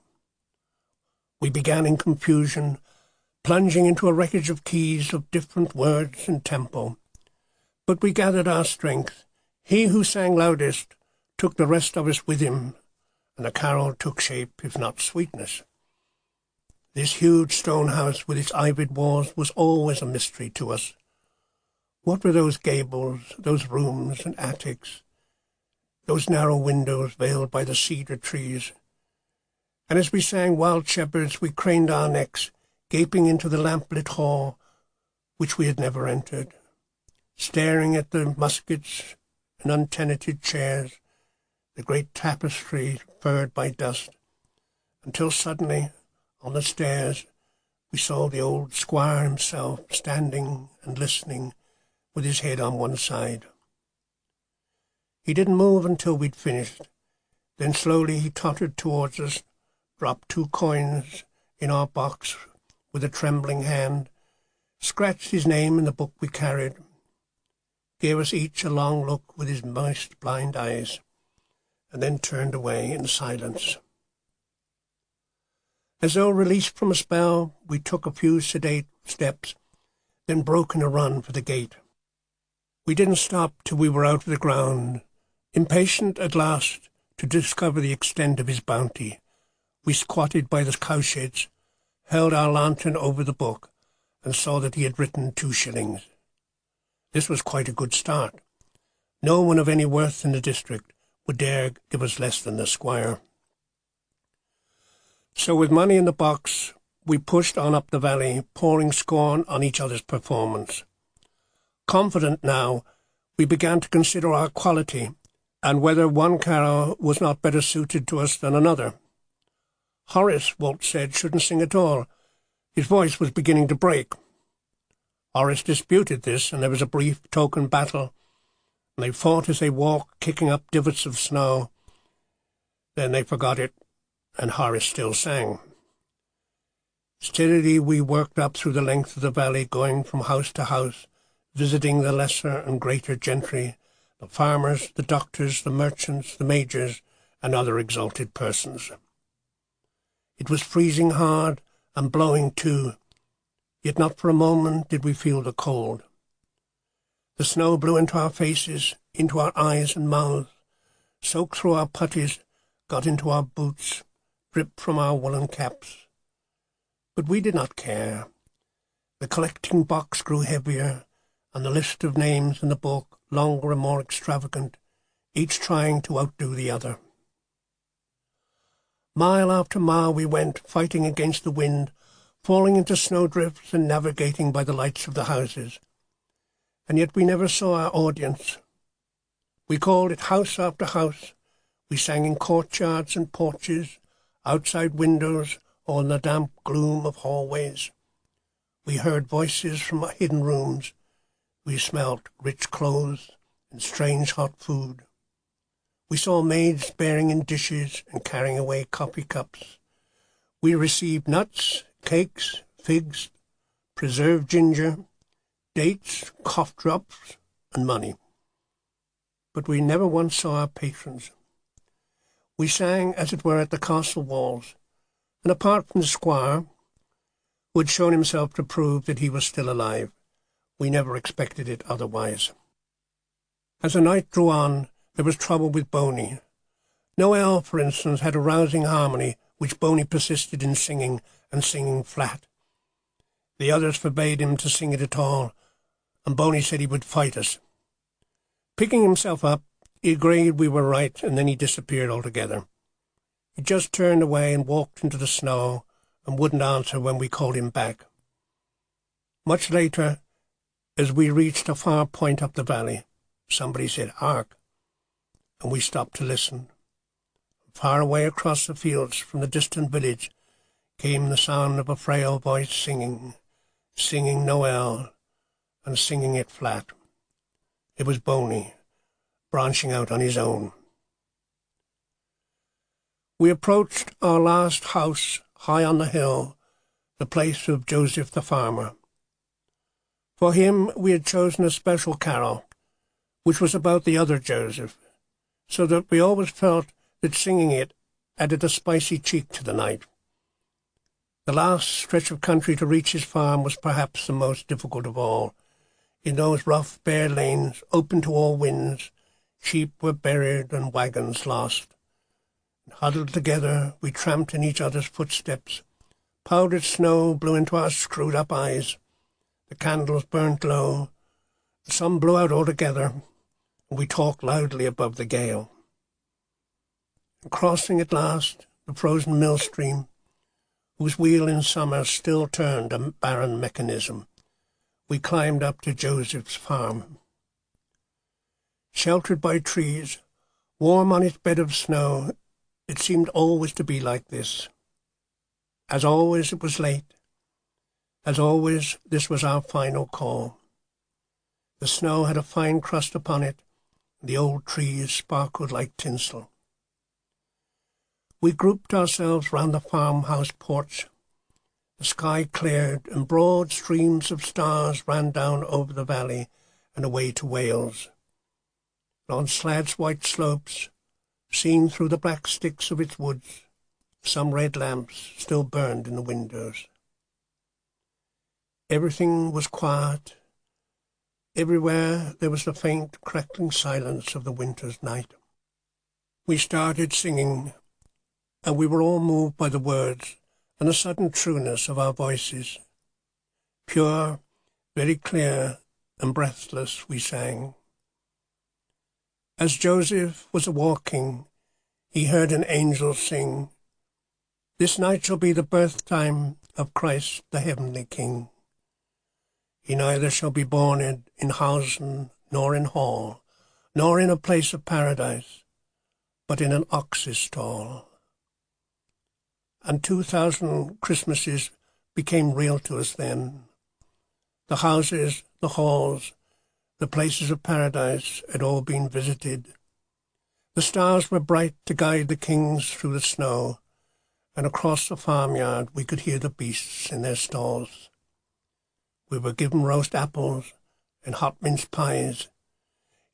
We began in confusion, plunging into a wreckage of keys of different words and tempo. But we gathered our strength. He who sang loudest took the rest of us with him, and the carol took shape, if not sweetness. This huge stone house with its ivied walls was always a mystery to us. What were those gables, those rooms and attics, those narrow windows veiled by the cedar trees? And as we sang Wild Shepherds, we craned our necks, gaping into the lamp-lit hall, which we had never entered, staring at the muskets and untenanted chairs, the great tapestry furred by dust, until suddenly, on the stairs, we saw the old squire himself standing and listening, with his head on one side. He didn't move until we'd finished. Then slowly he tottered towards us, dropped 2 coins in our box with a trembling hand, scratched his name in the book we carried, gave us each a long look with his moist, blind eyes, and then turned away in silence. As though released from a spell, we took a few sedate steps, then broke in a run for the gate. We didn't stop till we were out of the ground. Impatient at last to discover the extent of his bounty, we squatted by the cowsheds, held our lantern over the book, and saw that he had written 2 shillings. This was quite a good start. No one of any worth in the district would dare give us less than the squire. So with money in the box, we pushed on up the valley, pouring scorn on each other's performance. Confident now, we began to consider our quality, and whether one carol was not better suited to us than another. Horace, Walt said, shouldn't sing at all. His voice was beginning to break. Horace disputed this, and there was a brief token battle, and they fought as they walked, kicking up divots of snow. Then they forgot it, and Horace still sang. Steadily we worked up through the length of the valley, going from house to house, visiting the lesser and greater gentry, the farmers, the doctors, the merchants, the majors, and other exalted persons. It was freezing hard and blowing too, yet not for a moment did we feel the cold. The snow blew into our faces, into our eyes and mouths, soaked through our puttees, got into our boots, dripped from our woolen caps. But we did not care. The collecting box grew heavier, and the list of names in the book longer and more extravagant, each trying to outdo the other. Mile after mile we went, fighting against the wind, falling into snowdrifts and navigating by the lights of the houses. And yet we never saw our audience. We called it house after house. We sang in courtyards and porches, outside windows, or in the damp gloom of hallways. We heard voices from hidden rooms. We smelt rich clothes and strange hot food. We saw maids bearing in dishes and carrying away coffee cups. We received nuts, cakes, figs, preserved ginger, dates, cough drops, and money. But we never once saw our patrons. We sang, as it were, at the castle walls, and apart from the squire, who had shown himself to prove that he was still alive, we never expected it otherwise. As the night drew on, there was trouble with Boney. Noel, for instance, had a rousing harmony which Boney persisted in singing, and singing flat. The others forbade him to sing it at all, and Boney said he would fight us. Picking himself up, he agreed we were right, and then he disappeared altogether. He just turned away and walked into the snow, and wouldn't answer when we called him back. Much later, as we reached a far point up the valley, somebody said, "Hark," and we stopped to listen. Far away across the fields from the distant village came the sound of a frail voice singing Noel, and singing it flat. It was Boney, branching out on his own. We approached our last house high on the hill, the place of Joseph the farmer. For him we had chosen a special carol, which was about the other Joseph, so that we always felt that singing it added a spicy cheek to the night. The last stretch of country to reach his farm was perhaps the most difficult of all. In those rough, bare lanes, open to all winds, sheep were buried and wagons lost. Huddled together, we tramped in each other's footsteps. Powdered snow blew into our screwed-up eyes. The candles burnt low. The sun blew out altogether, and we talked loudly above the gale. Crossing at last the frozen mill stream, whose wheel in summer still turned a barren mechanism, we climbed up to Joseph's farm. Sheltered by trees, warm on its bed of snow, it seemed always to be like this. As always, it was late. As always, this was our final call. The snow had a fine crust upon it, and the old trees sparkled like tinsel. We grouped ourselves round the farmhouse porch. The sky cleared, and broad streams of stars ran down over the valley and away to Wales. And on Slad's white slopes, seen through the black sticks of its woods, some red lamps still burned in the windows. Everything was quiet. Everywhere there was the faint, crackling silence of the winter's night. We started singing, and we were all moved by the words and the sudden trueness of our voices. Pure, very clear and breathless we sang. As Joseph was a-walking, he heard an angel sing, "This night shall be the birth time of Christ the heavenly King. He neither shall be born in housen nor in hall, nor in a place of paradise, but in an ox's stall." And 2,000 Christmases became real to us then. The houses, the halls, the places of paradise had all been visited. The stars were bright to guide the kings through the snow, and across the farmyard we could hear the beasts in their stalls. We were given roast apples and hot mince pies.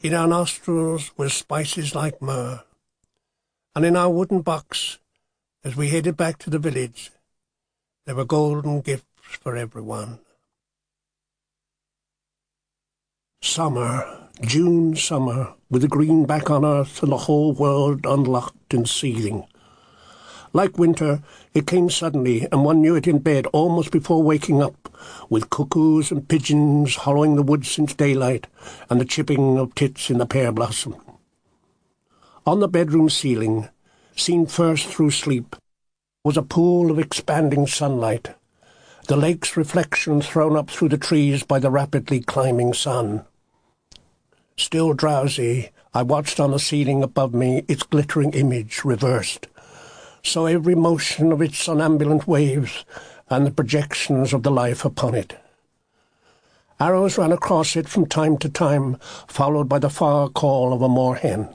In our nostrils were spices like myrrh. And in our wooden box, as we headed back to the village, there were golden gifts for everyone. Summer, June summer, with the green back on earth and the whole world unlocked and seething. Like winter, it came suddenly, and one knew it in bed almost before waking up, with cuckoos and pigeons hollowing the woods since daylight, and the chipping of tits in the pear blossom. On the bedroom ceiling, seen first through sleep, was a pool of expanding sunlight, the lake's reflection thrown up through the trees by the rapidly climbing sun. Still drowsy, I watched on the ceiling above me its glittering image reversed, saw every motion of its somnambulant waves and the projections of the life upon it. Arrows ran across it from time to time, followed by the far call of a moorhen.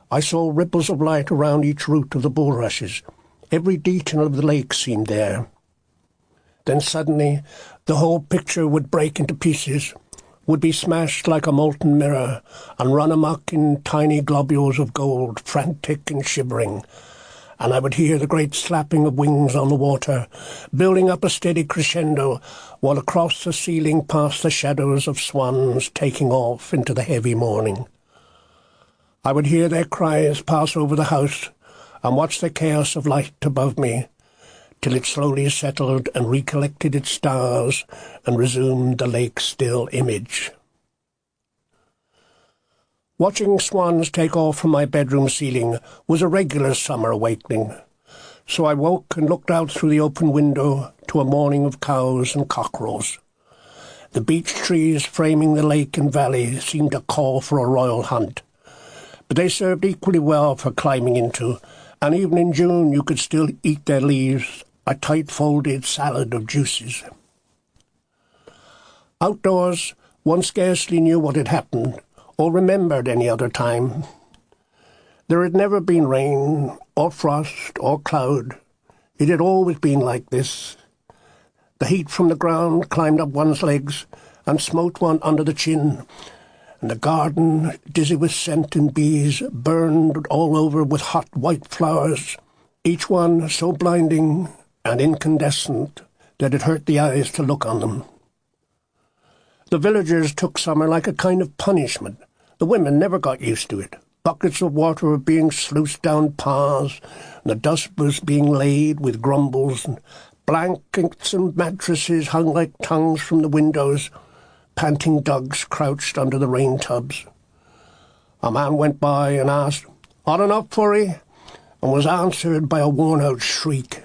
I saw ripples of light around each root of the bulrushes. Every detail of the lake seemed there. Then suddenly the whole picture would break into pieces, would be smashed like a molten mirror, and run amok in tiny globules of gold, frantic and shivering, and I would hear the great slapping of wings on the water, building up a steady crescendo, while across the ceiling passed the shadows of swans taking off into the heavy morning. I would hear their cries pass over the house, and watch the chaos of light above me, till it slowly settled and recollected its stars and resumed the lake's still image. Watching swans take off from my bedroom ceiling was a regular summer awakening, so I woke and looked out through the open window to a morning of cows and cockerels. The beech trees framing the lake and valley seemed to call for a royal hunt, but they served equally well for climbing into, and even in June you could still eat their leaves, a tight-folded salad of juices. Outdoors, one scarcely knew what had happened, or remembered any other time. There had never been rain, or frost, or cloud. It had always been like this. The heat from the ground climbed up one's legs and smote one under the chin, and the garden, dizzy with scent and bees, burned all over with hot white flowers, each one so blinding and incandescent that it hurt the eyes to look on them. The villagers took summer like a kind of punishment. The women never got used to it. Buckets of water were being sluiced down paths, and the dust was being laid with grumbles, and blankets and mattresses hung like tongues from the windows. Panting dogs crouched under the rain tubs. A man went by and asked, "Hot enough for 'ee?" and was answered by a worn-out shriek.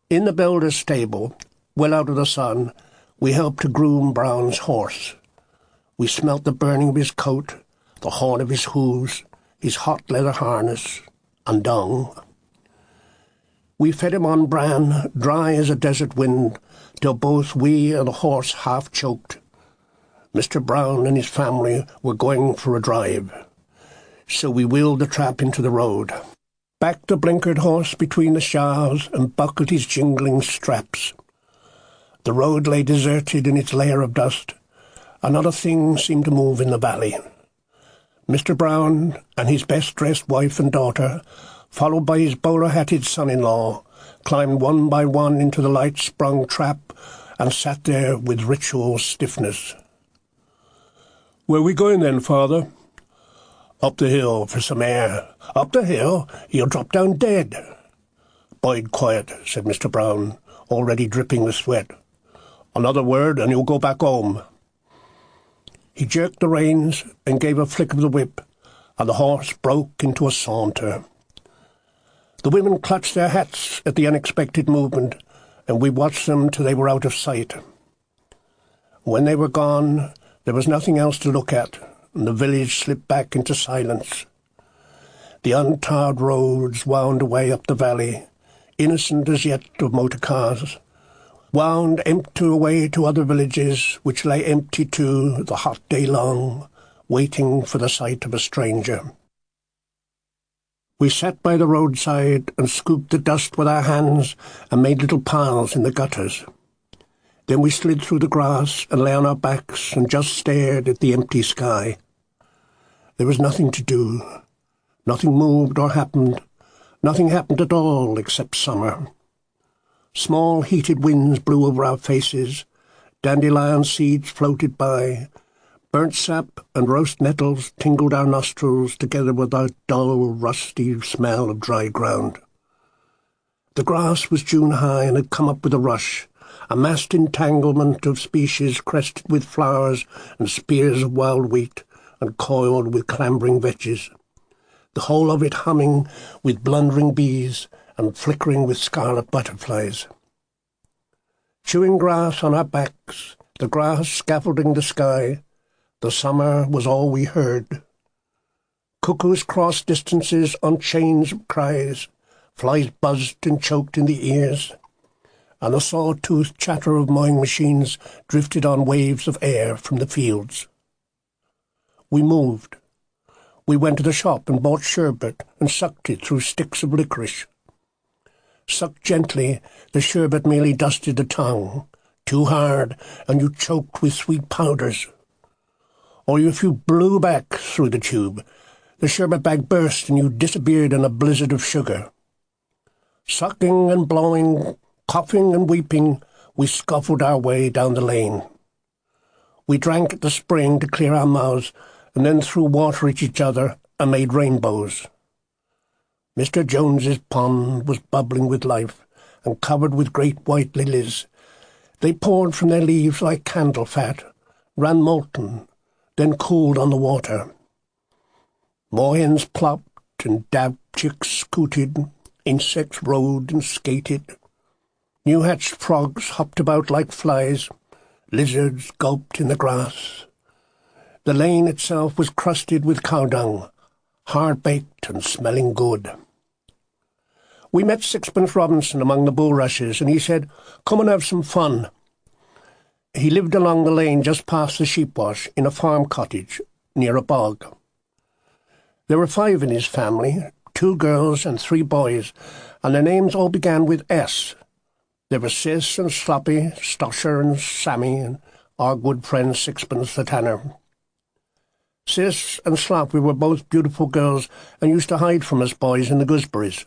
In the builder's stable, well out of the sun, we helped to groom Brown's horse. We smelt the burning of his coat, the horn of his hooves, his hot leather harness, and dung. We fed him on bran, dry as a desert wind, till both we and the horse half choked. Mr. Brown and his family were going for a drive, so we wheeled the trap into the road, backed the blinkered horse between the shafts, and buckled his jingling straps. The road lay deserted in its layer of dust, and not a thing seemed to move in the valley. Mr. Brown and his best-dressed wife and daughter, followed by his bowler-hatted son-in-law, climbed one by one into the light-sprung trap and sat there with ritual stiffness. "Where are we going then, father?" "Up the hill for some air." "Up the hill? You'll drop down dead." "Bide quiet," said Mr. Brown, already dripping with sweat. "Another word and you'll go back home." He jerked the reins and gave a flick of the whip, and the horse broke into a saunter. The women clutched their hats at the unexpected movement, and we watched them till they were out of sight. When they were gone, there was nothing else to look at, and the village slipped back into silence. The untarred roads wound away up the valley, innocent as yet of motor cars, wound empty away to other villages, which lay empty too the hot day long, waiting for the sight of a stranger. We sat by the roadside and scooped the dust with our hands and made little piles in the gutters. Then we slid through the grass and lay on our backs and just stared at the empty sky. There was nothing to do. Nothing moved or happened. Nothing happened at all except summer. Small heated winds blew over our faces. Dandelion seeds floated by. Burnt sap and roast nettles tingled our nostrils together with our dull, rusty smell of dry ground. The grass was June high and had come up with a rush, a massed entanglement of species crested with flowers and spears of wild wheat and coiled with clambering vetches, the whole of it humming with blundering bees and flickering with scarlet butterflies. Chewing grass on our backs, the grass scaffolding the sky, the summer was all we heard. Cuckoos crossed distances on chains of cries, flies buzzed and choked in the ears, and the saw-toothed chatter of mowing machines drifted on waves of air from the fields. We moved. We went to the shop and bought sherbet and sucked it through sticks of licorice. Sucked gently, the sherbet merely dusted the tongue. Too hard, and you choked with sweet powders. Or if you blew back through the tube, the sherbet bag burst and you disappeared in a blizzard of sugar. Sucking and blowing, coughing and weeping, we scuffled our way down the lane. We drank at the spring to clear our mouths, and then threw water at each other and made rainbows. Mr. Jones's pond was bubbling with life and covered with great white lilies. They poured from their leaves like candle fat, ran molten, then cooled on the water. Moorhens plopped and dab chicks scooted, insects rode and skated. New-hatched frogs hopped about like flies, lizards gulped in the grass. The lane itself was crusted with cow dung, hard-baked and smelling good. We met Sixpence Robinson among the bulrushes, and he said, "Come and have some fun." He lived along the lane just past the sheep-wash in a farm cottage near a bog. There were 5 in his family, 2 girls and 3 boys, and their names all began with S. There were Sis and Sloppy, Stosher and Sammy, and our good friend Sixpence the tanner. Sis and Sloppy were both beautiful girls and used to hide from us boys in the gooseberries.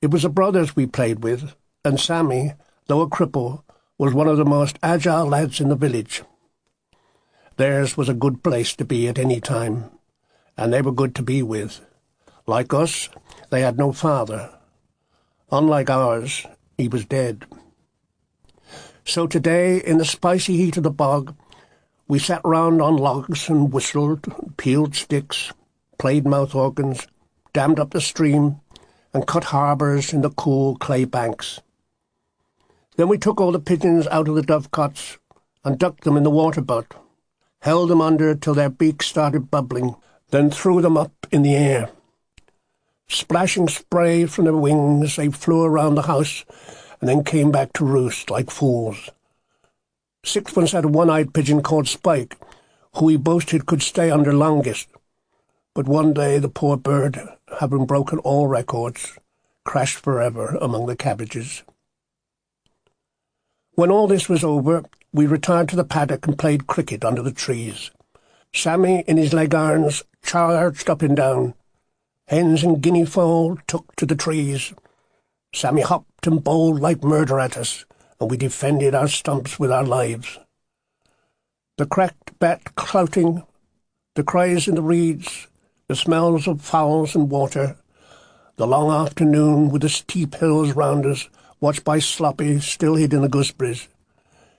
It was the brothers we played with, and Sammy, though a cripple, was one of the most agile lads in the village. Theirs was a good place to be at any time, and they were good to be with. Like us, they had no father. Unlike ours, he was dead. So today, in the spicy heat of the bog, we sat round on logs and whistled, peeled sticks, played mouth organs, dammed up the stream, and cut harbours in the cool clay banks. Then we took all the pigeons out of the dovecots and ducked them in the water butt, held them under till their beaks started bubbling, then threw them up in the air. Splashing spray from their wings, they flew around the house and then came back to roost like fools. Sixpence had a one-eyed pigeon called Spike, who he boasted could stay under longest. But one day the poor bird, having broken all records, crashed forever among the cabbages. When all this was over, we retired to the paddock and played cricket under the trees. Sammy, in his leghorns, charged up and down. Hens and guinea fowl took to the trees. Sammy hopped and bowled like murder at us, and we defended our stumps with our lives. The cracked bat clouting, the cries in the reeds, the smells of fowls and water, the long afternoon with the steep hills round us, watched by Sloppy still hid in the gooseberries.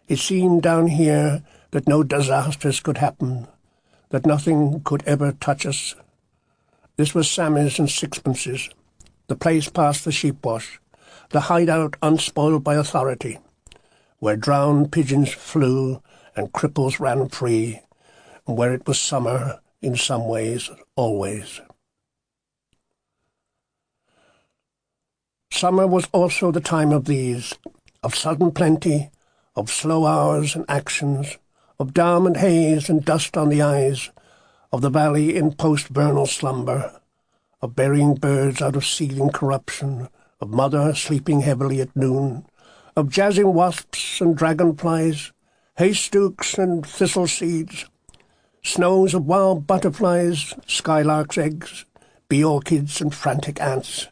It seemed down here that no disasters could happen, that nothing could ever touch us. This was Sammy's and Sixpence's, the place past the sheep-wash, the hideout unspoiled by authority, where drowned pigeons flew and cripples ran free, and where it was summer in some ways, always. Summer was also the time of these, of sudden plenty, of slow hours and actions, of down and haze and dust on the eyes, of the valley in post-vernal slumber, of burying birds out of seething corruption, of mother sleeping heavily at noon, of jazzing wasps and dragonflies, haystooks and thistle seeds, snows of wild butterflies, skylarks' eggs, bee orchids and frantic ants,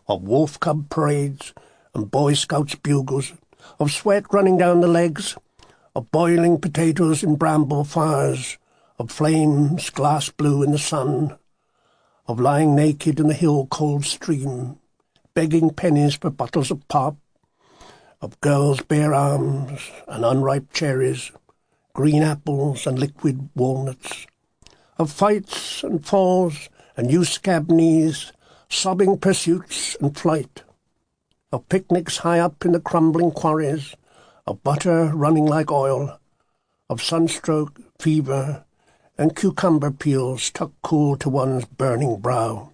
of wolf cub parades and Boy Scouts' bugles, of sweat running down the legs, of boiling potatoes in bramble fires, of flames glass blue in the sun, of lying naked in the hill-cold stream, begging pennies for bottles of pop, of girls' bare arms and unripe cherries, green apples and liquid walnuts, of fights and falls and U-scab knees, sobbing pursuits and flight, of picnics high up in the crumbling quarries, of butter running like oil, of sunstroke, fever, and cucumber peels tucked cool to one's burning brow.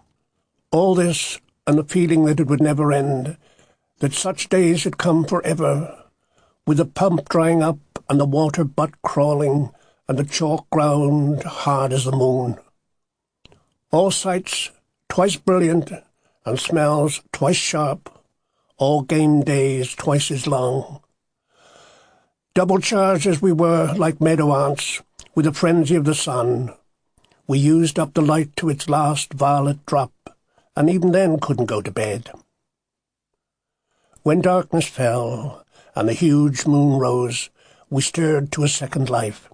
All this, and the feeling that it would never end, that such days had come forever, with the pump drying up and the water butt crawling and the chalk ground hard as the moon. All sights twice brilliant and smells twice sharp, all game days twice as long. Double charged as we were like meadow ants with the frenzy of the sun, we used up the light to its last violet drop, and even then couldn't go to bed. When darkness fell and the huge moon rose, we stirred to a second life.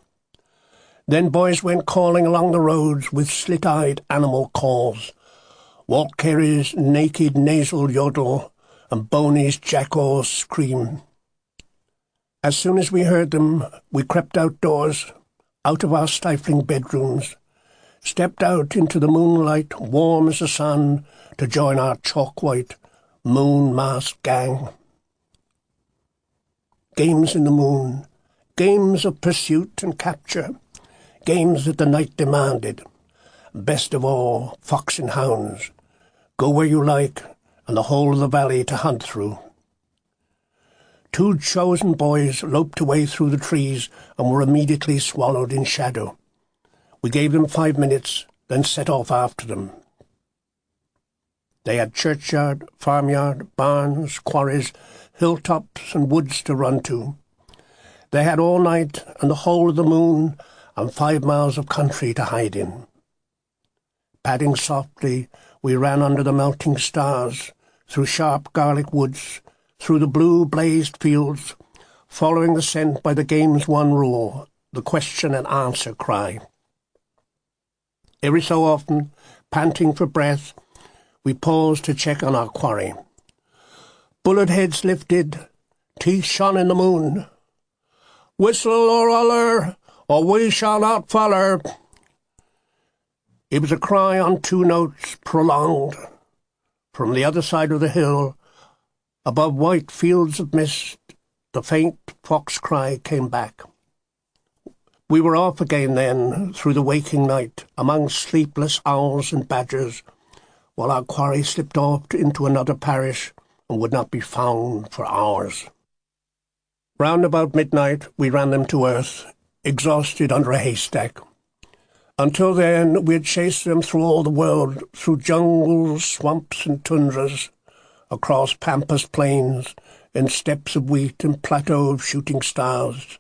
Then boys went calling along the roads with slit-eyed animal calls, Walt Kerry's naked nasal yodel and Boney's jackal scream. As soon as we heard them, we crept outdoors, out of our stifling bedrooms, stepped out into the moonlight warm as the sun to join our chalk-white moon-masked gang. Games in the moon, games of pursuit and capture, games that the night demanded. Best of all, fox and hounds. Go where you like, and the whole of the valley to hunt through. Two chosen boys loped away through the trees and were immediately swallowed in shadow. We gave them 5 minutes, then set off after them. They had churchyard, farmyard, barns, quarries, hilltops and woods to run to. They had all night and the whole of the moon and 5 miles of country to hide in. Padding softly, we ran under the melting stars, through sharp garlic woods, through the blue-blazed fields, following the scent by the game's one rule, the question and answer cry. Every so often, panting for breath, we paused to check on our quarry. Bullet heads lifted, teeth shone in the moon. Whistle or holler, or we shall not foller. It was a cry on 2 notes, prolonged. From the other side of the hill, above white fields of mist, the faint fox cry came back. We were off again then, through the waking night, among sleepless owls and badgers, while our quarry slipped off into another parish and would not be found for hours. Round about midnight we ran them to earth, exhausted under a haystack. Until then we had chased them through all the world, through jungles, swamps and tundras, across pampas plains and steppes of wheat and plateaux of shooting stars,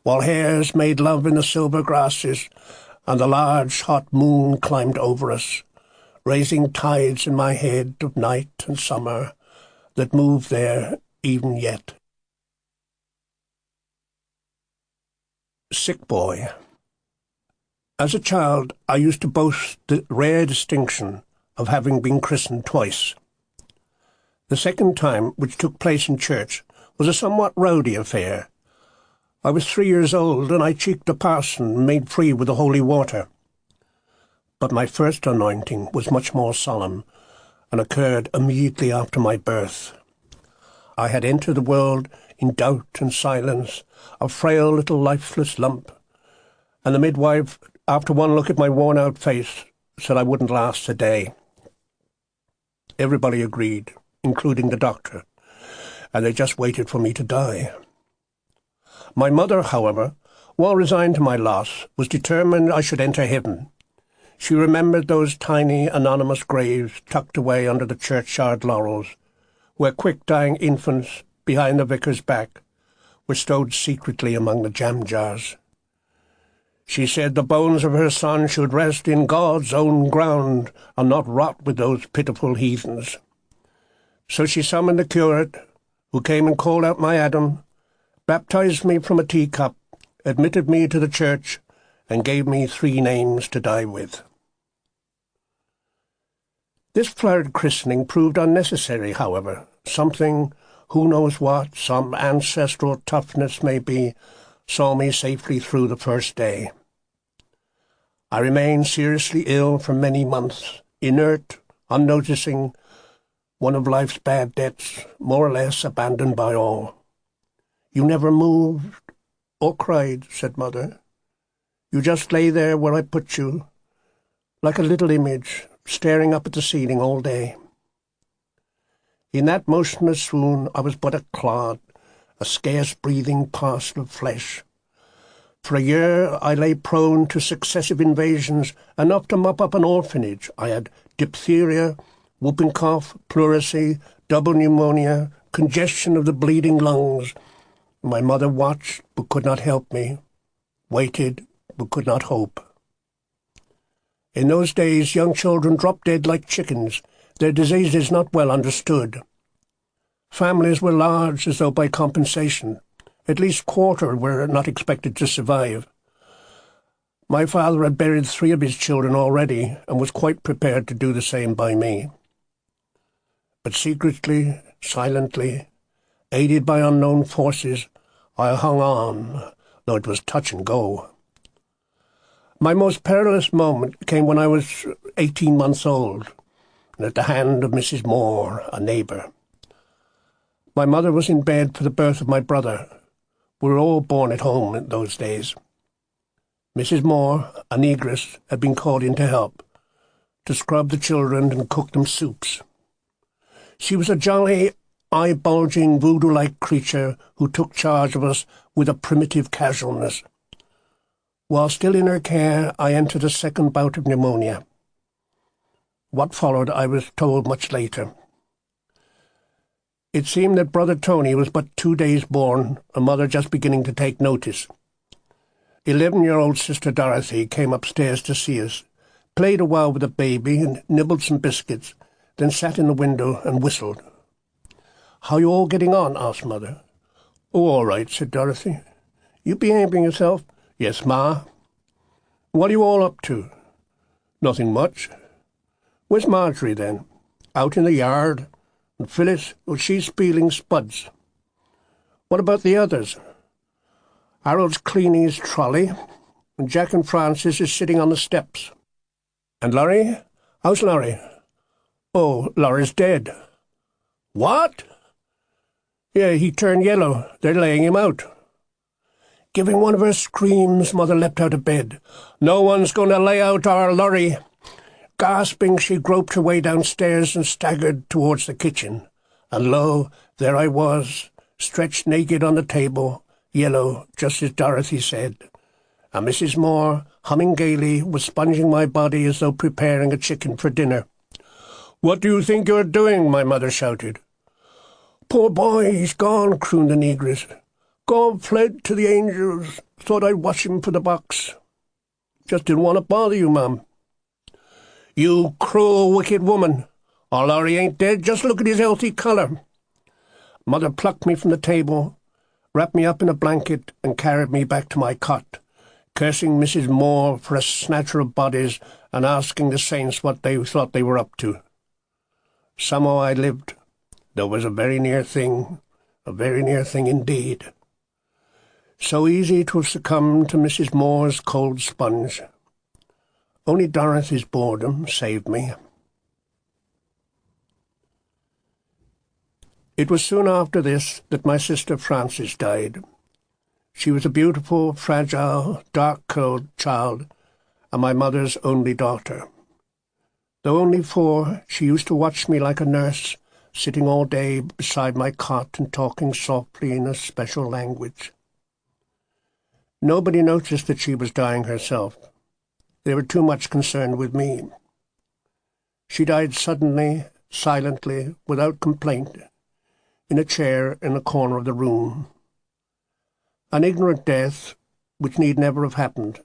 while hares made love in the silver grasses and the large hot moon climbed over us, raising tides in my head of night and summer that move there even yet. Sick boy. As a child, I used to boast the rare distinction of having been christened twice. The second time, which took place in church, was a somewhat rowdy affair. I was 3 years old, and I cheeked a parson and made free with the holy water. But my first anointing was much more solemn, and occurred immediately after my birth. I had entered the world in doubt and silence, a frail little lifeless lump, and the midwife, after one look at my worn-out face, said I wouldn't last a day. Everybody agreed, including the doctor, and they just waited for me to die. My mother, however, well resigned to my loss, was determined I should enter heaven. She remembered those tiny, anonymous graves tucked away under the churchyard laurels, where quick-dying infants behind the vicar's back, were stowed secretly among the jam jars. She said the bones of her son should rest in God's own ground and not rot with those pitiful heathens. So she summoned the curate, who came and called out my Adam, baptized me from a teacup, admitted me to the church, and gave me 3 names to die with. This florid christening proved unnecessary, however. Something, who knows what, some ancestral toughness may be, saw me safely through the first day. I remained seriously ill for many months, inert, unnoticing, one of life's bad debts, more or less abandoned by all. "You never moved or cried," said Mother. "You just lay there where I put you, like a little image, staring up at the ceiling all day." In that motionless swoon I was but a clod, a scarce-breathing parcel of flesh. For a year I lay prone to successive invasions, enough to mop up an orphanage. I had diphtheria, whooping cough, pleurisy, double pneumonia, congestion of the bleeding lungs. My mother watched, but could not help me, waited, but could not hope. In those days young children dropped dead like chickens, their diseases not well understood. Families were large as though by compensation. At least 1/4 were not expected to survive. My father had buried 3 of his children already and was quite prepared to do the same by me. But secretly, silently, aided by unknown forces, I hung on, though it was touch and go. My most perilous moment came when I was 18 months old, and at the hand of Mrs. Moore, a neighbour. My mother was in bed for the birth of my brother. We were all born at home in those days. Mrs. Moore, a negress, had been called in to help, to scrub the children and cook them soups. She was a jolly, eye-bulging, voodoo-like creature who took charge of us with a primitive casualness. While still in her care, I entered a second bout of pneumonia. What followed I was told much later. It seemed that brother Tony was but 2 days born, a mother just beginning to take notice. 11-year-old sister Dorothy came upstairs to see us, played a while with the baby and nibbled some biscuits, then sat in the window and whistled. "How you all getting on?" asked Mother. "Oh, all right," said Dorothy. "You behaving yourself?" "Yes, Ma." "What are you all up to?" "Nothing much." "Where's Marjorie, then?" "Out in the yard. And Phyllis, well, she's peeling spuds." "What about the others?" "Harold's cleaning his trolley, and Jack and Francis is sitting on the steps." "And Laurie? How's Laurie?" "Oh, Laurie's dead." "What?" "Yeah, he turned yellow. They're laying him out." Giving one of her screams, Mother leapt out of bed. "No one's going to lay out our Laurie." Gasping, she groped her way downstairs and staggered towards the kitchen. And lo, there I was, stretched naked on the table, yellow, just as Dorothy said. And Mrs. Moore, humming gaily, was sponging my body as though preparing a chicken for dinner. "What do you think you're doing?" my mother shouted. "Poor boy, he's gone," crooned the negress. "God fled to the angels. Thought I'd watch him for the box. Just didn't want to bother you, ma'am." "You cruel, wicked woman. Our Laurie ain't dead. Just look at his healthy colour." Mother plucked me from the table, wrapped me up in a blanket, and carried me back to my cot, cursing Mrs. Moore for a snatcher of bodies and asking the saints what they thought they were up to. Somehow I lived, though it was a very near thing indeed. So easy to have succumbed to Mrs. Moore's cold sponge. Only Dorothy's boredom saved me. It was soon after this that my sister Frances died. She was a beautiful, fragile, dark-curled child, and my mother's only daughter. Though only 4, she used to watch me like a nurse, sitting all day beside my cot and talking softly in a special language. Nobody noticed that she was dying herself. They were too much concerned with me. She died suddenly, silently, without complaint. in a chair in a corner of the room. An ignorant death which need never have happened,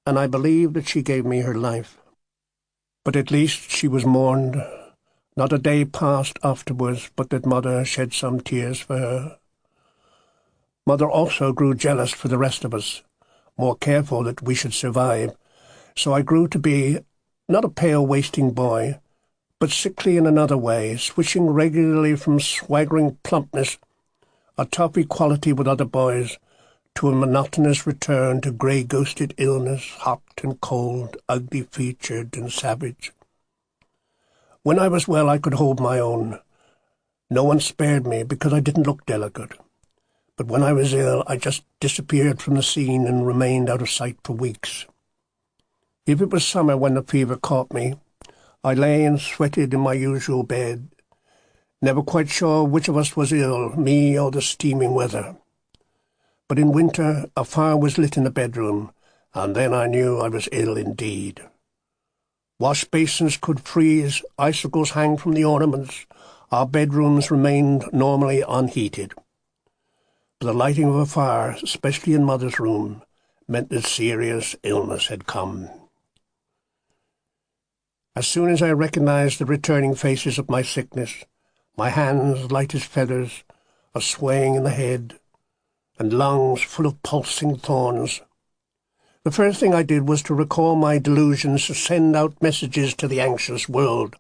and I believe that she gave me her life. But at least she was mourned. Not a day passed afterwards but that Mother shed some tears for her. Mother also grew jealous for the rest of us, more careful that we should survive, so I grew to be not a pale wasting boy, but sickly in another way, switching regularly from swaggering plumpness, a tough equality with other boys, to a monotonous return to grey-ghosted illness, hot and cold, ugly-featured and savage. When I was well I could hold my own. No one spared me because I didn't look delicate. But when I was ill I just disappeared from the scene and remained out of sight for weeks. If it was summer when the fever caught me, I lay and sweated in my usual bed, never quite sure which of us was ill, me or the steaming weather. But in winter a fire was lit in the bedroom, and then I knew I was ill indeed. Wash basins could freeze, icicles hang from the ornaments, our bedrooms remained normally unheated. But the lighting of a fire, especially in Mother's room, meant that serious illness had come. As soon as I recognized the returning faces of my sickness, my hands light as feathers, a swaying in the head, and lungs full of pulsing thorns, the first thing I did was to recall my delusions, to send out messages to the anxious world.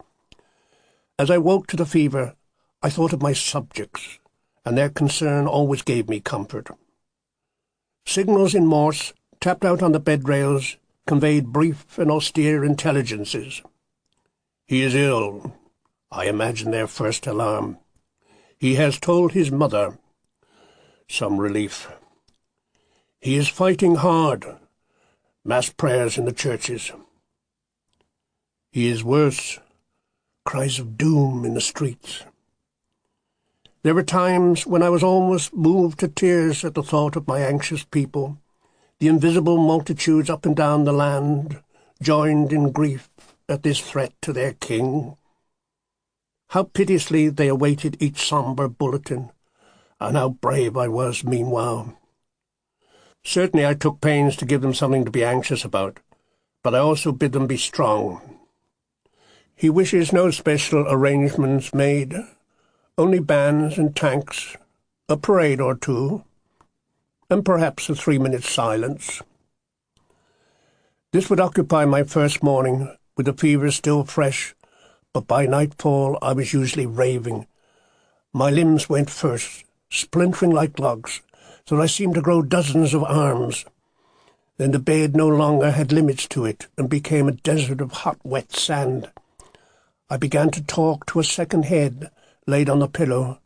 As I woke to the fever, I thought of my subjects, and their concern always gave me comfort. Signals in Morse, tapped out on the bed rails, conveyed brief and austere intelligences. "He is ill," I imagined their first alarm. "He has told his mother." Some relief. "He is fighting hard." Mass prayers in the churches. "He is worse." Cries of doom in the streets. There were times when I was almost moved to tears at the thought of my anxious people, the invisible multitudes up and down the land, joined in grief at this threat to their king. How piteously they awaited each sombre bulletin, and how brave I was meanwhile. Certainly I took pains to give them something to be anxious about, but I also bid them be strong. He wishes no special arrangements made, only bands and tanks, a parade or two, and perhaps a 3-minute silence. This would occupy my first morning, with the fever still fresh, but by nightfall I was usually raving. My limbs went first, splintering like logs, so that I seemed to grow dozens of arms. Then the bed no longer had limits to it, and became a desert of hot, wet sand. I began to talk to a second head laid on the pillow,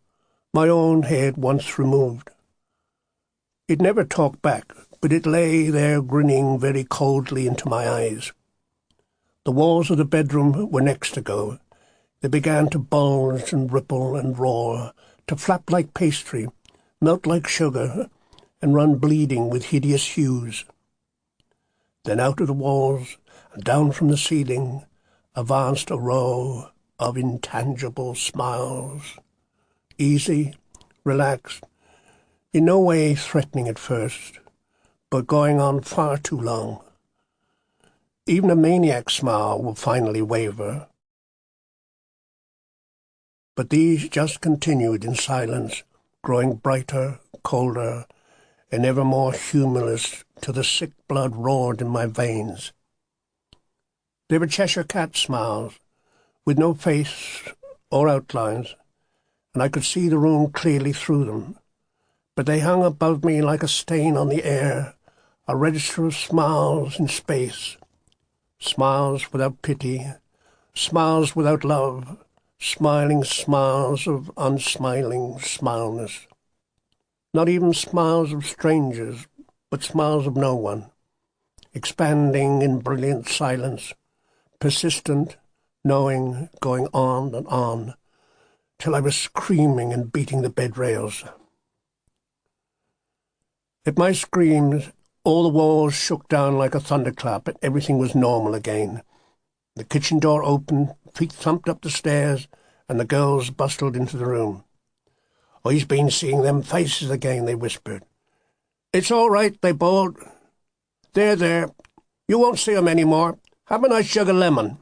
my own head once removed. It never talked back, but it lay there grinning very coldly into my eyes. The walls of the bedroom were next to go. They began to bulge and ripple and roar, to flap like pastry, melt like sugar, and run bleeding with hideous hues. Then out of the walls, and down from the ceiling, advanced a row of intangible smiles, easy, relaxed, in no way threatening at first, but going on far too long. Even a maniac's smile will finally waver. But these just continued in silence, growing brighter, colder, and ever more humorless till the sick blood roared in my veins. They were Cheshire cat smiles, with no face or outlines, and I could see the room clearly through them, but they hung above me like a stain on the air, a register of smiles in space, smiles without pity, smiles without love, smiling smiles of unsmiling smileness. Not even smiles of strangers, but smiles of no one, expanding in brilliant silence, persistent, knowing, going on, till I was screaming and beating the bed rails. At my screams, all the walls shook down like a thunderclap, and everything was normal again. The kitchen door opened, feet thumped up the stairs, and the girls bustled into the room. "He's been seeing them faces again," they whispered. "It's all right," they bawled. There, you won't see 'em any more. Have a nice jug of lemon."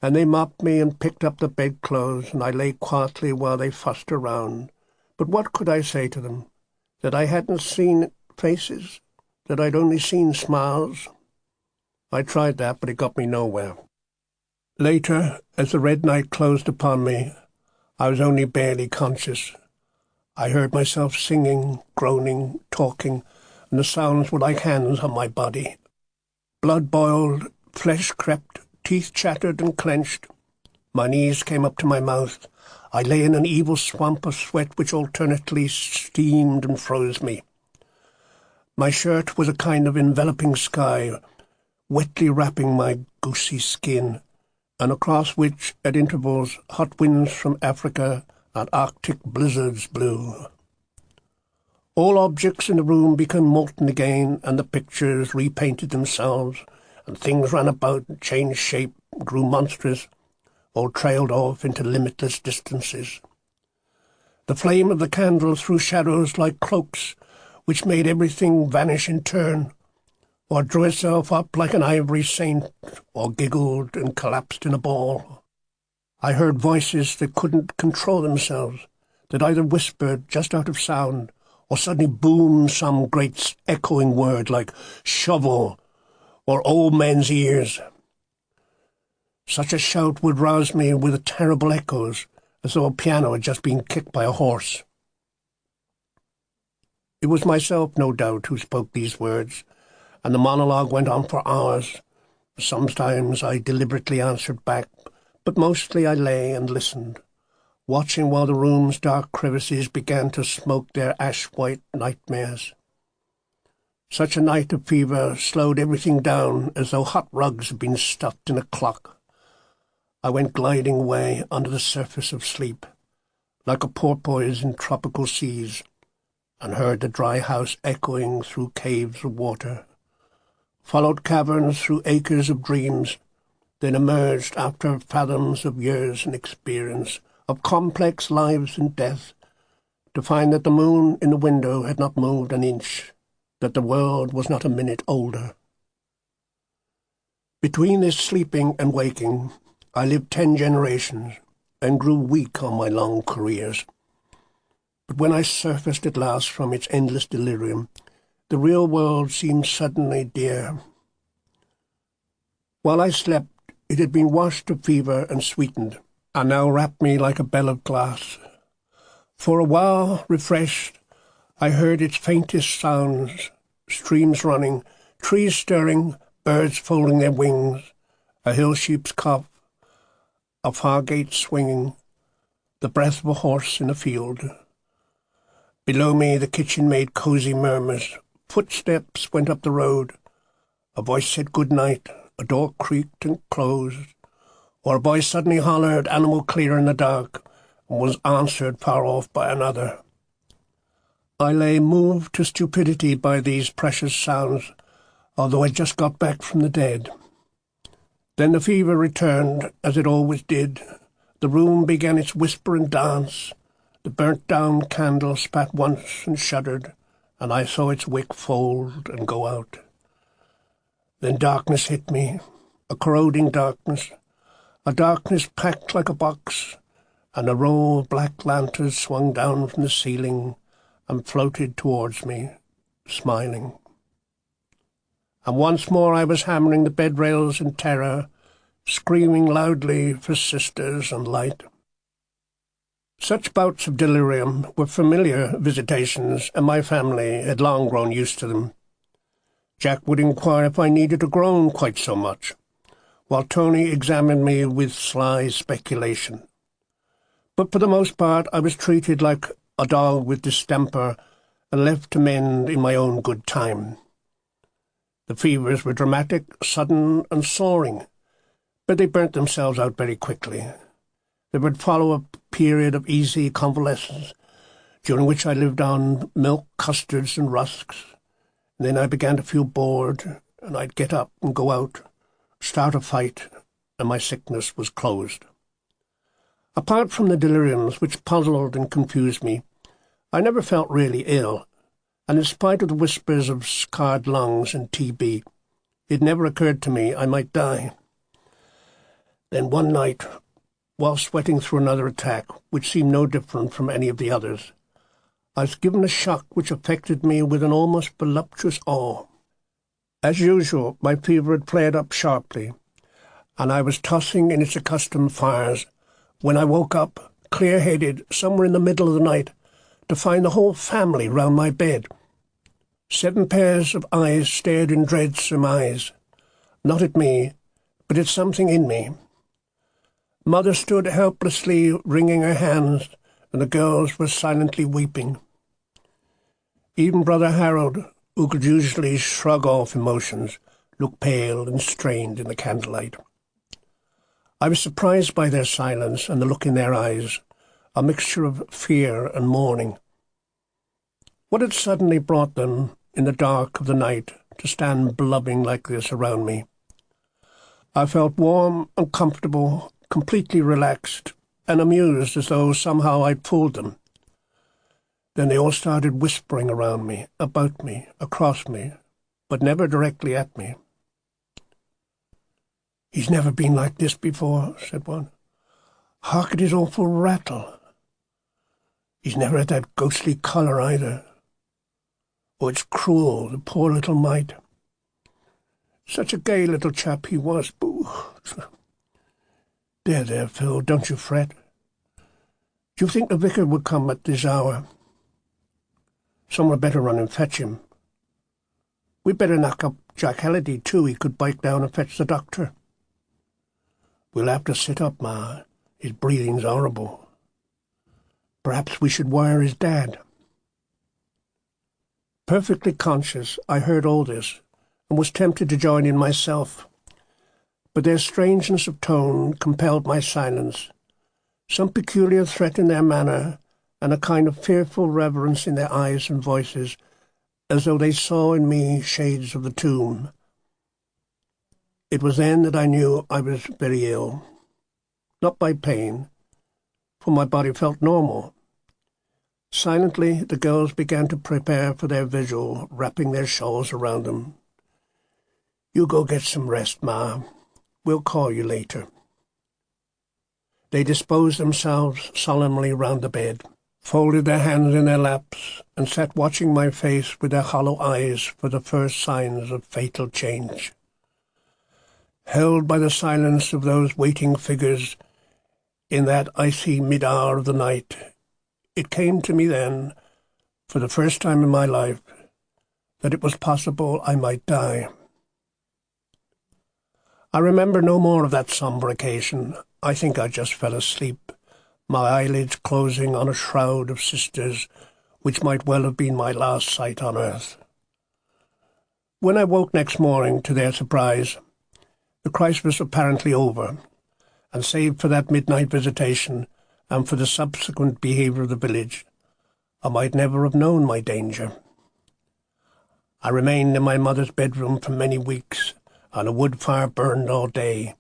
And they mopped me and picked up the bedclothes, and I lay quietly while they fussed around. But what could I say to them? That I hadn't seen faces? That I'd only seen smiles? I tried that, but it got me nowhere. Later, as the red night closed upon me, I was only barely conscious. I heard myself singing, groaning, talking, and the sounds were like hands on my body. Blood boiled, flesh crept, teeth chattered and clenched. My knees came up to my mouth. I lay in an evil swamp of sweat which alternately steamed and froze me. My shirt was a kind of enveloping sky, wetly wrapping my goosey skin, and across which, at intervals, hot winds from Africa and Arctic blizzards blew. All objects in the room became molten again, and the pictures repainted themselves, and things ran about and changed shape, grew monstrous, or trailed off into limitless distances. The flame of the candle threw shadows like cloaks, which made everything vanish in turn, or drew itself up like an ivory saint, or giggled and collapsed in a ball. I heard voices that couldn't control themselves, that either whispered just out of sound, or suddenly boomed some great echoing word like shovel or old men's ears. Such a shout would rouse me with terrible echoes, as though a piano had just been kicked by a horse. It was myself, no doubt, who spoke these words, and the monologue went on for hours. Sometimes I deliberately answered back, but mostly I lay and listened, watching while the room's dark crevices began to smoke their ash-white nightmares. Such a night of fever slowed everything down as though hot rugs had been stuffed in a clock. I went gliding away under the surface of sleep, like a porpoise in tropical seas, and heard the dry house echoing through caves of water, followed caverns through acres of dreams, then emerged after fathoms of years and experience, of complex lives and death, to find that the moon in the window had not moved an inch, that the world was not a minute older. Between this sleeping and waking, I lived 10 generations, and grew weak on my long careers. But when I surfaced at last from its endless delirium, the real world seemed suddenly dear. While I slept, it had been washed of fever and sweetened, and now wrapped me like a bell of glass. For a while, refreshed, I heard its faintest sounds, streams running, trees stirring, birds folding their wings, a hill sheep's cough, a far gate swinging, the breath of a horse in a field. Below me the kitchen made cosy murmurs. Footsteps went up the road. A voice said good night. A door creaked and closed. Or a boy suddenly hollered, animal clear in the dark, and was answered far off by another. I lay moved to stupidity by these precious sounds, although I just got back from the dead. Then the fever returned, as it always did. The room began its whisper and dance. The burnt-down candle spat once and shuddered, and I saw its wick fold and go out. Then darkness hit me, a corroding darkness, a darkness packed like a box, and a row of black lanterns swung down from the ceiling and floated towards me, smiling. And once more I was hammering the bed rails in terror, screaming loudly for sisters and light. Such bouts of delirium were familiar visitations, and my family had long grown used to them. Jack would inquire if I needed to groan quite so much, while Tony examined me with sly speculation. But for the most part I was treated like a dog with distemper and left to mend in my own good time. The fevers were dramatic, sudden, and soaring, but they burnt themselves out very quickly. There would follow a period of easy convalescence, during which I lived on milk, custards, and rusks. And then I began to feel bored, and I'd get up and go out, start a fight, and my sickness was closed. Apart from the deliriums which puzzled and confused me, I never felt really ill, and in spite of the whispers of scarred lungs and TB, it never occurred to me I might die. Then one night, while sweating through another attack, which seemed no different from any of the others, I was given a shock which affected me with an almost voluptuous awe. As usual, my fever had flared up sharply, and I was tossing in its accustomed fires when I woke up, clear-headed, somewhere in the middle of the night, to find the whole family round my bed. 7 pairs of eyes stared in dread surmise, not at me, but at something in me. Mother stood helplessly wringing her hands, and the girls were silently weeping. Even Brother Harold, who could usually shrug off emotions, looked pale and strained in the candlelight. I was surprised by their silence and the look in their eyes, a mixture of fear and mourning. What had suddenly brought them, in the dark of the night, to stand blubbing like this around me? I felt warm and comfortable, completely relaxed, and amused as though somehow I'd fooled them. Then they all started whispering around me, about me, across me, but never directly at me. "He's never been like this before," said one. "Hark at his awful rattle. He's never had that ghostly colour either. Oh, it's cruel, the poor little mite. Such a gay little chap he was, boo. There, Phil, don't you fret. Do you think the vicar would come at this hour? Someone had better run and fetch him. We'd better knock up Jack Halliday, too. He could bike down and fetch the doctor. We'll have to sit up, Ma. His breathing's horrible. Perhaps we should wire his dad." Perfectly conscious, I heard all this, and was tempted to join in myself. But their strangeness of tone compelled my silence, some peculiar threat in their manner, and a kind of fearful reverence in their eyes and voices, as though they saw in me shades of the tomb. It was then that I knew I was very ill. Not by pain, for my body felt normal. Silently, the girls began to prepare for their vigil, wrapping their shawls around them. "You go get some rest, Ma. We'll call you later." They disposed themselves solemnly round the bed, folded their hands in their laps, and sat watching my face with their hollow eyes for the first signs of fatal change. Held by the silence of those waiting figures in that icy mid-hour of the night, it came to me then, for the first time in my life, that it was possible I might die. I remember no more of that sombre occasion. I think I just fell asleep, my eyelids closing on a shroud of sisters which might well have been my last sight on earth. When I woke next morning, to their surprise, the crisis was apparently over, and save for that midnight visitation and for the subsequent behaviour of the village, I might never have known my danger. I remained in my mother's bedroom for many weeks, and a wood fire burned all day.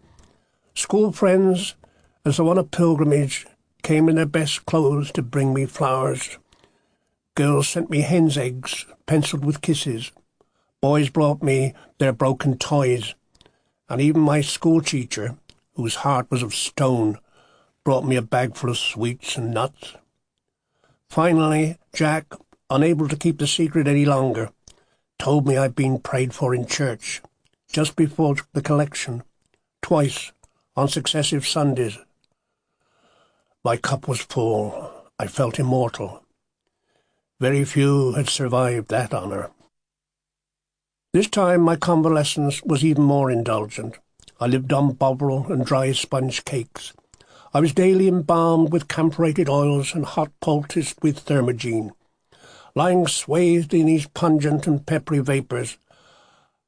School friends, as though on a pilgrimage, came in their best clothes to bring me flowers. Girls sent me hen's eggs, pencilled with kisses. Boys brought me their broken toys, and even my school-teacher, whose heart was of stone, brought me a bag full of sweets and nuts. Finally, Jack, unable to keep the secret any longer, told me I'd been prayed for in church, just before the collection, twice, on successive Sundays. My cup was full. I felt immortal. Very few had survived that honour. This time my convalescence was even more indulgent. I lived on bovril and dry sponge cakes. I was daily embalmed with camphorated oils and hot poulticed with thermogene. Lying swathed in these pungent and peppery vapours,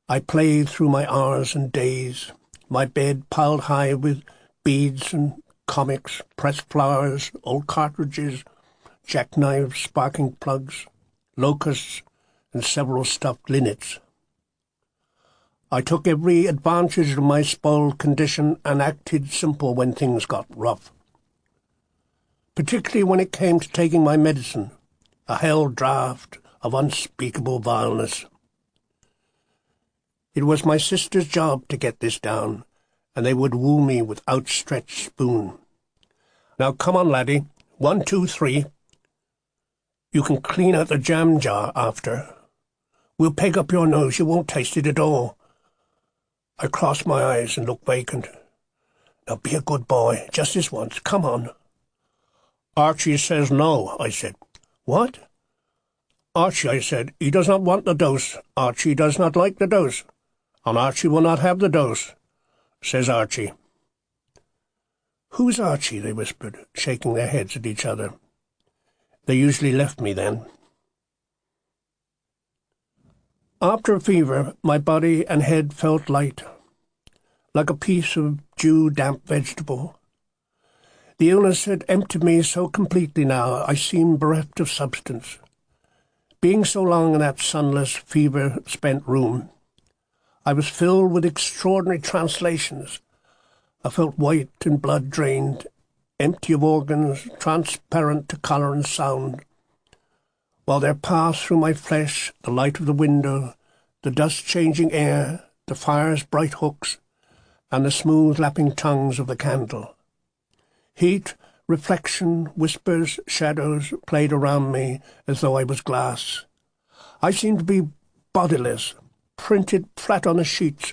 I played through my hours and days, my bed piled high with beads and comics, pressed flowers, old cartridges, jackknives, sparking plugs, locusts, and several stuffed linnets. I took every advantage of my spoiled condition and acted simple when things got rough. particularly when it came to taking my medicine, a hell draught of unspeakable vileness. It was my sister's job to get this down, and they would woo me with outstretched spoon. "Now come on, laddie. 1, 2, 3. You can clean out the jam jar after. We'll peg up your nose, you won't taste it at all." I crossed my eyes and looked vacant. "Now be a good boy, just this once, come on." "Archie says no," I said. "What?" "Archie," I said, "he does not want the dose. Archie does not like the dose. And Archie will not have the dose," says Archie. "Who's Archie?" they whispered, shaking their heads at each other. They usually left me then. After a fever, my body and head felt light, like a piece of dew-damp vegetable. The illness had emptied me so completely now I seemed bereft of substance. Being so long in that sunless, fever-spent room, I was filled with extraordinary translations. I felt white and blood-drained, empty of organs, transparent to colour and sound, while there passed through my flesh the light of the window, the dust-changing air, the fire's bright hooks, and the smooth lapping tongues of the candle. Heat, reflection, whispers, shadows played around me as though I was glass. I seemed to be bodiless, printed flat on the sheets,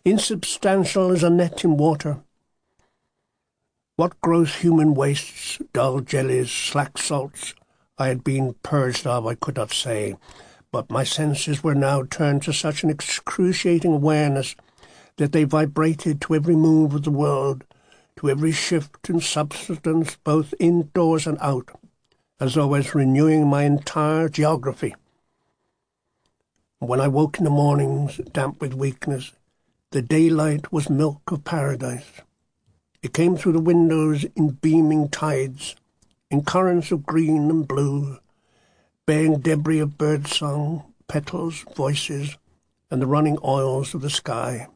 insubstantial as a net in water. What gross human wastes, dull jellies, slack salts I had been purged of I could not say, but my senses were now turned to such an excruciating awareness that they vibrated to every move of the world, to every shift in substance both indoors and out, as though I was renewing my entire geography. When I woke in the mornings, damp with weakness, the daylight was milk of paradise. It came through the windows in beaming tides, in currents of green and blue, bearing debris of birdsong, petals, voices, and the running oils of the sky.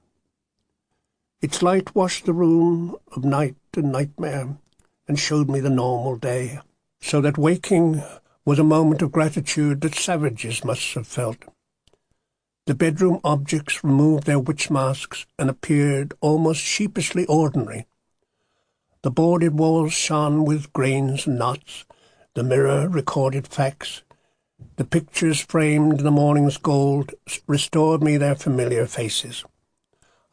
Its light washed the room of night and nightmare and showed me the normal day, so that waking was a moment of gratitude that savages must have felt. The bedroom objects removed their witch masks and appeared almost sheepishly ordinary. The boarded walls shone with grains and knots, the mirror recorded facts, the pictures framed in the morning's gold restored me their familiar faces.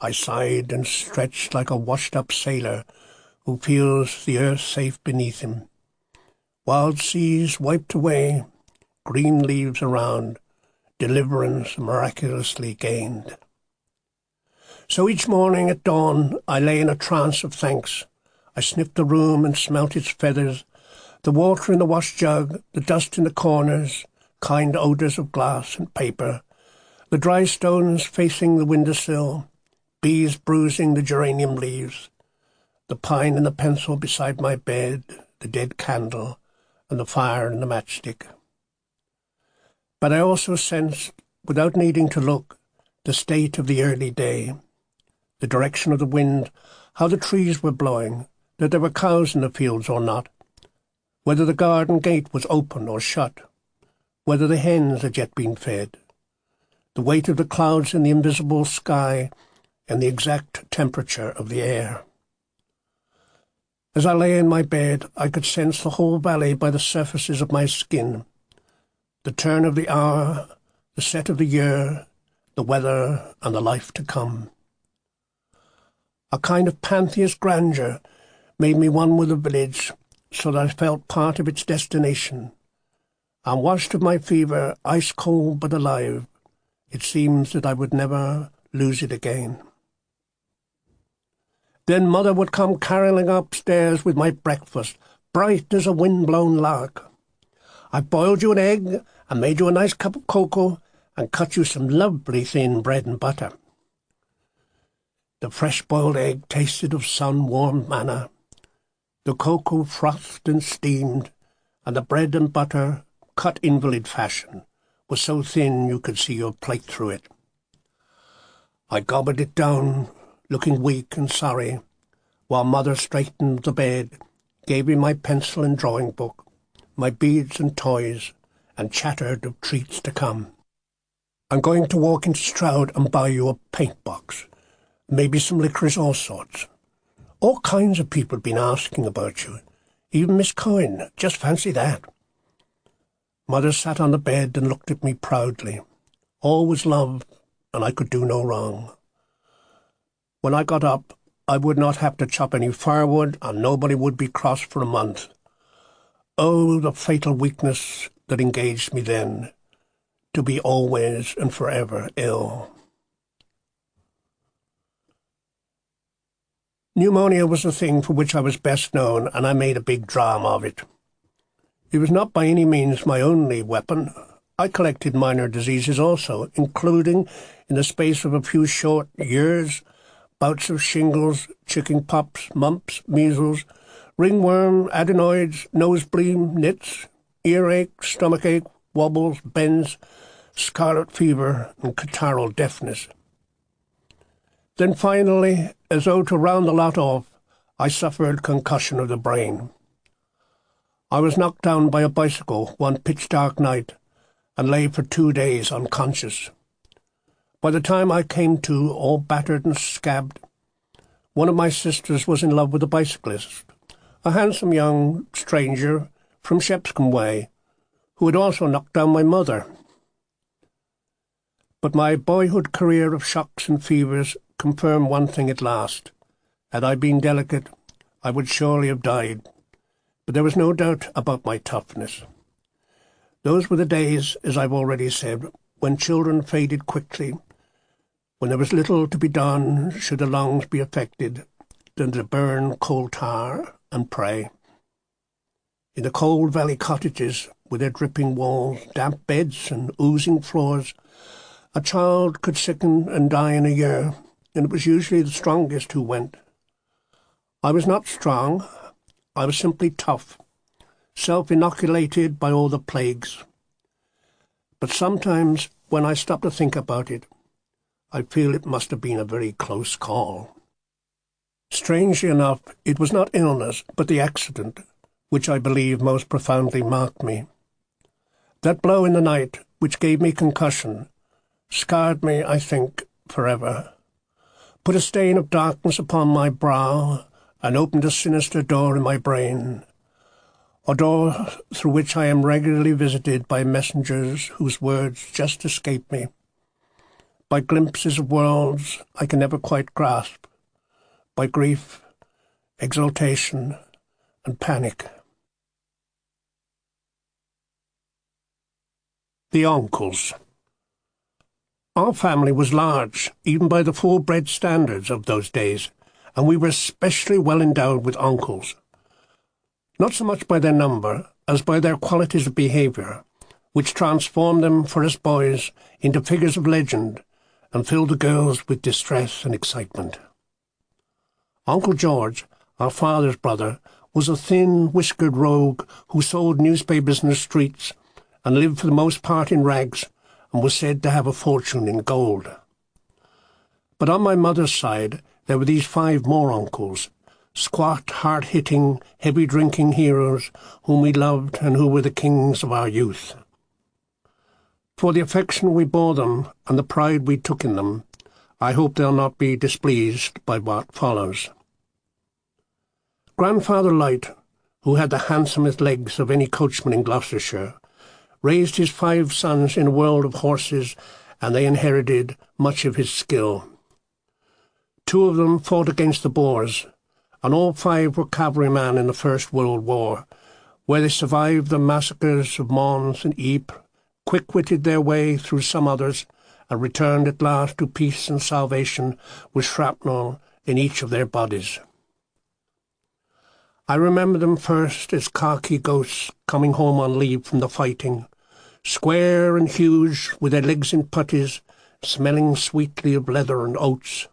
I sighed and stretched like a washed-up sailor who feels the earth safe beneath him. Wild seas wiped away, green leaves around, deliverance miraculously gained. So each morning at dawn I lay in a trance of thanks. I sniffed the room and smelt its feathers, the water in the wash jug, the dust in the corners, kind odours of glass and paper, the dry stones facing the windowsill, bees bruising the geranium leaves, the pine and the pencil beside my bed, the dead candle, and the fire and the matchstick. But I also sensed, without needing to look, the state of the early day, the direction of the wind, how the trees were blowing, that there were cows in the fields or not, whether the garden gate was open or shut, whether the hens had yet been fed, the weight of the clouds in the invisible sky, and the exact temperature of the air. As I lay in my bed, I could sense the whole valley by the surfaces of my skin, the turn of the hour, the set of the year, the weather, and the life to come. A kind of pantheist grandeur made me one with the village, so that I felt part of its destination. And washed of my fever, ice-cold but alive, it seems that I would never lose it again. Then Mother would come carolling upstairs with my breakfast, bright as a wind-blown lark. "I've boiled you an egg and made you a nice cup of cocoa and cut you some lovely thin bread and butter." The fresh-boiled egg tasted of sun-warmed manna, the cocoa frothed and steamed, and the bread and butter, cut invalid fashion, was so thin you could see your plate through it. I gobbled it down, looking weak and sorry, while Mother straightened the bed, gave me my pencil and drawing book, my beads and toys, and chattered of treats to come. I'm going to walk into Stroud and buy you a paint box, maybe some licorice, all sorts. All kinds of people have been asking about you, even Miss Coyne, just fancy that. Mother sat on the bed and looked at me proudly. All was love, and I could do no wrong. When I got up, I would not have to chop any firewood, and nobody would be cross for a month. Oh, the fatal weakness that engaged me then, to be always and forever ill. Pneumonia was the thing for which I was best known, and I made a big drama of it. It was not by any means my only weapon. I collected minor diseases also, including, in the space of a few short years, bouts of shingles, chicken pox, mumps, measles, ringworm, adenoids, nosebleed, nits, earache, stomachache, wobbles, bends, scarlet fever, and catarrhal deafness. Then finally, as though to round the lot off, I suffered concussion of the brain. I was knocked down by a bicycle one pitch-dark night and lay for 2 days unconscious. By the time I came to, all battered and scabbed, one of my sisters was in love with a bicyclist, a handsome young stranger from Shepscombe Way, who had also knocked down my mother. But my boyhood career of shocks and fevers confirmed one thing at last. Had I been delicate, I would surely have died. But there was no doubt about my toughness. Those were the days, as I've already said, when children faded quickly, when there was little to be done should the lungs be affected than to burn coal tar and pray. In the cold valley cottages, with their dripping walls, damp beds and oozing floors, a child could sicken and die in a year, and it was usually the strongest who went. I was not strong. I was simply tough, self-inoculated by all the plagues. But sometimes, when I stop to think about it, I feel it must have been a very close call. Strangely enough, it was not illness, but the accident, which I believe most profoundly marked me. That blow in the night, which gave me concussion, scarred me, I think, forever, put a stain of darkness upon my brow, and opened a sinister door in my brain, a door through which I am regularly visited by messengers whose words just escape me, by glimpses of worlds I can never quite grasp, by grief, exultation, and panic. The uncles. Our family was large, even by the full-bred standards of those days, and we were especially well endowed with uncles, not so much by their number as by their qualities of behaviour, which transformed them for us boys into figures of legend and filled the girls with distress and excitement. Uncle George, our father's brother, was a thin, whiskered rogue who sold newspapers in the streets and lived for the most part in rags and was said to have a fortune in gold. But on my mother's side there were these 5 more uncles, squat, hard-hitting, heavy-drinking heroes whom we loved and who were the kings of our youth. For the affection we bore them and the pride we took in them, I hope they'll not be displeased by what follows. Grandfather Light, who had the handsomest legs of any coachman in Gloucestershire, raised his 5 sons in a world of horses, and they inherited much of his skill. 2 of them fought against the Boers, and all 5 were cavalrymen in the First World War, where they survived the massacres of Mons and Ypres, quick-witted their way through some others, and returned at last to peace and salvation with shrapnel in each of their bodies. I remember them first as khaki ghosts coming home on leave from the fighting, square and huge, with their legs in puttees, smelling sweetly of leather and oats.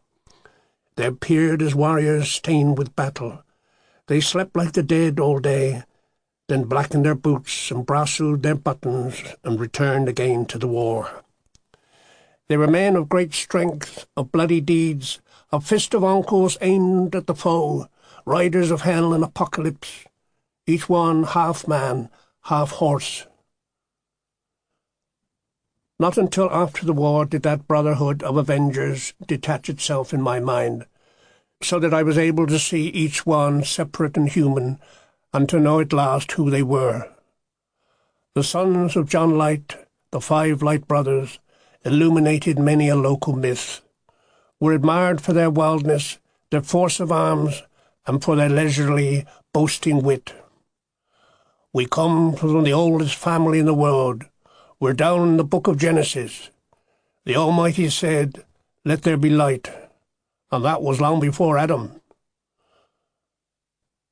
They appeared as warriors stained with battle. They slept like the dead all day, then blackened their boots and brassoed their buttons and returned again to the war. They were men of great strength, of bloody deeds, of fist of uncles aimed at the foe, riders of hell and apocalypse, each one half man, half horse. Not until after the war did that brotherhood of avengers detach itself in my mind, so that I was able to see each one separate and human, and to know at last who they were. The sons of John Light, the 5 Light brothers, illuminated many a local myth, were admired for their wildness, their force of arms, and for their leisurely, boasting wit. We come from the oldest family in the world. We're down in the book of Genesis. The Almighty said, "Let there be light," and that was long before Adam.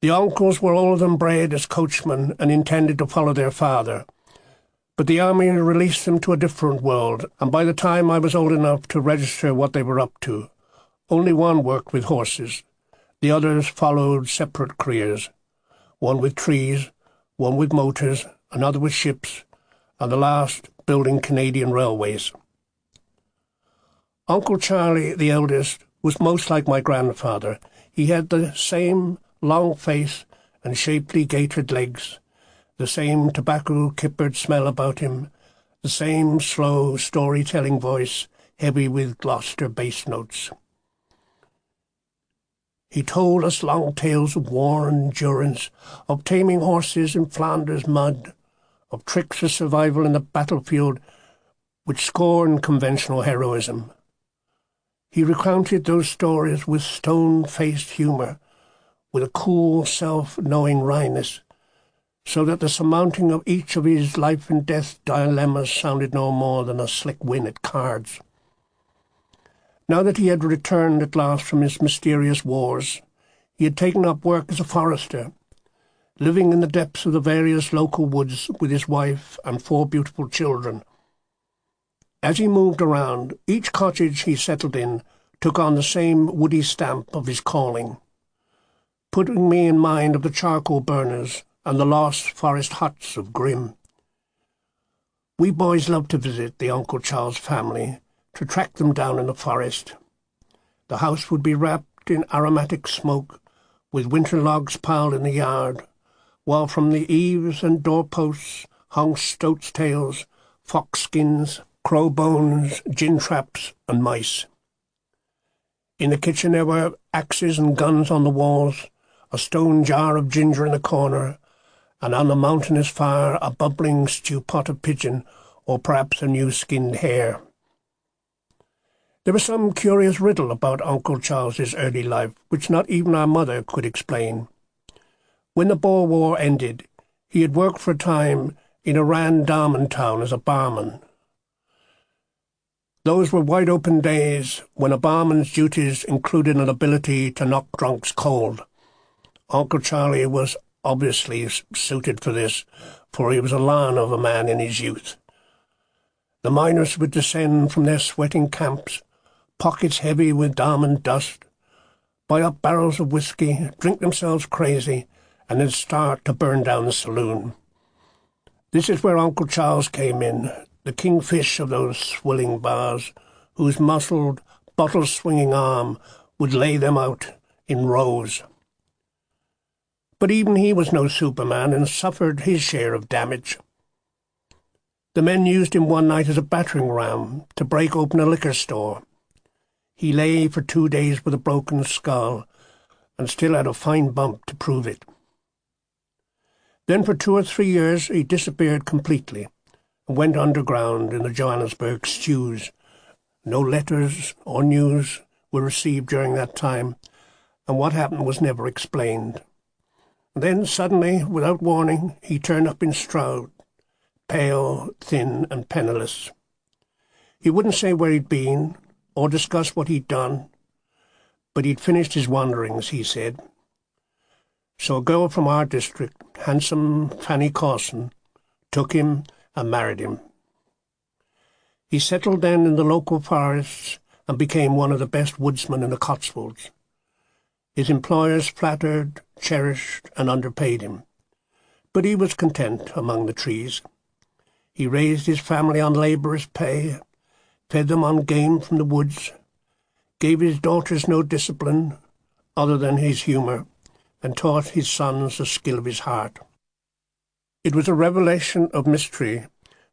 The uncles were all of them bred as coachmen and intended to follow their father, but the army released them to a different world, and by the time I was old enough to register what they were up to, only one worked with horses. The others followed separate careers, one with trees, one with motors, another with ships, and the last building Canadian railways. Uncle Charlie, the eldest, was most like my grandfather. He had the same long face and shapely gaitered legs, the same tobacco-kippered smell about him, the same slow storytelling voice, heavy with Gloucester bass notes. He told us long tales of war and endurance, of taming horses in Flanders mud, of tricks of survival in the battlefield which scorned conventional heroism. He recounted those stories with stone-faced humour, with a cool, self-knowing wryness, so that the surmounting of each of his life-and-death dilemmas sounded no more than a slick win at cards. Now that he had returned at last from his mysterious wars, he had taken up work as a forester, living in the depths of the various local woods with his wife and 4 beautiful children. As he moved around, each cottage he settled in took on the same woody stamp of his calling, putting me in mind of the charcoal burners and the lost forest huts of Grimm. We boys loved to visit the Uncle Charles family, to track them down in the forest. The house would be wrapped in aromatic smoke, with winter logs piled in the yard, while from the eaves and doorposts hung stoats' tails, fox skins, crow bones, gin traps, and mice. In the kitchen there were axes and guns on the walls, a stone jar of ginger in the corner, and on the mountainous fire a bubbling stew pot of pigeon, or perhaps a new skinned hare. There was some curious riddle about Uncle Charles's early life, which not even our mother could explain. When the Boer War ended, he had worked for a time in a Rand-Darman town as a barman. Those were wide-open days when a barman's duties included an ability to knock drunks cold. Uncle Charlie was obviously suited for this, for he was a lion of a man in his youth. The miners would descend from their sweating camps, pockets heavy with Darman dust, buy up barrels of whiskey, drink themselves crazy, and then start to burn down the saloon. This is where Uncle Charles came in, the kingfish of those swilling bars, whose muscled, bottle-swinging arm would lay them out in rows. But even he was no Superman and suffered his share of damage. The men used him one night as a battering ram to break open a liquor store. He lay for 2 days with a broken skull, and still had a fine bump to prove it. Then for 2 or 3 years he disappeared completely, and went underground in the Johannesburg stews. No letters or news were received during that time, and what happened was never explained. Then suddenly, without warning, he turned up in Stroud, pale, thin, and penniless. He wouldn't say where he'd been, or discuss what he'd done, but he'd finished his wanderings, he said. So a girl from our district, handsome Fanny Carson, took him and married him. He settled then in the local forests and became one of the best woodsmen in the Cotswolds. His employers flattered, cherished, and underpaid him, but he was content among the trees. He raised his family on labourer's pay, fed them on game from the woods, gave his daughters no discipline other than his humour, and taught his sons the skill of his heart. It was a revelation of mystery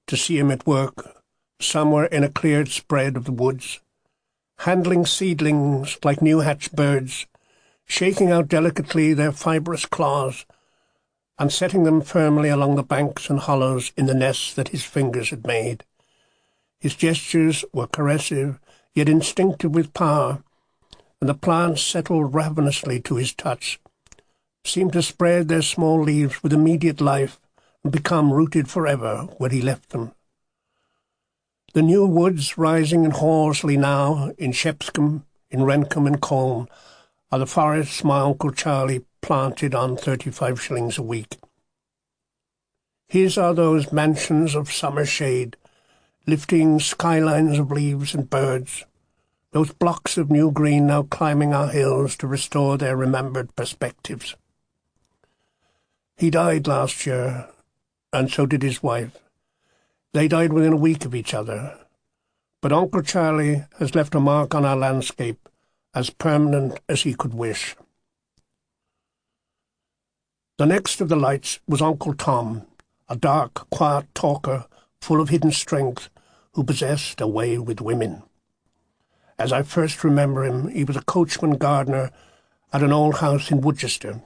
to see him at work somewhere in a cleared spread of the woods, handling seedlings like new-hatched birds, shaking out delicately their fibrous claws, and setting them firmly along the banks and hollows in the nests that his fingers had made. His gestures were caressive, yet instinctive with power, and the plants settled ravenously to his touch, seemed to spread their small leaves with immediate life and become rooted forever where he left them. The new woods rising in Horsley now, in Shepscombe, in Rentham and Colne, are the forests my Uncle Charlie planted on 35 shillings a week. His are those mansions of summer shade, lifting skylines of leaves and birds, those blocks of new green now climbing our hills to restore their remembered perspectives. He died last year, and so did his wife. They died within a week of each other, but Uncle Charlie has left a mark on our landscape as permanent as he could wish. The next of the lights was Uncle Tom, a dark, quiet talker full of hidden strength who possessed a way with women. As I first remember him, he was a coachman gardener at an old house in Woodchester.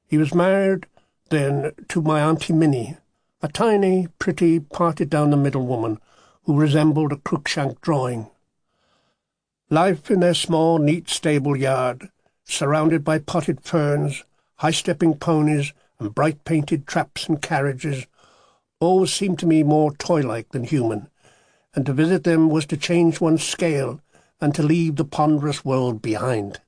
He was married then to my Auntie Minnie, a tiny, pretty, parted-down-the-middle woman who resembled a Cruikshank drawing. Life in their small, neat stable yard, surrounded by potted ferns, high-stepping ponies, and bright-painted traps and carriages, always seemed to me more toy-like than human, and to visit them was to change one's scale and to leave the ponderous world behind.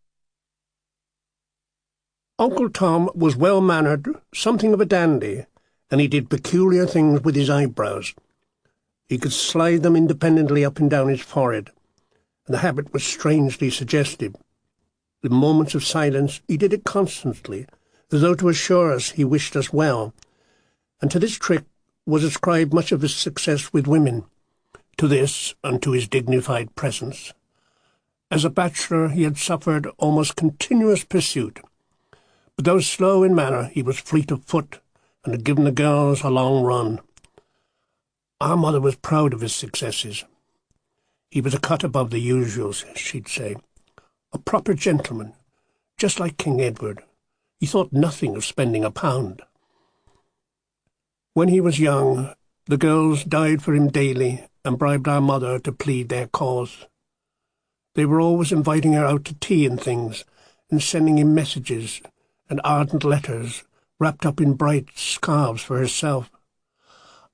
Uncle Tom was well-mannered, something of a dandy, and he did peculiar things with his eyebrows. He could slide them independently up and down his forehead, and the habit was strangely suggestive. In moments of silence he did it constantly, as though to assure us he wished us well, and to this trick was ascribed much of his success with women, to this and to his dignified presence. As a bachelor he had suffered almost continuous pursuit, but though slow in manner he was fleet of foot and had given the girls a long run. Our mother was proud of his successes. He was a cut above the usuals, she'd say. A proper gentleman, just like King Edward. He thought nothing of spending a pound. When he was young, the girls died for him daily and bribed our mother to plead their cause. They were always inviting her out to tea and things, and sending him messages and ardent letters wrapped up in bright scarves for herself.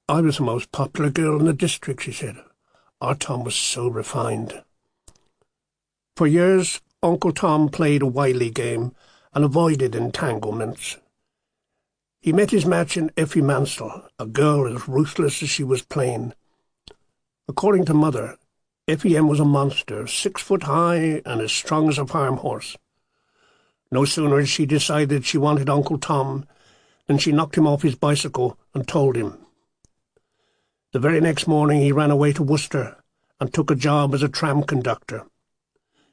I was the most popular girl in the district, she said. Our Tom was so refined. For years, Uncle Tom played a wily game and avoided entanglements. He met his match in Effie Mansell, a girl as ruthless as she was plain. According to Mother, Effie M was a monster, 6 foot high and as strong as a farm horse. No sooner had she decided she wanted Uncle Tom than she knocked him off his bicycle and told him. The very next morning he ran away to Worcester and took a job as a tram conductor.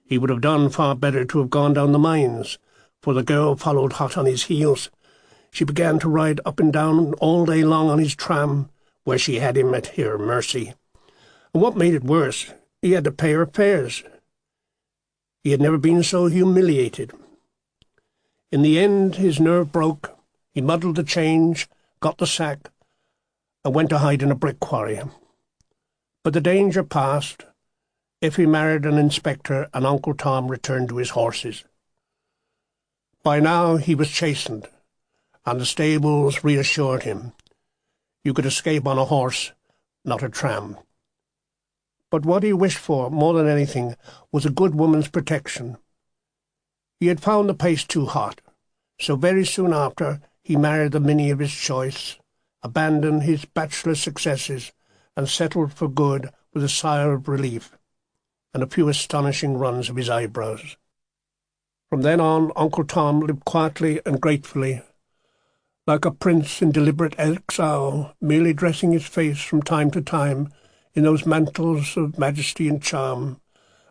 He would have done far better to have gone down the mines, for the girl followed hot on his heels. She began to ride up and down all day long on his tram, where she had him at her mercy. And what made it worse, he had to pay her fares. He had never been so humiliated. In the end, his nerve broke. He muddled the change, got the sack, and went to hide in a brick quarry. But the danger passed. Effie married an inspector, and Uncle Tom returned to his horses. By now he was chastened, and the stables reassured him. You could escape on a horse, not a tram. But what he wished for, more than anything, was a good woman's protection. He had found the pace too hot, so very soon after he married the Minnie of his choice, abandoned his bachelor successes, and settled for good with a sigh of relief and a few astonishing runs of his eyebrows. From then on, Uncle Tom lived quietly and gratefully, like a prince in deliberate exile, merely dressing his face from time to time in those mantles of majesty and charm,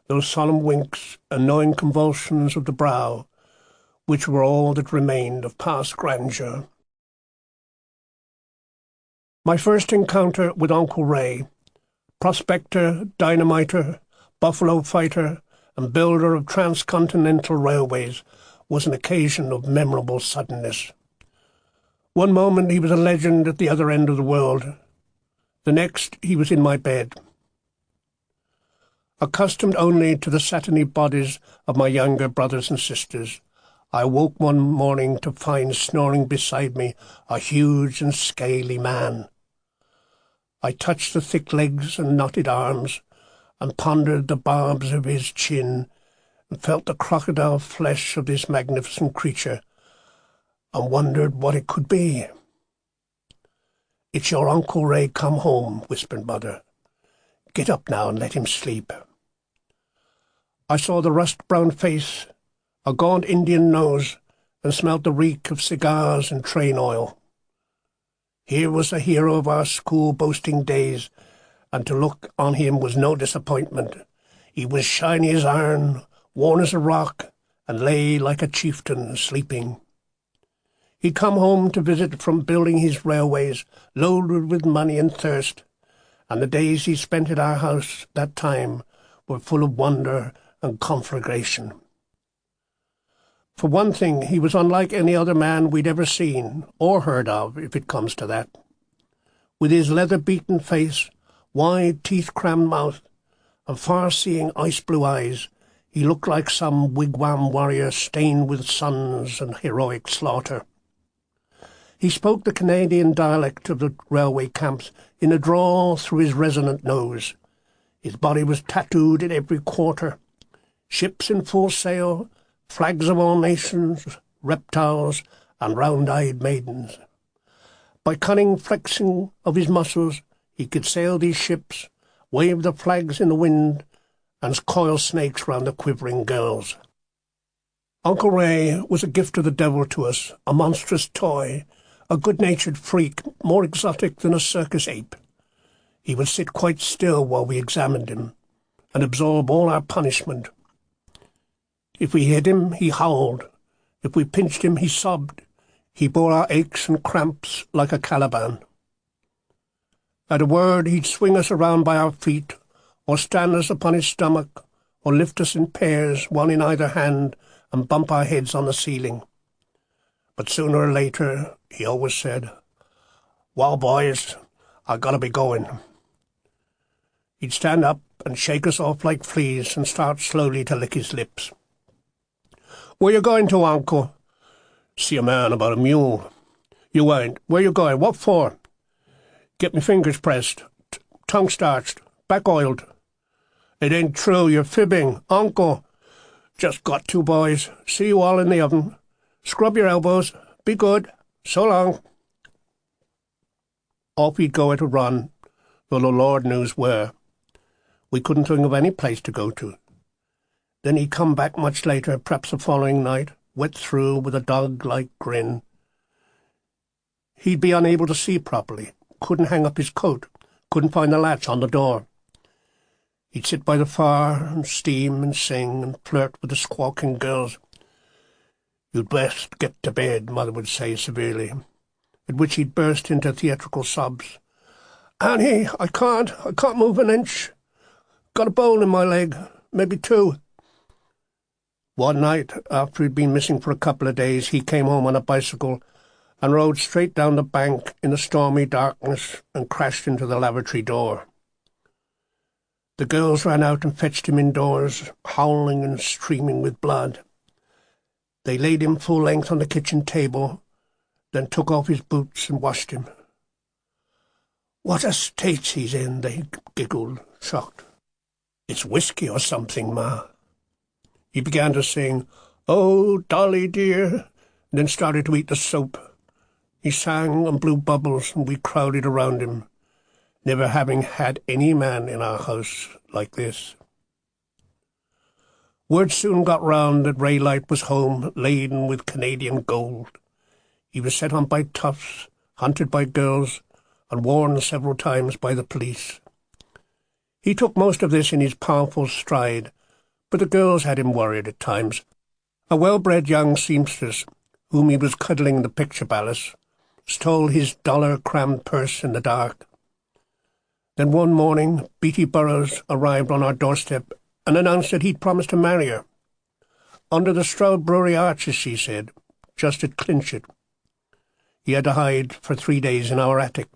those solemn winks and knowing convulsions of the brow, which were all that remained of past grandeur. My first encounter with Uncle Ray, prospector, dynamiter, buffalo fighter, and builder of transcontinental railways, was an occasion of memorable suddenness. One moment he was a legend at the other end of the world. The next he was in my bed. Accustomed only to the satiny bodies of my younger brothers and sisters, I awoke one morning to find snoring beside me a huge and scaly man. I touched the thick legs and knotted arms, and pondered the barbs of his chin, and felt the crocodile flesh of this magnificent creature, and wondered what it could be. "It's your Uncle Ray come home," whispered Mother. "Get up now and let him sleep." I saw the rust-brown face, a gaunt Indian nose, and smelt the reek of cigars and train oil. Here was the hero of our school-boasting days, and to look on him was no disappointment. He was shiny as iron, worn as a rock, and lay like a chieftain sleeping. He'd come home to visit from building his railways, loaded with money and thirst, and the days he spent at our house that time were full of wonder and conflagration. For one thing, he was unlike any other man we'd ever seen, or heard of, if it comes to that. With his leather-beaten face, wide teeth-crammed mouth, and far-seeing ice-blue eyes, he looked like some wigwam warrior stained with suns and heroic slaughter. He spoke the Canadian dialect of the railway camps in a drawl through his resonant nose. His body was tattooed in every quarter. Ships in full sail, flags of all nations, reptiles, and round-eyed maidens. By cunning flexing of his muscles, he could sail these ships, wave the flags in the wind, and coil snakes round the quivering girls. Uncle Ray was a gift of the devil to us, a monstrous toy, a good-natured freak, more exotic than a circus ape. He would sit quite still while we examined him, and absorb all our punishment. If we hit him, he howled. If we pinched him, he sobbed. He bore our aches and cramps like a Caliban. At a word, he'd swing us around by our feet, or stand us upon his stomach, or lift us in pairs, one in either hand, and bump our heads on the ceiling. But sooner or later, he always said, "Well, boys, I gotta be going." He'd stand up and shake us off like fleas and start slowly to lick his lips. "Where you going to, Uncle?" "See a man about a mule." "You ain't. Where you going? What for?" "Get me fingers pressed, tongue starched, back oiled." "It ain't true. You're fibbing. Uncle." "Just got to, boys. See you all in the oven. Scrub your elbows. Be good. So long." Off he'd go at a run, though the Lord knows where. We couldn't think of any place to go to. Then he'd come back much later, perhaps the following night, wet through, with a dog-like grin. He'd be unable to see properly, couldn't hang up his coat, couldn't find the latch on the door. He'd sit by the fire and steam and sing and flirt with the squawking girls. "You'd best get to bed," Mother would say severely, at which he'd burst into theatrical sobs. "Annie, I can't move an inch. Got a bone in my leg, maybe two." One night, after he'd been missing for a couple of days, he came home on a bicycle and rode straight down the bank in the stormy darkness and crashed into the lavatory door. The girls ran out and fetched him indoors, howling and streaming with blood. They laid him full length on the kitchen table, then took off his boots and washed him. "What a state he's in," they giggled, shocked. "It's whiskey or something, Ma." He began to sing, "Oh, Dolly dear," and then started to eat the soap. He sang and blew bubbles, and we crowded around him, never having had any man in our house like this. Word soon got round that Raylight was home, laden with Canadian gold. He was set on by toughs, hunted by girls, and warned several times by the police. He took most of this in his powerful stride, but the girls had him worried at times. A well-bred young seamstress, whom he was cuddling in the picture palace, stole his dollar-crammed purse in the dark. Then one morning, Beatty Burrows arrived on our doorstep and announced that he'd promised to marry her. Under the Stroud Brewery arches, she said, just at Clinchet. He had to hide for 3 days in our attic.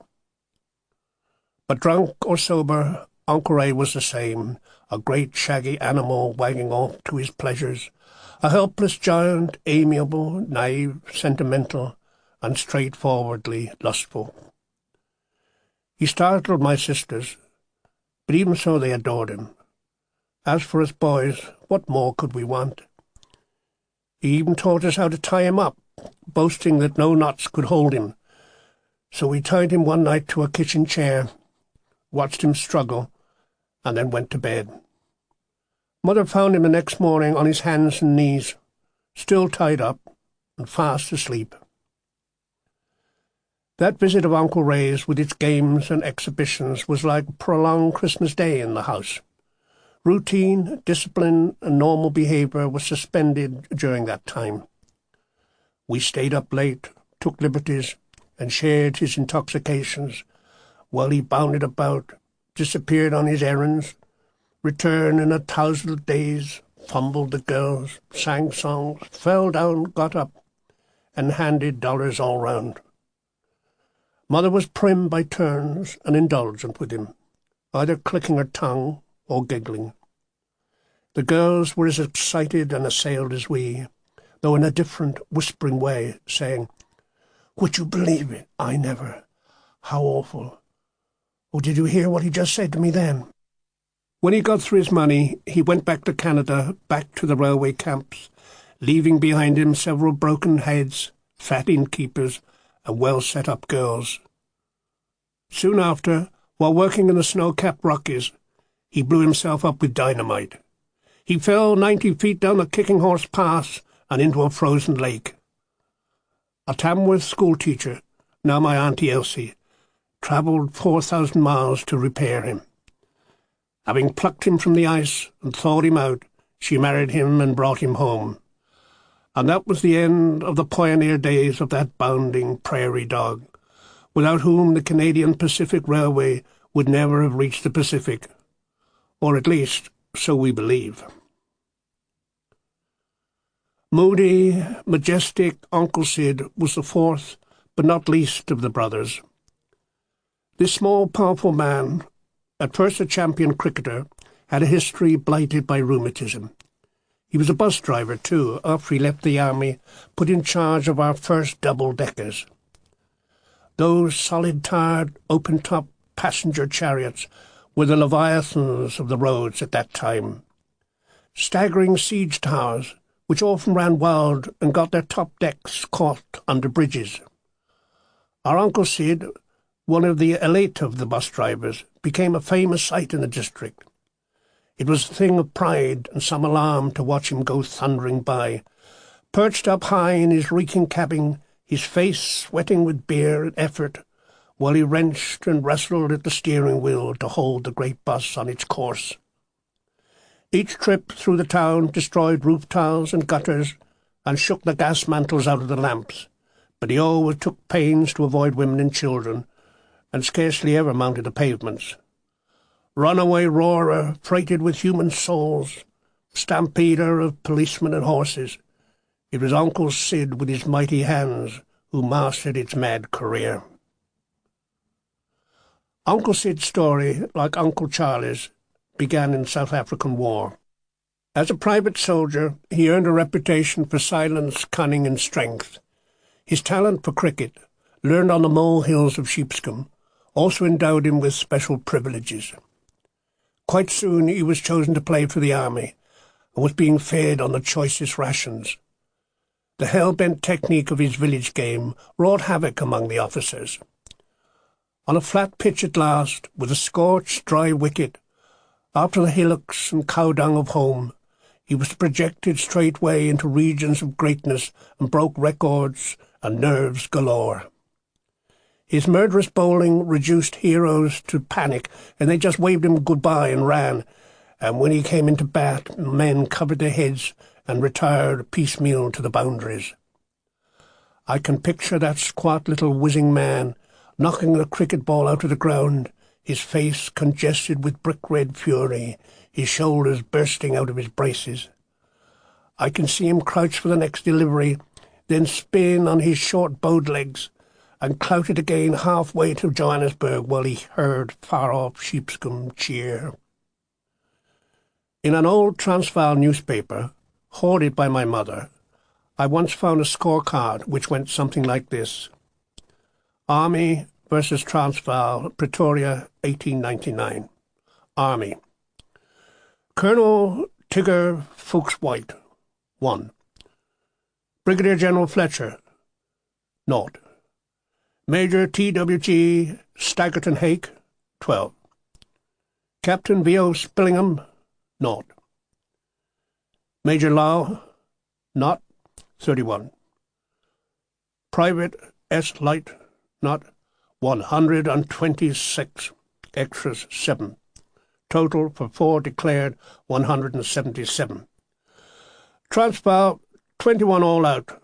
But drunk or sober, Uncle Ray was the same, a great shaggy animal wagging off to his pleasures, a helpless giant, amiable, naive, sentimental, and straightforwardly lustful. He startled my sisters, but even so they adored him. As for us boys, what more could we want? He even taught us how to tie him up, boasting that no knots could hold him. So we tied him one night to a kitchen chair, watched him struggle, and then went to bed. Mother found him the next morning on his hands and knees, still tied up and fast asleep. That visit of Uncle Ray's, with its games and exhibitions, was like a prolonged Christmas Day in the house. Routine, discipline, and normal behaviour was suspended during that time. We stayed up late, took liberties, and shared his intoxications, while he bounded about, disappeared on his errands, returned in a tousled daze, fumbled the girls, sang songs, fell down, got up, and handed dollars all round. Mother was prim by turns and indulgent with him, either clicking her tongue or giggling. The girls were as excited and assailed as we, though in a different, whispering way, saying, "Would you believe it? I never. How awful. Oh, did you hear what he just said to me then?" When he got through his money, he went back to Canada, back to the railway camps, leaving behind him several broken heads, fat innkeepers, and well-set-up girls. Soon after, while working in the snow-capped Rockies, he blew himself up with dynamite. He fell 90 feet down the Kicking Horse Pass and into a frozen lake. A Tamworth schoolteacher, now my Auntie Elsie, travelled 4,000 miles to repair him. Having plucked him from the ice and thawed him out, she married him and brought him home. And that was the end of the pioneer days of that bounding prairie dog, without whom the Canadian Pacific Railway would never have reached the Pacific, or at least so we believe. Moody, majestic Uncle Sid was the fourth, but not least of the brothers. This small, powerful man, at first a champion cricketer, had a history blighted by rheumatism. He was a bus driver, too, after he left the army, put in charge of our first double-deckers. Those solid-tarred, open-top passenger chariots were the leviathans of the roads at that time. Staggering siege towers, which often ran wild and got their top decks caught under bridges. Our Uncle Sid, one of the elite of the bus drivers, became a famous sight in the district. It was a thing of pride and some alarm to watch him go thundering by, perched up high in his reeking cabin, his face sweating with beer and effort, while he wrenched and wrestled at the steering wheel to hold the great bus on its course. Each trip through the town destroyed roof tiles and gutters and shook the gas mantles out of the lamps, but he always took pains to avoid women and children, and scarcely ever mounted the pavements. Runaway roarer, freighted with human souls, stampeder of policemen and horses, it was Uncle Sid with his mighty hands who mastered its mad career. Uncle Sid's story, like Uncle Charlie's, began in the South African War. As a private soldier, he earned a reputation for silence, cunning, and strength. His talent for cricket, learned on the molehills of Sheepscombe, also endowed him with special privileges. Quite soon he was chosen to play for the army, and was being fed on the choicest rations. The hell-bent technique of his village game wrought havoc among the officers. On a flat pitch at last, with a scorched, dry wicket, after the hillocks and cow-dung of home, he was projected straightway into regions of greatness and broke records and nerves galore. His murderous bowling reduced heroes to panic, and they just waved him goodbye and ran, and when he came into bat, men covered their heads and retired piecemeal to the boundaries. I can picture that squat little whizzing man knocking a cricket ball out of the ground, his face congested with brick-red fury, his shoulders bursting out of his braces. I can see him crouch for the next delivery, then spin on his short bowed legs, and clout it again halfway to Johannesburg while he heard far-off sheepscombe cheer. In an old Transvaal newspaper, hoarded by my mother, I once found a scorecard which went something like this. Army versus Transvaal, Pretoria, 1899. Army. Colonel Tigger Fuchs White, 1. Brigadier General Fletcher, 0. Major T.W.G. Staggerton Hake, 12. Captain V.O. Spillingham, 0. Major Lau, not 31. Private S. Light, not 126. Extras, 7. Total for 4 declared, 177. Transvaal, 21 all out.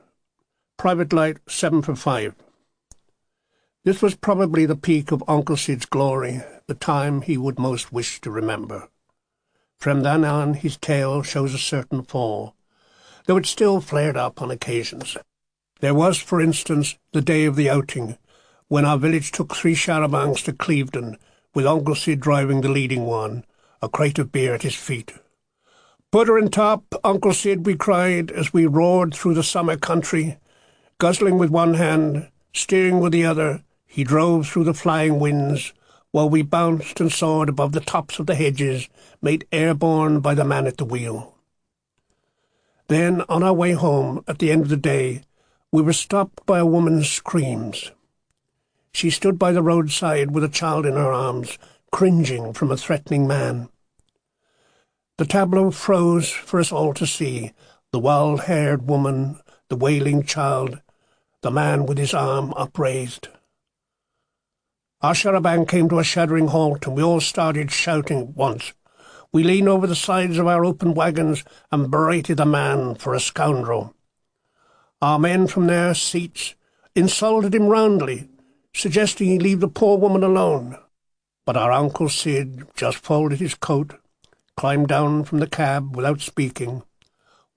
Private Light, 7 for 5. This was probably the peak of Uncle Sid's glory, the time he would most wish to remember. From then on, his tale shows a certain fall, though it still flared up on occasions. There was, for instance, the day of the outing, when our village took 3 charabancs to Clevedon, with Uncle Sid driving the leading one, a crate of beer at his feet. "Put her in top, Uncle Sid," we cried as we roared through the summer country. Guzzling with one hand, steering with the other, he drove through the flying winds, while we bounced and soared above the tops of the hedges, made airborne by the man at the wheel. Then, on our way home, at the end of the day, we were stopped by a woman's screams. She stood by the roadside with a child in her arms, cringing from a threatening man. The tableau froze for us all to see, the wild-haired woman, the wailing child, the man with his arm upraised. Our charabanc came to a shuddering halt, and we all started shouting at once. We leaned over the sides of our open wagons and berated the man for a scoundrel. Our men from their seats insulted him roundly, suggesting he leave the poor woman alone. But our Uncle Sid just folded his coat, climbed down from the cab without speaking,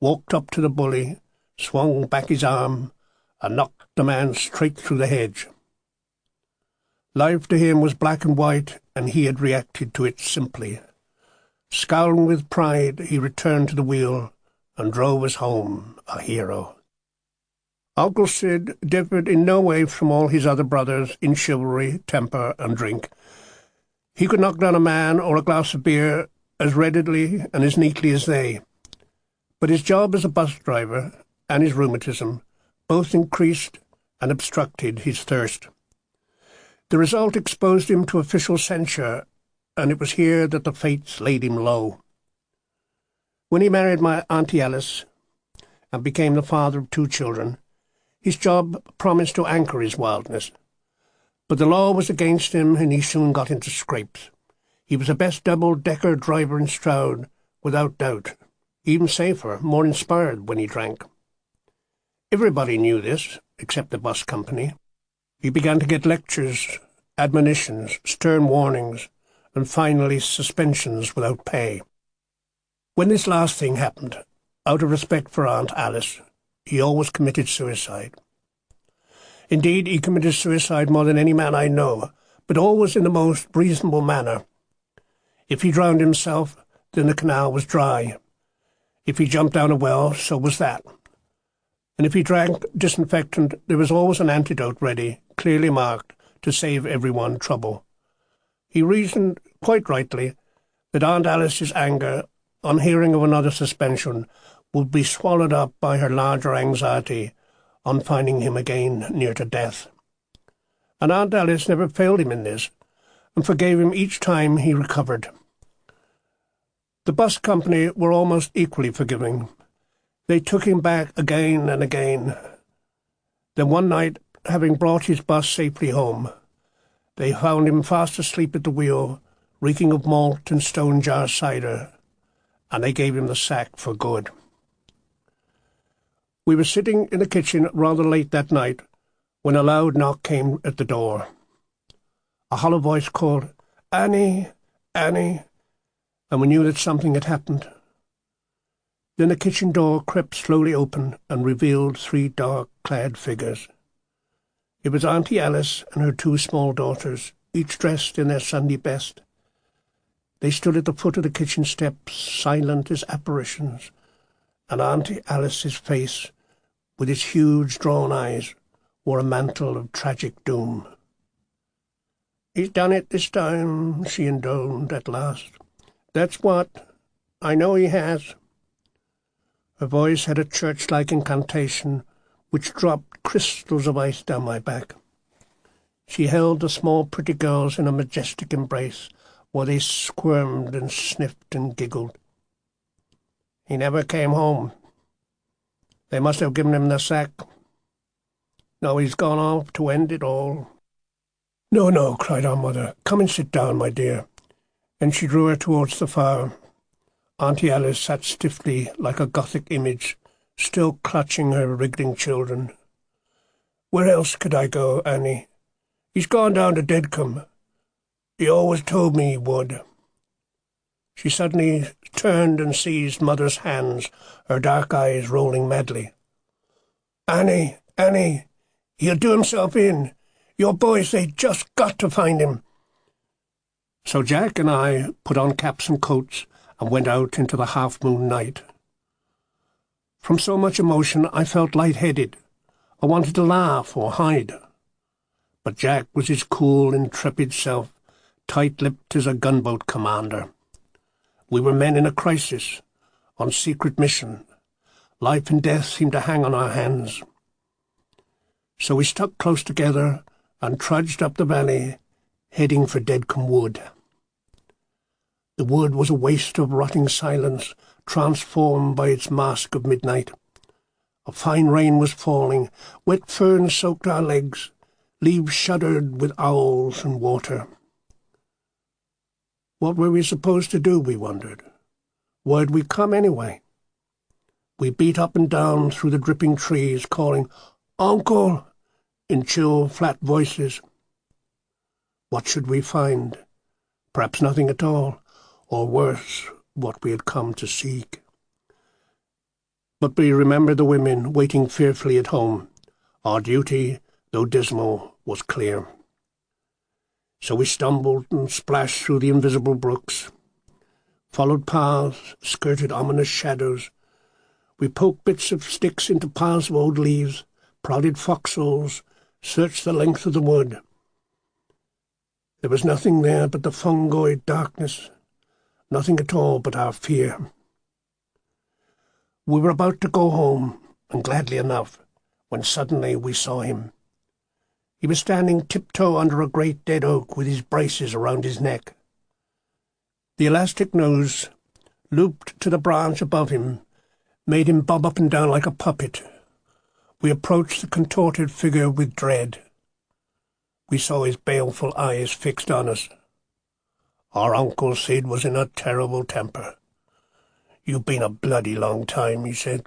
walked up to the bully, swung back his arm, and knocked the man straight through the hedge. Life to him was black and white, and he had reacted to it simply. Scowling with pride, he returned to the wheel and drove us home, a hero. Uncle Sid differed in no way from all his other brothers in chivalry, temper, and drink. He could knock down a man or a glass of beer as readily and as neatly as they. But his job as a bus driver and his rheumatism both increased and obstructed his thirst. The result exposed him to official censure, and it was here that the fates laid him low. When he married my Auntie Alice and became the father of 2 children, his job promised to anchor his wildness. But the law was against him, and he soon got into scrapes. He was the best double-decker driver in Stroud, without doubt. Even safer, more inspired when he drank. Everybody knew this, except the bus company. He began to get lectures, admonitions, stern warnings, and finally suspensions without pay. When this last thing happened, out of respect for Aunt Alice, he always committed suicide. Indeed, he committed suicide more than any man I know, but always in the most reasonable manner. If he drowned himself, then the canal was dry. If he jumped down a well, so was that. And if he drank disinfectant, there was always an antidote ready, clearly marked, to save everyone trouble. He reasoned, quite rightly, that Aunt Alice's anger, on hearing of another suspension, would be swallowed up by her larger anxiety on finding him again near to death. And Aunt Alice never failed him in this, and forgave him each time he recovered. The bus company were almost equally forgiving. They took him back again and again. Then one night, having brought his bus safely home, they found him fast asleep at the wheel, reeking of malt and stone jar cider, and they gave him the sack for good. We were sitting in the kitchen rather late that night when a loud knock came at the door. A hollow voice called, "Annie, Annie," and we knew that something had happened. Then the kitchen door crept slowly open and revealed 3 dark-clad figures. It was Auntie Alice and her 2 small daughters, each dressed in their Sunday best. They stood at the foot of the kitchen steps, silent as apparitions, and Auntie Alice's face, with its huge drawn eyes, wore a mantle of tragic doom. "He's done it this time," she intoned at last. "That's what. I know he has." Her voice had a church-like incantation which dropped crystals of ice down my back. She held the small pretty girls in a majestic embrace while they squirmed and sniffed and giggled. "He never came home. They must have given him the sack. Now he's gone off to end it all." "No, no," cried our mother. "Come and sit down, my dear." And she drew her towards the fire. Auntie Alice sat stiffly like a Gothic image, still clutching her wriggling children. "Where else could I go, Annie? He's gone down to Dedcombe. He always told me he would." She suddenly turned and seized Mother's hands, her dark eyes rolling madly. "Annie, Annie, he'll do himself in. Your boys, they just got to find him." So Jack and I put on caps and coats and went out into the half-moon night. From so much emotion I felt light-headed. I wanted to laugh or hide. But Jack was his cool, intrepid self, tight-lipped as a gunboat commander. We were men in a crisis, on secret mission. Life and death seemed to hang on our hands. So we stuck close together and trudged up the valley, heading for Dedcombe Wood. The wood was a waste of rotting silence, transformed by its mask of midnight. A fine rain was falling, wet fern soaked our legs, leaves shuddered with owls and water. What were we supposed to do, we wondered? Why'd we come anyway? We beat up and down through the dripping trees, calling, "Uncle!" in chill, flat voices. What should we find? Perhaps nothing at all, or worse, what we had come to seek. But we remembered the women waiting fearfully at home. Our duty, though dismal, was clear. So we stumbled and splashed through the invisible brooks, followed paths, skirted ominous shadows. We poked bits of sticks into piles of old leaves, prodded foxholes, searched the length of the wood. There was nothing there but the fungoid darkness, nothing at all but our fear. We were about to go home, and gladly enough, when suddenly we saw him. He was standing tiptoe under a great dead oak with his braces around his neck. The elastic nose, looped to the branch above him, made him bob up and down like a puppet. We approached the contorted figure with dread. We saw his baleful eyes fixed on us. Our Uncle Sid was in a terrible temper. "You've been a bloody long time," he said.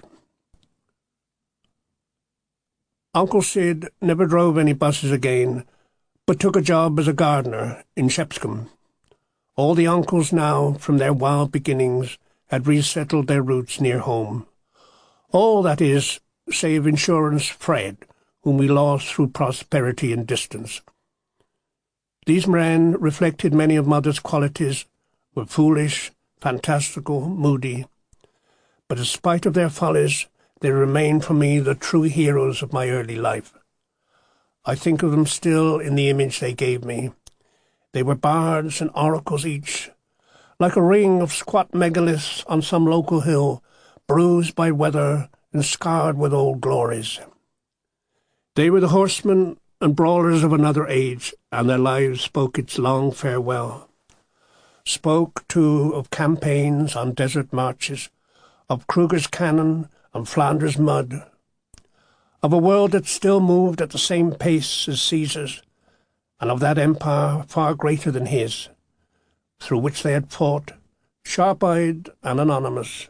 Uncle Sid never drove any buses again, but took a job as a gardener in Shepscombe. All the uncles now, from their wild beginnings, had resettled their roots near home. All, that is, save Insurance Fred, whom we lost through prosperity and distance. These men reflected many of Mother's qualities, were foolish, fantastical, moody. But in spite of their follies, they remain for me the true heroes of my early life. I think of them still in the image they gave me. They were bards and oracles each, like a ring of squat megaliths on some local hill, bruised by weather and scarred with old glories. They were the horsemen and brawlers of another age, and their lives spoke its long farewell. Spoke, too, of campaigns on desert marches, of Kruger's cannon and Flanders mud, of a world that still moved at the same pace as Caesar's, and of that empire far greater than his, through which they had fought, sharp-eyed and anonymous,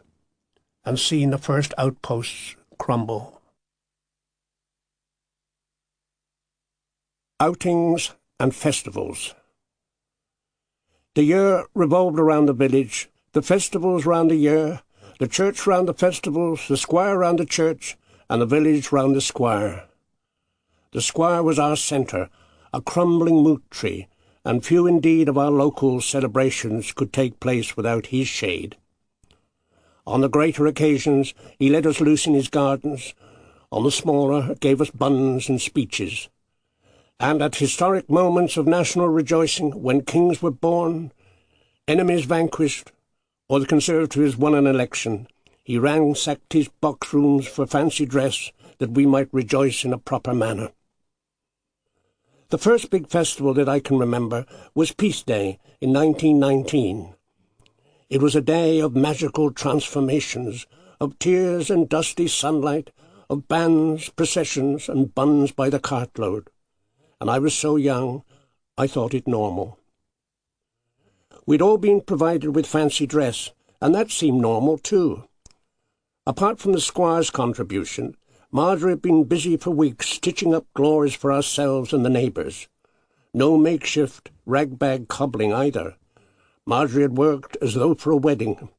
and seen the first outposts crumble. Outings and festivals. The year revolved around the village, the festivals round the year, the church round the festivals, the squire round the church, and the village round the squire. The squire was our centre, a crumbling moot tree, and few indeed of our local celebrations could take place without his shade. On the greater occasions he let us loose in his gardens, on the smaller gave us buns and speeches. And at historic moments of national rejoicing, when kings were born, enemies vanquished, or the Conservatives won an election, he ransacked his box rooms for fancy dress that we might rejoice in a proper manner. The first big festival that I can remember was Peace Day in 1919. It was a day of magical transformations, of tears and dusty sunlight, of bands, processions, and buns by the cartload. And I was so young, I thought it normal. We'd all been provided with fancy dress, and that seemed normal too. Apart from the squire's contribution, Marjorie had been busy for weeks stitching up glories for ourselves and the neighbours. No makeshift rag-bag cobbling either. Marjorie had worked as though for a wedding.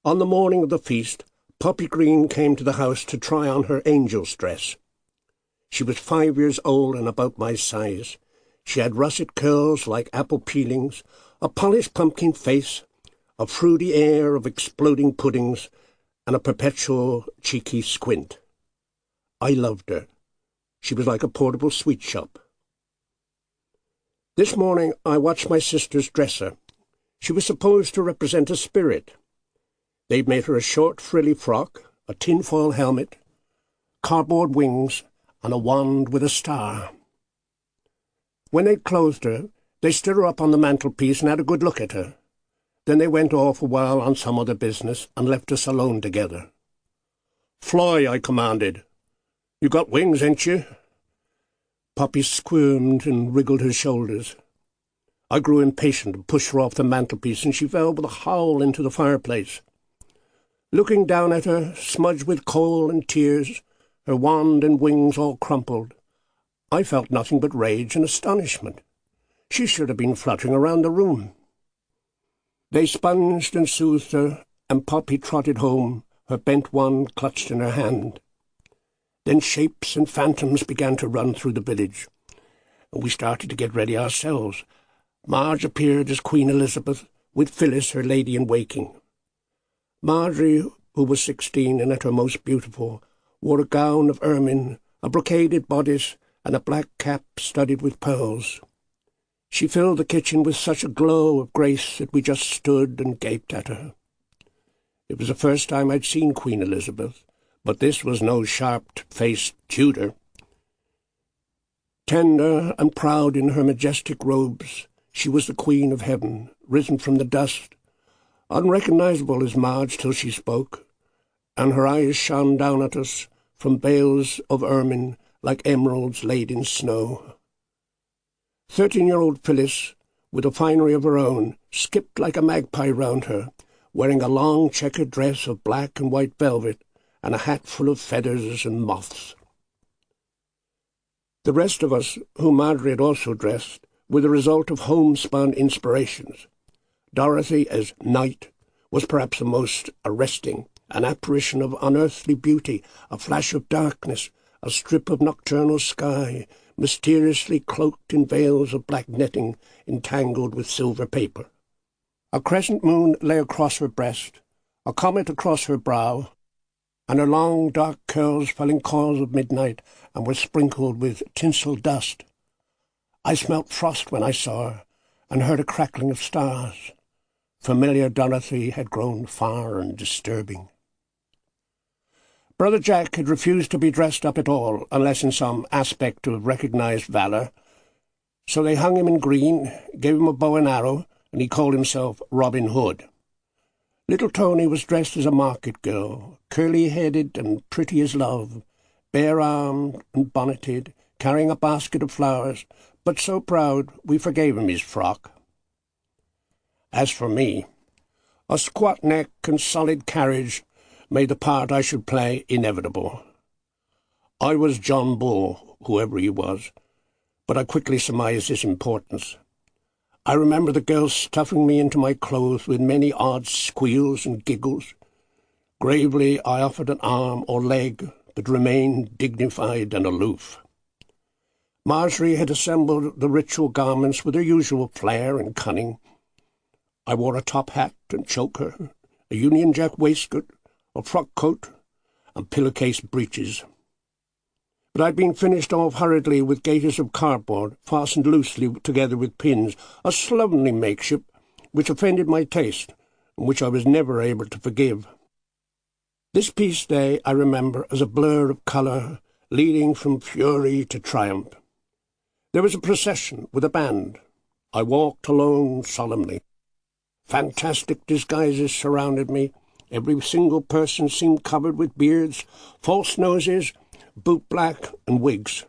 On the morning of the feast, Poppy Green came to the house to try on her angel's dress. She was 5 years old and about my size. She had russet curls like apple peelings, a polished pumpkin face, a fruity air of exploding puddings, and a perpetual cheeky squint. I loved her. She was like a portable sweet shop. This morning I watched my sister's dresser. She was supposed to represent a spirit. They'd made her a short frilly frock, a tinfoil helmet, cardboard wings, and a wand with a star. When they'd clothed her, they stood her up on the mantelpiece and had a good look at her. Then they went off a while on some other business and left us alone together. "Fly," I commanded. "You got wings, ain't you?" Poppy squirmed and wriggled her shoulders. I grew impatient and pushed her off the mantelpiece, and she fell with a howl into the fireplace. Looking down at her, smudged with coal and tears, her wand and wings all crumpled, I felt nothing but rage and astonishment. She should have been fluttering around the room. They sponged and soothed her, and Poppy trotted home, her bent wand clutched in her hand. Then shapes and phantoms began to run through the village, and we started to get ready ourselves. Marge appeared as Queen Elizabeth, with Phyllis, her lady-in-waiting. Marjorie, who was 16 and at her most beautiful, wore a gown of ermine, a brocaded bodice, and a black cap studded with pearls. She filled the kitchen with such a glow of grace that we just stood and gaped at her. It was the first time I'd seen Queen Elizabeth, but this was no sharp-faced Tudor. Tender and proud in her majestic robes, she was the Queen of Heaven, risen from the dust, unrecognizable as Marge till she spoke, and her eyes shone down at us from veils of ermine like emeralds laid in snow. 13-year-old Phyllis, with a finery of her own, skipped like a magpie round her, wearing a long checkered dress of black and white velvet and a hat full of feathers and moths. The rest of us, whom Marjorie had also dressed, were the result of homespun inspirations. Dorothy, as Night, was perhaps the most arresting, an apparition of unearthly beauty, a flash of darkness, a strip of nocturnal sky, mysteriously cloaked in veils of black netting entangled with silver paper. A crescent moon lay across her breast, a comet across her brow, and her long dark curls fell in coils of midnight and were sprinkled with tinsel dust. I smelt frost when I saw her, and heard a crackling of stars. Familiar Dorothy had grown far and disturbing. Brother Jack had refused to be dressed up at all, unless in some aspect of recognized valour. So they hung him in green, gave him a bow and arrow, and he called himself Robin Hood. Little Tony was dressed as a market girl, curly-headed and pretty as love, bare-armed and bonneted, carrying a basket of flowers, but so proud we forgave him his frock. As for me, a squat neck and solid carriage made the part I should play inevitable. I was John Bull, whoever he was, but I quickly surmised its importance. I remember the girls stuffing me into my clothes with many odd squeals and giggles. Gravely I offered an arm or leg, but remained dignified and aloof. Marjorie had assembled the ritual garments with her usual flair and cunning. I wore a top hat and choker, a Union Jack waistcoat, a frock coat, and pillowcase breeches. But I'd been finished off hurriedly with gaiters of cardboard, fastened loosely together with pins, a slovenly makeshift which offended my taste, and which I was never able to forgive. This peace day I remember as a blur of colour, leading from fury to triumph. There was a procession with a band. I walked alone solemnly. Fantastic disguises surrounded me. Every single person seemed covered with beards, false noses, boot-black, and wigs.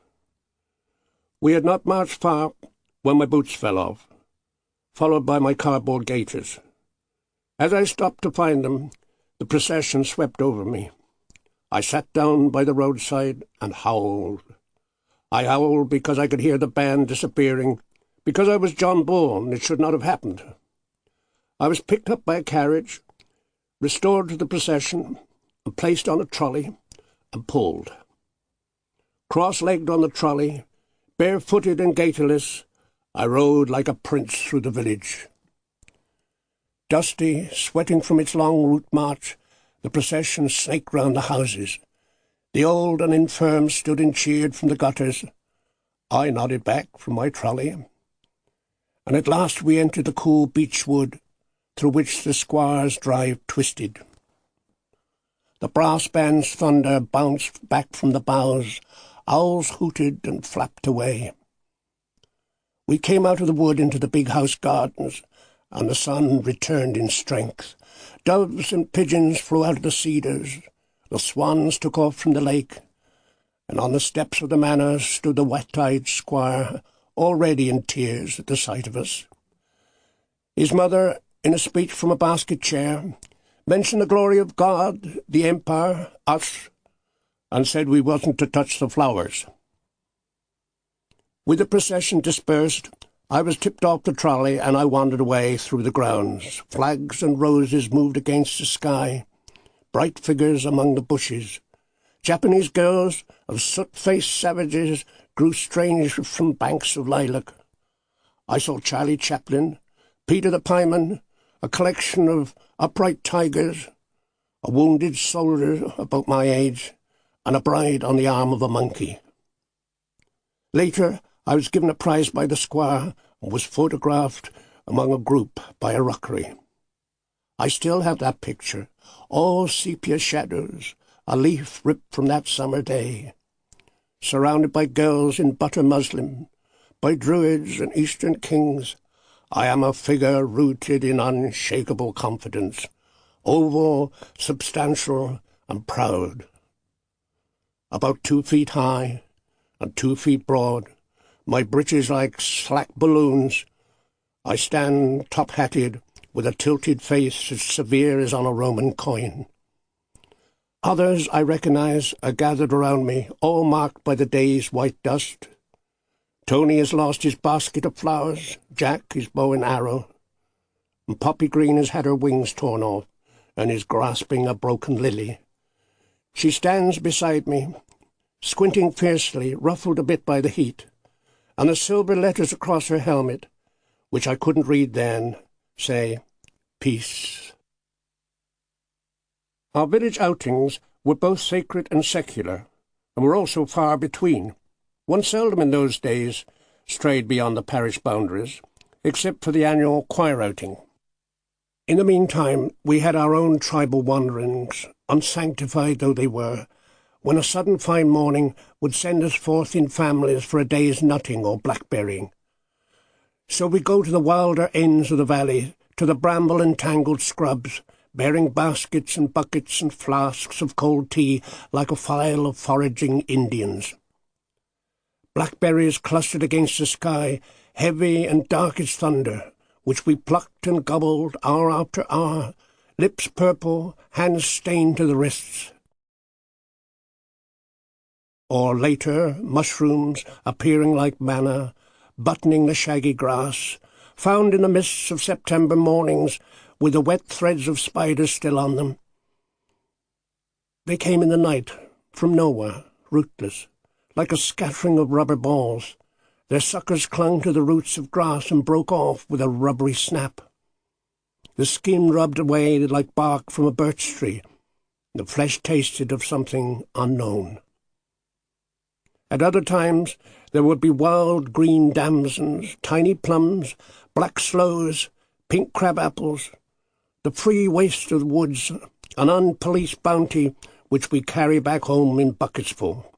We had not marched far when my boots fell off, followed by my cardboard gaiters. As I stopped to find them, the procession swept over me. I sat down by the roadside and howled. I howled because I could hear the band disappearing, because I was John Bull and it should not have happened. I was picked up by a carriage, restored to the procession, and placed on a trolley and pulled. Cross-legged on the trolley, barefooted and gaiterless, I rode like a prince through the village. Dusty, sweating from its long route march, the procession snaked round the houses. The old and infirm stood and cheered from the gutters. I nodded back from my trolley. And at last we entered the cool beech wood, through which the squire's drive twisted. The brass band's thunder bounced back from the boughs. Owls hooted and flapped away. We came out of the wood into the big house gardens, and the sun returned in strength. Doves and pigeons flew out of the cedars. The swans took off from the lake, and on the steps of the manor stood the wet-eyed squire, already in tears at the sight of us. His mother, in a speech from a basket chair, mentioned the glory of God, the empire, us, and said we wasn't to touch the flowers. With the procession dispersed, I was tipped off the trolley and I wandered away through the grounds. Flags and roses moved against the sky, bright figures among the bushes. Japanese girls of soot-faced savages grew strange from banks of lilac. I saw Charlie Chaplin, Peter the Pieman, a collection of upright tigers, a wounded soldier about my age, and a bride on the arm of a monkey. Later, I was given a prize by the squire and was photographed among a group by a rockery. I still have that picture, all sepia shadows, a leaf ripped from that summer day. Surrounded by girls in butter muslin, by druids and eastern kings, I am a figure rooted in unshakable confidence, oval, substantial, and proud. About 2 feet high and 2 feet broad, my breeches like slack balloons, I stand top-hatted with a tilted face as severe as on a Roman coin. Others I recognize are gathered around me, all marked by the day's white dust. Tony has lost his basket of flowers, Jack his bow and arrow, and Poppy Green has had her wings torn off and is grasping a broken lily. She stands beside me, squinting fiercely, ruffled a bit by the heat, and the silver letters across her helmet, which I couldn't read then, say, Peace. Our village outings were both sacred and secular, and were also far between. One seldom in those days strayed beyond the parish boundaries, except for the annual choir outing. In the meantime, we had our own tribal wanderings, unsanctified though they were, when a sudden fine morning would send us forth in families for a day's nutting or blackberrying. So we go to the wilder ends of the valley, to the bramble-entangled scrubs, bearing baskets and buckets and flasks of cold tea like a file of foraging Indians. Blackberries clustered against the sky, heavy and dark as thunder, which we plucked and gobbled hour after hour, lips purple, hands stained to the wrists. or later, mushrooms appearing like manna, buttoning the shaggy grass, found in the mists of September mornings with the wet threads of spiders still on them. They came in the night, from nowhere, rootless, like a scattering of rubber balls. Their suckers clung to the roots of grass and broke off with a rubbery snap. The skin rubbed away like bark from a birch tree. The flesh tasted of something unknown. At other times there would be wild green damsons, tiny plums, black sloes, pink crab apples, the free waste of the woods, an unpoliced bounty which we carry back home in buckets full.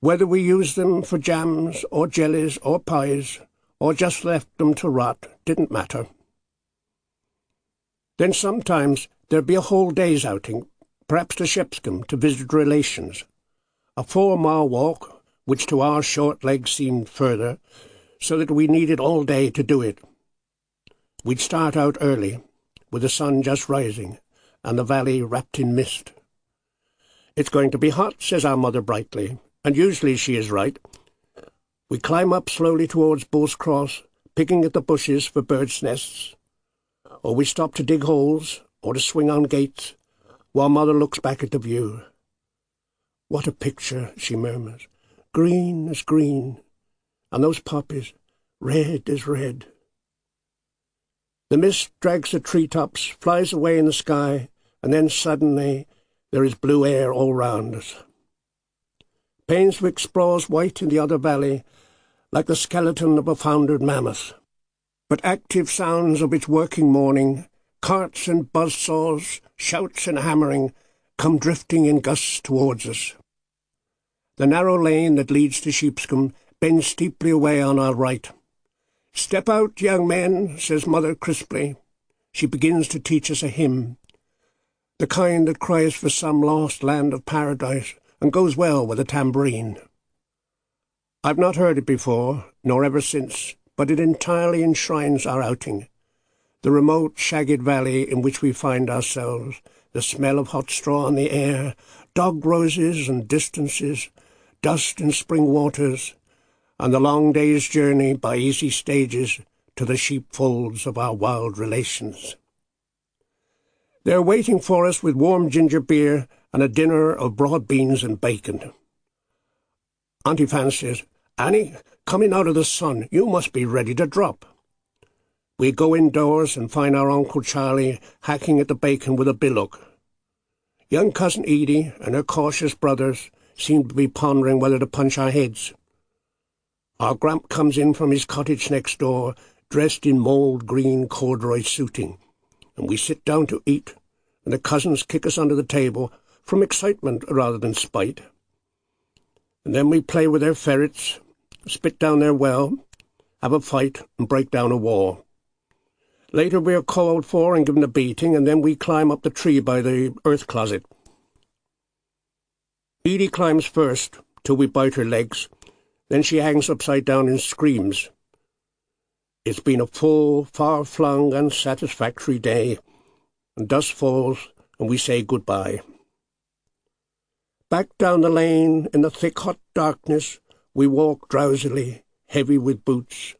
Whether we used them for jams or jellies or pies, or just left them to rot, didn't matter. Then sometimes there'd be a whole day's outing, perhaps to Shepscombe to visit relations. A 4-mile walk, which to our short legs seemed further, so that we needed all day to do it. We'd start out early, with the sun just rising, and the valley wrapped in mist. "It's going to be hot," says our mother brightly, and usually she is right. We climb up slowly towards Bull's Cross, picking at the bushes for birds' nests. Or we stop to dig holes, or to swing on gates, while Mother looks back at the view. "What a picture," she murmurs. "Green as green, and those poppies, red as red." The mist drags the treetops, flies away in the sky, and then suddenly there is blue air all round us. Painswick sprawls white in the other valley, like the skeleton of a foundered mammoth. But active sounds of its working morning, carts and buzzsaws, shouts and hammering, come drifting in gusts towards us. The narrow lane that leads to Sheepscombe bends steeply away on our right. "Step out, young men," says Mother crisply. She begins to teach us a hymn, the kind that cries for some lost land of paradise and goes well with a tambourine. I've not heard it before, nor ever since, but it entirely enshrines our outing. The remote, shagged valley in which we find ourselves, the smell of hot straw in the air, dog roses and distances, dust and spring waters, and the long day's journey by easy stages to the sheepfolds of our wild relations. They're waiting for us with warm ginger beer and a dinner of broad beans and bacon. Auntie Fan says, "Annie, coming out of the sun, you must be ready to drop." We go indoors and find our Uncle Charlie hacking at the bacon with a billock. Young Cousin Edie and her cautious brothers seem to be pondering whether to punch our heads. Our Gramp comes in from his cottage next door, dressed in mould-green corduroy suiting, and we sit down to eat, and the cousins kick us under the table, from excitement rather than spite. And then we play with their ferrets, spit down their well, have a fight, and break down a wall. Later we are called for and given a beating, and then we climb up the tree by the earth closet. Edie climbs first, till we bite her legs. Then she hangs upside down and screams. It's been a full, far-flung, unsatisfactory day, and dusk falls, and we say goodbye. Back down the lane, in the thick, hot darkness, we walk drowsily, heavy with boots.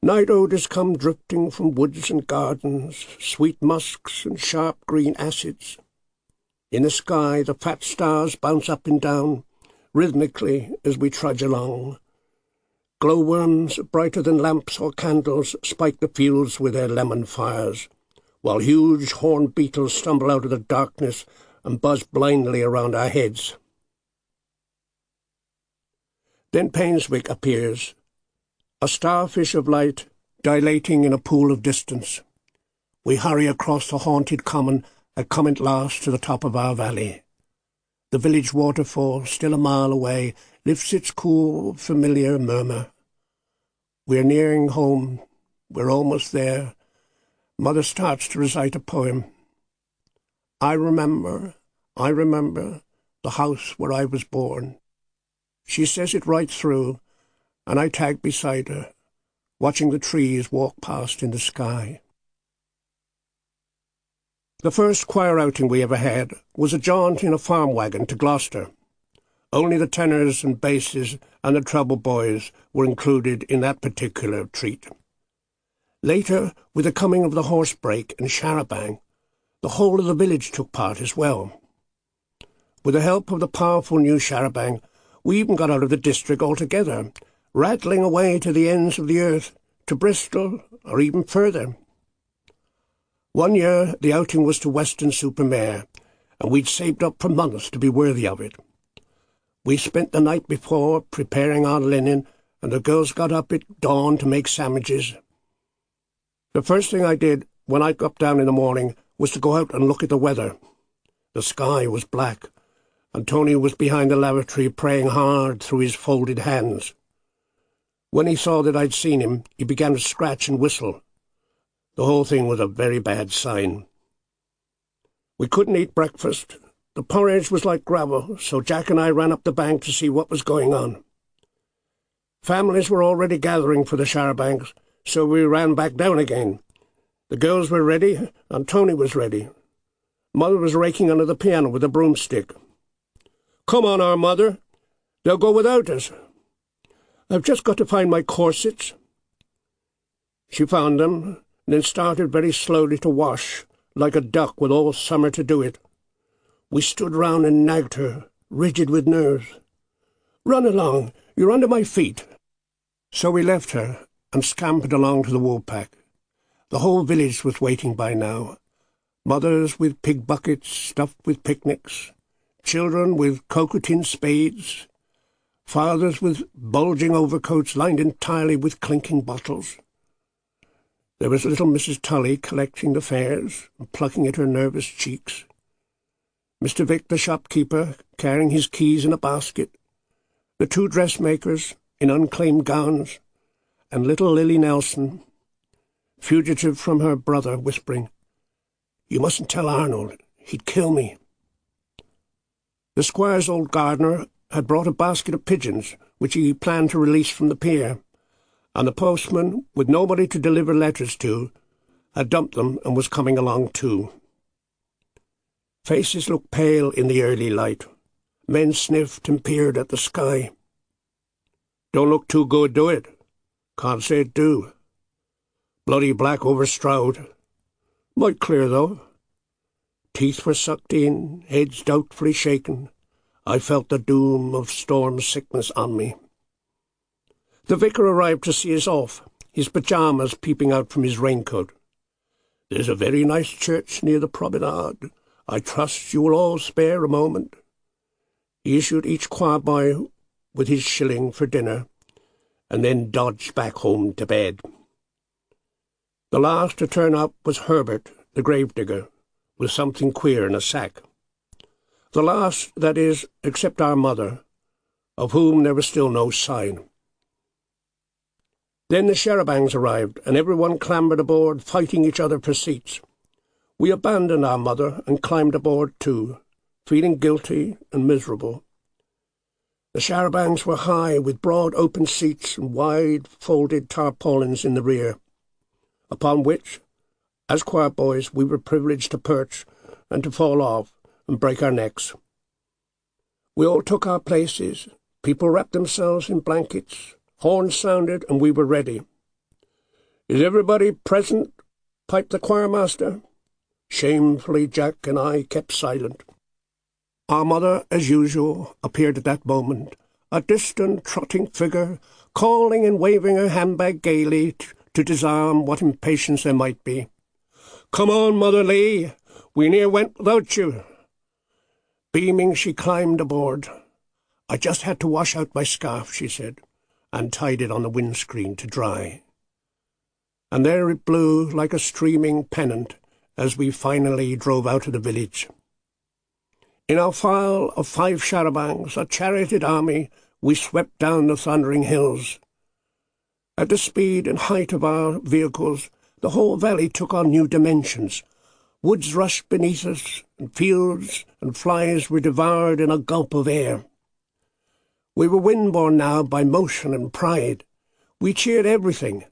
Night odours come drifting from woods and gardens, sweet musks and sharp green acids. In the sky, the fat stars bounce up and down, rhythmically as we trudge along. Glowworms, brighter than lamps or candles, spike the fields with their lemon fires, while huge horned beetles stumble out of the darkness and buzz blindly around our heads. Then Painswick appears, a starfish of light dilating in a pool of distance. We hurry across the haunted common and come at last to the top of our valley. The village waterfall, still a mile away, lifts its cool, familiar murmur. We're nearing home. We're almost there. Mother starts to recite a poem. I remember the house where I was born. She says it right through, and I tag beside her, watching the trees walk past in the sky. The first choir outing we ever had was a jaunt in a farm wagon to Gloucester. Only the tenors and basses and the treble boys were included in that particular treat. Later, with the coming of the horse brake and char-a-banc, the whole of the village took part as well. With the help of the powerful new char-a-banc, we even got out of the district altogether, rattling away to the ends of the earth, to Bristol, or even further. One year the outing was to Weston-super-Mare, and we'd saved up for months to be worthy of it. We spent the night before preparing our linen, and the girls got up at dawn to make sandwiches. The first thing I did when I got down in the morning was to go out and look at the weather. The sky was black, and Tony was behind the lavatory praying hard through his folded hands. When he saw that I'd seen him, he began to scratch and whistle. The whole thing was a very bad sign. We couldn't eat breakfast. The porridge was like gravel, so Jack and I ran up the bank to see what was going on. Families were already gathering for the char-a-bancs, so we ran back down again. The girls were ready, and Tony was ready. Mother was raking under the piano with a broomstick. "Come on, our mother. They'll go without us. I've just got to find my corsets." She found them, and then started very slowly to wash, like a duck with all summer to do it. We stood round and nagged her, rigid with nerves. "Run along, you're under my feet." So we left her and scampered along to the woolpack. The whole village was waiting by now. Mothers with pig buckets stuffed with picnics, children with cocoa-tin spades, fathers with bulging overcoats lined entirely with clinking bottles. There was little Mrs. Tully collecting the fares and plucking at her nervous cheeks. Mr. Vic, the shopkeeper, carrying his keys in a basket, the two dressmakers in unclaimed gowns, and little Lily Nelson, fugitive from her brother, whispering, "You mustn't tell Arnold. He'd kill me." The squire's old gardener had brought a basket of pigeons, which he planned to release from the pier, and the postman, with nobody to deliver letters to, had dumped them and was coming along too. Faces looked pale in the early light. Men sniffed and peered at the sky. "Don't look too good, do it?" "Can't say it do." "Bloody black over Stroud." "Might clear, though." Teeth were sucked in, heads doubtfully shaken. I felt the doom of storm sickness on me. The vicar arrived to see us off, his pyjamas peeping out from his raincoat. "There's a very nice church near the promenade. I trust you will all spare a moment." He issued each choir boy with his shilling for dinner, and then dodged back home to bed. The last to turn up was Herbert, the gravedigger, with something queer in a sack. The last, that is, except our mother, of whom there was still no sign. Then the char-a-bancs arrived, and everyone clambered aboard, fighting each other for seats. We abandoned our mother and climbed aboard too, feeling guilty and miserable. The char-a-bancs were high, with broad open seats and wide folded tarpaulins in the rear, upon which, as choir boys, we were privileged to perch and to fall off and break our necks. We all took our places. People wrapped themselves in blankets. Horns sounded, and we were ready. "Is everybody present?" piped the choirmaster. Shamefully, Jack and I kept silent. Our mother, as usual, appeared at that moment, a distant, trotting figure, calling and waving her handbag gaily to disarm what impatience there might be. "Come on, Mother Lee, we near went without you." Beaming, she climbed aboard. "I just had to wash out my scarf," she said, and tied it on the windscreen to dry. And there it blew like a streaming pennant as we finally drove out of the village. In our file of 5 char-a-bancs, a charioted army, we swept down the thundering hills. At the speed and height of our vehicles, the whole valley took on new dimensions. Woods rushed beneath us, and fields and flies were devoured in a gulp of air. We were wind-borne now by motion and pride. We cheered everything,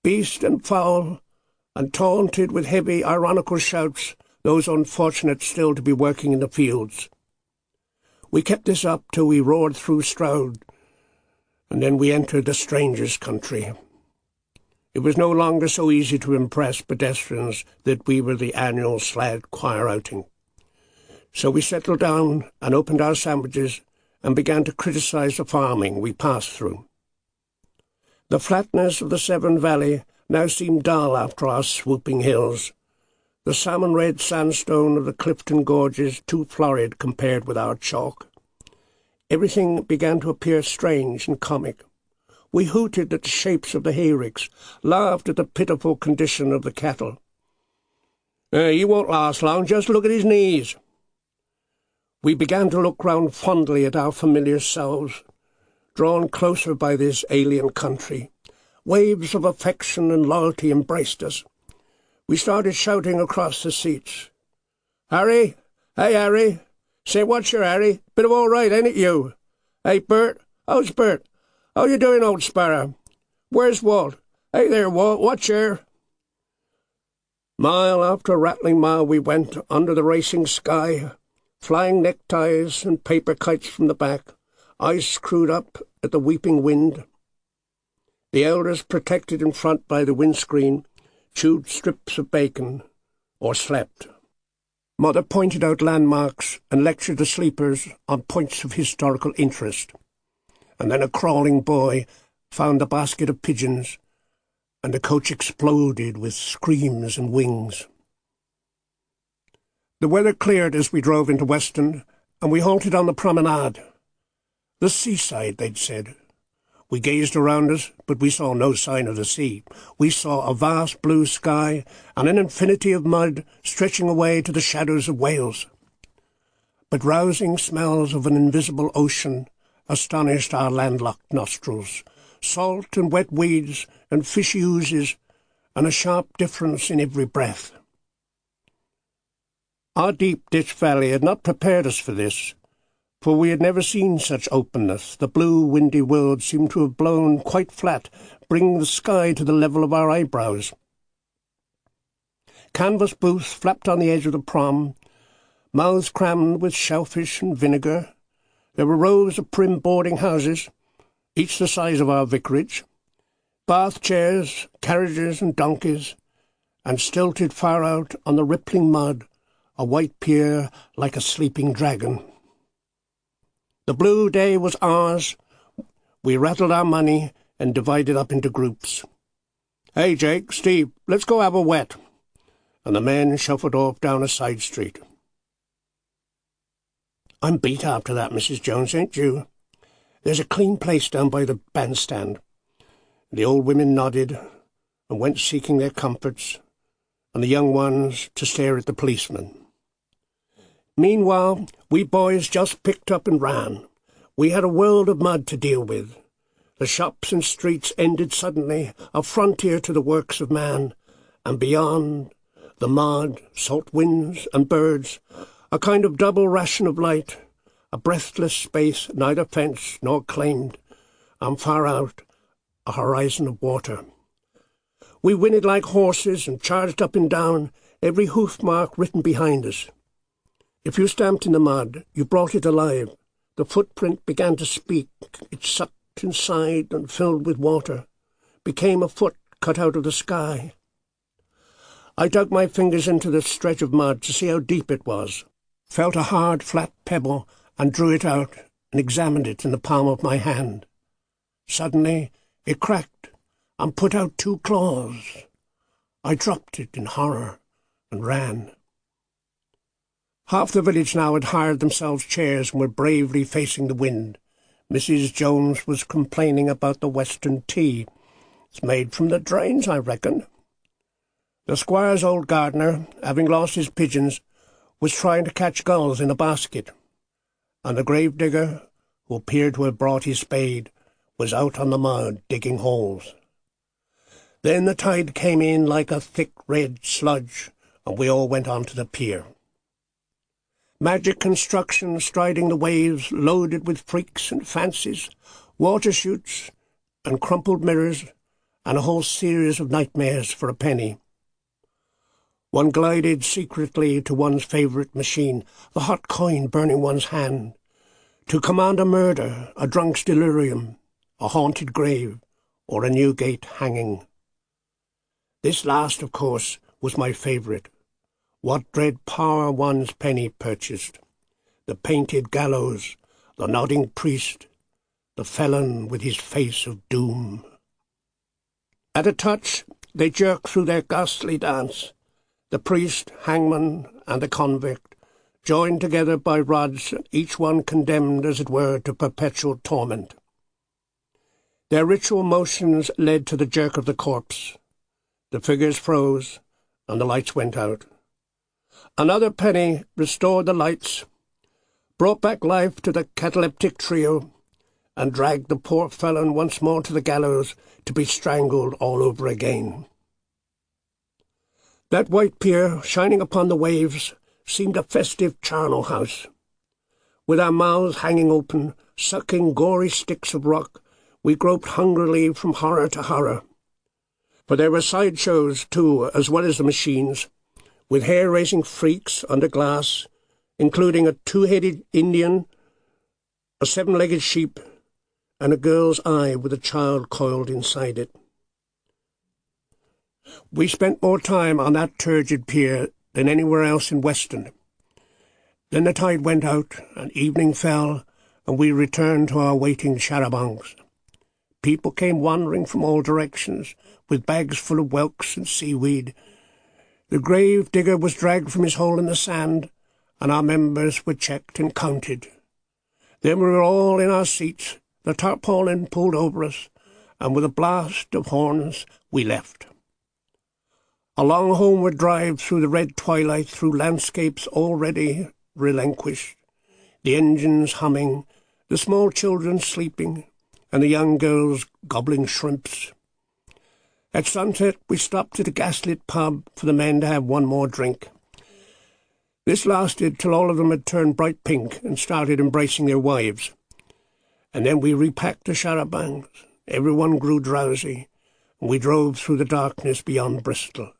beast and fowl, and taunted with heavy, ironical shouts those unfortunates still to be working in the fields. We kept this up till we roared through Stroud, and then we entered the stranger's country. It was no longer so easy to impress pedestrians that we were the annual slad choir outing. So we settled down and opened our sandwiches and began to criticize the farming we passed through. The flatness of the Severn Valley now seemed dull after our swooping hills. The salmon-red sandstone of the Clifton Gorges too florid compared with our chalk. Everything began to appear strange and comic. We hooted at the shapes of the hayricks, laughed at the pitiful condition of the cattle. He won't last long, just look at his knees. We began to look round fondly at our familiar selves, drawn closer by this alien country. Waves of affection and loyalty embraced us. We started shouting across the seats. "Harry! Hey, Harry! Say, what's your Harry? Bit of all right, ain't it, you? Hey, Bert! How's Bert? How you doing, old sparrow? Where's Walt? Hey there, Walt, what's your—" Mile after rattling mile we went under the racing sky, flying neckties and paper kites from the back, eyes screwed up at the weeping wind. The elders, protected in front by the windscreen, chewed strips of bacon or slept. Mother pointed out landmarks and lectured the sleepers on points of historical interest. And then a crawling boy found a basket of pigeons, and the coach exploded with screams and wings. The weather cleared as we drove into Weston, and we halted on the promenade. The seaside, they'd said. We gazed around us, but we saw no sign of the sea. We saw a vast blue sky and an infinity of mud stretching away to the shadows of Wales. But rousing smells of an invisible ocean astonished our landlocked nostrils. Salt and wet weeds and fishy oozes, and a sharp difference in every breath. Our deep ditch valley had not prepared us for this, for we had never seen such openness. The blue, windy world seemed to have blown quite flat, bringing the sky to the level of our eyebrows. Canvas booths flapped on the edge of the prom, mouths crammed with shellfish and vinegar. There were rows of prim boarding houses, each the size of our vicarage, bath chairs, carriages and donkeys, and stilted far out on the rippling mud, a white pier like a sleeping dragon. The blue day was ours. We rattled our money and divided up into groups. "Hey, Jake, Steve, let's go have a wet." And the men shuffled off down a side street. "I'm beat after that, Mrs. Jones, ain't you? There's a clean place down by the bandstand." The old women nodded and went seeking their comforts, and the young ones to stare at the policeman. Meanwhile, we boys just picked up and ran. We had a world of mud to deal with. The shops and streets ended suddenly, a frontier to the works of man, and beyond, the mud, salt winds and birds, a kind of double ration of light, a breathless space neither fenced nor claimed, and far out, a horizon of water. We whinnied like horses and charged up and down, every hoof mark written behind us. If you stamped in the mud, you brought it alive. The footprint began to speak. It sucked inside and filled with water, became a foot cut out of the sky. I dug my fingers into the stretch of mud to see how deep it was, felt a hard, flat pebble, and drew it out and examined it in the palm of my hand. Suddenly it cracked and put out 2 claws. I dropped it in horror and ran. Half the village now had hired themselves chairs and were bravely facing the wind. Mrs. Jones was complaining about the Western tea. "It's made from the drains, I reckon." The squire's old gardener, having lost his pigeons, was trying to catch gulls in a basket, and the gravedigger, who appeared to have brought his spade, was out on the mud digging holes. Then the tide came in like a thick red sludge, and we all went on to the pier. Magic construction striding the waves, loaded with freaks and fancies, water chutes and crumpled mirrors, and a whole series of nightmares for a penny. One glided secretly to one's favourite machine, the hot coin burning one's hand, to command a murder, a drunk's delirium, a haunted grave, or a Newgate hanging. This last, of course, was my favourite. What dread power one's penny purchased. The painted gallows, the nodding priest, the felon with his face of doom. At a touch, they jerk through their ghastly dance. The priest, hangman, and the convict, joined together by rods, each one condemned, as it were, to perpetual torment. Their ritual motions led to the jerk of the corpse. The figures froze, and the lights went out. Another penny restored the lights, brought back life to the cataleptic trio, and dragged the poor felon once more to the gallows to be strangled all over again. That white pier, shining upon the waves, seemed a festive charnel house. With our mouths hanging open, sucking gory sticks of rock, we groped hungrily from horror to horror. For there were sideshows, too, as well as the machines, with hair-raising freaks under glass, including a two-headed Indian, a seven-legged sheep, and a girl's eye with a child coiled inside it. We spent more time on that turgid pier than anywhere else in Weston. Then the tide went out, and evening fell, and we returned to our waiting charabancs. People came wandering from all directions, with bags full of whelks and seaweed. The grave digger was dragged from his hole in the sand, and our members were checked and counted. Then we were all in our seats, the tarpaulin pulled over us, and with a blast of horns we left. A long homeward drive through the red twilight, through landscapes already relinquished, the engines humming, the small children sleeping, and the young girls gobbling shrimps. At sunset we stopped at a gaslit pub for the men to have one more drink. This lasted till all of them had turned bright pink and started embracing their wives. And then we repacked the charabancs. Everyone grew drowsy, and we drove through the darkness beyond Bristol.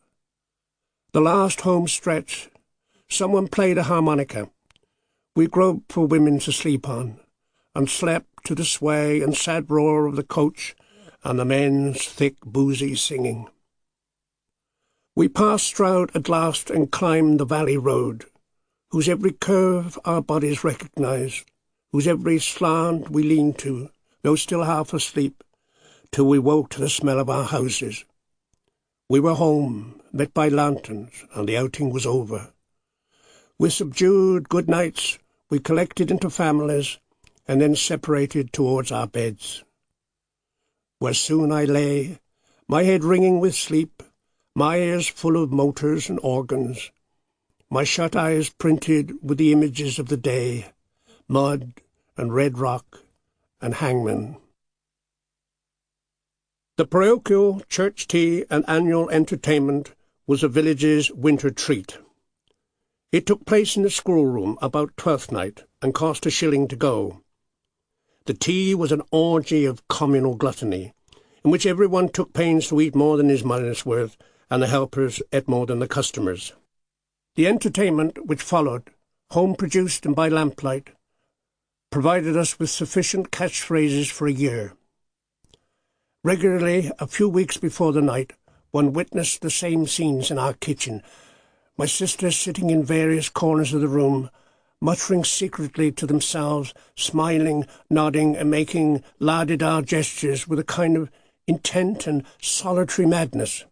The last home stretch, someone played a harmonica. We groped for women to sleep on, and slept to the sway and sad roar of the coach and the men's thick, boozy singing. We passed Stroud at last and climbed the valley road, whose every curve our bodies recognised, whose every slant we leaned to, though still half asleep, till we woke to the smell of our houses. We were home, met by lanterns, and the outing was over. With subdued good nights, we collected into families, and then separated towards our beds. Where soon I lay, my head ringing with sleep, my ears full of motors and organs, my shut eyes printed with the images of the day, mud and red rock and hangmen. The parochial, church tea and annual entertainment was a village's winter treat. It took place in the schoolroom about Twelfth night and cost £1 to go. The tea was an orgy of communal gluttony, in which everyone took pains to eat more than his money's worth, and the helpers ate more than the customers. The entertainment which followed, home-produced and by lamplight, provided us with sufficient catchphrases for a year. Regularly, a few weeks before the night, one witnessed the same scenes in our kitchen, my sisters sitting in various corners of the room, muttering secretly to themselves, smiling, nodding, and making la-di-da gestures with a kind of intent and solitary madness.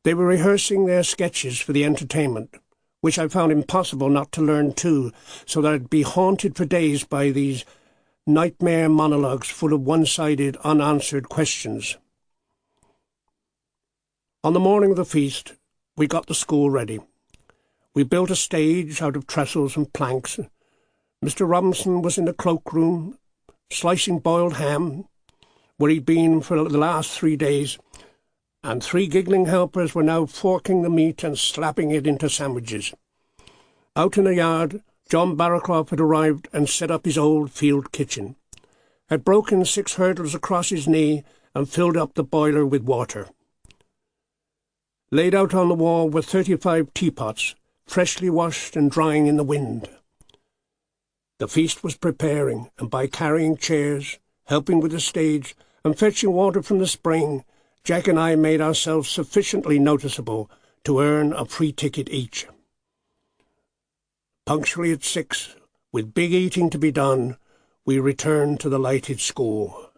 They were rehearsing their sketches for the entertainment, which I found impossible not to learn too, so that I'd be haunted for days by these nightmare monologues full of one-sided, unanswered questions. On the morning of the feast, we got the school ready. We built a stage out of trestles and planks. Mr. Robinson was in the cloakroom, slicing boiled ham, where he'd been for the last 3 days, and 3 giggling helpers were now forking the meat and slapping it into sandwiches. Out in the yard, John Barraclough had arrived and set up his old field kitchen, had broken 6 hurdles across his knee and filled up the boiler with water. Laid out on the wall were 35 teapots, freshly washed and drying in the wind. The feast was preparing, and by carrying chairs, helping with the stage, and fetching water from the spring, Jack and I made ourselves sufficiently noticeable to earn a free ticket each. Punctually at 6, with big eating to be done, we returned to the lighted school.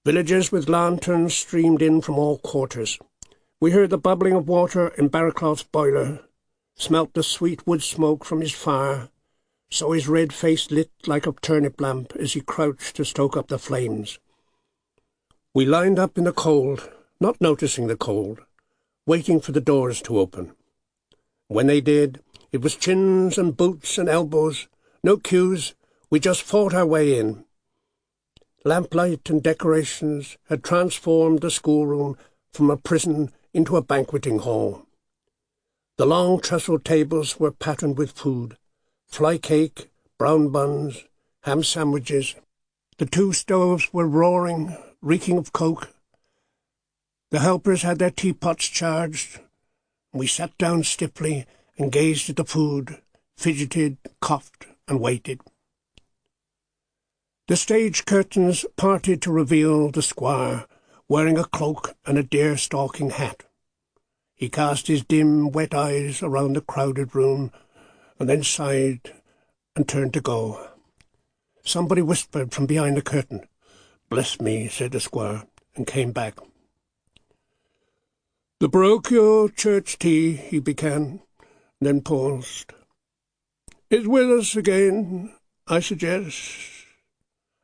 Villagers with lanterns streamed in from all quarters. We heard the bubbling of water in Barraclough's boiler, smelt the sweet wood smoke from his fire, saw his red face lit like a turnip lamp as he crouched to stoke up the flames. We lined up in the cold, not noticing the cold, waiting for the doors to open. When they did, it was chins and boots and elbows, no queues, we just fought our way in. Lamplight and decorations had transformed the schoolroom from a prison into a banqueting hall. The long trestled tables were patterned with food, fly cake, brown buns, ham sandwiches. The 2 stoves were roaring, reeking of coke. The helpers had their teapots charged. We sat down stiffly and gazed at the food, fidgeted, coughed, and waited. The stage curtains parted to reveal the squire, wearing a cloak and a deer-stalking hat. He cast his dim, wet eyes around the crowded room, and then sighed and turned to go. Somebody whispered from behind the curtain. "Bless me," said the squire, and came back. "The parochial church tea," he began, then paused. "Is with us again, I suggest.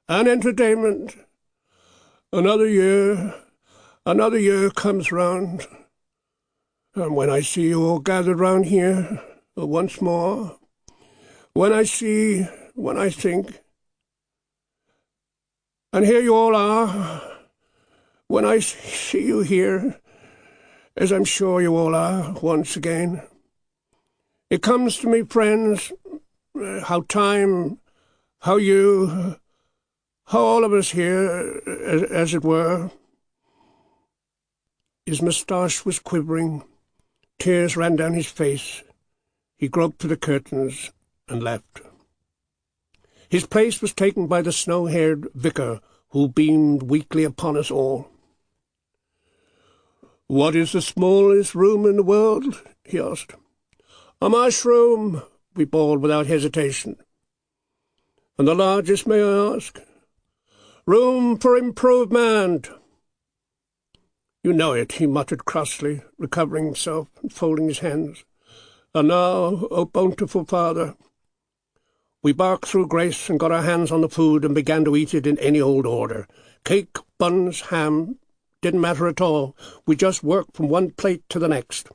An entertainment. Another year comes round. And when I see you all gathered round here once more, when I think, and here you all are, when I see you here, as I'm sure you all are once again, it comes to me, friends, how time, how you, how all of us here, as it were." His moustache was quivering. Tears ran down his face. He groped for the curtains and left. His place was taken by the snow-haired vicar, who beamed weakly upon us all. "What is the smallest room in the world?" he asked. "A mushroom," we bawled without hesitation. "And the largest, may I ask?" "Room for improvement." "You know it," he muttered crossly, recovering himself and folding his hands. "And now, O bountiful Father." We barked through grace and got our hands on the food and began to eat it in any old order. Cake, buns, ham, didn't matter at all. We just worked from one plate to the next.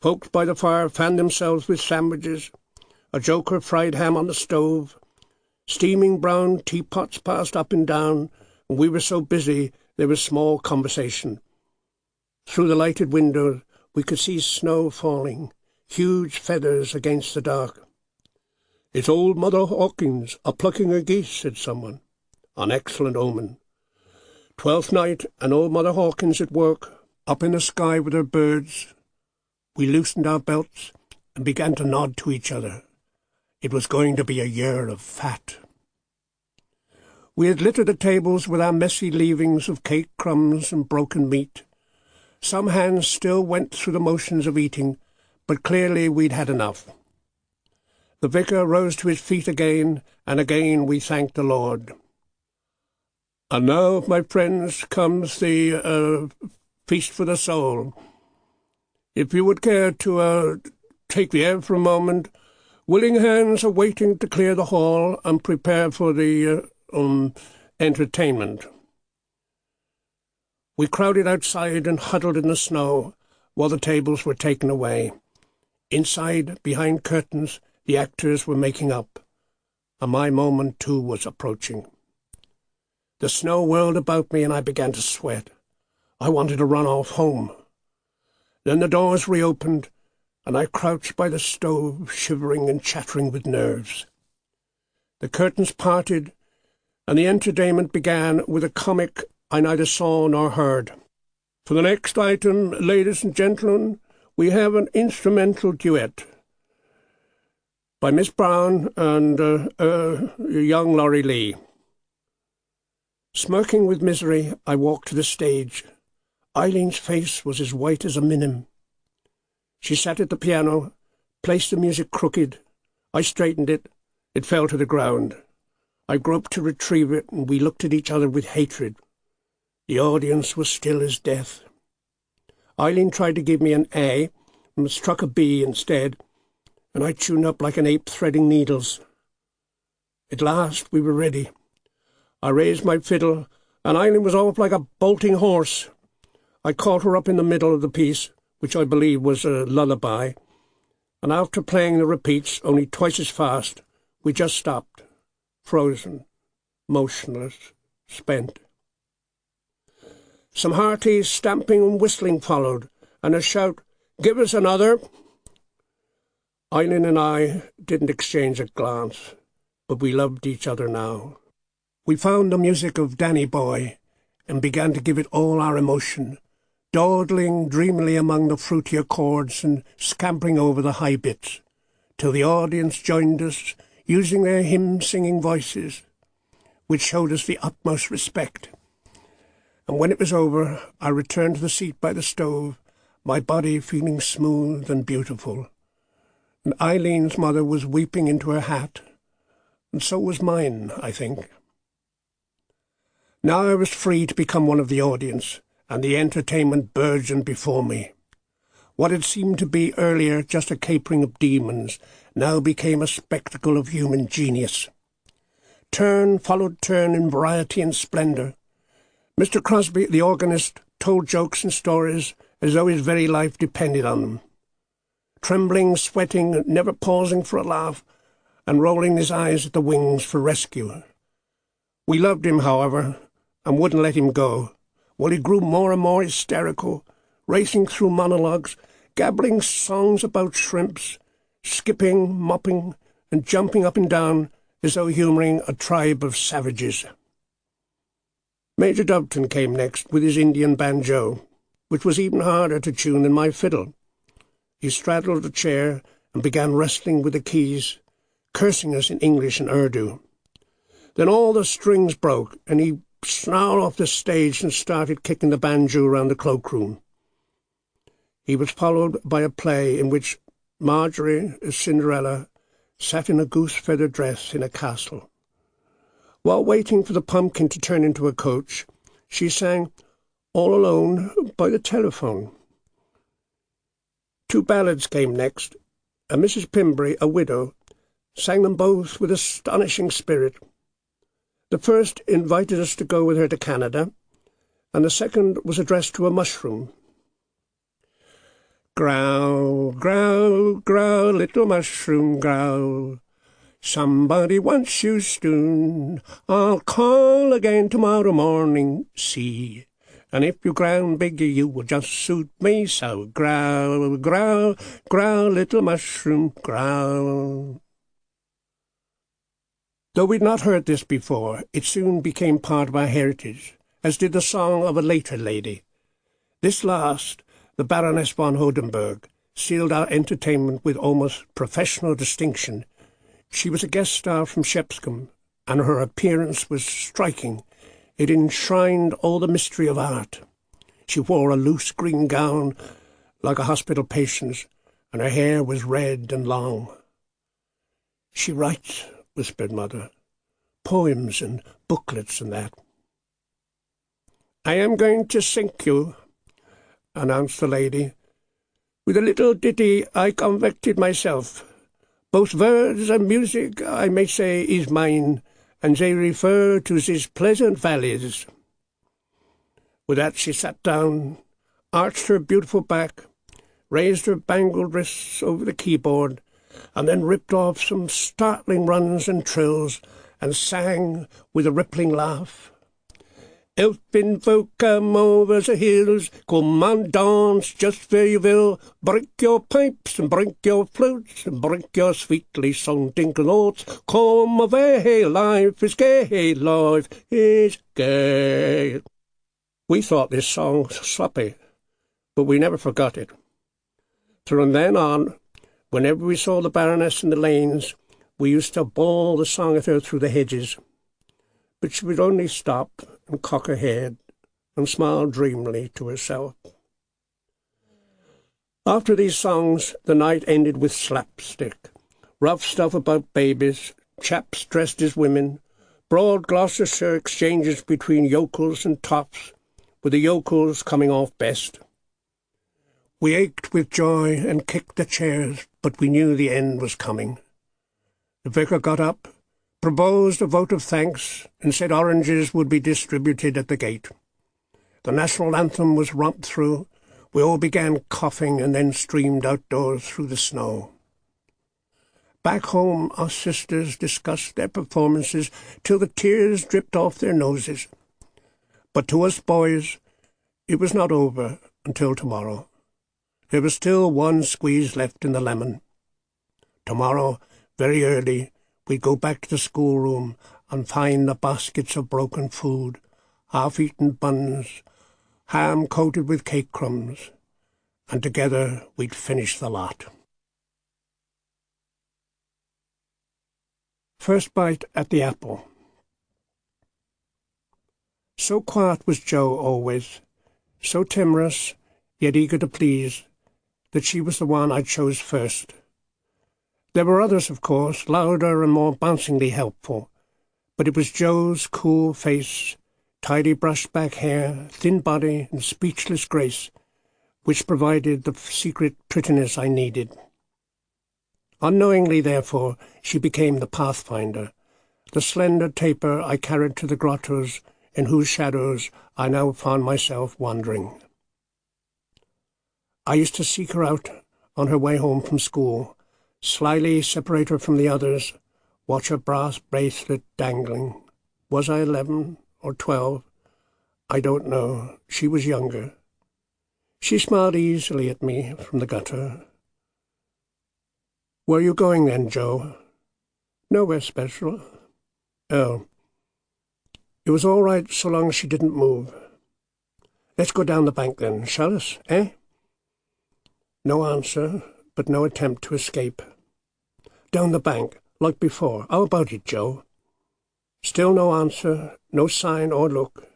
Folks by the fire fanned themselves with sandwiches, a joker fried ham on the stove. Steaming brown teapots passed up and down, and we were so busy there was small conversation. Through the lighted window we could see snow falling, huge feathers against the dark. "It's old Mother Hawkins a-plucking her geese," said someone. An excellent omen. 12th night, and old Mother Hawkins at work, up in the sky with her birds. We loosened our belts and began to nod to each other. It was going to be a year of fat. We had littered the tables with our messy leavings of cake crumbs and broken meat. Some hands still went through the motions of eating, but clearly we'd had enough. The vicar rose to his feet again, and again we thanked the Lord. "And now, my friends, comes the feast for the soul. If you would care to take the air for a moment, willing hands are waiting to clear the hall and prepare for the entertainment." We crowded outside and huddled in the snow while the tables were taken away. Inside, behind curtains, the actors were making up, and my moment too was approaching. The snow whirled about me and I began to sweat. I wanted to run off home. Then the doors reopened, and I crouched by the stove, shivering and chattering with nerves. The curtains parted, and the entertainment began with a comic I neither saw nor heard. "For the next item, ladies and gentlemen, we have an instrumental duet. by Miss Brown and young Laurie Lee. Smirking with misery, I walked to the stage. Eileen's face was as white as a minim. She sat at the piano, placed the music crooked. I straightened it. It fell to the ground. I groped to retrieve it, and we looked at each other with hatred. The audience was still as death. Eileen tried to give me an A, and struck a B instead, and I tuned up like an ape threading needles. At last we were ready. I raised my fiddle, and Eileen was off like a bolting horse. I caught her up in the middle of the piece, which I believe was a lullaby, and after playing the repeats only twice as fast, we just stopped, frozen, motionless, spent. Some hearty stamping and whistling followed, and a shout, "Give us another!" Eileen and I didn't exchange a glance, but we loved each other now. We found the music of Danny Boy and began to give it all our emotion, dawdling dreamily among the fruitier chords and scampering over the high bits, till the audience joined us, using their hymn-singing voices, which showed us the utmost respect. And when it was over, I returned to the seat by the stove, my body feeling smooth and beautiful. And Eileen's mother was weeping into her hat, and so was mine, I think. Now I was free to become one of the audience, and the entertainment burgeoned before me. What had seemed to be earlier just a capering of demons now became a spectacle of human genius. Turn followed turn in variety and splendour. Mr. Crosby, the organist, told jokes and stories as though his very life depended on them. Trembling, sweating, never pausing for a laugh, and rolling his eyes at the wings for rescue. We loved him, however, and wouldn't let him go, while he grew more and more hysterical, racing through monologues, gabbling songs about shrimps, skipping, mopping, and jumping up and down as though humouring a tribe of savages. Major Doveton came next with his Indian banjo, which was even harder to tune than my fiddle. He straddled a chair and began wrestling with the keys, cursing us in English and Urdu. Then all the strings broke, and he snarled off the stage and started kicking the banjo around the cloakroom. He was followed by a play in which Marjorie, as Cinderella, sat in a goose-feather dress in a castle. While waiting for the pumpkin to turn into a coach, she sang All Alone by the telephone. 2 ballads came next, and Mrs. Pimbry, a widow, sang them both with astonishing spirit. The first invited us to go with her to Canada, and the second was addressed to a mushroom. Growl, growl, growl, little mushroom, growl. Somebody wants you soon. I'll call again tomorrow morning, see. And if you growl big, you will just suit me, so growl, growl, growl, little mushroom, growl. Though we'd not heard this before, it soon became part of our heritage, as did the song of a later lady. This last, the Baroness von Hodenberg, sealed our entertainment with almost professional distinction. She was a guest star from Shepscombe, and her appearance was striking. It enshrined all the mystery of art. She wore a loose green gown, like a hospital patient's, and her hair was red and long. "She writes," whispered Mother, "poems and booklets and that." "I am going to sink you," announced the lady. "With a little ditty I convected myself. Both words and music, I may say, is mine, and they refer to these pleasant valleys." With that she sat down, arched her beautiful back, raised her bangled wrists over the keyboard, and then ripped off some startling runs and trills, and sang with a rippling laugh. "Elfin folk come over the hills, come and dance just where you will. Break your pipes and break your flutes and break your sweetly sounding notes. Come away, life is gay, life is gay." We thought this song sloppy, but we never forgot it. From then on, Whenever we saw the Baroness in the lanes, we used to bawl the song at her through the hedges. But she would only stop and cock her head and smile dreamily to herself. After these songs, the night ended with slapstick, rough stuff about babies, chaps dressed as women, broad Gloucestershire exchanges between yokels and tops, with the yokels coming off best. We ached with joy and kicked the chairs, but we knew the end was coming. The vicar got up, proposed a vote of thanks, and said oranges would be distributed at the gate. The national anthem was romped through. We all began coughing and then streamed outdoors through the snow. Back home, our sisters discussed their performances till the tears dripped off their noses. But to us boys, it was not over until tomorrow. There was still one squeeze left in the lemon. Tomorrow, very early, we'd go back to the schoolroom and find the baskets of broken food, half-eaten buns, ham coated with cake crumbs, and together we'd finish the lot. First bite at the apple. So quiet was Jo always, so timorous, yet eager to please, that she was the one I chose first. There were others, of course, louder and more bouncingly helpful, but it was Jo's cool face, tidy brushed-back hair, thin body, and speechless grace, which provided the secret prettiness I needed. Unknowingly, therefore, she became the pathfinder, the slender taper I carried to the grottos in whose shadows I now found myself wandering. I used to seek her out on her way home from school, slyly separate her from the others, watch her brass bracelet dangling. Was I 11 or 12? I don't know. She was younger. She smiled easily at me from the gutter. "Where are you going then, Jo?" "Nowhere special." "Oh." It was all right so long as she didn't move. "Let's go down the bank then, shall us, eh?" No answer, but no attempt to escape. Down the bank, like before. How about it, Jo? Still no answer, no sign or look.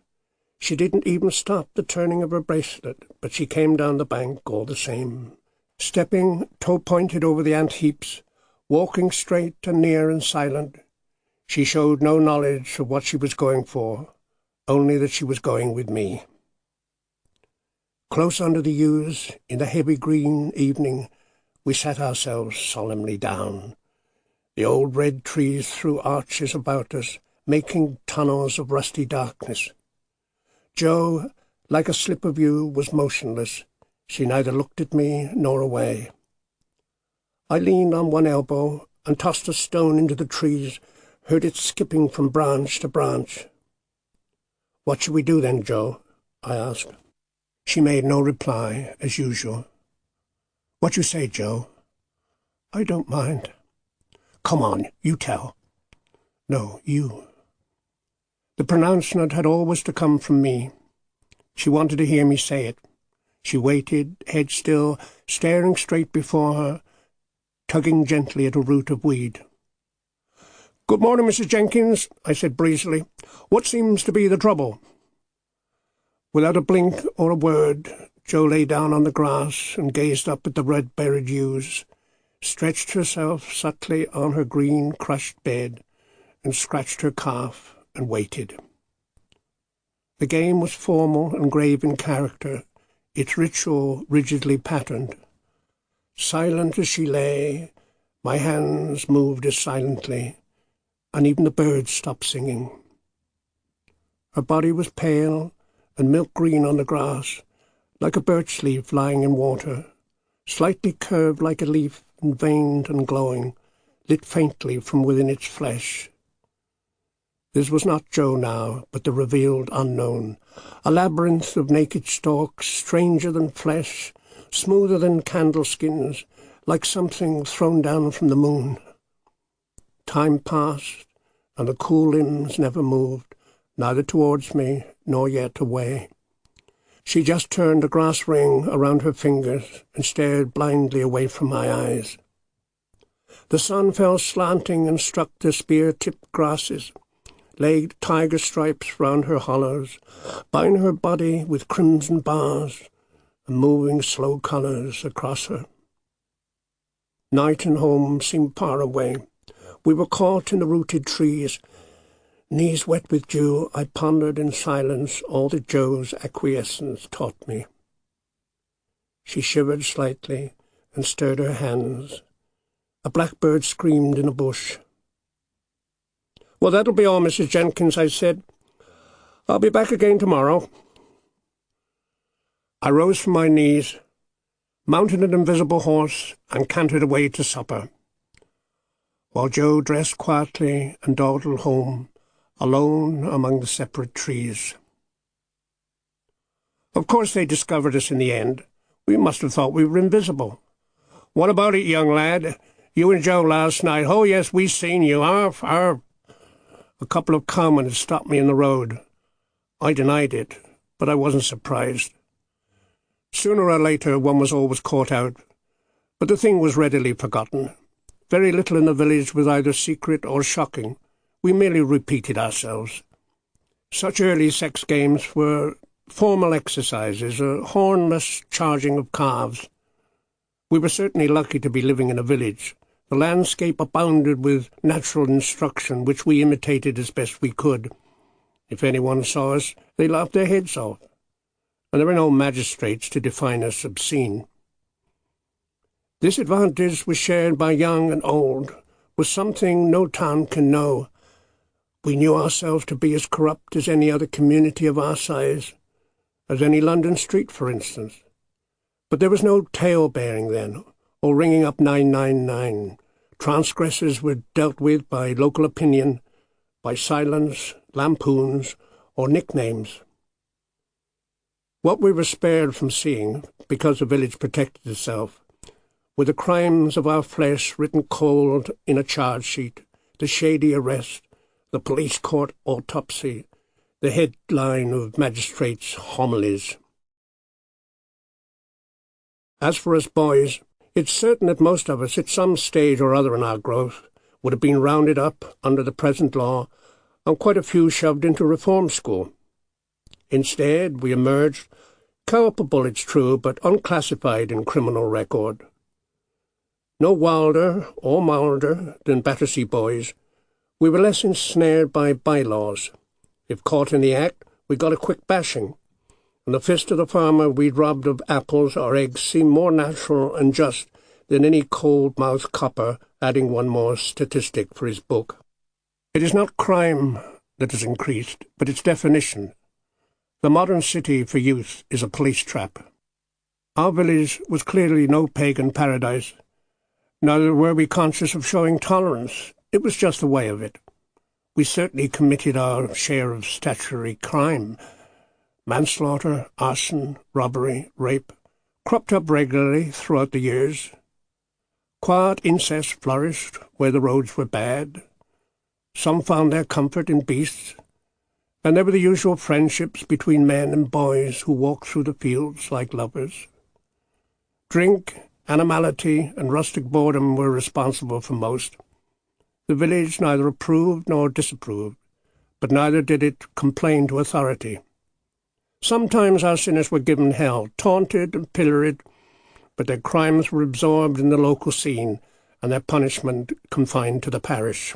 She didn't even stop the turning of her bracelet, but she came down the bank all the same, stepping toe-pointed over the ant heaps, walking straight and near and silent. She showed no knowledge of what she was going for, only that she was going with me. Close under the yews, in the heavy green evening, we sat ourselves solemnly down. The old red trees threw arches about us, making tunnels of rusty darkness. Jo, like a slip of yew, was motionless. She neither looked at me nor away. I leaned on one elbow and tossed a stone into the trees, heard it skipping from branch to branch. "What shall we do then, Jo?" I asked. She made no reply, as usual. "What you say, Jo?" "I don't mind." "Come on, you tell." "No, you." The pronouncement had always to come from me. She wanted to hear me say it. She waited, head still, staring straight before her, tugging gently at a root of weed. "Good morning, Mrs. Jenkins," I said breezily. "What seems to be the trouble?" Without a blink or a word, Jo lay down on the grass and gazed up at the red-berried yews, stretched herself subtly on her green, crushed bed, and scratched her calf and waited. The game was formal and grave in character, its ritual rigidly patterned. Silent as she lay, my hands moved as silently, and even the birds stopped singing. Her body was pale and milk-green on the grass, like a birch leaf lying in water, slightly curved like a leaf and veined and glowing, lit faintly from within its flesh. This was not Jo now, but the revealed unknown, a labyrinth of naked stalks, stranger than flesh, smoother than candleskins, like something thrown down from the moon. Time passed, and the cool limbs never moved, neither towards me nor yet away. She just turned a grass ring around her fingers and stared blindly away from my eyes. The sun fell slanting and struck the spear-tipped grasses, laid tiger stripes round her hollows, bound her body with crimson bars, and moving slow colours across her. Night and home seemed far away. We were caught in the rooted trees. Knees wet with dew, I pondered in silence all that Joe's acquiescence taught me. She shivered slightly and stirred her hands. A blackbird screamed in a bush. "Well, that'll be all, Mrs. Jenkins," I said. "I'll be back again tomorrow." I rose from my knees, mounted an invisible horse, and cantered away to supper, while Joe dressed quietly and dawdled home, alone among the separate trees. Of course they discovered us in the end. We must have thought we were invisible. "What about it, young lad? You and Joe last night. Oh, yes, we seen you. Arf, arf." A couple of cowmen had stopped me in the road. I denied it, but I wasn't surprised. Sooner or later one was always caught out, but the thing was readily forgotten. Very little in the village was either secret or shocking. We merely repeated ourselves. Such early sex games were formal exercises, a hornless charging of calves. We were certainly lucky to be living in a village. The landscape abounded with natural instruction, which we imitated as best we could. If anyone saw us, they laughed their heads off, and there were no magistrates to define us obscene. This advantage was shared by young and old, was something no town can know. We knew ourselves to be as corrupt as any other community of our size, as any London street, for instance. But there was no tale-bearing then, or ringing up 999. Transgressors were dealt with by local opinion, by silence, lampoons, or nicknames. What we were spared from seeing, because the village protected itself, were the crimes of our flesh written cold in a charge sheet, the shady arrest, the police court autopsy, the headline of magistrates' homilies. As for us boys, it's certain that most of us, at some stage or other in our growth, would have been rounded up under the present law, and quite a few shoved into reform school. Instead, we emerged, culpable, it's true, but unclassified in criminal record. No wilder or milder than Battersea boys, we were less ensnared by bylaws. If caught in the act, we got a quick bashing, and the fist of the farmer we'd robbed of apples or eggs seemed more natural and just than any cold-mouthed copper adding one more statistic for his book. It is not crime that has increased, but its definition. The modern city for youth is a police trap. Our village was clearly no pagan paradise. Neither were we conscious of showing tolerance. It was just the way of it. We certainly committed our share of statutory crime. Manslaughter, arson, robbery, rape, cropped up regularly throughout the years. Quiet incest flourished where the roads were bad. Some found their comfort in beasts, and there were the usual friendships between men and boys who walked through the fields like lovers. Drink, animality, and rustic boredom were responsible for most. The village neither approved nor disapproved, but neither did it complain to authority. Sometimes our sinners were given hell, taunted and pilloried, but their crimes were absorbed in the local scene, and their punishment confined to the parish.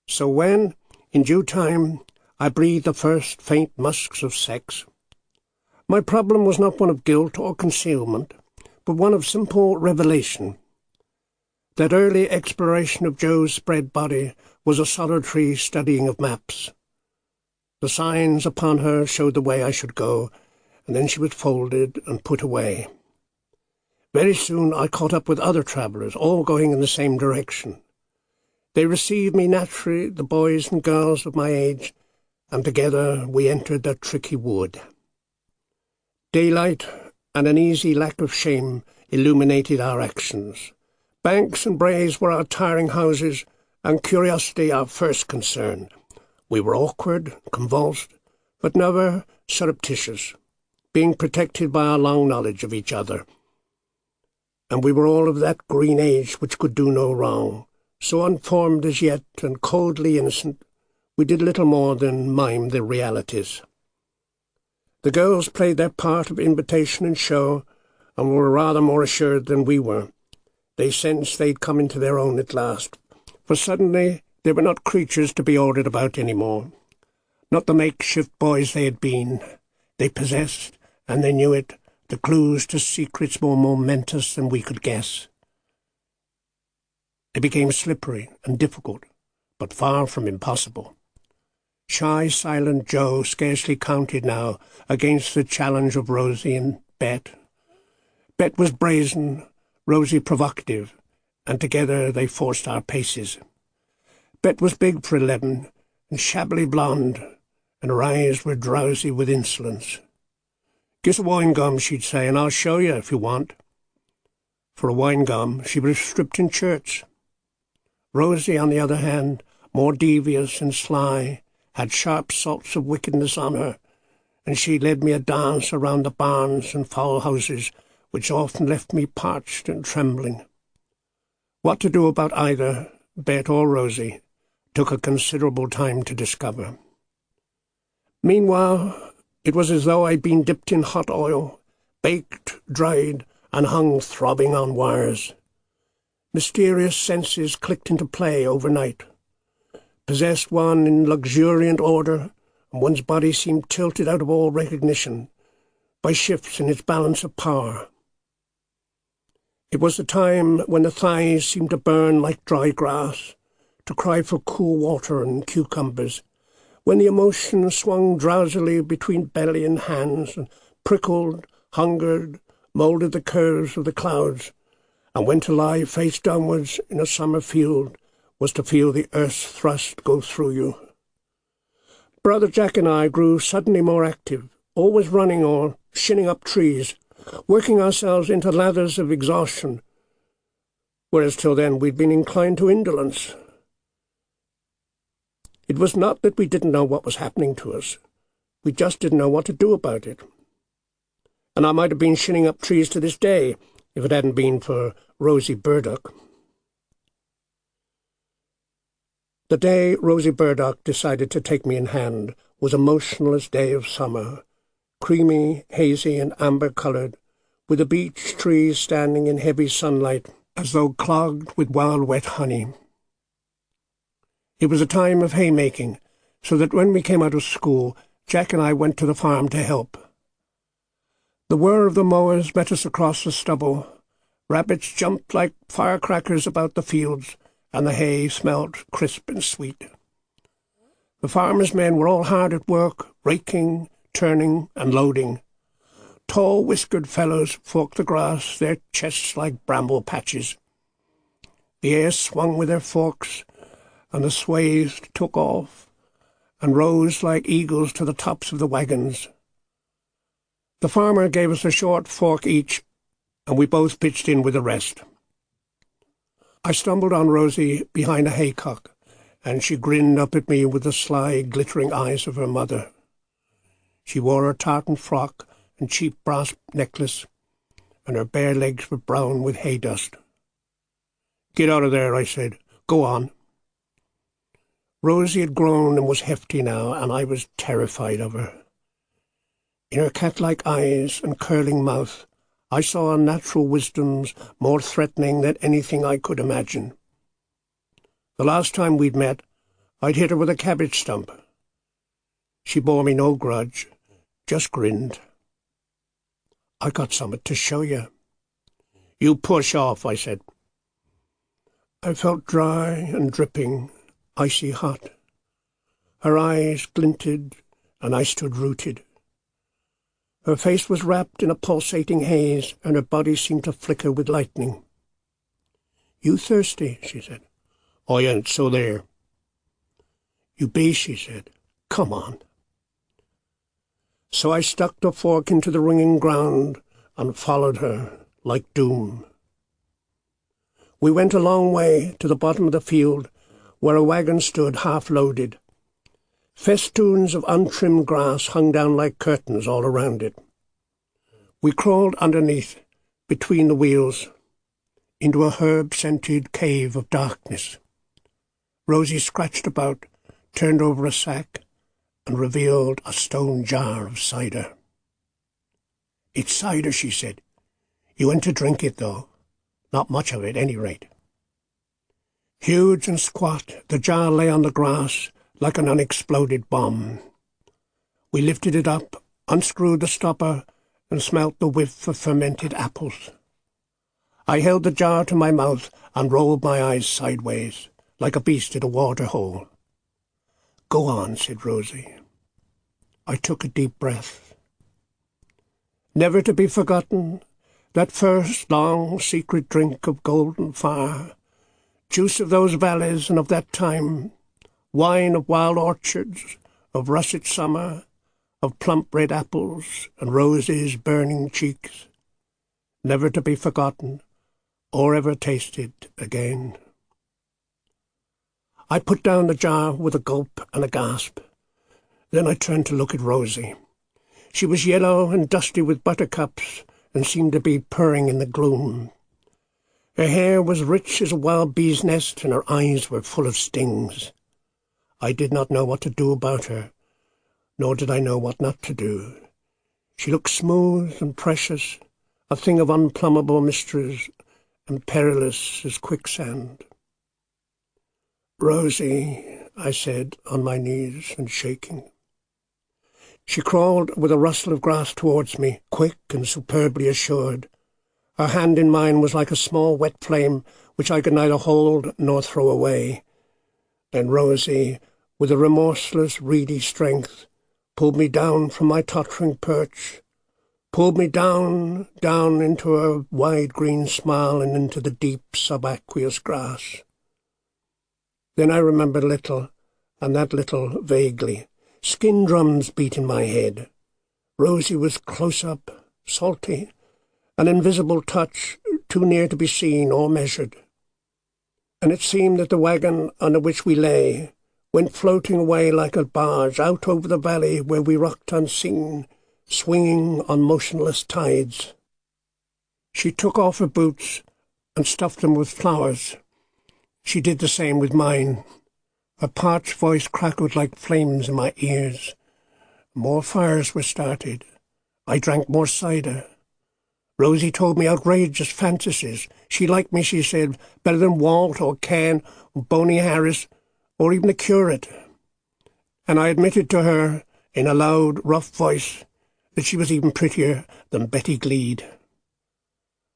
So when, in due time, I breathed the first faint musks of sex, my problem was not one of guilt or concealment, but one of simple revelation. That early exploration of Joe's spread body was a solitary studying of maps. The signs upon her showed the way I should go, and then she was folded and put away. Very soon I caught up with other travellers, all going in the same direction. They received me naturally, the boys and girls of my age, and together we entered that tricky wood. Daylight and an easy lack of shame illuminated our actions. Banks and braes were our tiring houses, and curiosity our first concern. We were awkward, convulsed, but never surreptitious, being protected by our long knowledge of each other. and we were all of that green age which could do no wrong. So unformed as yet and coldly innocent, we did little more than mime the realities. The girls played their part of invitation and show, and were rather more assured than we were. They sensed they'd come into their own at last, for suddenly they were not creatures to be ordered about any more. Not the makeshift boys they had been. They possessed, and they knew it, the clues to secrets more momentous than we could guess. They became slippery and difficult, but far from impossible. Shy, silent Joe scarcely counted now against the challenge of Rosie and Bet. Bet was brazen, Rosie provocative, and together they forced our paces. Bet was big for 11, and shabbily blonde, and her eyes were drowsy with insolence. "Get a wine gum," she'd say, "and I'll show you if you want." For a wine gum she would have stripped in church. Rosie, on the other hand, more devious and sly, had sharp salts of wickedness on her, and she led me a dance around the barns and fowl houses, which often left me parched and trembling. What to do about either, Bet or Rosie, took a considerable time to discover. Meanwhile, it was as though I'd been dipped in hot oil, baked, dried, and hung throbbing on wires. Mysterious senses clicked into play overnight. Possessed one in luxuriant order, and one's body seemed tilted out of all recognition by shifts in its balance of power. It was the time when the thighs seemed to burn like dry grass, to cry for cool water and cucumbers, when the emotion swung drowsily between belly and hands, and prickled, hungered, moulded the curves of the clouds, and when to lie face downwards in a summer field was to feel the earth's thrust go through you. Brother Jack and I grew suddenly more active, always running or shinning up trees, working ourselves into lathers of exhaustion, whereas till then we'd been inclined to indolence. It was not that we didn't know what was happening to us. We just didn't know what to do about it. And I might have been shinning up trees to this day if it hadn't been for Rosie Burdock. The day Rosie Burdock decided to take me in hand was a motionless day of summer, creamy, hazy, and amber-coloured, with the beech trees standing in heavy sunlight as though clogged with wild wet honey. It was a time of haymaking, so that when we came out of school, Jack and I went to the farm to help. The whir of the mowers met us across the stubble. Rabbits jumped like firecrackers about the fields, and the hay smelt crisp and sweet. The farmers' men were all hard at work, raking, turning, and loading. Tall, whiskered fellows forked the grass, their chests like bramble patches. The air swung with their forks, and the swathes took off, and rose like eagles to the tops of the wagons. The farmer gave us a short fork each, and we both pitched in with the rest. I stumbled on Rosie behind a haycock, and she grinned up at me with the sly, glittering eyes of her mother. She wore a tartan frock and cheap brass necklace, and her bare legs were brown with hay dust. "Get out of there," I said. "Go on." Rosie had grown and was hefty now, and I was terrified of her. In her cat-like eyes and curling mouth, I saw unnatural wisdoms more threatening than anything I could imagine. The last time we'd met, I'd hit her with a cabbage stump. She bore me no grudge, just grinned. "I got something to show you." "You push off," I said. I felt dry and dripping, icy hot. Her eyes glinted, and I stood rooted. Her face was wrapped in a pulsating haze, and her body seemed to flicker with lightning. "You thirsty?" she said. "I ain't, so there." "You be," she said. "Come on." So I stuck the fork into the ringing ground and followed her like doom. We went a long way to the bottom of the field, where a wagon stood half-loaded. Festoons of untrimmed grass hung down like curtains all around it. We crawled underneath, between the wheels. into a herb-scented cave of darkness. Rosie scratched about, turned over a sack, and revealed a stone jar of cider. "It's cider," she said. "You went to drink it, though. Not much of it, any rate." Huge and squat, the jar lay on the grass like an unexploded bomb. We lifted it up, unscrewed the stopper, and smelt the whiff of fermented apples. I held the jar to my mouth and rolled my eyes sideways, like a beast at a water-hole. "Go on," said Rosie. I took a deep breath. Never to be forgotten, that first long secret drink of golden fire, juice of those valleys and of that time, wine of wild orchards, of russet summer, of plump red apples and Rosie's burning cheeks, never to be forgotten or ever tasted again. I put down the jar with a gulp and a gasp. Then I turned to look at Rosie. She was yellow and dusty with buttercups and seemed to be purring in the gloom. Her hair was rich as a wild bee's nest, and her eyes were full of stings. I did not know what to do about her, nor did I know what not to do. She looked smooth and precious, a thing of unplumbable mysteries, and perilous as quicksand. "Rosie," I said, on my knees and shaking. She crawled with a rustle of grass towards me, quick and superbly assured. Her hand in mine was like a small wet flame which I could neither hold nor throw away. Then Rosie, with a remorseless, reedy strength, pulled me down from my tottering perch, pulled me down into her wide green smile and into the deep subaqueous grass. Then I remembered little, and that little vaguely. Skin drums beat in my head. Rosie was close up, salty, an invisible touch, too near to be seen or measured. And it seemed that the wagon under which we lay went floating away like a barge out over the valley where we rocked unseen, swinging on motionless tides. She took off her boots and stuffed them with flowers. She did the same with mine. Her parched voice crackled like flames in my ears. More fires were started. I drank more cider. Rosie told me outrageous fantasies. She liked me, she said, better than Walt or Ken or Boney Harris or even the curate. And I admitted to her, in a loud, rough voice, that she was even prettier than Betty Gleed.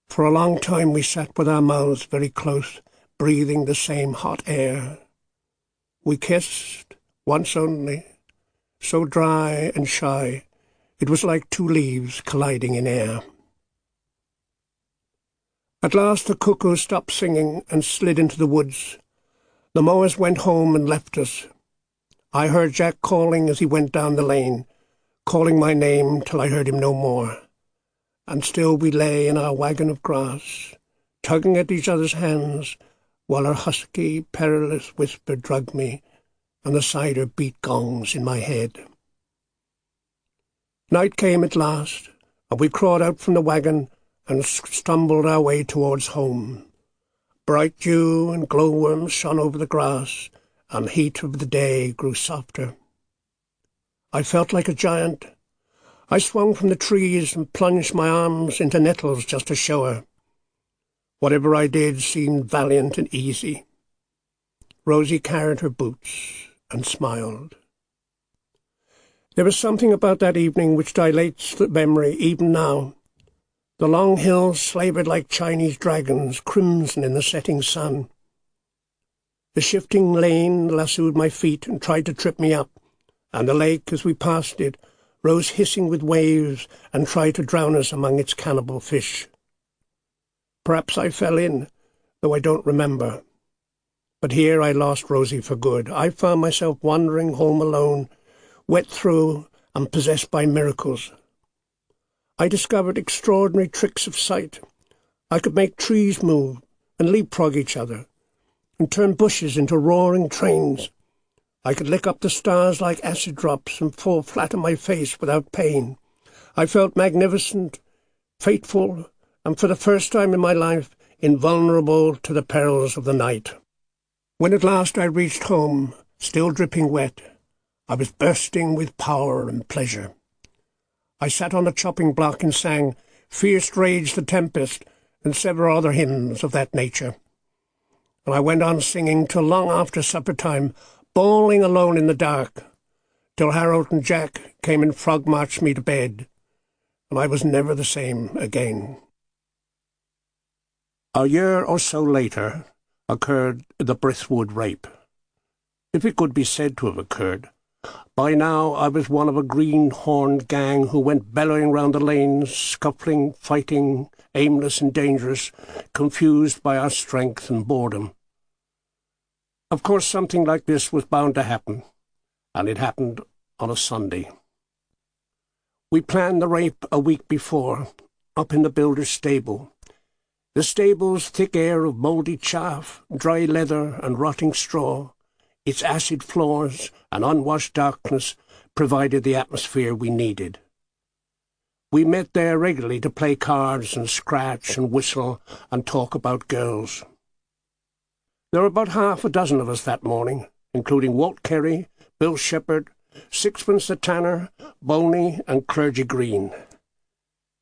For a long time we sat with our mouths very close, breathing the same hot air. We kissed, once only, so dry and shy, it was like two leaves colliding in air. At last the cuckoo stopped singing and slid into the woods. The mowers went home and left us. I heard Jack calling as he went down the lane, calling my name till I heard him no more. And still we lay in our wagon of grass, tugging at each other's hands, while her husky, perilous whisper drugged me, and the cider beat gongs in my head. Night came at last, and we crawled out from the wagon and stumbled our way towards home. Bright dew and glowworms shone over the grass, and the heat of the day grew softer. I felt like a giant. I swung from the trees and plunged my arms into nettles just to show her. Whatever I did seemed valiant and easy. Rosie carried her boots and smiled. There was something about that evening which dilates the memory even now. The long hills slavered like Chinese dragons, crimson in the setting sun. The shifting lane lassoed my feet and tried to trip me up, and the lake, as we passed it, rose hissing with waves and tried to drown us among its cannibal fish. Perhaps I fell in, though I don't remember. But here I lost Rosie for good. I found myself wandering home alone, wet through and possessed by miracles. I discovered extraordinary tricks of sight. I could make trees move and leapfrog each other, and turn bushes into roaring trains. I could lick up the stars like acid drops and fall flat on my face without pain. I felt magnificent, fateful, and for the first time in my life invulnerable to the perils of the night. When at last I reached home, still dripping wet, I was bursting with power and pleasure. I sat on the chopping block and sang "Fierce Rage the Tempest" and several other hymns of that nature. And I went on singing till long after supper time, bawling alone in the dark, till Harold and Jack came and frog-marched me to bed, and I was never the same again. A year or so later occurred the Brithwood rape. If it could be said to have occurred, by now I was one of a green-horned gang who went bellowing round the lanes, scuffling, fighting, aimless and dangerous, confused by our strength and boredom. Of course something like this was bound to happen, and it happened on a Sunday. We planned the rape a week before, up in the builder's stable. The stable's thick air of mouldy chaff, dry leather and rotting straw, its acid floors and unwashed darkness provided the atmosphere we needed. We met there regularly to play cards and scratch and whistle and talk about girls. There were about half a dozen of us that morning, including Walt Kerry, Bill Shepherd, Sixpence the Tanner, Boney and Clergy Green.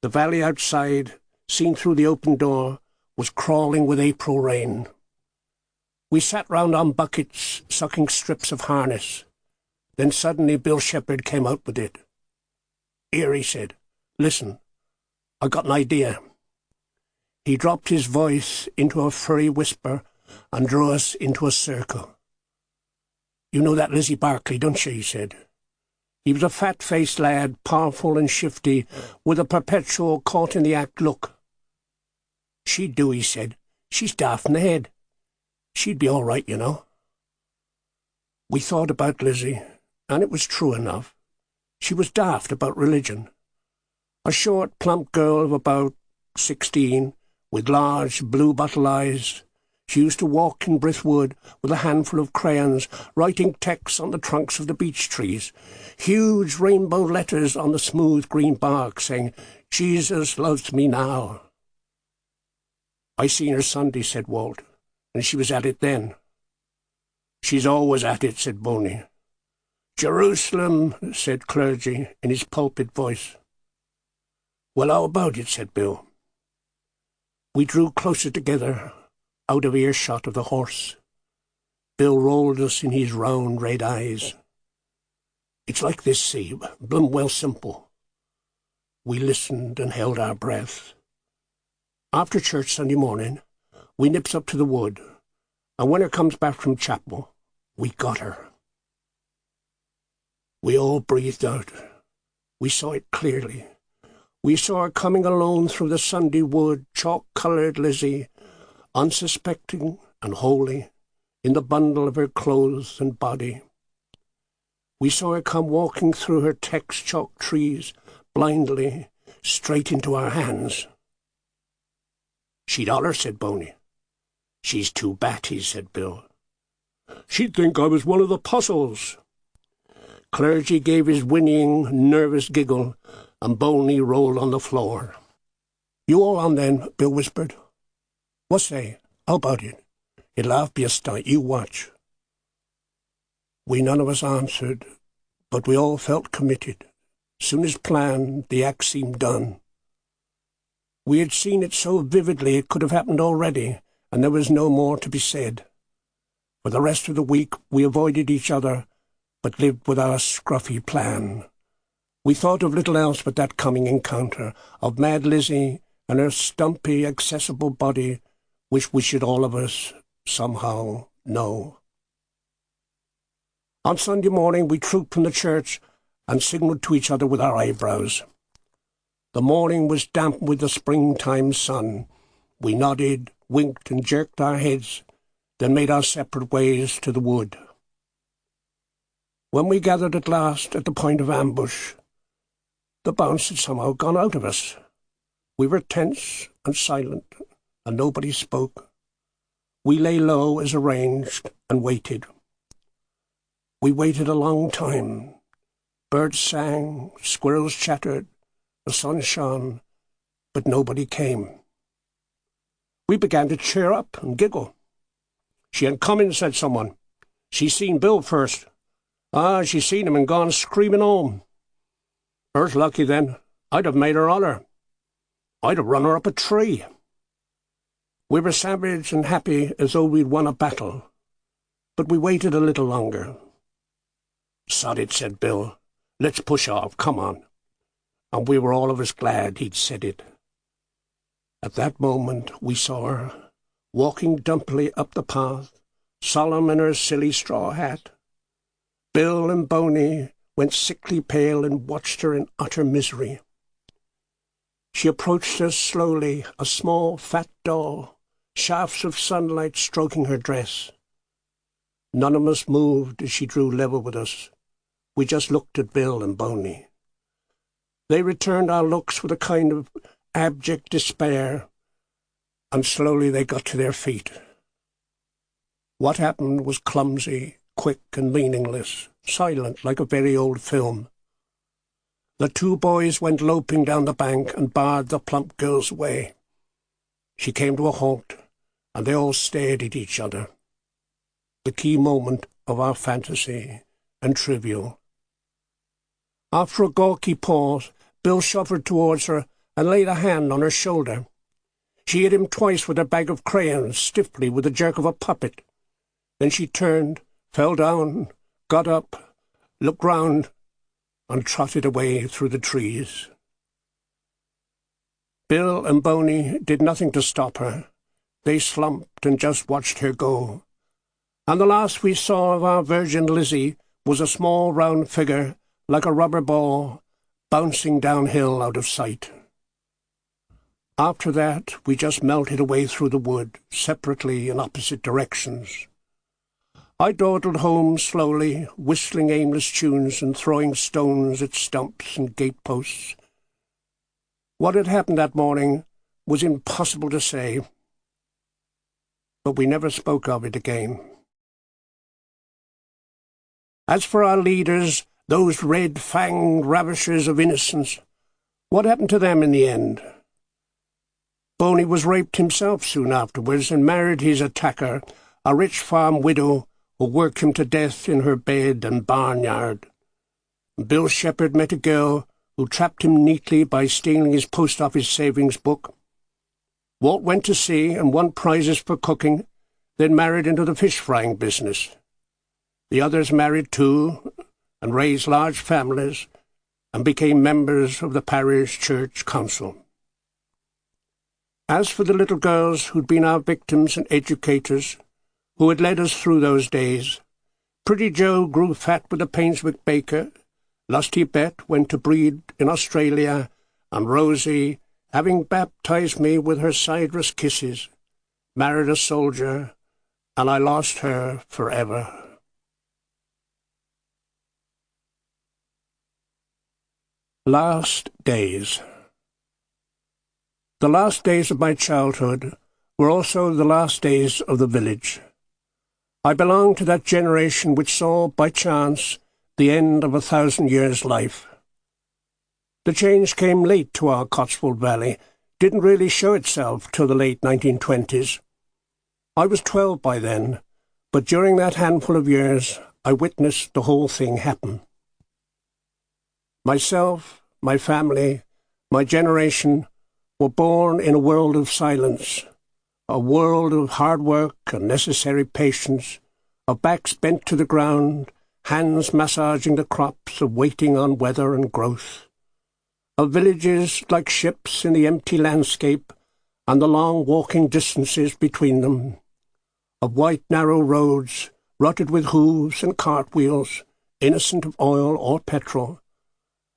The valley outside, seen through the open door, was crawling with April rain. We sat round on buckets, sucking strips of harness. Then suddenly Bill Shepherd came out with it. "Here," he said, "listen, I got an idea." He dropped his voice into a furry whisper and drew us into a circle. "You know that Lizzie Barclay, don't you?" he said. He was a fat-faced lad, powerful and shifty, with a perpetual caught-in-the-act look. "She'd do," he said. "She's daft in the head. She'd be all right, you know." We thought about Lizzie, and it was true enough. She was daft about religion. A short, plump girl of about 16, with large, blue-bottle eyes. She used to walk in Brithwood with a handful of crayons, writing texts on the trunks of the beech trees, huge rainbow letters on the smooth green bark, saying, "Jesus loves me now." "I seen her Sunday," said Walt, "and she was at it then." "She's always at it," said Boney. "Jerusalem," said Clergy in his pulpit voice. "Well, how about it?" said Bill. We drew closer together, out of earshot of the horse. Bill rolled us in his round red eyes. "It's like this, see, blum well simple." We listened and held our breath. After church Sunday morning, we nips up to the wood, and when her comes back from chapel, we got her. We all breathed out. We saw it clearly. We saw her coming alone through the Sunday wood, chalk-coloured Lizzie, unsuspecting and holy, in the bundle of her clothes and body. We saw her come walking through her text chalk trees, blindly, straight into our hands. "She'd holler," said Boney. "She's too batty," said Bill. "She'd think I was one of the apostles." Clergy gave his whinnying, nervous giggle, and Boney rolled on the floor. "You all on then," Bill whispered. "What say? How about it? It'll have be a stunt, you watch." We none of us answered, but we all felt committed. Soon as planned, the act seemed done. We had seen it so vividly it could have happened already, and there was no more to be said. For the rest of the week we avoided each other, but lived with our scruffy plan. We thought of little else but that coming encounter, of Mad Lizzie and her stumpy, accessible body, which we should all of us somehow know. On Sunday morning we trooped from the church and signalled to each other with our eyebrows. The morning was damp with the springtime sun. We nodded, winked and jerked our heads, then made our separate ways to the wood. When we gathered at last at the point of ambush, the bounce had somehow gone out of us. We were tense and silent, and nobody spoke. We lay low as arranged and waited. We waited a long time. Birds sang, squirrels chattered, the sun shone, but nobody came. We began to cheer up and giggle. "She ain't coming," said someone. "She's seen Bill first." "Ah, she's seen him and gone screaming home." "Her's lucky then. I'd have made her holler. I'd have run her up a tree." We were savage and happy as though we'd won a battle, but we waited a little longer. "Sod it," said Bill. "Let's push off, come on." And we were all of us glad he'd said it. At that moment we saw her, walking dumpily up the path, solemn in her silly straw hat. Bill and Boney went sickly pale and watched her in utter misery. She approached us slowly, a small, fat doll, shafts of sunlight stroking her dress. None of us moved as she drew level with us. We just looked at Bill and Boney. They returned our looks with a kind of abject despair, and slowly they got to their feet. What happened was clumsy, quick and meaningless, silent like a very old film. The two boys went loping down the bank and barred the plump girl's way. She came to a halt, and they all stared at each other. The key moment of our fantasy, and trivial. After a gawky pause, Bill shuffled towards her and laid a hand on her shoulder. She hit him twice with her bag of crayons, stiffly, with the jerk of a puppet. Then she turned, fell down, got up, looked round, and trotted away through the trees. Bill and Boney did nothing to stop her. They slumped and just watched her go. And the last we saw of our virgin Lizzie was a small round figure, like a rubber ball, bouncing downhill out of sight. After that, we just melted away through the wood, separately in opposite directions. I dawdled home slowly, whistling aimless tunes and throwing stones at stumps and gateposts. What had happened that morning was impossible to say, but we never spoke of it again. As for our leaders, those red-fanged ravishers of innocence, what happened to them in the end? Boney was raped himself soon afterwards and married his attacker, a rich farm widow who worked him to death in her bed and barnyard. Bill Shepherd met a girl who trapped him neatly by stealing his post-office savings book. Walt went to sea and won prizes for cooking, then married into the fish-frying business. The others married too, and raised large families, and became members of the parish church council. As for the little girls who'd been our victims and educators, who had led us through those days, Pretty Joe grew fat with a Painswick baker, Lusty Bet went to breed in Australia, and Rosie, having baptized me with her ciderous kisses, married a soldier, and I lost her forever. Last days. The last days of my childhood were also the last days of the village. I belonged to that generation which saw, by chance, the end of 1,000 years' life. The change came late to our Cotswold Valley, didn't really show itself till the late 1920s. I was 12 by then, but during that handful of years I witnessed the whole thing happen. Myself, my family, my generation were born in a world of silence, a world of hard work and necessary patience, of backs bent to the ground, hands massaging the crops, of waiting on weather and growth, of villages like ships in the empty landscape and the long walking distances between them, of white narrow roads rutted with hooves and cartwheels, innocent of oil or petrol,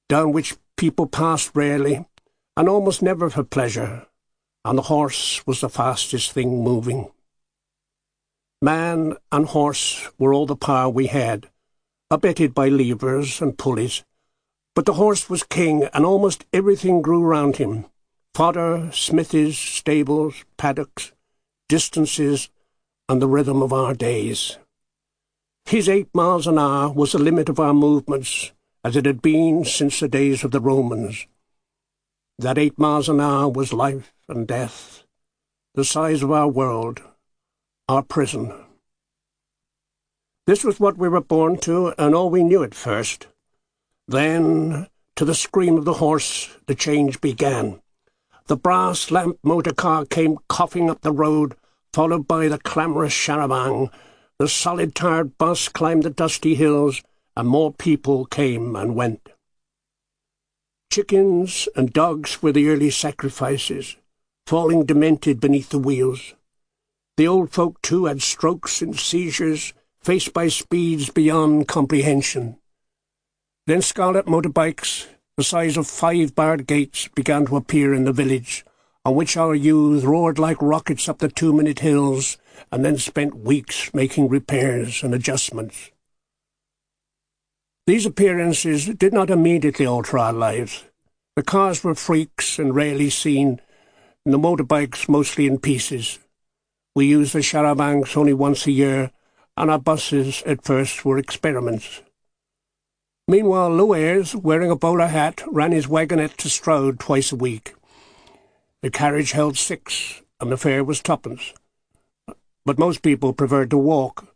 down which people passed rarely and almost never for pleasure, and the horse was the fastest thing moving. Man and horse were all the power we had, abetted by levers and pulleys, but the horse was king, and almost everything grew round him: fodder, smithies, stables, paddocks, distances, and the rhythm of our days. His 8 miles an hour was the limit of our movements, as it had been since the days of the Romans. That 8 miles an hour was life and death, the size of our world, our prison. This was what we were born to, and all we knew at first. Then, to the scream of the horse, the change began. The brass lamp motor car came coughing up the road, followed by the clamorous char-a-banc. The solid-tired bus climbed the dusty hills, and more people came and went. Chickens and dogs were the early sacrifices, falling demented beneath the wheels. The old folk, too, had strokes and seizures, faced by speeds beyond comprehension. Then scarlet motorbikes, the size of 5-barred gates, began to appear in the village, on which our youth roared like rockets up the 2-minute hills, and then spent weeks making repairs and adjustments. These appearances did not immediately alter our lives. The cars were freaks and rarely seen, and the motorbikes mostly in pieces. We used the char-a-bancs only once a year, and our buses at first were experiments. Meanwhile, Lou Ayres, wearing a bowler hat, ran his wagonette to Stroud twice a week. The carriage held 6, and the fare was 2pence. But most people preferred to walk,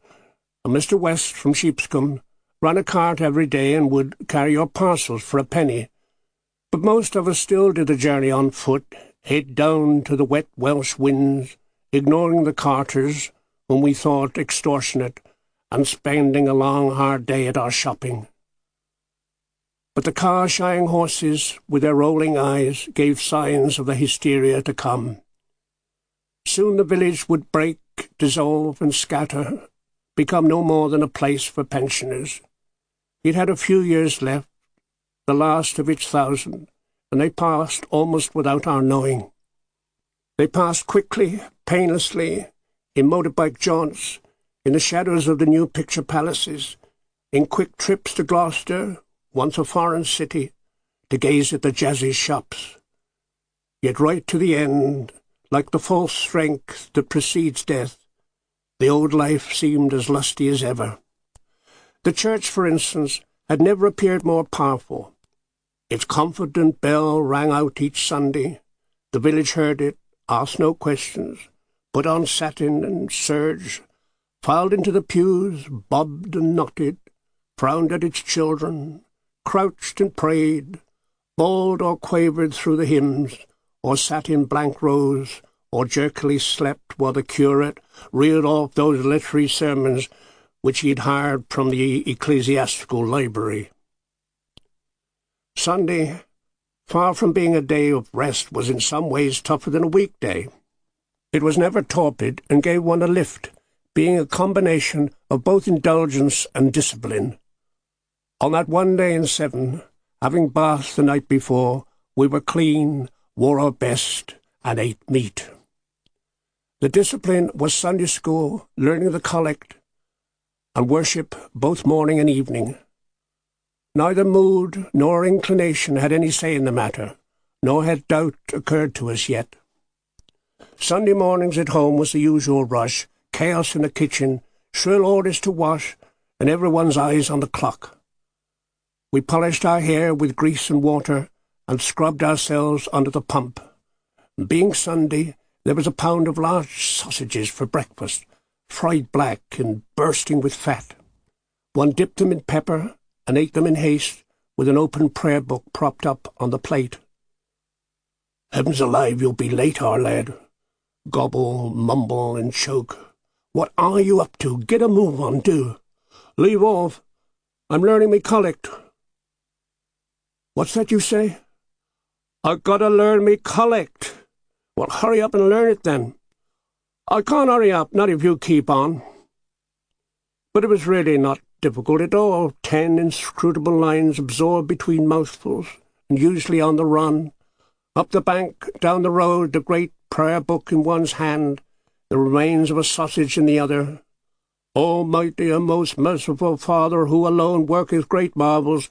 and Mr. West from Sheepscombe ran a cart every day and would carry your parcels for a penny. But most of us still did the journey on foot, head down to the wet Welsh winds, ignoring the carters, whom we thought extortionate, and spending a long, hard day at our shopping. But the car-shying horses, with their rolling eyes, gave signs of the hysteria to come. Soon the village would break, dissolve, and scatter, become no more than a place for pensioners. It had a few years left, the last of its 1,000, and they passed almost without our knowing. They passed quickly, painlessly, in motorbike jaunts, in the shadows of the new picture palaces, in quick trips to Gloucester, once a foreign city, to gaze at the jazzy shops. Yet right to the end, like the false strength that precedes death, the old life seemed as lusty as ever. The church, for instance, had never appeared more powerful. Its confident bell rang out each Sunday. The village heard it, asked no questions, put on satin and serge, filed into the pews, bobbed and knotted, frowned at its children, crouched and prayed, bawled or quavered through the hymns, or sat in blank rows, or jerkily slept while the curate reeled off those literary sermons which he had hired from the ecclesiastical library. Sunday, far from being a day of rest, was in some ways tougher than a weekday. It was never torpid and gave one a lift, being a combination of both indulgence and discipline. On that one day in 7, having bathed the night before, we were clean, wore our best, and ate meat. The discipline was Sunday school, learning the collect, and worship both morning and evening. Neither mood nor inclination had any say in the matter, nor had doubt occurred to us yet. Sunday mornings at home was the usual rush, chaos in the kitchen, shrill orders to wash, and everyone's eyes on the clock. We polished our hair with grease and water, and scrubbed ourselves under the pump. And being Sunday, there was a pound of large sausages for breakfast, fried black and bursting with fat. One dipped them in pepper and ate them in haste, with an open prayer book propped up on the plate. "Heavens alive, you'll be late, our lad." Gobble, mumble, and choke. "What are you up to? Get a move on, do." "Leave off. I'm learning me collect." "What's that you say?" "I've got to learn me collect." "Well, hurry up and learn it, then." "I can't hurry up, not if you keep on." But it was really not difficult at all. 10 inscrutable lines absorbed between mouthfuls, and usually on the run. Up the bank, down the road, the great prayer book in one's hand, the remains of a sausage in the other. "Almighty and most merciful Father, who alone worketh great marvels."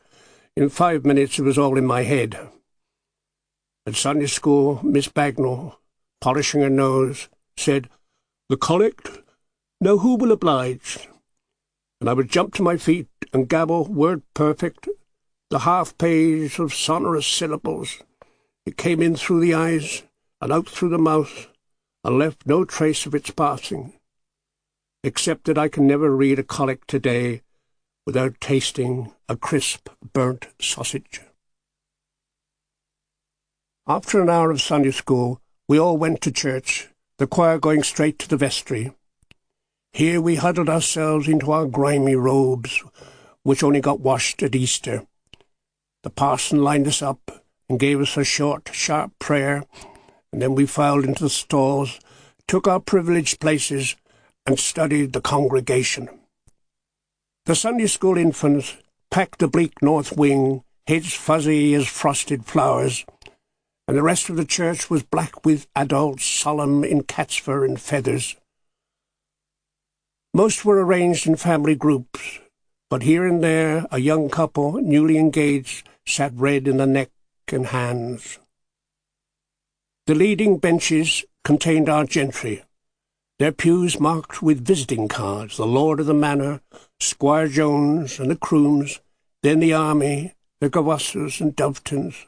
In 5 minutes it was all in my head. At Sunday school, Miss Bagnall, polishing her nose, said, "The collect? Now who will oblige?" And I would jump to my feet and gabble word perfect, the half-page of sonorous syllables. It came in through the eyes and out through the mouth, and left no trace of its passing, except that I can never read a collect today without tasting a crisp, burnt sausage. After an hour of Sunday school, we all went to church, the choir going straight to the vestry. Here we huddled ourselves into our grimy robes, which only got washed at Easter. The parson lined us up and gave us a short, sharp prayer, and then we filed into the stalls, took our privileged places, and studied the congregation. The Sunday school infants packed the bleak north wing, heads fuzzy as frosted flowers, and the rest of the church was black with adults solemn in cat's fur and feathers. Most were arranged in family groups, but here and there a young couple, newly engaged, sat red in the neck and hands. The leading benches contained our gentry, their pews marked with visiting cards, the lord of the manor, Squire Jones and the Crooms, then the army, the Gloucesters and Dovetons,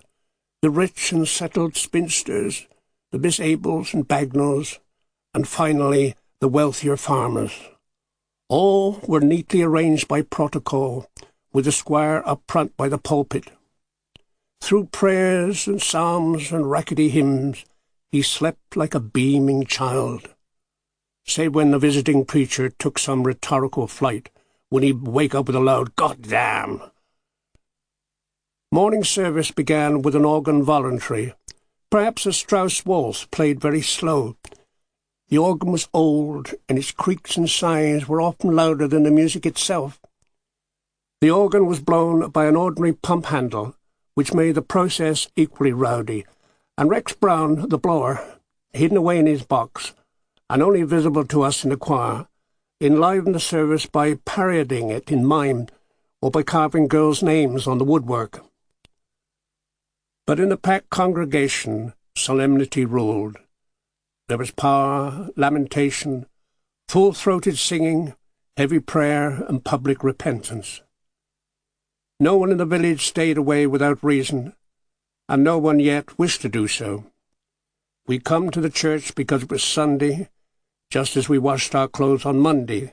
the rich and settled spinsters, the Miss Abels and Bagnalls, and finally the wealthier farmers. All were neatly arranged by protocol, with the squire up front by the pulpit. Through prayers and psalms and rackety hymns, he slept like a beaming child, save when the visiting preacher took some rhetorical flight, when he'd wake up with a loud "God damn!" Morning service began with an organ voluntary, perhaps a Strauss waltz played very slow. The organ was old, and its creaks and sighs were often louder than the music itself. The organ was blown by an ordinary pump handle, which made the process equally rowdy, and Rex Brown, the blower, hidden away in his box, and only visible to us in the choir, enlivened the service by parodying it in mime, or by carving girls' names on the woodwork. But in the packed congregation, solemnity ruled. There was power, lamentation, full-throated singing, heavy prayer, and public repentance. No one in the village stayed away without reason, and no one yet wished to do so. We come to the church because it was Sunday, just as we washed our clothes on Monday.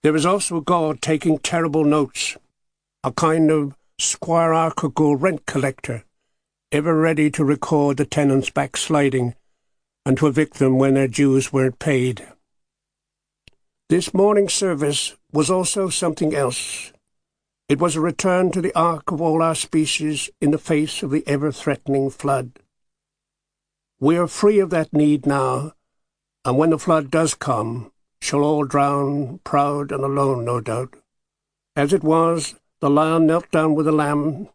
There was also God taking terrible notes, a kind of squirarchical rent collector, ever ready to record the tenants' backsliding and to evict them when their dues weren't paid. This morning service was also something else. It was a return to the ark of all our species in the face of the ever-threatening flood. We are free of that need now, and when the flood does come, shall all drown, proud and alone, no doubt. As it was, the lion knelt down with the lamb,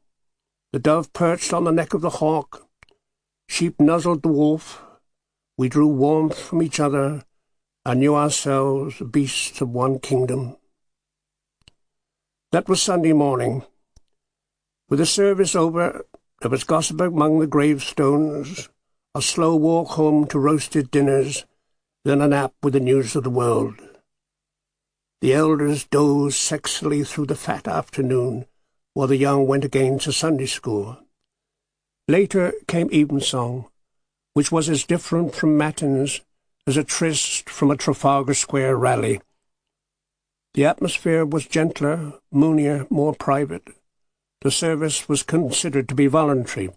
the dove perched on the neck of the hawk, sheep nuzzled the wolf. We drew warmth from each other, and knew ourselves beasts of one kingdom. That was Sunday morning. With the service over, there was gossip among the gravestones, a slow walk home to roasted dinners, then a nap with the news of the world. The elders dozed sexily through the fat afternoon, while the young went again to Sunday school. Later came evensong, which was as different from matins as a tryst from a Trafalgar Square rally. The atmosphere was gentler, moonier, more private. The service was considered to be voluntary.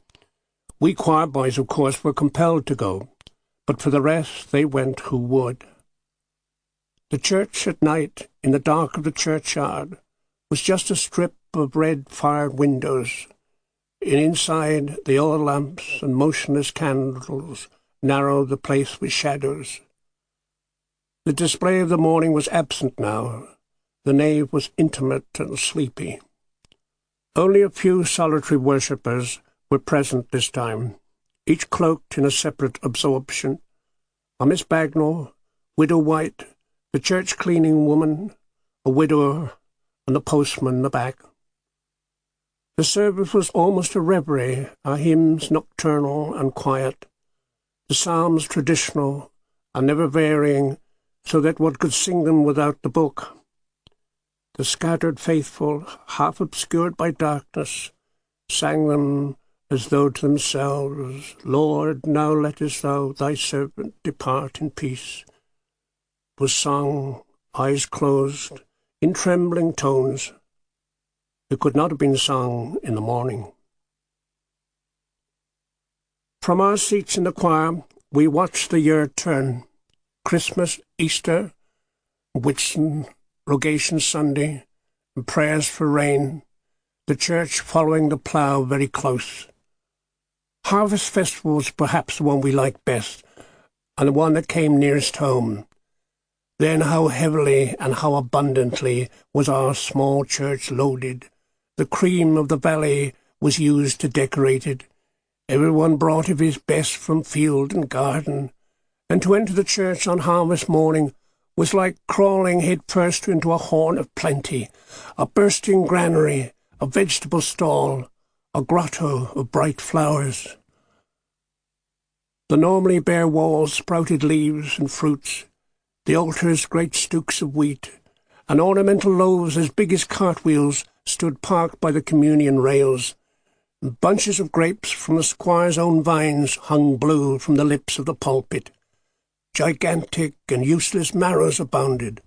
We choir boys, of course, were compelled to go, but for the rest they went who would. The church at night, in the dark of the churchyard, was just a strip of red-fired windows, and inside the oil lamps and motionless candles narrowed the place with shadows. The display of the morning was absent now. The nave was intimate and sleepy. Only a few solitary worshippers were present this time, each cloaked in a separate absorption. A Miss Bagnall, Widow White, the church-cleaning woman, a widower, and the postman in the back. The service was almost a reverie, our hymns nocturnal and quiet, the psalms traditional and never varying, so that one could sing them without the book. The scattered faithful, half obscured by darkness, sang them as though to themselves, Lord, now lettest thou thy servant depart in peace, was sung, eyes closed, in trembling tones. It could not have been sung in the morning. From our seats in the choir, we watched the year turn. Christmas, Easter, Whitsun, Rogation Sunday, and prayers for rain, the church following the plough very close. Harvest Festival was perhaps the one we liked best, and the one that came nearest home. Then how heavily and how abundantly was our small church loaded. The cream of the valley was used to decorate it. Everyone brought of his best from field and garden, and to enter the church on harvest morning was like crawling head first into a horn of plenty, a bursting granary, a vegetable stall, a grotto of bright flowers. The normally bare walls sprouted leaves and fruits, the altars great stooks of wheat, and ornamental loaves as big as cartwheels stood parked by the communion rails, and bunches of grapes from the squire's own vines hung blue from the lips of the pulpit. Gigantic and useless marrows abounded.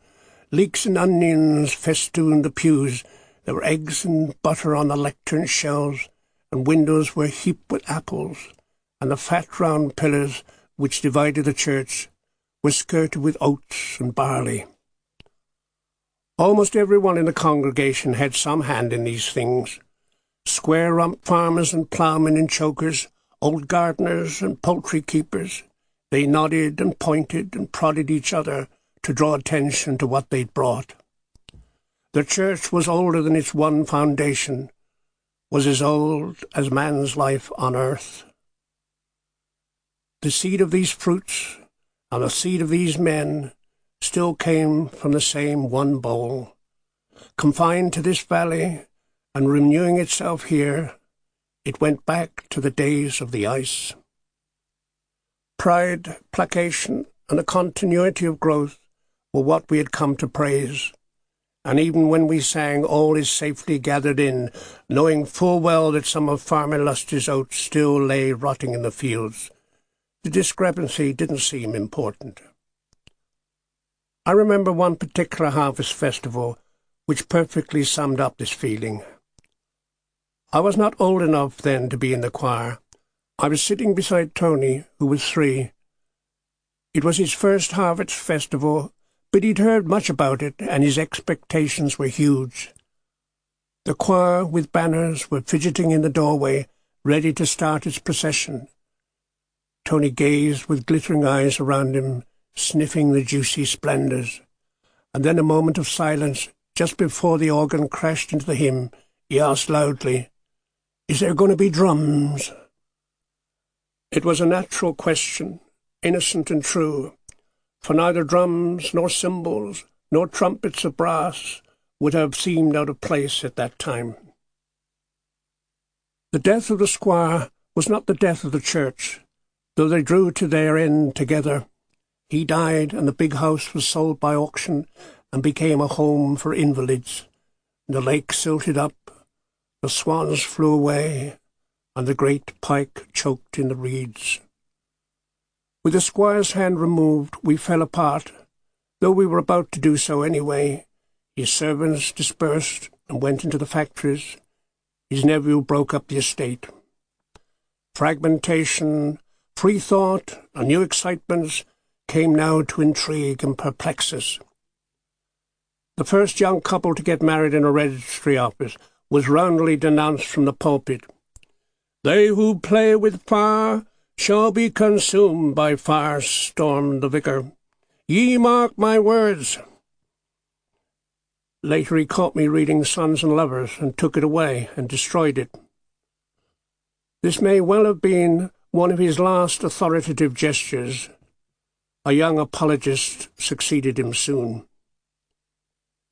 Leeks and onions festooned the pews. There were eggs and butter on the lectern shelves, and windows were heaped with apples, and the fat round pillars which divided the church were skirted with oats and barley. Almost everyone in the congregation had some hand in these things. Square-rump farmers and ploughmen and chokers, old gardeners and poultry keepers. They nodded and pointed and prodded each other to draw attention to what they'd brought. The church was older than its one foundation, was as old as man's life on earth. The seed of these fruits and the seed of these men still came from the same one bowl. Confined to this valley and renewing itself here, it went back to the days of the ice. Pride, placation, and the continuity of growth were what we had come to praise, and even when we sang All is Safely Gathered In, knowing full well that some of Farmer Luster's oats still lay rotting in the fields, the discrepancy didn't seem important. I remember one particular harvest festival which perfectly summed up this feeling. I was not old enough then to be in the choir. I was sitting beside Tony, who was 3. It was his first harvest festival, but he'd heard much about it, and his expectations were huge. The choir, with banners, were fidgeting in the doorway, ready to start its procession. Tony gazed with glittering eyes around him, sniffing the juicy splendours, and then a moment of silence, just before the organ crashed into the hymn, he asked loudly, "Is there going to be drums?" It was a natural question, innocent and true, for neither drums nor cymbals nor trumpets of brass would have seemed out of place at that time. The death of the squire was not the death of the church, though they drew to their end together. He died, and the big house was sold by auction and became a home for invalids. The lake silted up, the swans flew away, and the great pike choked in the reeds. With the squire's hand removed, we fell apart, though we were about to do so anyway. His servants dispersed and went into the factories. His nephew broke up the estate. Fragmentation, free thought, and new excitements came now to intrigue and perplex us. The first young couple to get married in a registry office was roundly denounced from the pulpit. "They who play with fire shall be consumed by fire," stormed the vicar. "Ye mark my words." Later he caught me reading Sons and Lovers and took it away and destroyed it. This may well have been one of his last authoritative gestures. A young apologist succeeded him soon.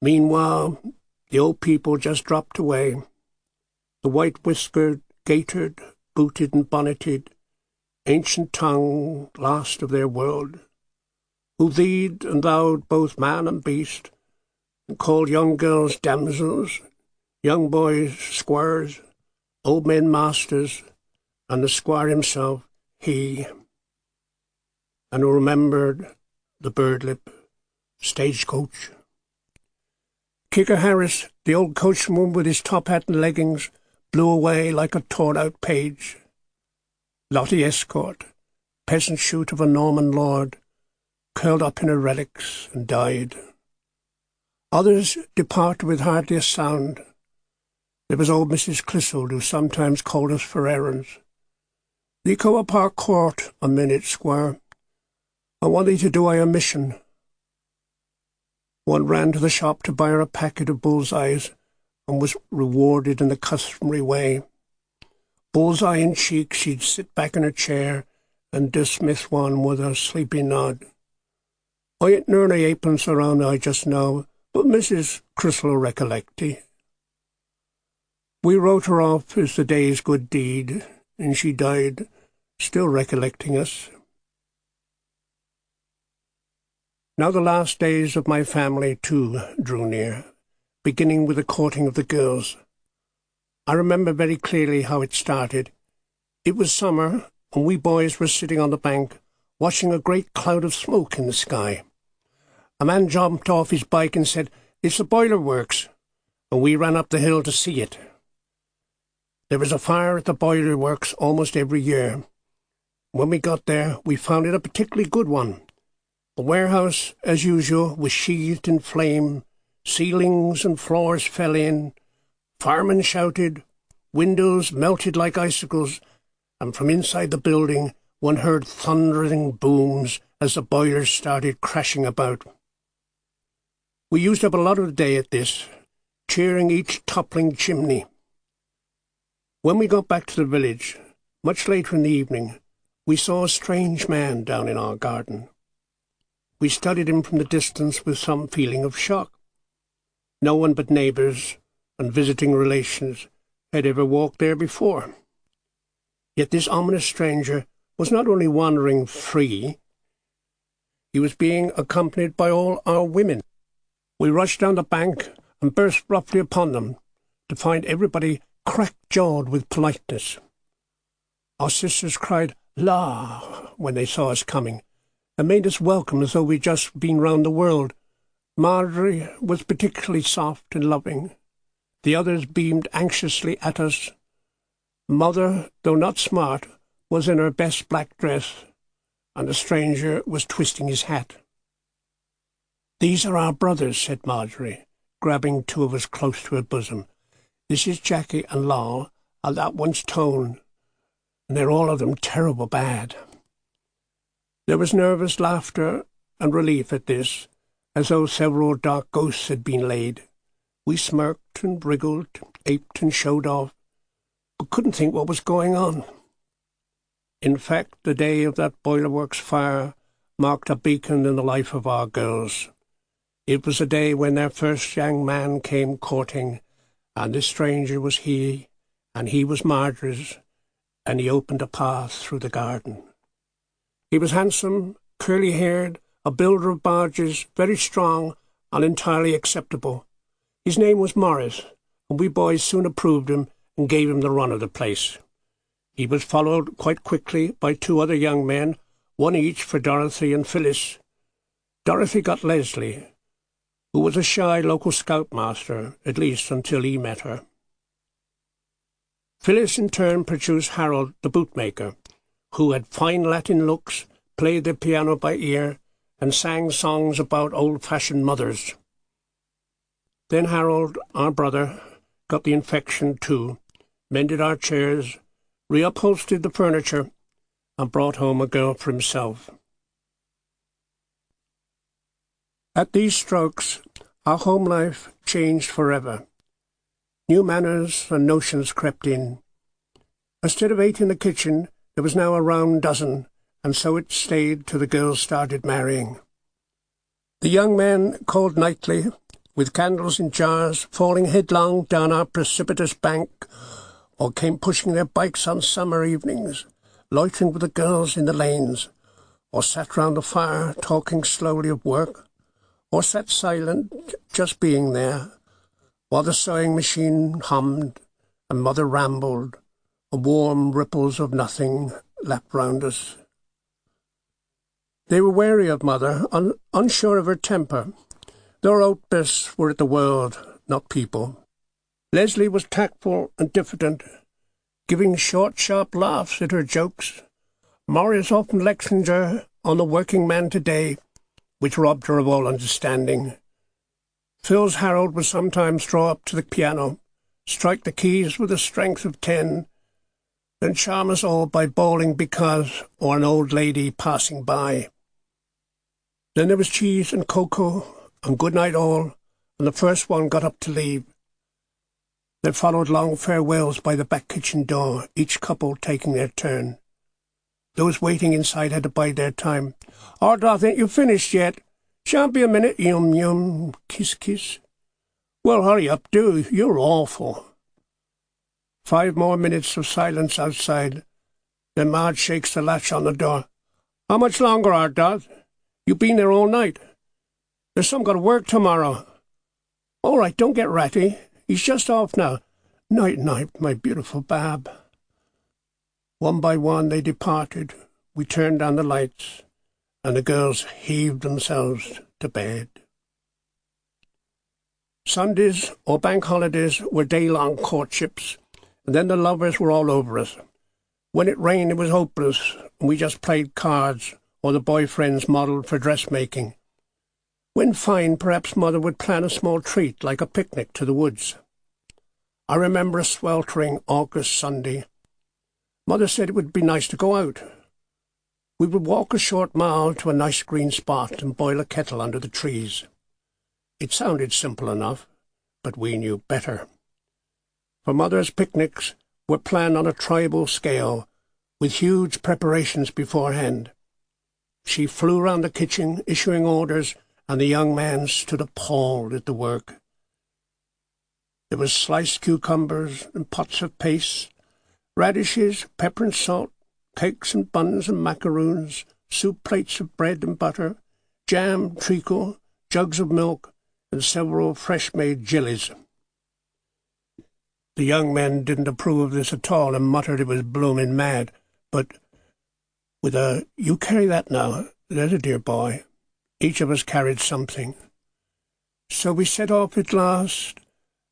Meanwhile, the old people just dropped away. The white-whiskered, gaitered, booted and bonneted, ancient tongue, last of their world, who thee'd and thou'd both man and beast, and called young girls damsels, young boys squires, old men masters, and the squire himself, he, and who remembered the birdlip, stagecoach. Kicker Harris, the old coachman with his top hat and leggings, blew away like a torn-out page. Lottie Escort, peasant shoot of a Norman lord, curled up in her relics and died. Others departed with hardly a sound. There was old Mrs. Clissold, who sometimes called us for errands. "Thee come up our court a minute, squire. I want thee to do I a mission." One ran to the shop to buy her a packet of bull's-eyes, and was rewarded in the customary way. Bull's-eye in cheek, she'd sit back in her chair and dismiss one with a sleepy nod. "I ain't nearly eightpence around I just now, but Mrs. Crystal recollecty." We wrote her off as the day's good deed, and she died, still recollecting us. Now the last days of my family, too, drew near, beginning with the courting of the girls. I remember very clearly how it started. It was summer, and we boys were sitting on the bank, watching a great cloud of smoke in the sky. A man jumped off his bike and said, "It's the boiler works," and we ran up the hill to see it. There was a fire at the boiler works almost every year. When we got there, we found it a particularly good one. The warehouse, as usual, was sheathed in flame, ceilings and floors fell in, firemen shouted, windows melted like icicles, and from inside the building one heard thundering booms as the boilers started crashing about. We used up a lot of the day at this, cheering each toppling chimney. When we got back to the village, much later in the evening, we saw a strange man down in our garden. We studied him from the distance with some feeling of shock. No one but neighbours and visiting relations had ever walked there before. Yet this ominous stranger was not only wandering free, he was being accompanied by all our women. We rushed down the bank and burst roughly upon them, to find everybody crack-jawed with politeness. Our sisters cried "La!" when they saw us coming, and made us welcome as though we'd just been round the world. Marjorie was particularly soft and loving. The others beamed anxiously at us. Mother, though not smart, was in her best black dress, and the stranger was twisting his hat. "These are our brothers," said Marjorie, grabbing two of us close to her bosom. "This is Jackie and Lal, and that one's Tone, and they're all of them terrible bad." There was nervous laughter and relief at this, as though several dark ghosts had been laid. We smirked and wriggled, aped and showed off, but couldn't think what was going on. In fact, the day of that boiler works fire marked a beacon in the life of our girls. It was a day when their first young man came courting, and this stranger was he, and he was Marjorie's, and he opened a path through the garden. He was handsome, curly-haired, a builder of barges, very strong and entirely acceptable. His name was Morris, and we boys soon approved him and gave him the run of the place. He was followed quite quickly by two other young men, one each for Dorothy and Phyllis. Dorothy got Leslie, who was a shy local scoutmaster, at least until he met her. Phyllis in turn produced Harold, the bootmaker, who had fine Latin looks, played the piano by ear, and sang songs about old-fashioned mothers. Then Harold, our brother, got the infection too, mended our chairs, reupholstered the furniture, and brought home a girl for himself. At these strokes, our home life changed forever. New manners and notions crept in. Instead of 8 in the kitchen, there was now a round dozen, and so it stayed till the girls started marrying. The young men called nightly, with candles in jars, falling headlong down our precipitous bank, or came pushing their bikes on summer evenings, loitering with the girls in the lanes, or sat round the fire talking slowly of work, or sat silent, just being there, while the sewing machine hummed and Mother rambled, Warm ripples of nothing lapped round us. They were wary of Mother, unsure of her temper. Their outbursts were at the world, not people. Leslie was tactful and diffident, giving short, sharp laughs at her jokes. Marius often lectured her on the working man today, which robbed her of all understanding. Phil's Harold would sometimes draw up to the piano, strike the keys with the strength of 10, then charm us all by bawling because, or an old lady passing by. Then there was cheese and cocoa, and good night all, and the first one got up to leave. There followed long farewells by the back kitchen door, each couple taking their turn. Those waiting inside had to bide their time. "Ardroth, ain't you finished yet? Shan't be a minute, yum, yum, kiss, kiss." "Well, hurry up, do. You're awful." 5 more minutes of silence outside. Then Marge shakes the latch on the door. "How much longer, Ardroth? You've been there all night. There's some got to work tomorrow." "All right, don't get ratty. He's just off now. Night, night, my beautiful Bab." One by one they departed. We turned down the lights, and the girls heaved themselves to bed. Sundays or bank holidays were day-long courtships, and then the lovers were all over us. When it rained, it was hopeless, and we just played cards, or the boyfriends modelled for dressmaking. When fine, perhaps Mother would plan a small treat, like a picnic to the woods. I remember a sweltering August Sunday. Mother said it would be nice to go out. We would walk a short mile to a nice green spot and boil a kettle under the trees. It sounded simple enough, but we knew better. For Mother's picnics were planned on a tribal scale, with huge preparations beforehand. She flew round the kitchen, issuing orders, and the young man stood appalled at the work. There was sliced cucumbers and pots of paste, radishes, pepper and salt, cakes and buns and macaroons, soup plates of bread and butter, jam, treacle, jugs of milk, and several fresh-made jellies. The young men didn't approve of this at all and muttered it was bloomin' mad, but with a "You carry that now, there's a dear boy," each of us carried something. So we set off at last,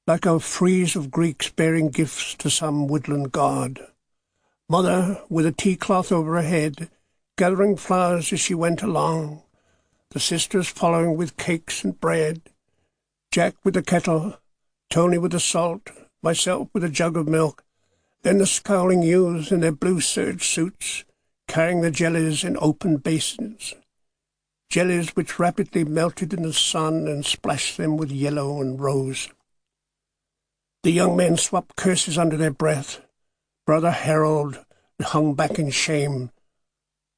like a frieze of Greeks bearing gifts to some woodland god. Mother, with a tea-cloth over her head, gathering flowers as she went along, the sisters following with cakes and bread, Jack with the kettle, Tony with the salt, myself with a jug of milk, then the scowling youths in their blue serge suits, carrying the jellies in open basins, jellies which rapidly melted in the sun and splashed them with yellow and rose. The young men swapped curses under their breath. Brother Harold hung back in shame,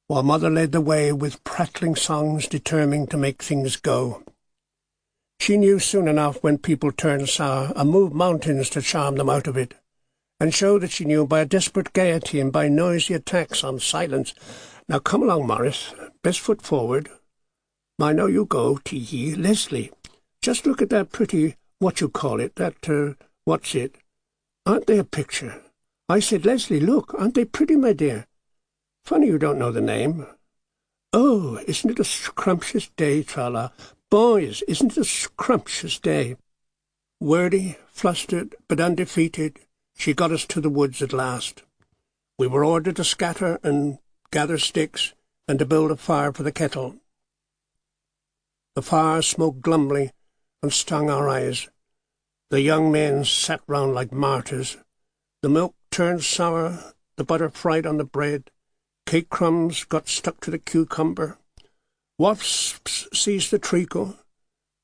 while Mother led the way with prattling songs determined to make things go. She knew soon enough when people turned sour, and moved mountains to charm them out of it, and showed that she knew by a desperate gaiety and by noisy attacks on silence. "Now come along, Morris. Best foot forward. I know you go, tee-hee. Leslie, just look at that pretty, what-you-call-it, what's it? Aren't they a picture? I said, Leslie, look, aren't they pretty, my dear? Funny you don't know the name. Oh, isn't it a scrumptious day, tra-la? Boys, isn't it a scrumptious day?" Wordy, flustered, but undefeated, she got us to the woods at last. We were ordered to scatter and gather sticks, and to build a fire for the kettle. The fire smoked glumly and stung our eyes. The young men sat round like martyrs. The milk turned sour, the butter fried on the bread, cake crumbs got stuck to the cucumber, wasps seized the treacle,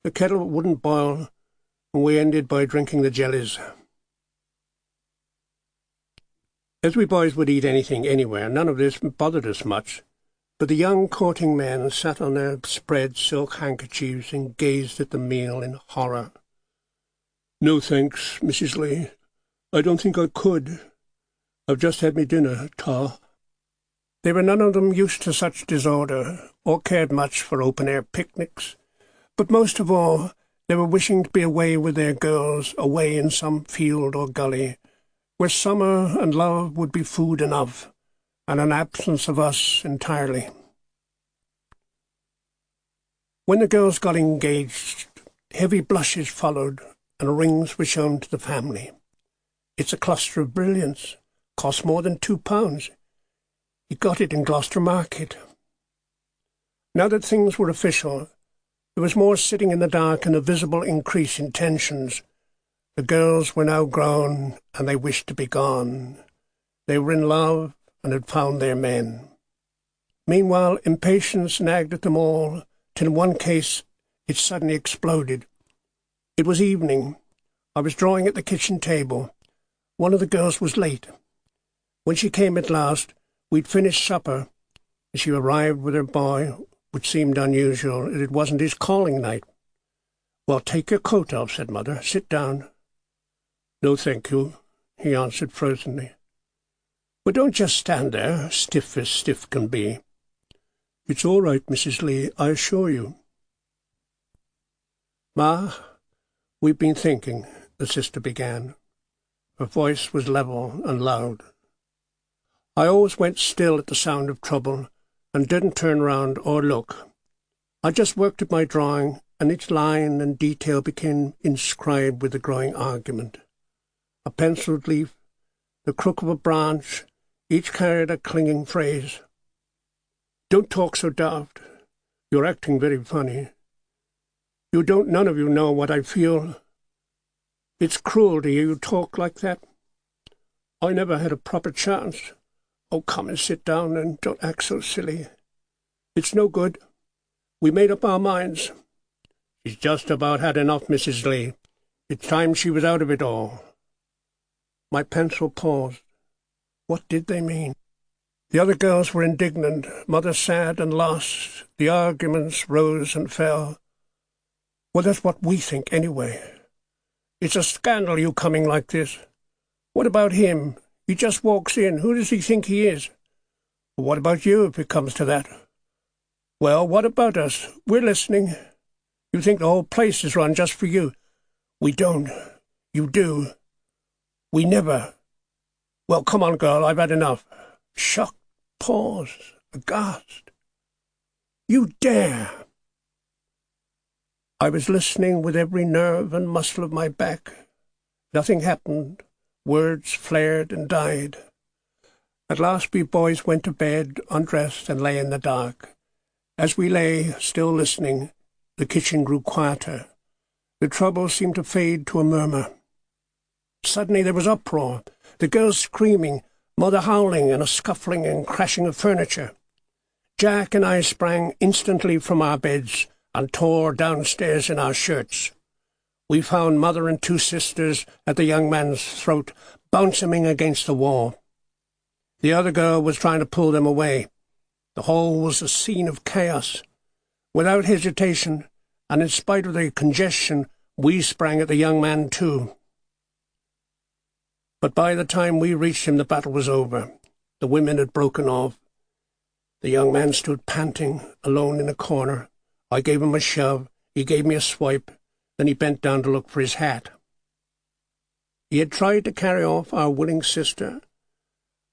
the kettle wouldn't boil, and we ended by drinking the jellies. As we boys would eat anything anywhere, none of this bothered us much, but the young courting men sat on their spread silk handkerchiefs and gazed at the meal in horror. "No thanks, Mrs. Lee. I don't think I could. I've just had me dinner, Ta." They were none of them used to such disorder, or cared much for open-air picnics, but most of all they were wishing to be away with their girls, away in some field or gully, where summer and love would be food enough, and an absence of us entirely. When the girls got engaged, heavy blushes followed, and rings were shown to the family. It's a cluster of brilliants, cost more than £2. He got it in Gloucester Market. Now that things were official, there was more sitting in the dark and a visible increase in tensions. The girls were now grown, and they wished to be gone. They were in love and had found their men. Meanwhile, impatience nagged at them all, till in one case it suddenly exploded. It was evening. I was drawing at the kitchen table. One of the girls was late. When she came at last, we'd finished supper, and she arrived with her boy, which seemed unusual, as it wasn't his calling night. "Well, take your coat off," said Mother. "Sit down." "No, thank you," he answered frozenly. "But don't just stand there, stiff as stiff can be." "It's all right, Mrs. Lee, I assure you." "Ma, we've been thinking," the sister began. Her voice was level and loud. I always went still at the sound of trouble, and didn't turn round or look. I just worked at my drawing, and each line and detail became inscribed with the growing argument. A pencilled leaf, the crook of a branch, each carried a clinging phrase. "Don't talk so daft. You're acting very funny. You don't none of you know what I feel. It's cruel to hear you talk like that. I never had a proper chance. Oh, come and sit down and don't act so silly. It's no good. We made up our minds." "She's just about had enough, Mrs. Lee. It's time she was out of it all." My pencil paused. What did they mean? The other girls were indignant, Mother sad and lost. The arguments rose and fell. "Well, that's what we think, anyway. It's a scandal you coming like this. What about him? He just walks in. Who does he think he is? Well, what about you, if it comes to that? Well, what about us? We're listening. You think the whole place is run just for you. We don't. You do. We never. Well, come on, girl, I've had enough." Shocked, pause, aghast. "You dare!" I was listening with every nerve and muscle of my back. Nothing happened. Words flared and died. At last we boys went to bed, undressed, and lay in the dark. As we lay, still listening, the kitchen grew quieter. The trouble seemed to fade to a murmur. Suddenly there was uproar, the girls screaming, Mother howling, and a scuffling and crashing of furniture. Jack and I sprang instantly from our beds and tore downstairs in our shirts. We found Mother and two sisters at the young man's throat, bouncing him against the wall. The other girl was trying to pull them away. The whole was a scene of chaos. Without hesitation, and in spite of the congestion, we sprang at the young man too. But by the time we reached him, the battle was over. The women had broken off. The young man stood panting, alone in a corner. I gave him a shove. He gave me a swipe. Then he bent down to look for his hat. He had tried to carry off our willing sister,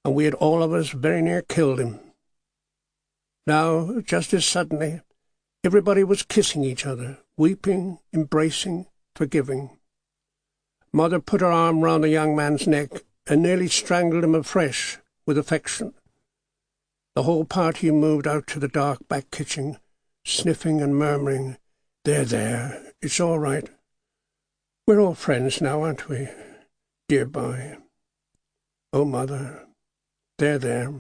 and we had all of us very near killed him. Now, just as suddenly, everybody was kissing each other, weeping, embracing, forgiving. Mother put her arm round the young man's neck and nearly strangled him afresh with affection. The whole party moved out to the dark back kitchen, sniffing and murmuring, There, it's all right. We're all friends now, aren't we? Dear boy. Oh, Mother, there.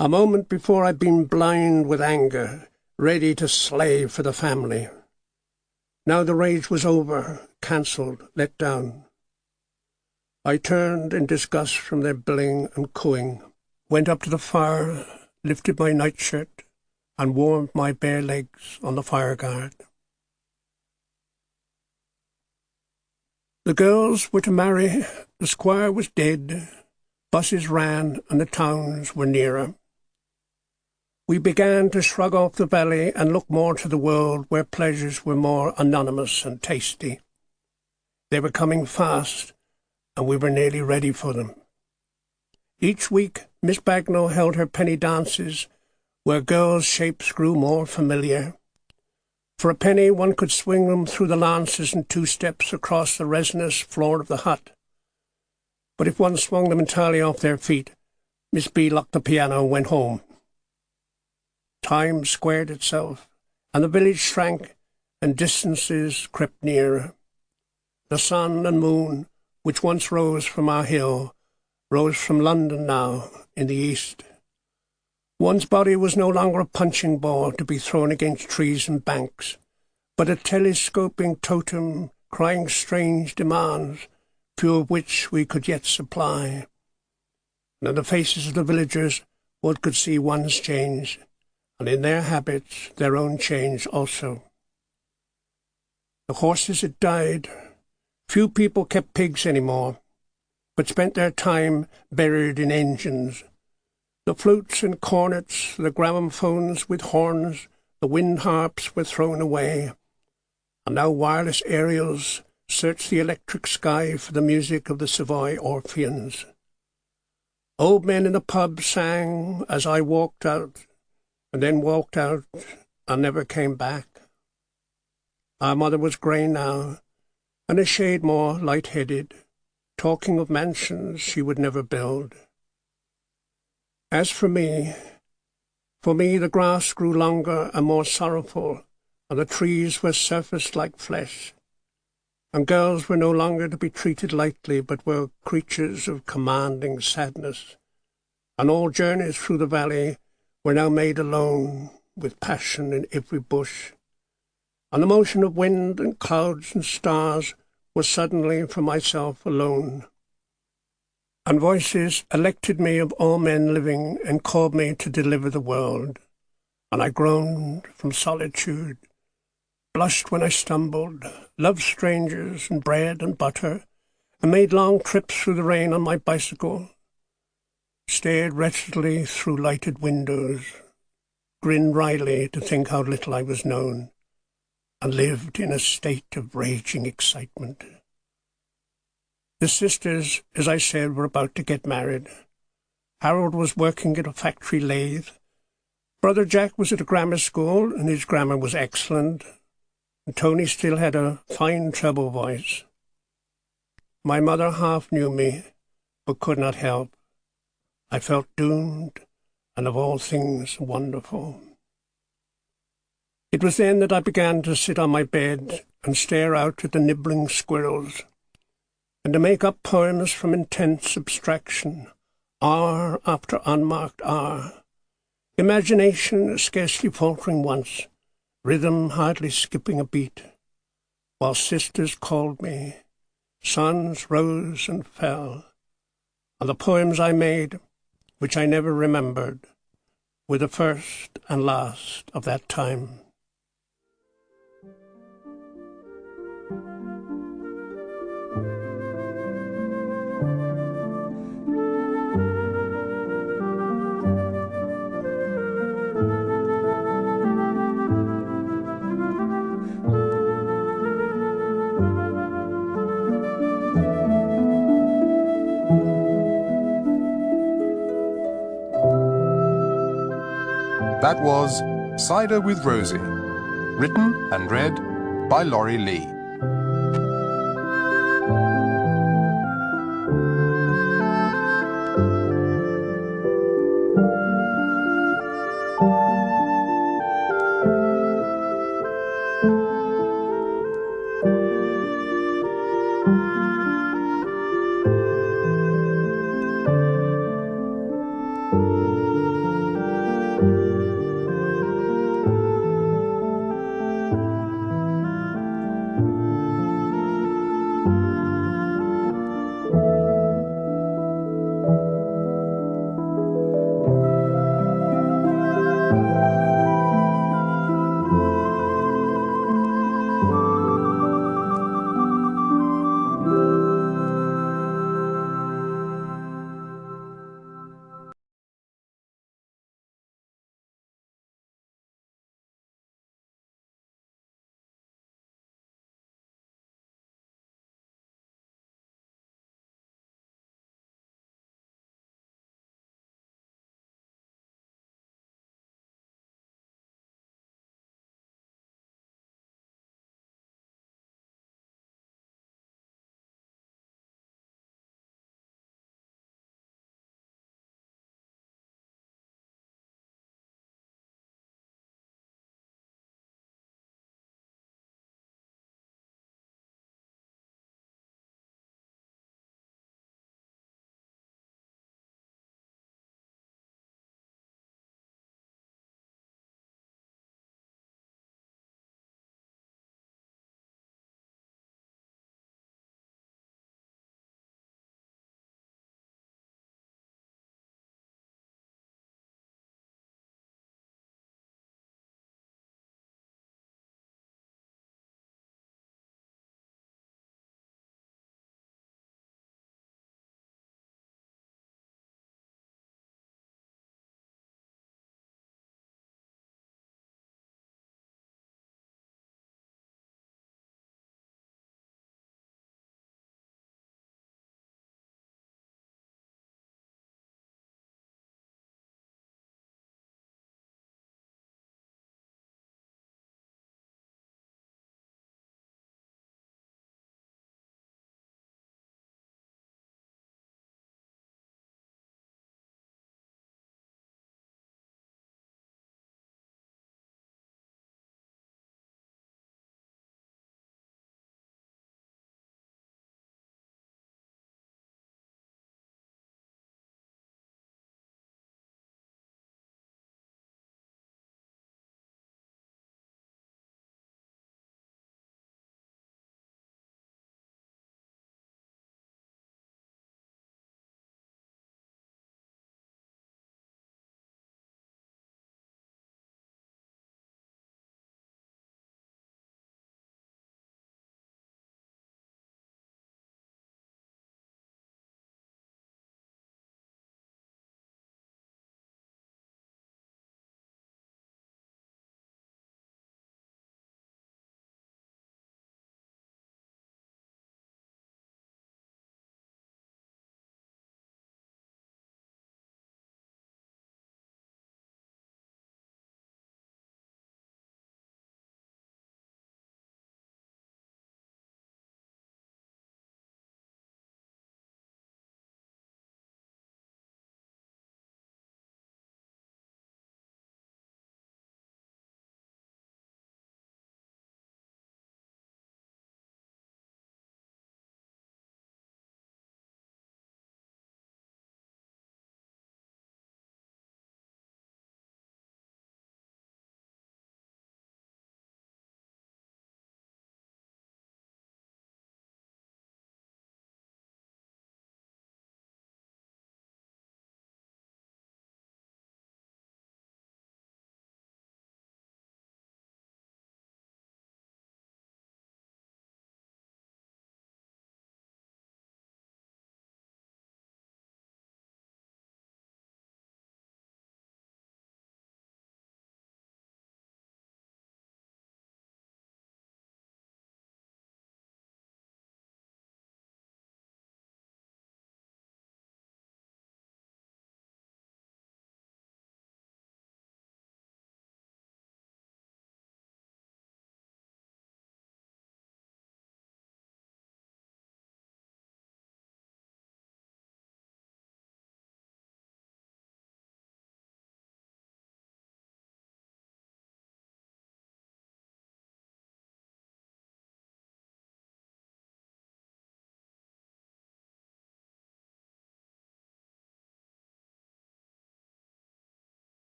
A moment before I'd been blind with anger, ready to slay for the family. Now the rage was over, cancelled, let down. I turned in disgust from their billing and cooing, went up to the fire, lifted my nightshirt, and warmed my bare legs on the fireguard. The girls were to marry, the squire was dead, buses ran, and the towns were nearer. We began to shrug off the valley and look more to the world where pleasures were more anonymous and tasty. They were coming fast, and we were nearly ready for them. Each week, Miss Bagnall held her penny dances, where girls' shapes grew more familiar. For a penny, one could swing them through the lances in 2 steps across the resinous floor of the hut. But if one swung them entirely off their feet, Miss B locked the piano and went home. Time squared itself, and the village shrank, and distances crept nearer. The sun and moon, which once rose from our hill, rose from London now, in the east. One's body was no longer a punching ball to be thrown against trees and banks, but a telescoping totem crying strange demands, few of which we could yet supply. And in the faces of the villagers one could see one's change, and in their habits their own change also. The horses had died. Few people kept pigs anymore, but spent their time buried in engines. The flutes and cornets, the gramophones with horns, the wind harps were thrown away, and now wireless aerials searched the electric sky for the music of the Savoy Orpheans. Old men in the pub sang as I walked out, and then walked out and never came back. Our mother was grey now, and a shade more light-headed, talking of mansions she would never build. As for me the grass grew longer and more sorrowful, and the trees were surfaced like flesh, and girls were no longer to be treated lightly, but were creatures of commanding sadness, and all journeys through the valley were now made alone, with passion in every bush, and the motion of wind and clouds and stars was suddenly for myself alone. And voices elected me of all men living and called me to deliver the world, and I groaned from solitude, blushed when I stumbled, loved strangers and bread and butter, and made long trips through the rain on my bicycle, stared wretchedly through lighted windows, grinned wryly to think how little I was known, and lived in a state of raging excitement. The sisters, as I said, were about to get married. Harold was working at a factory lathe. Brother Jack was at a grammar school, and his grammar was excellent. And Tony still had a fine treble voice. My mother half knew me, but could not help. I felt doomed, and of all things wonderful. It was then that I began to sit on my bed and stare out at the nibbling squirrels, and to make up poems from intense abstraction, hour after unmarked hour, imagination scarcely faltering once, rhythm hardly skipping a beat, while sisters called me, suns rose and fell, and the poems I made, which I never remembered, were the first and last of that time. That was Cider with Rosie, written and read by Laurie Lee.